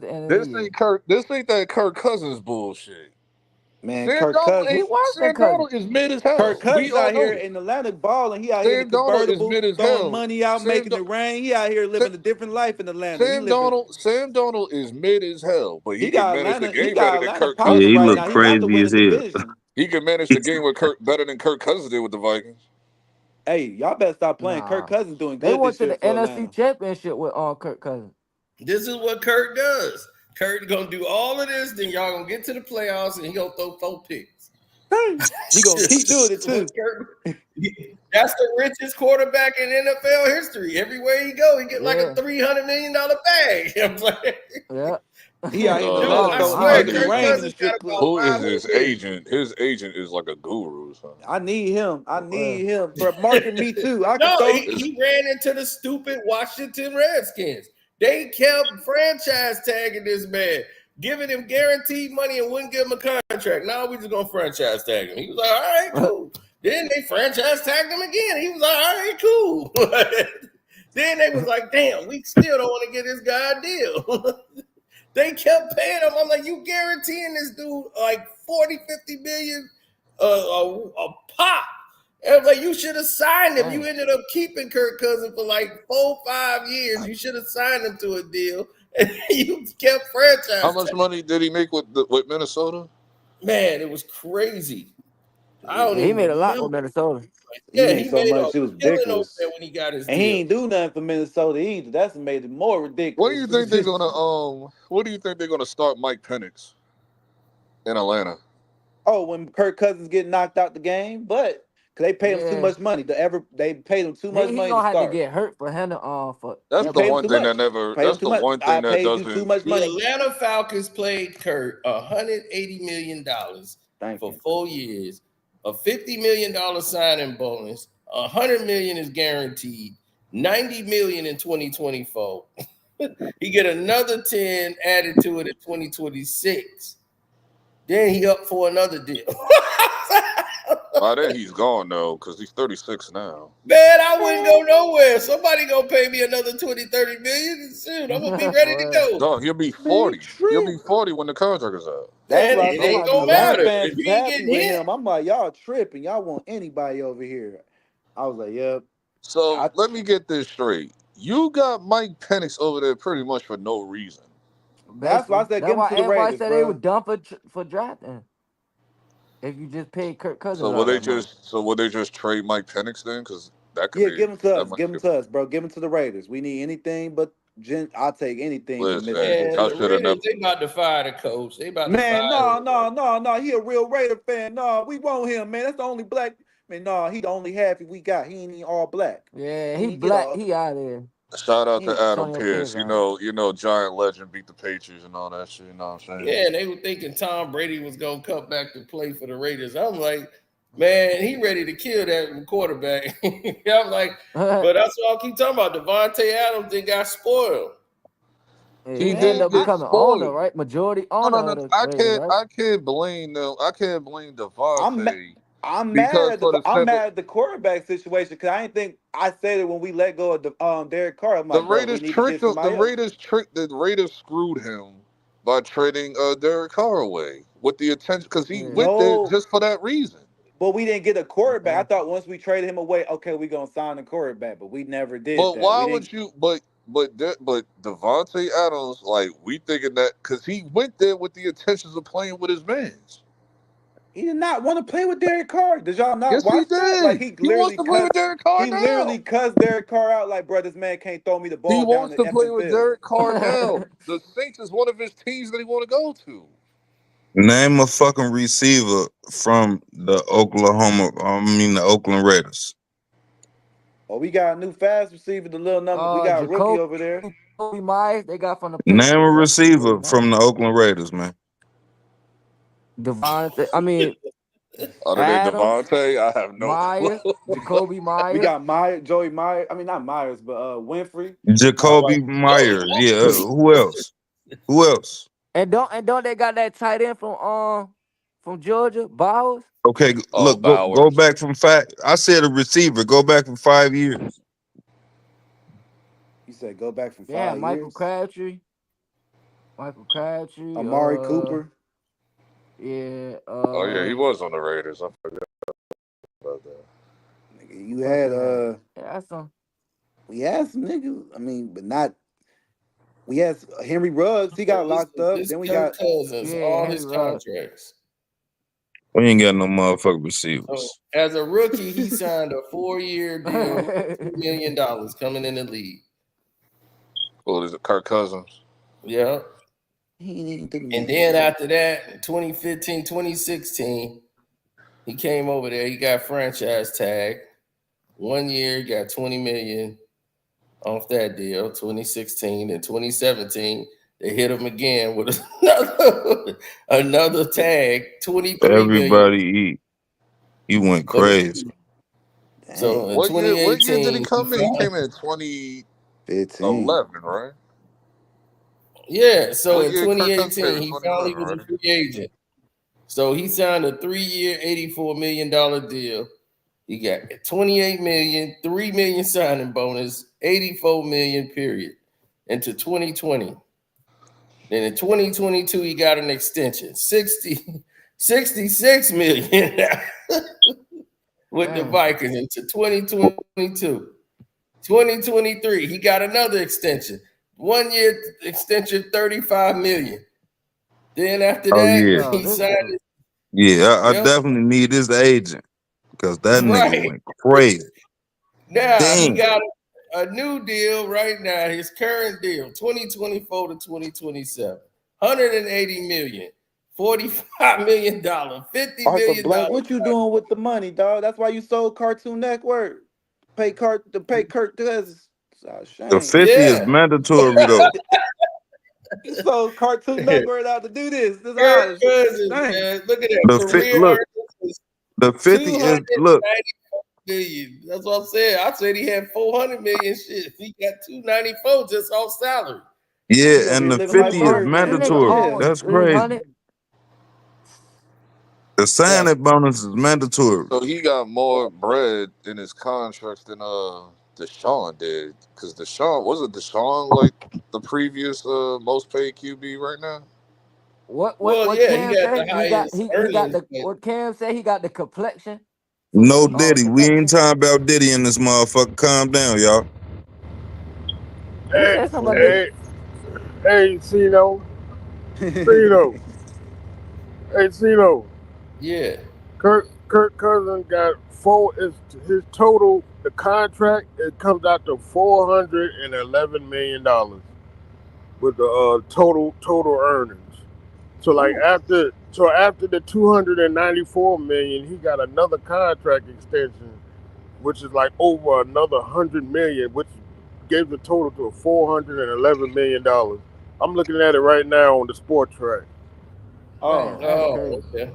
at the end of the This year. ain't Kirk. This ain't that Kirk Cousins bullshit. Man, Sam Kirk Donald Cousins. He ain't. was that Sam cousin. Donald is mid as Kirk hell. We Cousins all out know here this. in Atlanta balling. He out here in the Sam Donald is convertible, mid as throwing hell. money out, making it rain. He out here living a different life in Atlanta. Sam Donald is mid as hell, but he He can got manage the Atlanta. He game better got than Atlanta Kirk Yeah, popping he Cousins right looked did. now. He about to crazy win as the hell. division. He can manage the game with Kirk better than Kirk Cousins did with the Vikings. Hey, y'all better stop playing. Kirk Nah, Cousins doing they good went this to year the for NFC Atlanta. Championship with Kirk Cousins. This is what Kurt does. Kurt gonna do all of this, then y'all gonna get to the playoffs and he'll throw 4 picks. He gonna keep doing it too. That's the richest quarterback in NFL history. Everywhere he go, he get like a $300 million bag. I'm like, yeah. He out here in dude, Atlanta I throwing swear, the Kirk rain in the Cousins got strip club. about Who is 500 his million. agent? His agent is like a guru or something. I need him. I need him for marking me too. I can No, throw. he ran into the stupid Washington Redskins. They kept franchise tagging this man, giving him guaranteed money and wouldn't give him a contract. Now we just gonna franchise tag him. He was like, all right, cool. Then they franchise tagged him again. He was like, all right, cool. Then they was like, damn, we still don't want to get this guy a deal. They kept paying him. I'm like, you guaranteeing this dude like 40, 50 million a pop. And I'm like, you should have signed him. You ended up keeping Kirk Cousins for like 4-5 years. You should have signed him to a deal. And you kept franchise. How much money did he make with Minnesota? Man, it was crazy. I don't He even made a lot remember. with Minnesota. Yeah, he made so much. It was ridiculous. When he got his And deal. he ain't do nothing for Minnesota either. That's made it more ridiculous. What do you think they're gonna What do you think they're gonna start Mike Penix in Atlanta? Oh, when Kirk Cousins get knocked out the game, but because they paid him too much money they paid him too much He money gonna to have to start. get hurt for him to for. That's You the paid him one too thing much. that never. Paid him That's too the much. one I thing that paid you doesn't. too much The money. Atlanta Falcons played Kurt $180 million for 4 years, a $50 million signing bonus, $100 million is guaranteed, $90 million in 2024. He get another 10 added to it in 2026. Then he up for another deal. By then he's gone though, because he's 36 now. Man, I wouldn't go nowhere. Somebody gonna pay me another 20, 30 million. Shoot, I'm gonna be ready to go. Dog, he'll be 40. He'll be 40 when the contract is up. That's why I it think ain't gonna Atlanta matter. fans If is he ain't happy getting with hit, him. I'm like, y'all tripping. Y'all want anybody over here. I was like, yep. So let me get this straight. You got Mike Penix over there pretty much for no reason. That's why I said give him to the everybody Raiders, said bro. they were done for drafting. If you just paid Kirk Cousins, So will they just trade Mike Penix then? Because that could be. Give him to us. Give him to us, bro. Give him to the Raiders. We need anything but I'll take anything but Mitch Listen, the Raiders, they about to fire the coach. They about to fire no. He a real Raider fan. No, we want him, man. That's the only black. Man, no, he the only half we got. He ain't even all black. Yeah, he black. He out there. Shout out to Adam Antonio Pierce. Pierce, You know, giant legend beat the Patriots and all that shit. You know what I'm saying? Yeah, and they were thinking Tom Brady was gonna come back to play for the Raiders. I'm like, man, he ready to kill that quarterback. I'm like, but that's what I keep talking about. Davante Adams then got spoiled. He ended up becoming owner, right? Majority owner. No. I can't blame them. I can't blame Davante. I'm mad at the quarterback situation because I didn't think I said it when we let go of the Derek Carr. I'm like, the Raiders screwed him by trading Derek Carr away with the attention because he went there just for that reason. But we didn't get a quarterback. I thought once we traded him away, okay, we're gonna sign a quarterback, but we never did. But why would you? But Davante Adams, like we thinking that because he went there with the intentions of playing with his mans. He did not want to play with Derek Carr. Did y'all not watch he that? did. Like he wants to play with Derek Carr He now. literally cussed Derek Carr out like, bro, this man can't throw me the ball. He wants to play with Derek Carr now. The Saints is one of his teams that he want to go to. Name a fucking receiver from the Oakland Raiders. Oh, we got a new fast receiver, the little number. We got a rookie over there. Jacoby Myers, they got from the Name a receiver from the Oakland Raiders, man. Davante. I mean, other than Davante, I have no Myers, Jacoby Myers. We got Myers, Joey Myers. I mean, not Myers, but Winfrey. Jacoby Myers. Yeah. Who else? Who else? And don't they got that tight end from Georgia, Bowers? Okay, look, go back from 5. I said a receiver. Go back from 5 years. You said go back from 5 years. Yeah, Michael Crabtree. Amari Cooper. Yeah. Oh yeah, he was on the Raiders. I forgot about that. Nigga, you had We had some niggas. I mean, but not. We had Henry Ruggs. He got locked up. Then we got Cousins, all his contracts. We ain't got no motherfucking So receivers. as a rookie, he signed a 4-year deal, $2 million coming in the league. What is it, Kirk Cousins? Yeah. And then after that, 2015, 2016, he came over there. He got franchise tag. 1 year, he got $20 million off that deal. 2016 and 2017, they hit him again with another tag. 23 Everybody million. eat. He went crazy. So in What year did he 2018, come in? He came in 2011, right? Yeah, so What in year Kirk Cousins 2018, came in? he finally 2011, was a right? free agent. So he signed a 3-year, $84 million deal. He got 28 million, 3 million signing bonus, 84 million period into 2020. Then in 2022, he got an extension, 66 million with the Vikings into 2022. 2023, he got another extension. 1 year extension, 35 million. Then after Oh that, yeah. he signed. Yeah, I Yep. definitely need his agent because that nigga Right. went crazy. Now he Damn. got a new deal right now. His current deal, 2024 to 2027, 180 million, $45 million, $50 Arthur million. Blank, what you doing with the money, dog? That's why you sold Cartoon Network. Pay Kirk Cousins. Shame. The 50 is mandatory though. You sold Cartoon Network out to do this. This Kirk Cousins, shame. man. Look at that The career look, earnings. the 50 is look. Million. That's what I'm saying. I said he had 400 million shit. He got 294 just off salary. Yeah, and the 50 is mandatory. That's crazy. The signing bonus is mandatory. So he got more bread in his contracts than Deshaun did. Because Deshaun like the previous most paid QB right now? What Well, yeah, Cam he got said? the He got highest he got earnings. the what Cam said? He got the complexion. No Diddy. We ain't talking about Diddy in this motherfucker. Calm down, y'all. Who said something about Hey, Cino. Hey, Cino. Yeah. Kirk Cousins got his total, the contract, it comes out to $411 million with the total earnings. So like after the 294 million, he got another contract extension, which is like over another 100 million, which gave the total to $411 million. I'm looking at it right now on the sport track. Oh, okay.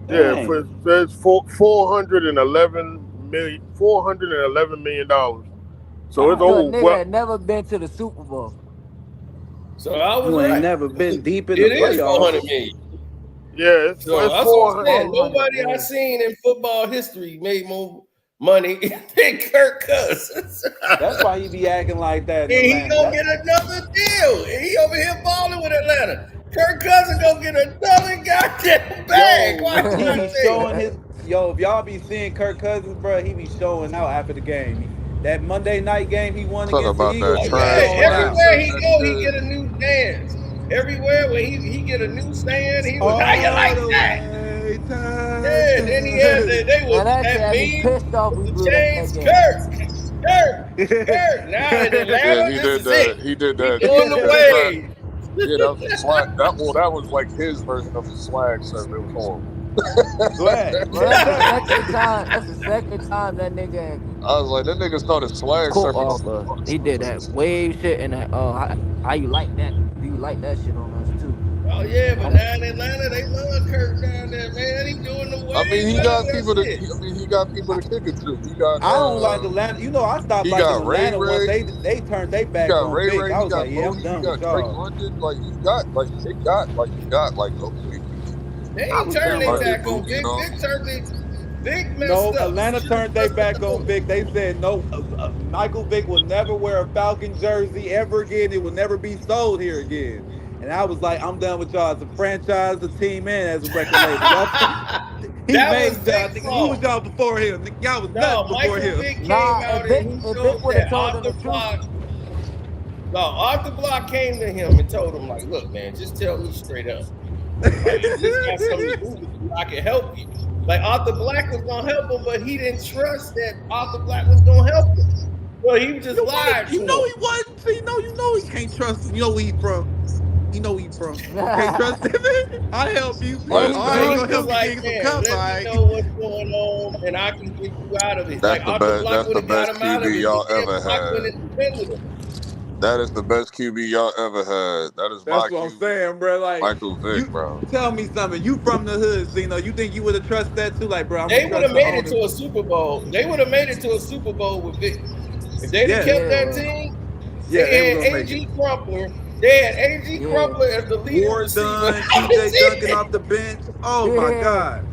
Yeah, it says $411 million. So it's over. Nigga had never been to the Super Bowl. So I was You ain't right. never been deep in It the is playoffs. 400 million. Yeah, it's So that's 400. what I'm saying. Nobody I've seen in football history made more money than Kirk Cousins. That's why he be acting like that. And he gonna get another deal. And he over here balling with Atlanta. Kirk Cousins gonna get another goddamn bag. Yo, he be showing his. Yo, if y'all be seeing Kirk Cousins, bro, he be showing out after the game. That Monday night game he won Talk against the about Eagles, that he be trash showing out. Everywhere he that go, he he did. get a new dance. Everywhere where he get a new stand, he was All how you like the that? way, Yeah, then he had they was And that shit that had me meme pissed off. with We the blew that chains. game. Kirk. Now in Atlanta, Yeah, he this did is that. it. He did We that. doing the wave. Yeah, that was a swag. That was like his version of the swag surf. It was horrible. Swag. Well, that's the second time. That's the second time that nigga I was like, that nigga started swag quote surfing off on us. He did that wave shit and that how you like that? Do you like that shit on us too? Oh yeah, but down in Atlanta, they love Kirk down there, man. He doing the I mean, wave. he Man. got That's people to. it. He got people to kick it to. He got. I don't like Atlanta. You know, I stopped He liking got Ray Atlanta once Ray. they turned their He back got on Ray Vic. Ray. I He was got like, yeah, I'm Mooney. He done with got Drake y'all. London. Like he got okay. They I ain't was turning done their with Like, it. back on you Vic. know. Vic messed No, up. Atlanta turned their back on Vic. They said no. Michael Vick will never wear a Falcon jersey ever again. It will never be sold here again. And I was like, I'm done with y'all as a franchise, a team, and as a record label. Y'all, he That was made y'all. Vic's Nigga, who was fault. y'all before him? Nigga, y'all was nothing No, before Michael him. Vick came Nah, out and he if Vic showed would have that told off him the the truth. block. No, off the block came to him and told him, like, look, man, just tell me straight up. Like, if this got something to do with you, I can help you. Like Arthur Black was gonna help him, but he didn't trust that Arthur Black was gonna help him. So he just lied to You know him. he wasn't. See, you know he can't trust him. You know where he from. You know where he from. Can't trust him. I'll help you. All Listen, he All right, he was gonna just help you like, get some man, cups. All let me right. know what's going on, and I can get you out of it. that's Like the Arthur best. Black That's would the have got best him out of QB it, but y'all then ever Black went had. and defended him. That is the best QB y'all ever had. That is That's my what I'm QB, saying, bro. Like Michael Vick, you bro. tell me something. You from the hood, Zeno. You think you would have trusted that too? Like, bro, I'm gonna They would trust have the made it owner. to a Super Bowl. They would have made it to a Super Bowl with Vic. If they'd have Yeah, kept Yeah, that well, team, yeah, they they was had gonna make it. A.G. Crumpler. They had A.G. yeah, Crumpler as the leading War receiver. done, TJ Duncan off the bench. Oh my yeah. God.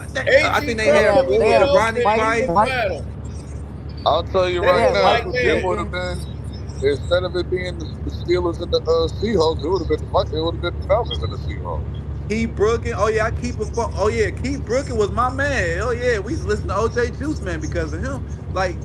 I A.G. think they They had Crumpler have with they the have Ronnie Oakland Mike in the Price. Mike final. I'll tell you they They right have was now, like, Michael it man, would have Vick. been instead of it being the Steelers and the Seahawks, it would have been the Falcons and the Seahawks. Keith Brooking. Oh yeah, I keep it. Oh yeah, Keith Brooking was my man. Oh yeah, we used to listen to OJ Juice Man because of him. Like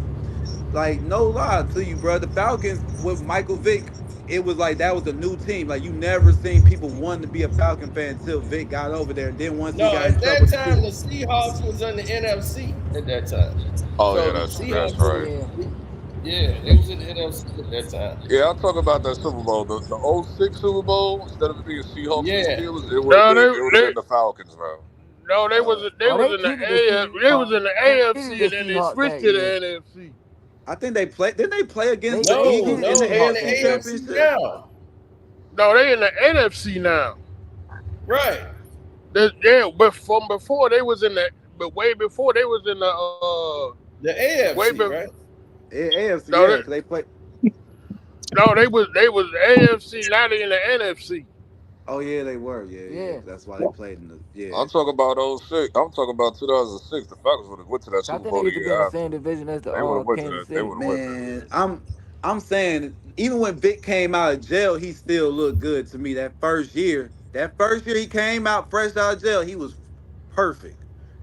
no lie to you, bro. The Falcons with Michael Vick, it was like that was a new team. Like you never seen people wanting to be a Falcon fan until Vick got over there. And then once he no, got in at trouble, that he time, quit. the Seahawks was in the NFC at that time. Oh yeah, So the that's Seahawks was, right. Yeah, yeah, they was in the NFC at that time. Yeah, I'll talk about that Super Bowl. The '06 Super Bowl, instead of it being Seahawks and Yeah. Steelers, No, it would have been the Falcons, bro. no, they oh, was they in the cheated the they was in the they cheated AFC the and then they Seahawks switched that to the year. NFC. I think they played. Didn't they play against They the they No, Eagles cheated the in the no, they in Seahawks NFC that the year. AFC Championship? now. No, they in the NFC now. Right. But from before they was in the, but way before they was in the The way AFC, before. right? AFC, No, yeah, because they play. they was AFC. Now they in the NFC. Oh yeah, they were. Yeah, yeah. Yeah, That's why they played in the. I'm Yeah. talking about '06. I'm talking about 2006. The Falcons would have went to that I Super think they Bowl the used to be in year the after. same division as the They would have went to Kansas that. They City. would have went there. Man, I'm saying even when Vic came out of jail, he still looked good to me. That first year he came out fresh out of jail, he was perfect.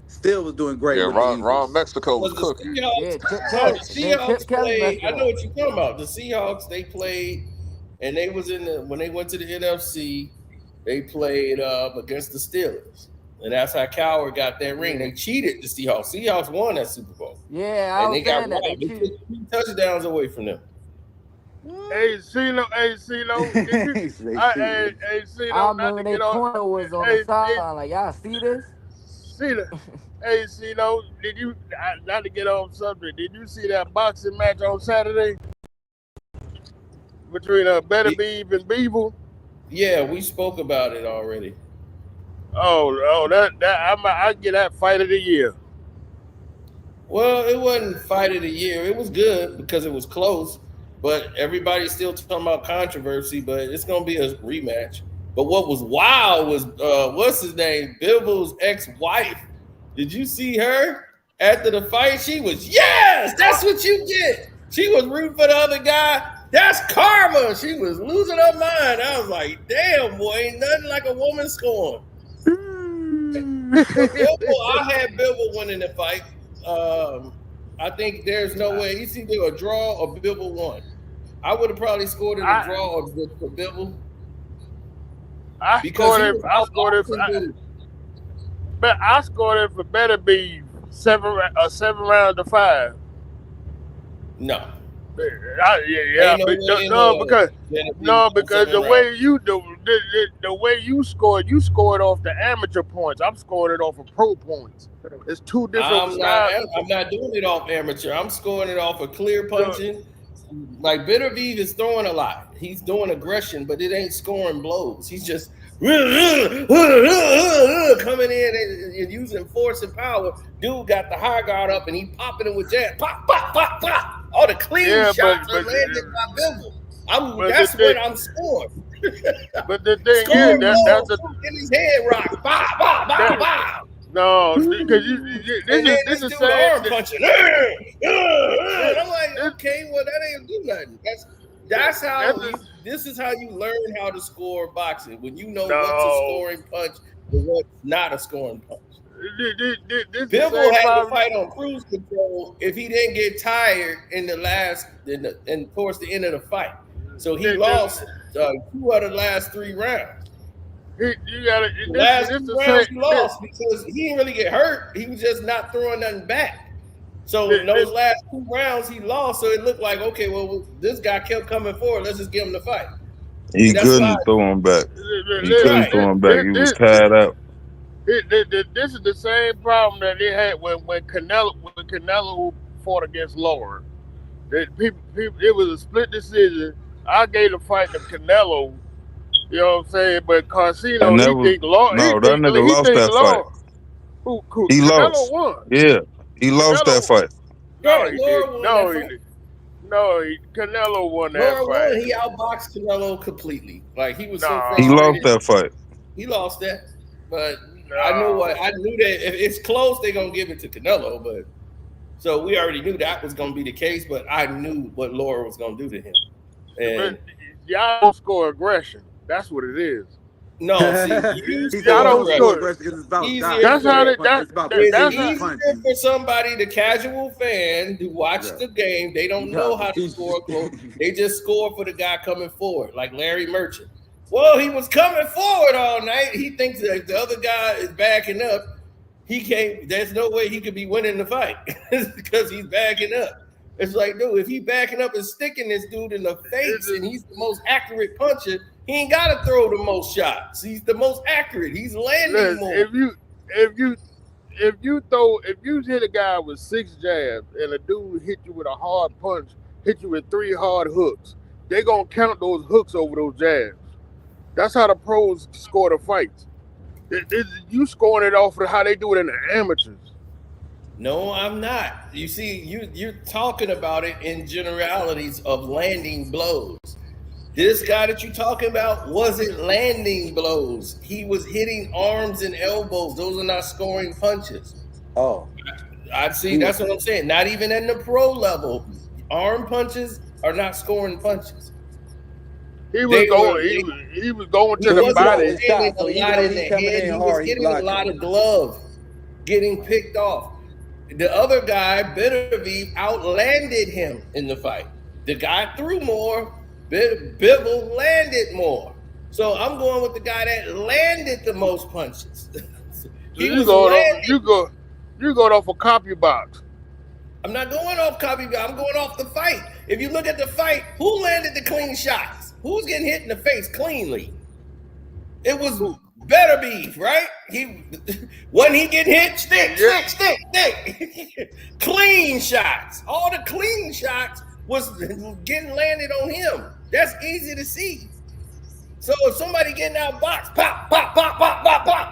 Still was doing great Yeah, with the Ron Eagles. Mexico was Was the cooking. Yeah, Seahawks? Chip No, Kelly. the Then Seahawks Chip Kelly played. messed I it know up. what you're talking about. The Seahawks, they played, and they was in the when they went to the NFC, they played against the Steelers. And that's how Coward got that ring. Yeah, They cheated the Seahawks. Seahawks won that Super Bowl. yeah. I And was they got saying that they robbed. They cheated. took 3 touchdowns away from them. What? Hey, CeeLo, did you? They cheated. Hey, I CeeLo, not remember to they get on. corner was on the Hey, sideline. Like y'all see this? CeeLo, hey, CeeLo, did you? Not to get off subject. Did you see that boxing match on Saturday between Better Beeve and Beeble? Yeah, we spoke about it already. I get that fight of the year. Well, it wasn't fight of the year. It was good because it was close, but everybody's still talking about controversy. But it's gonna be a rematch. But what was wild was what's his name? Bible's ex-wife. Did you see her after the fight? She was yes, that's what you get. She was rooting for the other guy. That's karma. She was losing her mind. I was like, damn, boy, ain't nothing like a woman scoring. But Bilbo, I had Bilbo winning the fight. I think there's no way. It's either a draw or Bilbo won. I would have probably scored in a draw or for Bilbo because he was outboxing dude. But I scored it for Better Beeve 7 rounds to 5. No. Yeah, Ain't no way because the way you do the way you scored off the amateur points. I'm scoring it off of pro points. It's two different styles. I'm not doing it off amateur. I'm scoring it off of clear punching. Like Bitterbeeve is throwing a lot. He's doing aggression, but it ain't scoring blows. He's just coming in and using force and power. Dude got the high guard up and he popping it with jab. Pop, pop, pop, pop. All the clean shots are landed by Bilbo. That's what I'm scoring. But the thing scoring is, that's in his head rock. Bow, bow, bow, bow. No, because this is arm punching. And I'm like, okay, well that ain't do nothing. That's how this is how you learn how to score boxing when you know what's a scoring punch and what's not a scoring punch. Bilbo had to fight on cruise control if he didn't get tired in the last and towards the end of the fight. So he lost 2 out of the last 3 rounds. You gotta. The last 2 rounds he lost because he didn't really get hurt. He was just not throwing nothing back. So in those last 2 rounds he lost, so it looked like, okay, well, this guy kept coming forward. Let's just give him the fight. He couldn't throw him back. He couldn't throw him back. He was tired out. This is the same problem that they had when Canelo fought against Lawler. It was a split decision. I gave the fight to Canelo. You know what I'm saying? But Carcino, That nigga lost that fight. Who? He Canelo lost. won. Yeah, he lost that fight. No, he didn't. Canelo won that fight. He outboxed Canelo completely. Like he was so He frustrated. lost that fight. He lost that, but I knew that if it's close, they're gonna give it to Canelo. But so we already knew that was gonna be the case. But I knew what Laura was gonna do to him. And y'all don't score aggression. That's what it is. No, see, y'all don't score aggression. It's easier for somebody, the casual fan, to watch the game. They don't know how to score close. They just score for the guy coming forward, like Larry Merchant. Well, he was coming forward all night. He thinks that if the other guy is backing up, he can't. There's no way he could be winning the fight because he's backing up. It's like, dude, if he backing up and sticking this dude in the face, and he's the most accurate puncher, he ain't got to throw the most shots. He's the most accurate. He's landing more. If you hit a guy with 6 jabs and a dude hit you with a hard punch, hit you with 3 hard hooks, they gonna count those hooks over those jabs. That's how the pros score the fights. You scoring it off of how they do it in the amateurs. No, I'm not. You see, you're talking about it in generalities of landing blows. This guy that you're talking about wasn't landing blows. He was hitting arms and elbows. Those are not scoring punches. Oh. I see. That's what I'm saying. Not even in the pro level. Arm punches are not scoring punches. He was going to the body. He was getting a lot of glove, getting picked off. The other guy, Beterbiev, outlanded him in the fight. The guy threw more. Bivol landed more. So I'm going with the guy that landed the most punches. You going off a copy box. I'm not going off copy box. I'm going off the fight. If you look at the fight, who landed the clean shots? Who's getting hit in the face cleanly? It was Beterbiev, right? Wasn't he getting hit? Stick. Clean shots. All the clean shots was getting landed on him. That's easy to see. So if somebody getting out box, pop,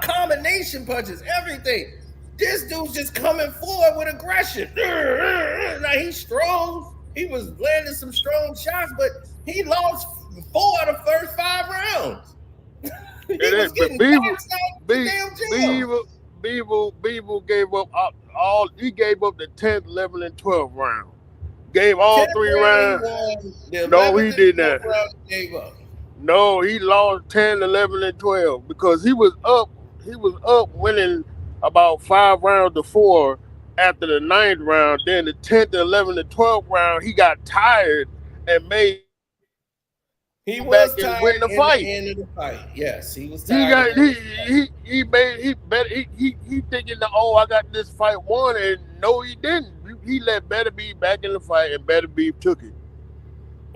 combination punches, everything. This dude's just coming forward with aggression. Now he's strong. He was landing some strong shots, but he lost 4 out of the first 5 rounds. Beevil gave up all. He gave up the 10th, 11th, and 12th round. Gave all 3 rounds. No, he did not. No, he lost 10, 11, and 12 because he was up. He was up winning about 5 rounds to 4 after the 9th round. Then the 10th, 11th, and 12th round, he got tired and made. He was back and tired win the fight. In the end of the fight. Yes, he was tired. He thinking that, oh, I got this fight won, and no, he didn't. He let Beterbiev back in the fight, and Beterbiev took it.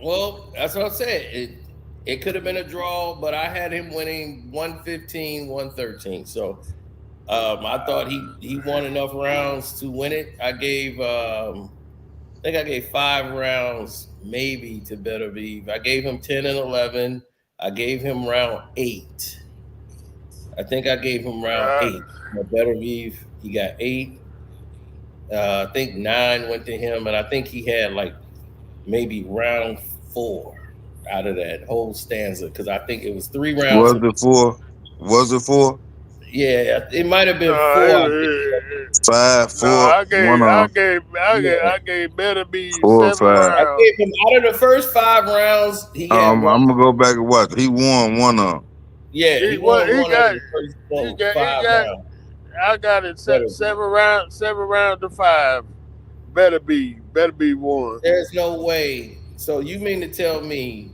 Well, that's what I said. It could have been a draw, but I had him winning 115, 113. So I thought he won enough rounds to win it. I gave I think I gave 5 rounds maybe to Beterbiev. I gave him 10 and 11. I gave him round 8. I think I gave him round 8. Beterbiev, he got 8. I think 9 went to him, and I think he had like maybe round 4 out of that whole stanza because I think it was 3 rounds. Was it 4? Yeah, it might have been 4. 5, 4. I gave Beterbiev 4 or 7 rounds. I gave him out of the first 5 rounds. He had I'm gonna go back and watch. He won one of them. Yeah, he won one of the first 5 rounds. I got it 7 rounds to 5. Beterbiev won. There's no way. So you mean to tell me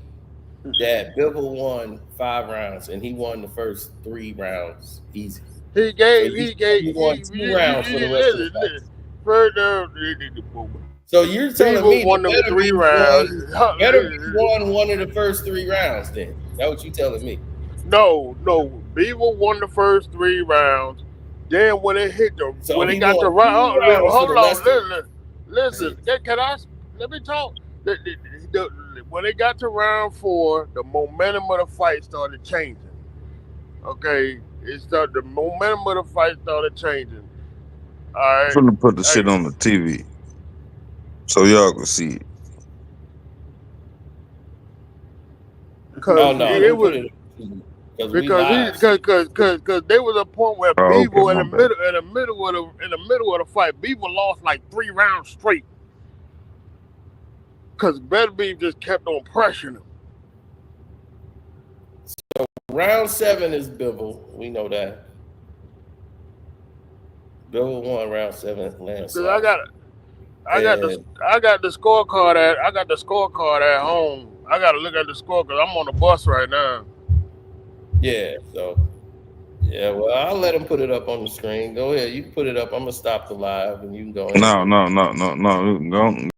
that Bivol won 5 rounds and he won the first 3 rounds easy. He won 2 rounds for the rest of the fight. So you're telling me won them 3 rounds. won one of the first 3 rounds then? That's what you telling me? No. Beaver won the first 3 rounds. Then when it hit the when it got the round, hold on, listen. Let me talk. When it got to round 4, the momentum of the fight started changing. Okay, the momentum of the fight started changing. All right. I'm gonna put the shit on the TV so y'all can see it. Because there was a point where Beaver in the middle of the fight, Beaver lost like 3 rounds straight. Because Better Beef just kept on pressuring him. So round 7 is Bivol. We know that. Bivol won round 7. I got the scorecard at home. I got to look at the score because I'm on the bus right now. Yeah, so well, I'll let him put it up on the screen. Go ahead, you can put it up. I'm gonna stop the live and you can go ahead. No.